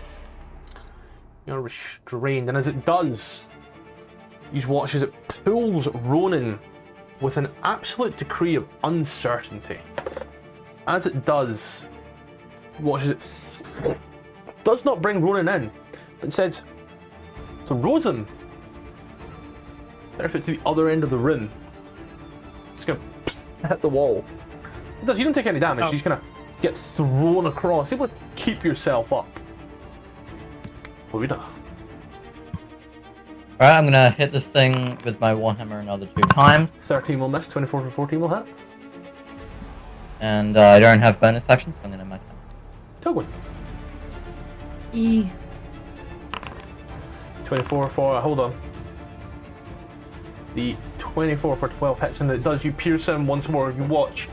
[SPEAKER 1] You're restrained, and as it does, you watch as it pulls Ronan with an absolute decree of uncertainty. As it does, you watch as it does not bring Ronan in, but instead throws him to the other end of the room. It's gonna hit the wall. It does. You don't take any damage.
[SPEAKER 4] Oh.
[SPEAKER 1] You're just gonna get thrown across. Able to keep yourself up. Fluida.
[SPEAKER 3] Alright, I'm gonna hit this thing with my Warhammer another 2 times.
[SPEAKER 1] 13 will miss. 24 for 14 will hit.
[SPEAKER 3] And I don't have bonus actions, so I'm gonna make that.
[SPEAKER 1] Togwin.
[SPEAKER 2] E.
[SPEAKER 1] 24 for. Hold on. The 24 for 12 hits, and it does. You pierce him once more. You watch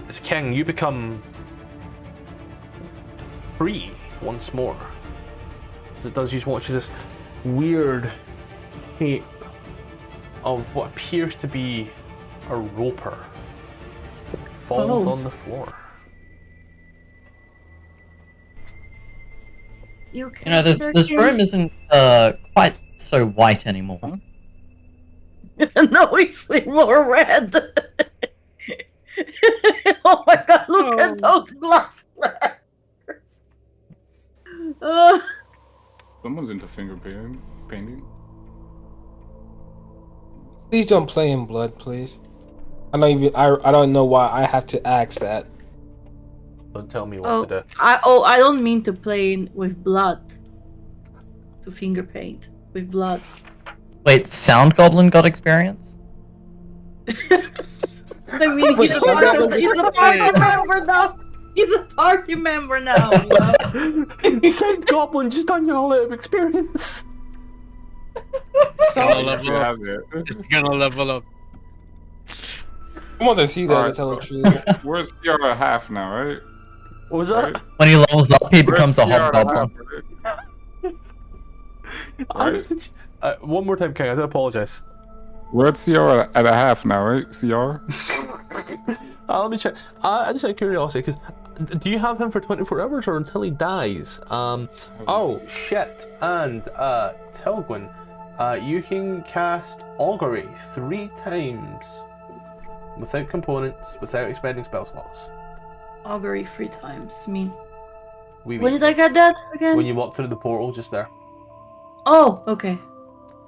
[SPEAKER 1] as King, you become free once more. As it does, you watch as this weird shape of what appears to be a roper falls on the floor.
[SPEAKER 2] You
[SPEAKER 3] You know, this room isn't quite so white anymore.
[SPEAKER 2] No, it's more red. Oh my god, look at those blood splatters.
[SPEAKER 6] Someone's into finger painting.
[SPEAKER 8] Please don't play in blood, please. I don't know why I have to ask that.
[SPEAKER 1] Don't tell me what to do.
[SPEAKER 2] I don't mean to play with blood. To finger paint with blood.
[SPEAKER 3] Wait, Sound Goblin got experience?
[SPEAKER 2] I mean, he's a party member now. He's a party member now.
[SPEAKER 1] You said Goblin just on your little experience.
[SPEAKER 4] Gonna level up. It's gonna level up.
[SPEAKER 8] I want to see that,
[SPEAKER 6] Alright,
[SPEAKER 8] to tell the truth.
[SPEAKER 6] We're at CR a half now, right?
[SPEAKER 1] What was that?
[SPEAKER 6] Right?
[SPEAKER 3] When he levels up, he becomes a
[SPEAKER 6] We're at CR
[SPEAKER 3] hobgoblin.
[SPEAKER 6] a half, right? Right?
[SPEAKER 1] One more time, King. I do apologize.
[SPEAKER 6] We're at CR at a half now, right? CR?
[SPEAKER 1] Let me check. I just out of curiosity, because do you have him for 24 hours or until he dies? Oh shit! And Tilgwyn, you can cast augury 3 times without components, without expending spell slots.
[SPEAKER 2] Augury 3 times. Me.
[SPEAKER 1] Oui,
[SPEAKER 2] When
[SPEAKER 1] oui.
[SPEAKER 2] did I get that again?
[SPEAKER 1] When you walk through the portal, just there.
[SPEAKER 2] Oh, okay.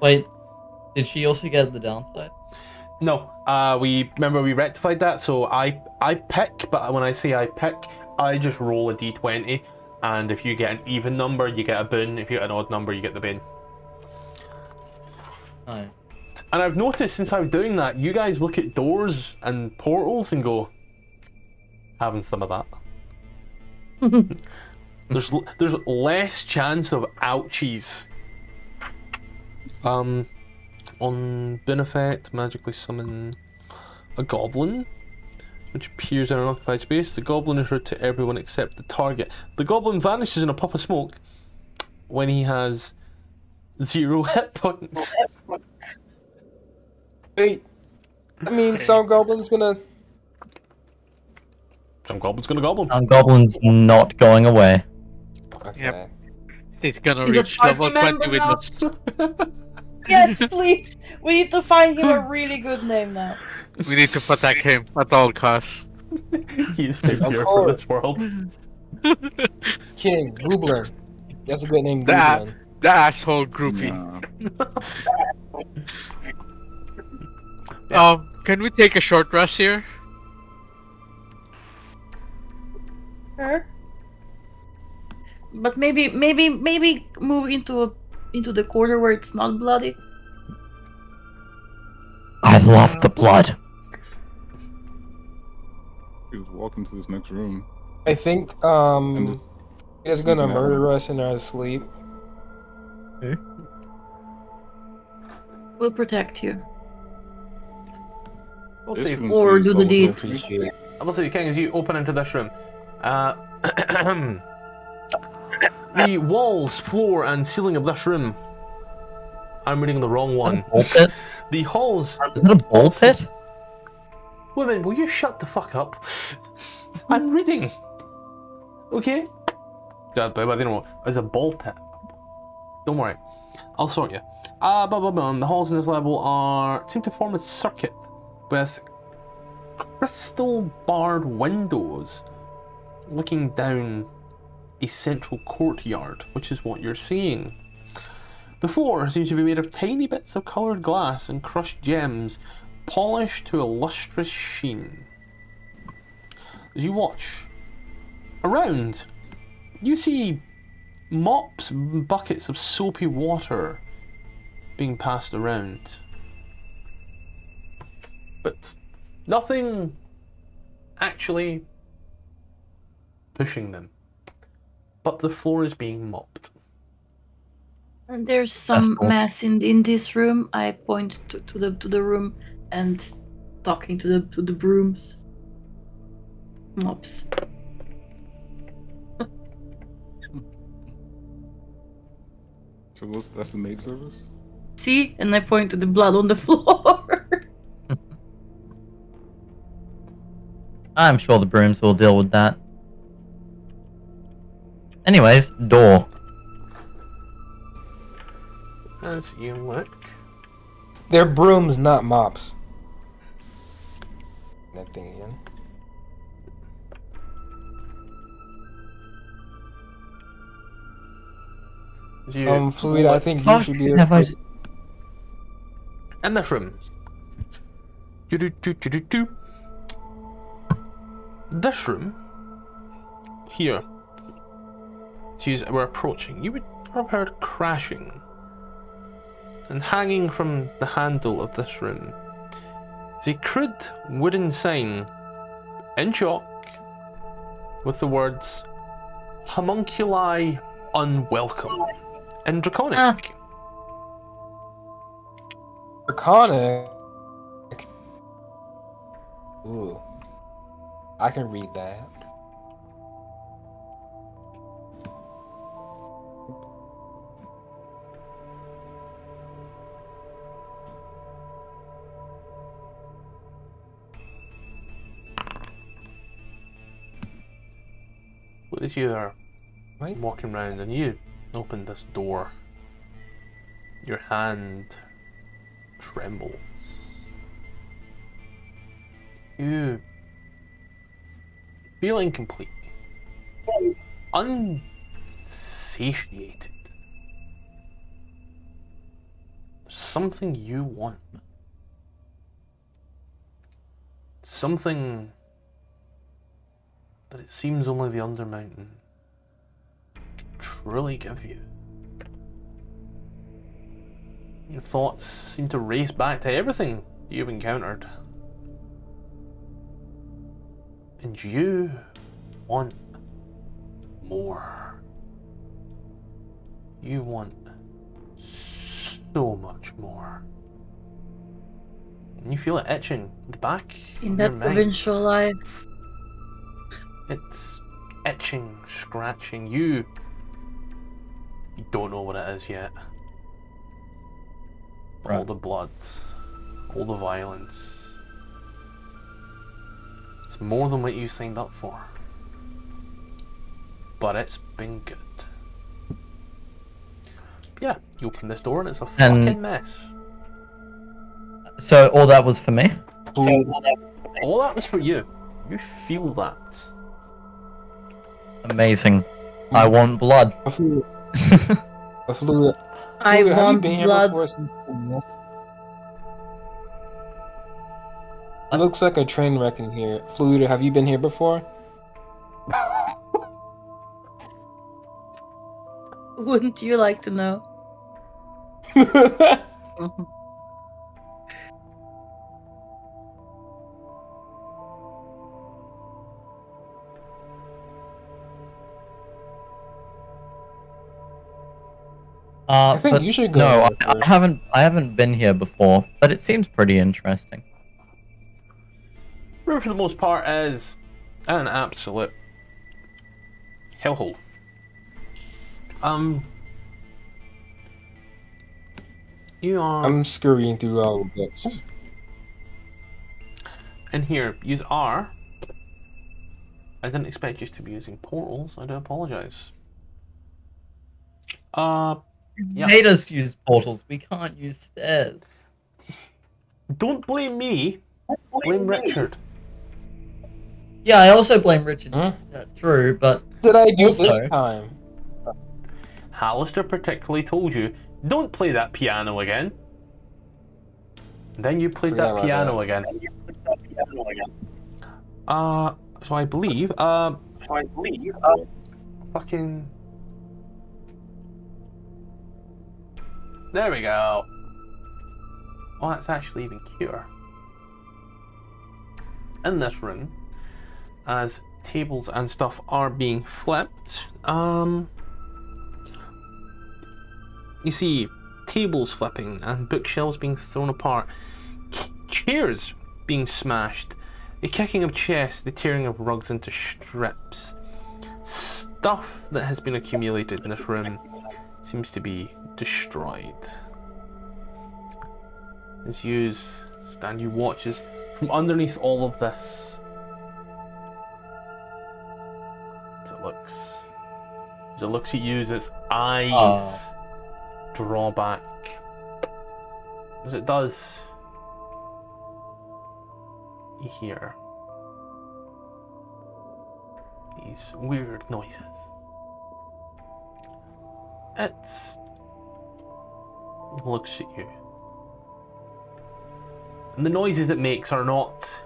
[SPEAKER 3] Wait, did she also get the downside?
[SPEAKER 1] No, we rectified that. So I pick, but when I say I pick, I just roll a d20, and if you get an even number, you get a boon. If you get an odd number, you get the boon.
[SPEAKER 3] Oh.
[SPEAKER 1] And I've noticed since I'm doing that, you guys look at doors and portals and go, having some of that. There's less chance of ouchies. On boon effect, magically summon a goblin, which appears in an occupied space. The goblin is read to everyone except the target. The goblin vanishes in a puff of smoke when he has 0 hit points.
[SPEAKER 8] Wait, I mean, some goblin's gonna.
[SPEAKER 1] Some goblin's gonna goblin.
[SPEAKER 3] Goblin's not going away.
[SPEAKER 8] Okay.
[SPEAKER 4] Yep. He's gonna
[SPEAKER 2] He's a
[SPEAKER 4] reach
[SPEAKER 2] party
[SPEAKER 4] level 20
[SPEAKER 2] member
[SPEAKER 4] with
[SPEAKER 2] now?
[SPEAKER 4] us.
[SPEAKER 2] Yes, please. We need to find him a really good name now.
[SPEAKER 4] We need to protect him at all costs.
[SPEAKER 1] He is too
[SPEAKER 8] Of
[SPEAKER 1] pure for
[SPEAKER 8] course.
[SPEAKER 1] this world.
[SPEAKER 8] King Goobler. That's a good name,
[SPEAKER 4] That-
[SPEAKER 8] Goobler.
[SPEAKER 4] The asshole groupie.
[SPEAKER 6] Nah.
[SPEAKER 4] Can we take a short rest here?
[SPEAKER 2] Sure. But maybe move into the corner where it's not bloody.
[SPEAKER 3] I love the blood.
[SPEAKER 6] He was walking to this next room.
[SPEAKER 8] I think
[SPEAKER 6] And
[SPEAKER 8] he's gonna
[SPEAKER 6] Yeah.
[SPEAKER 8] murder us in our sleep.
[SPEAKER 2] We'll protect you.
[SPEAKER 1] We'll
[SPEAKER 6] This
[SPEAKER 1] see.
[SPEAKER 6] room
[SPEAKER 2] Or
[SPEAKER 6] seems
[SPEAKER 2] do the
[SPEAKER 6] level
[SPEAKER 2] deed.
[SPEAKER 6] 20.
[SPEAKER 1] We'll see, King, as you open into this room. The walls, floor, and ceiling of this room. I'm reading the wrong one.
[SPEAKER 3] Ball pit?
[SPEAKER 1] The halls.
[SPEAKER 3] Is that a ball pit?
[SPEAKER 1] Women, will you shut the fuck up? I'm reading. Okay? But I don't know. There's a ball pit. Don't worry. I'll sort you. The halls in this level seem to form a circuit with crystal barred windows looking down a central courtyard, which is what you're seeing. The floor seems to be made of tiny bits of coloured glass and crushed gems, polished to a lustrous sheen. As you watch around, you see mops and buckets of soapy water being passed around. But nothing actually pushing them. But the floor is being mopped.
[SPEAKER 2] And there's some
[SPEAKER 3] cool.
[SPEAKER 2] mess in this room. I point to the room and talking to the brooms. Mops.
[SPEAKER 6] So that's the maid service?
[SPEAKER 2] See? And I point to the blood on the floor.
[SPEAKER 3] I'm sure the brooms will deal with that. Anyways, door.
[SPEAKER 1] As you look,
[SPEAKER 8] They're brooms, not mops. That thing again.
[SPEAKER 1] as you
[SPEAKER 8] Fluida, I think you
[SPEAKER 3] Fuck,
[SPEAKER 8] should be.
[SPEAKER 3] have I just...
[SPEAKER 1] in this room. Do-do-do-do-do-do. This room here. As we're approaching, you would have heard crashing. And hanging from the handle of this room is a crude wooden sign in chalk with the words "Homunculi Unwelcome" in Draconic.
[SPEAKER 2] Ah.
[SPEAKER 8] Draconic. Ooh. I can read that.
[SPEAKER 1] as you are
[SPEAKER 8] Right.
[SPEAKER 1] walking around and you open this door, your hand trembles. You feel incomplete, unsatiated. There's something you want. Something that it seems only the Undermountain can truly give you. Your thoughts seem to race back to everything you've encountered. And you want more. You want so much more. And you feel it itching in the back
[SPEAKER 2] In
[SPEAKER 1] of
[SPEAKER 2] that
[SPEAKER 1] your mind.
[SPEAKER 2] provincial life.
[SPEAKER 1] It's itching, scratching. You don't know what it is yet. All
[SPEAKER 3] Right.
[SPEAKER 1] the blood, all the violence. It's more than what you signed up for. But it's been good. Yeah, you open this door and it's a
[SPEAKER 3] And-
[SPEAKER 1] fucking mess.
[SPEAKER 3] So all that was for me?
[SPEAKER 1] All that was for you. You feel that.
[SPEAKER 3] Amazing. I want blood.
[SPEAKER 8] Fluida,
[SPEAKER 2] I
[SPEAKER 8] Fluida, have you
[SPEAKER 2] want
[SPEAKER 8] been here
[SPEAKER 2] blood.
[SPEAKER 8] before? It looks like a train wreck in here. Fluida, have you been here before?
[SPEAKER 2] Wouldn't you like to know?
[SPEAKER 8] I think
[SPEAKER 3] but
[SPEAKER 8] you should go
[SPEAKER 3] No,
[SPEAKER 8] there
[SPEAKER 3] I
[SPEAKER 8] first.
[SPEAKER 3] haven't been here before, but it seems pretty interesting.
[SPEAKER 1] Room for the most part is an absolute hellhole. You are
[SPEAKER 8] I'm scurrying through all the books.
[SPEAKER 1] in here. Use R. I didn't expect you to be using portals. I do apologize. Yeah.
[SPEAKER 3] Made us use portals. We can't use stairs.
[SPEAKER 1] Don't blame me. Blame Richard.
[SPEAKER 3] Yeah, I also blame Richard.
[SPEAKER 8] Huh?
[SPEAKER 3] True, but
[SPEAKER 8] What did I do
[SPEAKER 3] Also-
[SPEAKER 8] this time?
[SPEAKER 1] Hallister particularly told you, don't play that piano again. Then you played
[SPEAKER 8] Forgot
[SPEAKER 1] that
[SPEAKER 8] about
[SPEAKER 1] piano again. So I believe, fucking... There we go. Oh, that's actually even cuter. In this room, as tables and stuff are being flipped, you see tables flipping and bookshelves being thrown apart, chairs being smashed, the kicking of chests, the tearing of rugs into strips. Stuff that has been accumulated in this room seems to be destroyed. As you stand, you watch as from underneath all of this, as it looks at you, as its eyes draw back. As it does, you hear these weird noises. It looks at you. And the noises it makes are not...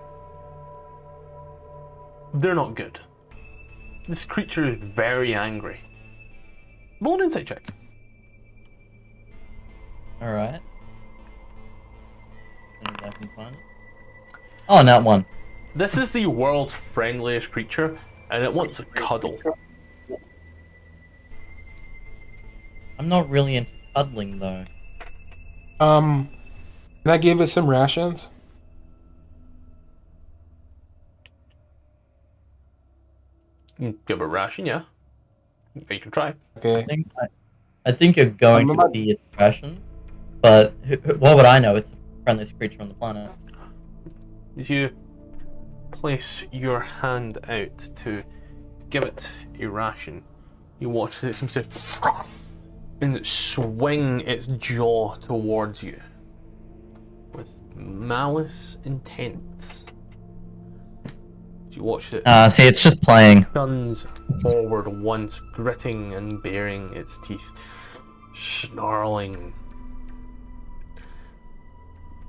[SPEAKER 1] they're not good. This creature is very angry. Roll an insight check.
[SPEAKER 3] alright. As I can find it. Oh, not one.
[SPEAKER 1] This is the world's friendliest creature, and it wants a cuddle.
[SPEAKER 3] I'm not really into cuddling though.
[SPEAKER 8] Can I give it some rations?
[SPEAKER 1] You can give it a ration, yeah. You can try.
[SPEAKER 8] Okay.
[SPEAKER 3] I think you're going
[SPEAKER 8] I'm
[SPEAKER 3] to
[SPEAKER 8] about-
[SPEAKER 3] be its rations, but what would I know? It's the friendliest creature on the planet.
[SPEAKER 1] As you place your hand out to give it a ration. You watch it seems to and swing its jaw towards you with malice intent. You watch it.
[SPEAKER 3] See, it's just playing.
[SPEAKER 1] Guns forward once, gritting and baring its teeth, snarling.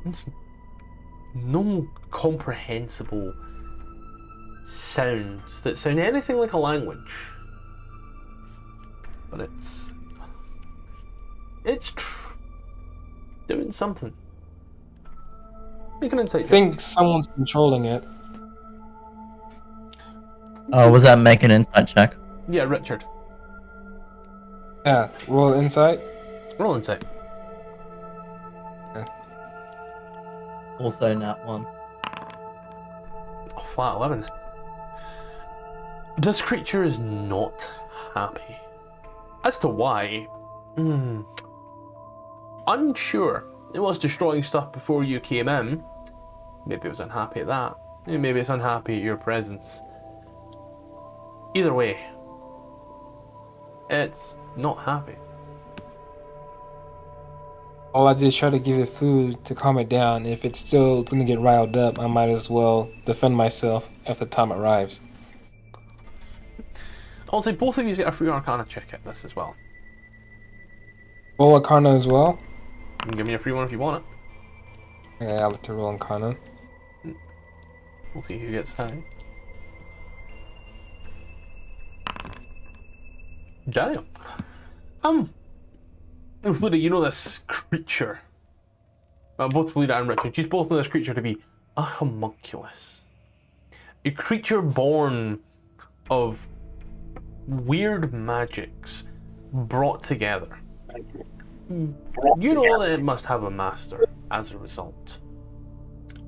[SPEAKER 1] It's no comprehensible sounds that sound anything like a language, but it's doing something. Make an insight
[SPEAKER 8] I
[SPEAKER 1] check.
[SPEAKER 8] think someone's controlling it.
[SPEAKER 3] Was that make an insight check?
[SPEAKER 1] Yeah, Richard.
[SPEAKER 8] Yeah, roll insight.
[SPEAKER 1] Roll insight.
[SPEAKER 3] Also nat 1.
[SPEAKER 1] Oh, flat 11. This creature is not happy. As to why, unsure. It was destroying stuff before you came in. Maybe it was unhappy at that. Maybe it's unhappy at your presence. Either way, it's not happy.
[SPEAKER 8] All I did is try to give it food to calm it down. If it's still gonna get riled up, I might as well defend myself if the time arrives.
[SPEAKER 1] I'll say both of you get a free Arcana check at this as well.
[SPEAKER 8] Roll Arcana as well.
[SPEAKER 1] You can give me a free one if you want it.
[SPEAKER 8] Yeah, I'll have to roll Arcana.
[SPEAKER 1] We'll see who gets 5. Daniel. Fluida, you know this creature. Both Fluida and Richard, you both know this creature to be a homunculus. A creature born of weird magics brought together. You know that it must have a master as a result.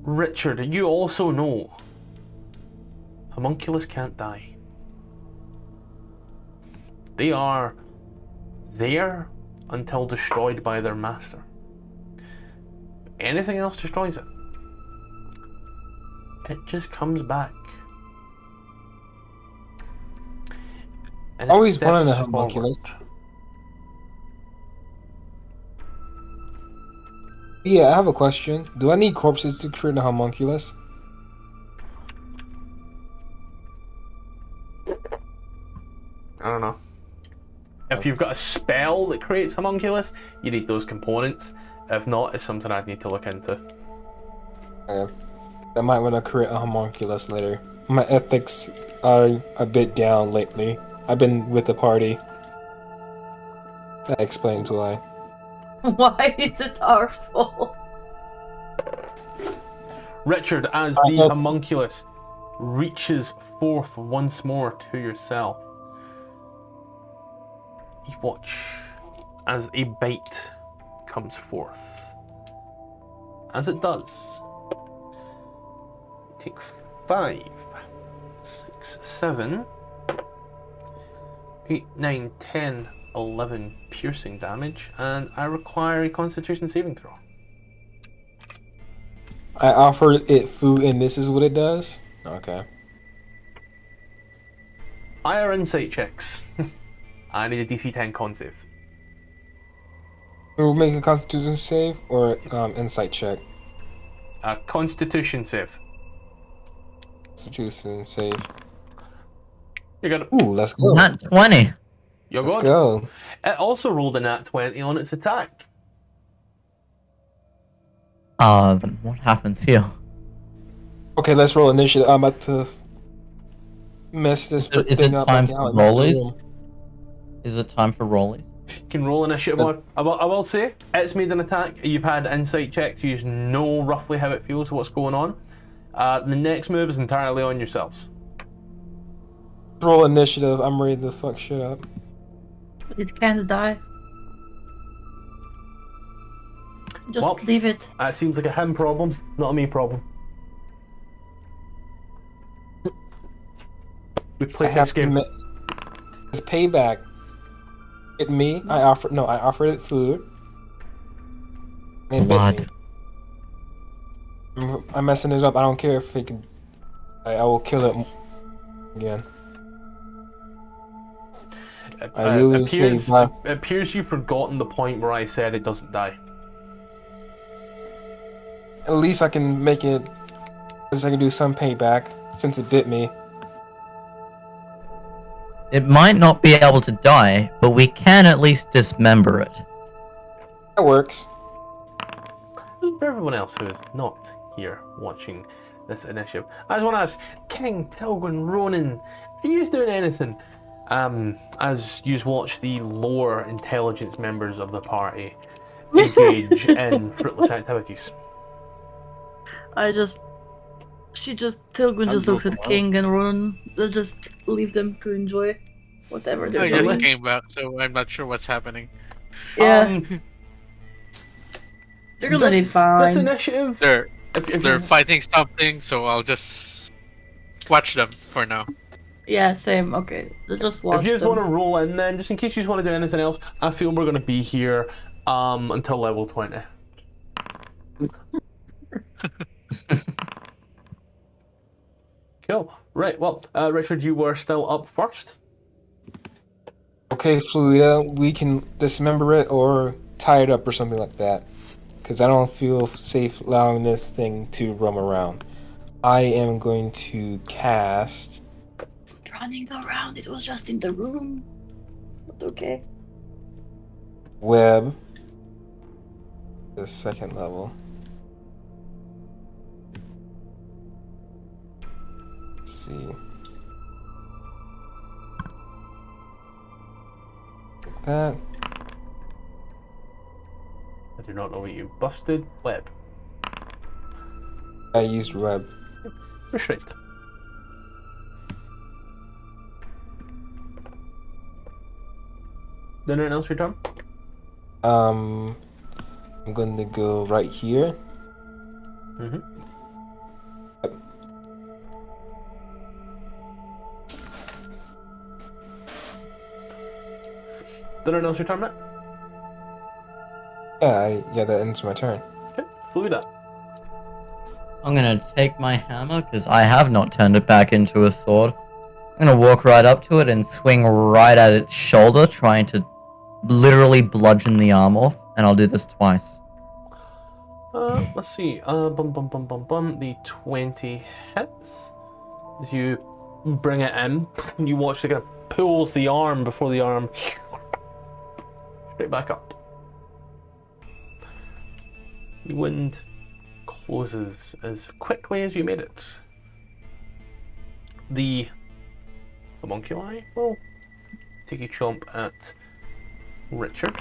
[SPEAKER 1] Richard, you also know homunculus can't die. They are there until destroyed by their master. Anything else destroys it. It just comes back. And it
[SPEAKER 8] Always wanted a
[SPEAKER 1] steps
[SPEAKER 8] homunculus.
[SPEAKER 1] forward.
[SPEAKER 8] Yeah, I have a question. Do I need corpses to create a homunculus?
[SPEAKER 1] I don't know. If you've got a spell that creates homunculus, you need those components. If not, it's something I'd need to look into.
[SPEAKER 8] I might want to create a homunculus later. My ethics are a bit down lately. I've been with the party. That explains why.
[SPEAKER 2] Why is it our fault?
[SPEAKER 1] Richard, as the homunculus reaches forth once more to yourself, you watch as a bite comes forth. As it does, take 5, 6, 7, 8, 9, 10, 11 piercing damage, and I require a Constitution saving throw.
[SPEAKER 8] I offered it food and this is what it does? Okay.
[SPEAKER 1] Higher insight checks. I need a DC 10 con save.
[SPEAKER 8] We'll make a constitution save or insight check.
[SPEAKER 1] A Constitution save.
[SPEAKER 8] Constitution save.
[SPEAKER 1] You got it.
[SPEAKER 8] Ooh, let's go.
[SPEAKER 3] Nat 20.
[SPEAKER 1] You're
[SPEAKER 8] Let's
[SPEAKER 1] good.
[SPEAKER 8] go.
[SPEAKER 1] It also rolled a nat 20 on its attack.
[SPEAKER 3] Then what happens here?
[SPEAKER 8] Okay, let's roll initiative. I'm about to mess this
[SPEAKER 3] Is
[SPEAKER 8] thing
[SPEAKER 3] it
[SPEAKER 8] up.
[SPEAKER 3] time
[SPEAKER 8] like
[SPEAKER 3] for
[SPEAKER 8] how I messed the
[SPEAKER 3] rollies?
[SPEAKER 8] room.
[SPEAKER 3] Is it time for rollies?
[SPEAKER 1] You can roll initiative on. I will say, it's made an attack. You've had insight checks. You know roughly how it feels, what's going on. The next move is entirely on yourselves.
[SPEAKER 8] Roll initiative. I'm ready to fuck shit up.
[SPEAKER 2] It can't die. Just
[SPEAKER 1] Well,
[SPEAKER 2] leave it.
[SPEAKER 1] That seems like a him problem, not a me problem. We
[SPEAKER 8] I
[SPEAKER 1] played
[SPEAKER 8] have
[SPEAKER 1] this game.
[SPEAKER 8] It's payback. It me. I offered it food. And it bit
[SPEAKER 3] Blood.
[SPEAKER 8] me. I'm messing it up. I don't care if it can. I will kill it again.
[SPEAKER 1] It appears you've forgotten the point where I said it doesn't die.
[SPEAKER 8] At least I can make it. At least I can do some payback since it bit me.
[SPEAKER 3] It might not be able to die, but we can at least dismember it.
[SPEAKER 8] That works.
[SPEAKER 1] For everyone else who is not here watching this initiative, I just want to ask King, Tilgwyn, Ronan, are you doing anything? As you watch the lower intelligence members of the party engage in fruitless activities.
[SPEAKER 2] Tilgwyn just looks at King and Ron. They'll just leave them to enjoy whatever they're
[SPEAKER 4] I
[SPEAKER 2] doing.
[SPEAKER 4] just came back, so I'm not sure what's happening.
[SPEAKER 2] Yeah, they're gonna be
[SPEAKER 1] This
[SPEAKER 2] fine.
[SPEAKER 1] initiative,
[SPEAKER 4] They're fighting something, so I'll just watch them for now.
[SPEAKER 2] Yeah, same. Okay, just watch
[SPEAKER 1] if you just
[SPEAKER 2] them.
[SPEAKER 1] want to roll in, then just in case you just want to do anything else, I feel we're going to be here until level 20. Cool. Right. Well, Richard, you were still up first.
[SPEAKER 8] Okay, Fluida, we can dismember it or tie it up or something like that. Because I don't feel safe allowing this thing to roam around. I am going to cast.
[SPEAKER 2] Running around. It was just in the room. But okay.
[SPEAKER 8] Web. The second level. Let's see. Like that.
[SPEAKER 1] I do not know what you busted. Web.
[SPEAKER 8] I used web.
[SPEAKER 1] Restrict. Anything else your turn?
[SPEAKER 8] I'm going to go right here.
[SPEAKER 1] Mm-hmm. Anything else your turn, Matt?
[SPEAKER 8] Yeah, that ends my turn.
[SPEAKER 1] Okay. Fluida.
[SPEAKER 3] I'm gonna take my hammer, because I have not turned it back into a sword. I'm gonna walk right up to it and swing right at its shoulder, trying to literally bludgeon the arm off, and I'll do this twice.
[SPEAKER 1] Let's see. The 20 hits. As you bring it in, you watch it kind of pulls the arm before the arm straight back up. The wind closes as quickly as you made it. The homunculi will take a chomp at Richard.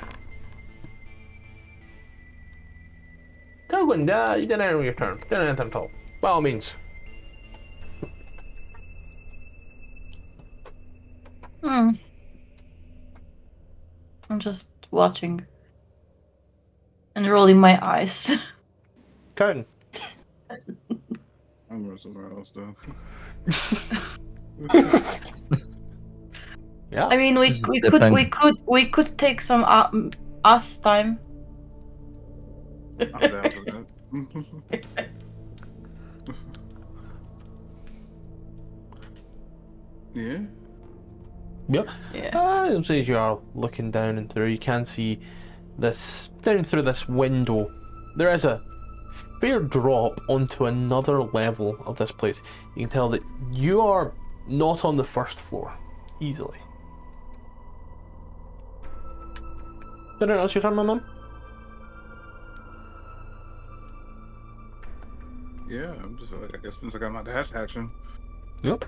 [SPEAKER 1] Tilgwyn, you didn't enter your turn. Didn't enter at all. By all means.
[SPEAKER 2] I'm just watching. And rolling my eyes.
[SPEAKER 1] Curtain.
[SPEAKER 6] I'm going somewhere else though.
[SPEAKER 1] Yeah.
[SPEAKER 2] I mean, we could take some us time.
[SPEAKER 6] I'm down for that. Yeah.
[SPEAKER 1] Yep.
[SPEAKER 2] Yeah.
[SPEAKER 1] As you are looking down and through, you can see this down through this window. There is a fair drop onto another level of this place. You can tell that you are not on the first floor easily. Did anyone else your turn, my mum?
[SPEAKER 6] Yeah, I'm just I guess since I got my dash action.
[SPEAKER 1] Yep.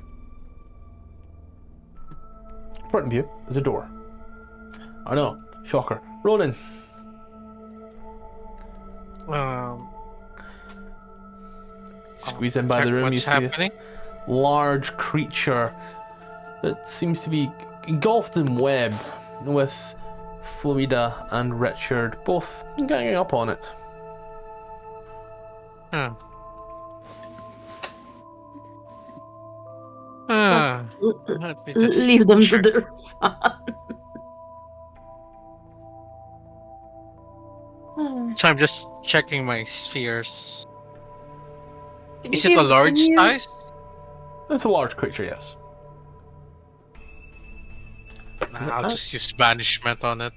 [SPEAKER 1] Front of you is a door. I know, shocker. Ronan. Squeeze in by the room, you
[SPEAKER 4] What's
[SPEAKER 1] see this
[SPEAKER 4] happening?
[SPEAKER 1] large creature that seems to be engulfed in web, with Fluida and Richard both ganging up on it.
[SPEAKER 4] Huh. Let me just
[SPEAKER 2] Leave them to
[SPEAKER 4] check.
[SPEAKER 2] their fun.
[SPEAKER 4] So I'm just checking my spheres.
[SPEAKER 2] Can
[SPEAKER 4] Is
[SPEAKER 2] you
[SPEAKER 4] it a
[SPEAKER 2] give
[SPEAKER 4] large
[SPEAKER 2] me-
[SPEAKER 4] size?
[SPEAKER 1] It's a large creature, yes.
[SPEAKER 4] I'll just use banishment on it.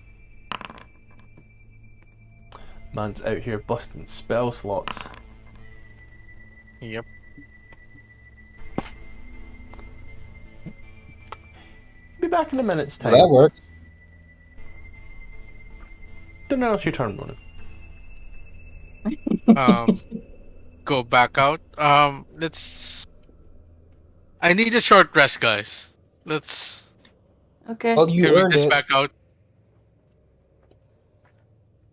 [SPEAKER 1] Man's out here busting spell slots.
[SPEAKER 4] Yep.
[SPEAKER 1] Be back in a minute's time.
[SPEAKER 8] That works.
[SPEAKER 1] Then else your turn, Ronan.
[SPEAKER 4] Go back out. Let's. I need a short rest, guys. Let's.
[SPEAKER 2] Okay.
[SPEAKER 8] Well, you
[SPEAKER 4] Can we
[SPEAKER 8] earned
[SPEAKER 4] just
[SPEAKER 8] it.
[SPEAKER 4] back out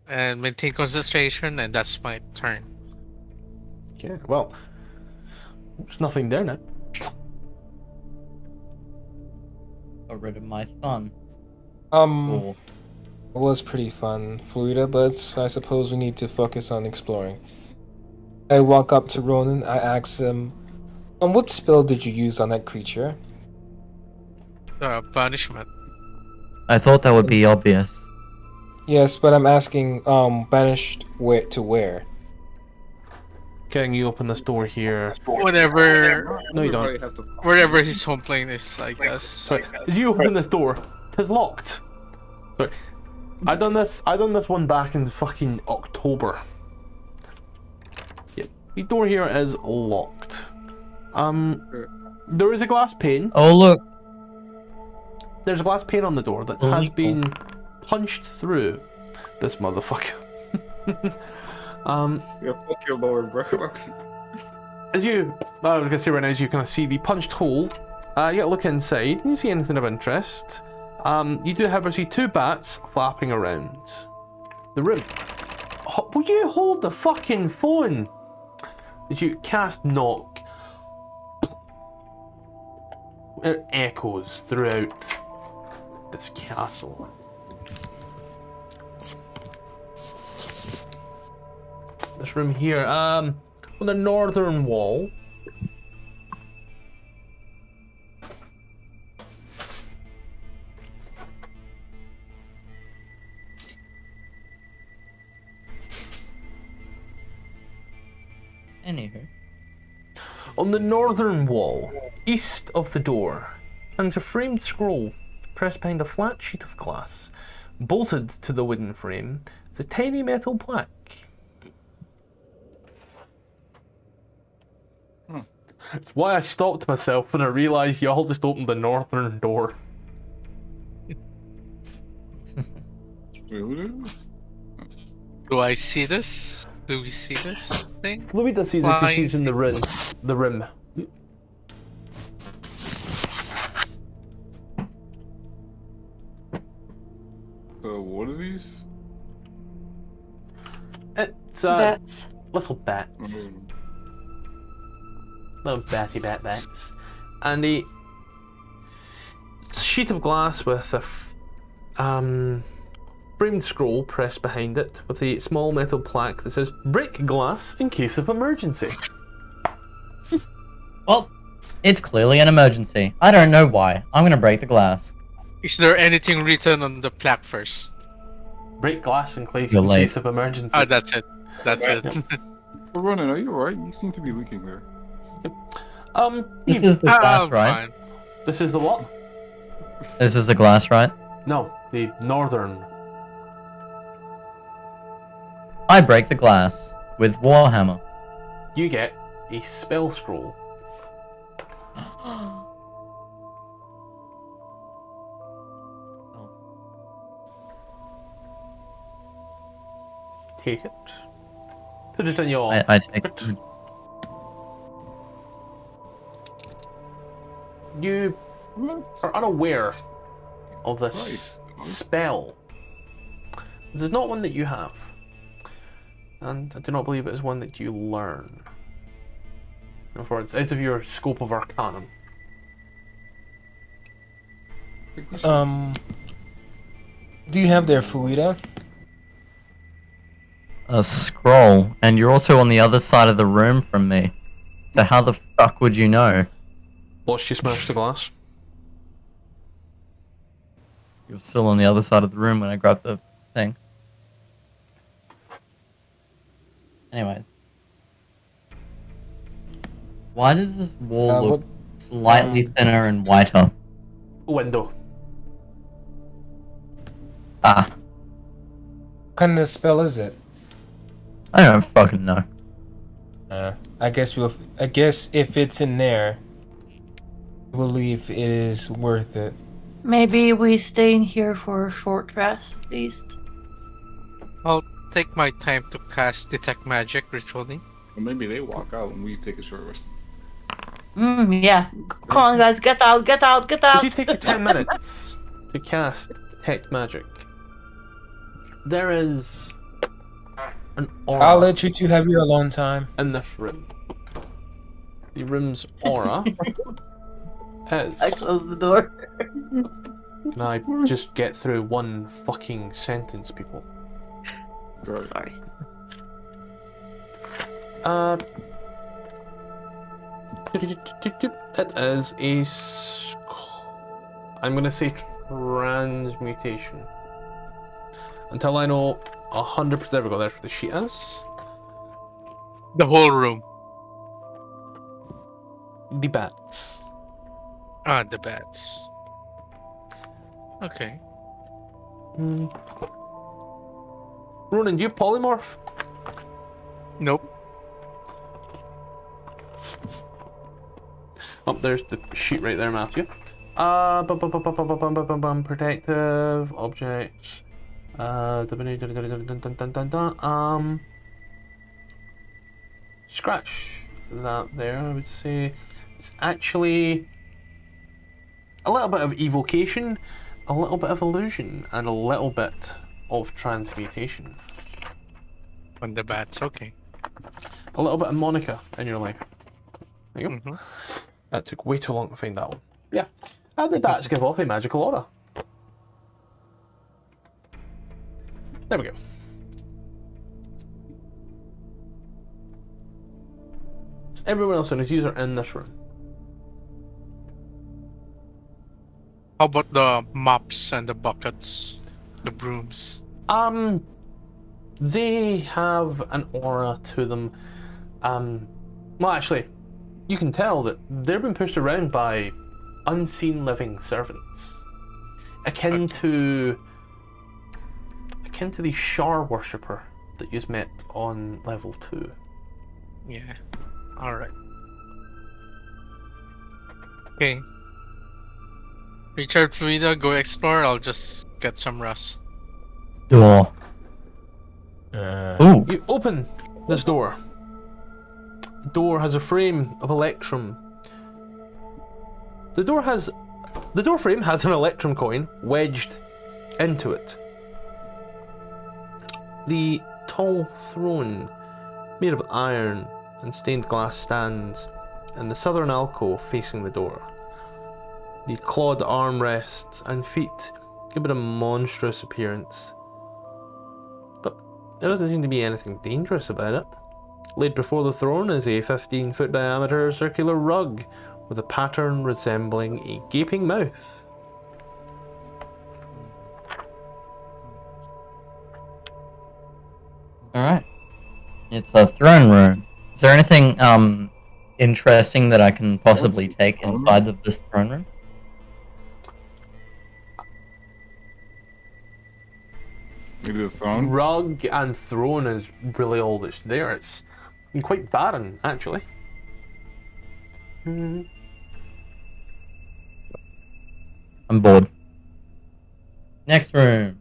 [SPEAKER 4] and maintain concentration, and that's my turn.
[SPEAKER 1] Yeah, well, there's nothing there now.
[SPEAKER 3] Got rid of my fun.
[SPEAKER 8] It was pretty fun, Fluida, but I suppose we need to focus on exploring. I walk up to Ronan. I ask him, what spell did you use on that creature?
[SPEAKER 4] Banishment.
[SPEAKER 3] I thought that would be obvious.
[SPEAKER 8] Yes, but I'm asking, banished where to where?
[SPEAKER 1] Can you open this door here?
[SPEAKER 4] Whatever.
[SPEAKER 1] No, you don't.
[SPEAKER 6] Everybody has to-
[SPEAKER 4] Wherever his home plane is, I guess.
[SPEAKER 1] Sorry, as you open this door, tis locked. Sorry, I done this one back in fucking October. Yep, the door here is locked. There is a glass pane.
[SPEAKER 3] Oh look,
[SPEAKER 1] There's a glass pane on the door that has
[SPEAKER 3] Illegal.
[SPEAKER 1] been punched through. This motherfucker.
[SPEAKER 6] Yeah, fuck your lord, bro.
[SPEAKER 1] As you, I was gonna say right now, as you kind of see the punched hole, you look inside. You see anything of interest? You do, however, see two bats flapping around the room. Will you hold the fucking phone? As you cast knock, it echoes throughout this castle. This room here, on the northern wall.
[SPEAKER 3] anywho.
[SPEAKER 1] On the northern wall, east of the door, hangs a framed scroll pressed behind a flat sheet of glass. Bolted to the wooden frame is a tiny metal plaque. It's why I stopped myself when I realised y'all just opened the northern door.
[SPEAKER 4] Do I see this? Do we see this thing?
[SPEAKER 1] Fluida sees it because she's in the rim. The rim.
[SPEAKER 6] So what are these?
[SPEAKER 1] It's
[SPEAKER 2] Bats.
[SPEAKER 1] little bats.
[SPEAKER 6] Oh,
[SPEAKER 1] Little batty bats. And a sheet of glass with a framed scroll pressed behind it with a small metal plaque that says break glass in case of emergency.
[SPEAKER 3] Well, it's clearly an emergency. I don't know why. I'm gonna break the glass.
[SPEAKER 4] Is there anything written on the plaque first?
[SPEAKER 1] Break glass in
[SPEAKER 3] You're late.
[SPEAKER 1] case of emergency.
[SPEAKER 4] Ah, that's it. That's it.
[SPEAKER 6] Ronan, are you alright? You seem to be leaking there.
[SPEAKER 3] This is the glass, right?
[SPEAKER 4] Fine.
[SPEAKER 1] This is the what?
[SPEAKER 3] This is the glass, right?
[SPEAKER 1] No, the northern.
[SPEAKER 3] I break the glass with Warhammer.
[SPEAKER 1] You get a spell scroll. Take it. Put it in your.
[SPEAKER 3] I take
[SPEAKER 1] pocket. You are unaware of this
[SPEAKER 6] Christ.
[SPEAKER 1] spell. This is not one that you have, and I do not believe it is one that you learn. Therefore, it's out of your scope of arcanum.
[SPEAKER 8] Do you have their Fluida?
[SPEAKER 3] a scroll, and you're also on the other side of the room from me. So how the fuck would you know?
[SPEAKER 1] Watched you smash the glass.
[SPEAKER 3] You're still on the other side of the room when I grabbed the thing. Anyways. Why does this wall look slightly thinner and whiter?
[SPEAKER 1] Window.
[SPEAKER 3] Ah,
[SPEAKER 8] What kind of spell is it?
[SPEAKER 3] I don't fucking know.
[SPEAKER 8] I guess if it's in there, I believe it is worth it.
[SPEAKER 2] Maybe we stay in here for a short rest, at least.
[SPEAKER 4] I'll take my time to cast detect magic ritually.
[SPEAKER 6] Or maybe they walk out and we take a short rest.
[SPEAKER 2] Yeah. Come on, guys, get out, get out, get out!
[SPEAKER 1] As you take your 10 minutes to cast Detect Magic, there is an aura
[SPEAKER 8] I'll let you two have your alone time.
[SPEAKER 1] in this room. The room's aura
[SPEAKER 2] I
[SPEAKER 1] is...
[SPEAKER 2] close the door.
[SPEAKER 1] Can I just get through one fucking sentence, people?
[SPEAKER 6] Right.
[SPEAKER 2] Sorry.
[SPEAKER 1] It is a... I'm gonna say transmutation. Until I know 100%. There we go, that's where the sheet is.
[SPEAKER 4] The whole room.
[SPEAKER 1] The bats.
[SPEAKER 4] Ah, the bats. Okay.
[SPEAKER 1] Ronan, do you polymorph?
[SPEAKER 4] Nope.
[SPEAKER 1] Oh, there's the sheet right there, Matthew. Protective objects. Scratch that there. I would say it's actually a little bit of evocation, a little bit of illusion, and a little bit of transmutation.
[SPEAKER 4] On the bats, okay.
[SPEAKER 1] A little bit of Monica in your life. There you go.
[SPEAKER 4] Mm-hmm.
[SPEAKER 1] That took way too long to find that one. Yeah. And the bats give off a magical aura. There we go. So everyone else and his user in this room.
[SPEAKER 4] How about the mops and the buckets? The brooms?
[SPEAKER 1] They have an aura to them. Well, actually, you can tell that they've been pushed around by unseen living servants, akin to the Shar worshipper that you met on level 2.
[SPEAKER 4] Yeah. Alright. Okay. Richard, Fluida, go explore. I'll just get some rest.
[SPEAKER 3] Door. Ooh.
[SPEAKER 1] You open this door. The door has a frame of electrum. The door frame has an electrum coin wedged into it. The tall throne, made of iron and stained glass, stands in the southern alcove facing the door. The clawed armrests and feet give it a monstrous appearance, but there doesn't seem to be anything dangerous about it. Laid before the throne is a 15-foot diameter circular rug with a pattern resembling a gaping mouth.
[SPEAKER 3] Alright. It's a throne room. Is there anything interesting that I can possibly take inside of this throne room?
[SPEAKER 6] Maybe the throne?
[SPEAKER 1] Rug and throne is really all that's there. It's quite barren, actually.
[SPEAKER 3] I'm bored. Next room.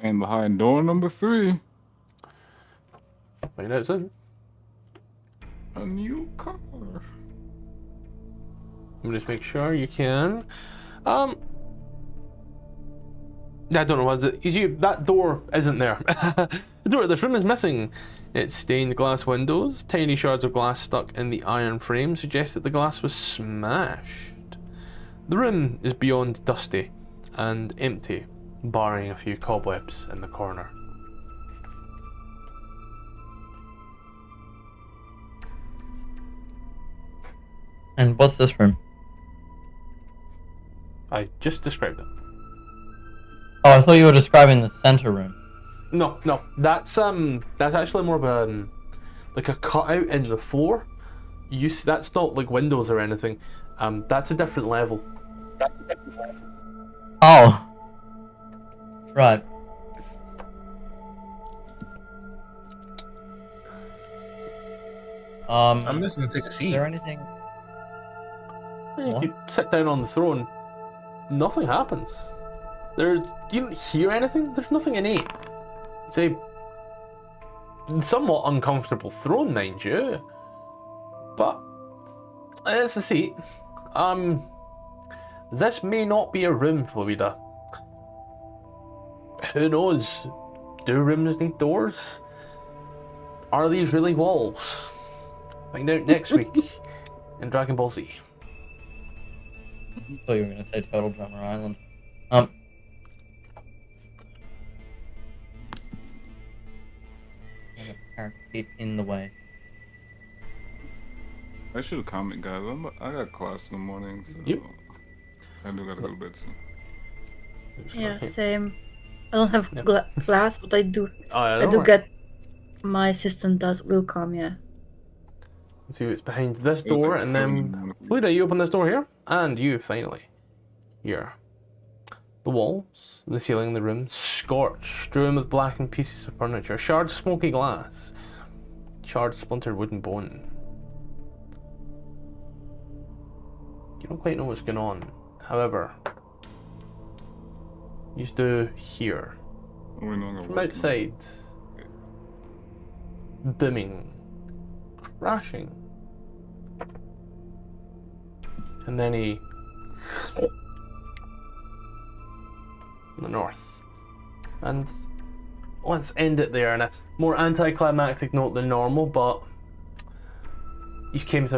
[SPEAKER 6] And behind door number 3,
[SPEAKER 1] Find out soon.
[SPEAKER 6] a new car.
[SPEAKER 1] Let me just make sure you can. I don't know what it is. That door isn't there. The door of this room is missing. Its stained glass windows, tiny shards of glass stuck in the iron frame, suggest that the glass was smashed. The room is beyond dusty and empty, barring a few cobwebs in the corner.
[SPEAKER 3] And what's this room?
[SPEAKER 1] I just described it.
[SPEAKER 3] Oh, I thought you were describing the center room.
[SPEAKER 1] No, that's actually more of a like a cutout in the floor. That's not like windows or anything. That's a different level.
[SPEAKER 3] Oh. Right.
[SPEAKER 5] I'm just gonna take a
[SPEAKER 3] Is
[SPEAKER 5] seat.
[SPEAKER 3] there anything?
[SPEAKER 1] If you sit down on the throne, nothing happens. You don't hear anything. There's nothing innate. It's a somewhat uncomfortable throne, mind you, but it's a seat. This may not be a room, Fluida. Who knows? Do rooms need doors? Are these really walls? Find out next week in Dragon Ball Z.
[SPEAKER 3] I thought you were gonna say Turtle Drummer Island. Parakeet in the way.
[SPEAKER 6] I should comment, guys. I got class in the morning, so
[SPEAKER 1] Yep.
[SPEAKER 6] I do gotta go to bed soon.
[SPEAKER 2] Yeah, same. I don't have
[SPEAKER 1] Yeah.
[SPEAKER 2] glass, but I do. I do
[SPEAKER 1] right.
[SPEAKER 2] get. My assistant will come. Yeah.
[SPEAKER 1] Let's see what's behind this
[SPEAKER 6] It's
[SPEAKER 1] door,
[SPEAKER 6] like
[SPEAKER 1] and
[SPEAKER 6] 7 in the
[SPEAKER 1] then
[SPEAKER 6] morning.
[SPEAKER 1] Fluida, you open this door here, and you finally hear the walls, the ceiling, the room scorched, strewn with blackened pieces of furniture, shards of smoky glass, shards of splintered wooden bone. You don't quite know what's going on. However, you do hear
[SPEAKER 6] We're not gonna
[SPEAKER 1] from
[SPEAKER 6] work
[SPEAKER 1] outside booming, crashing, and then in the north. And let's end it there on a more anticlimactic note than normal, but he came to a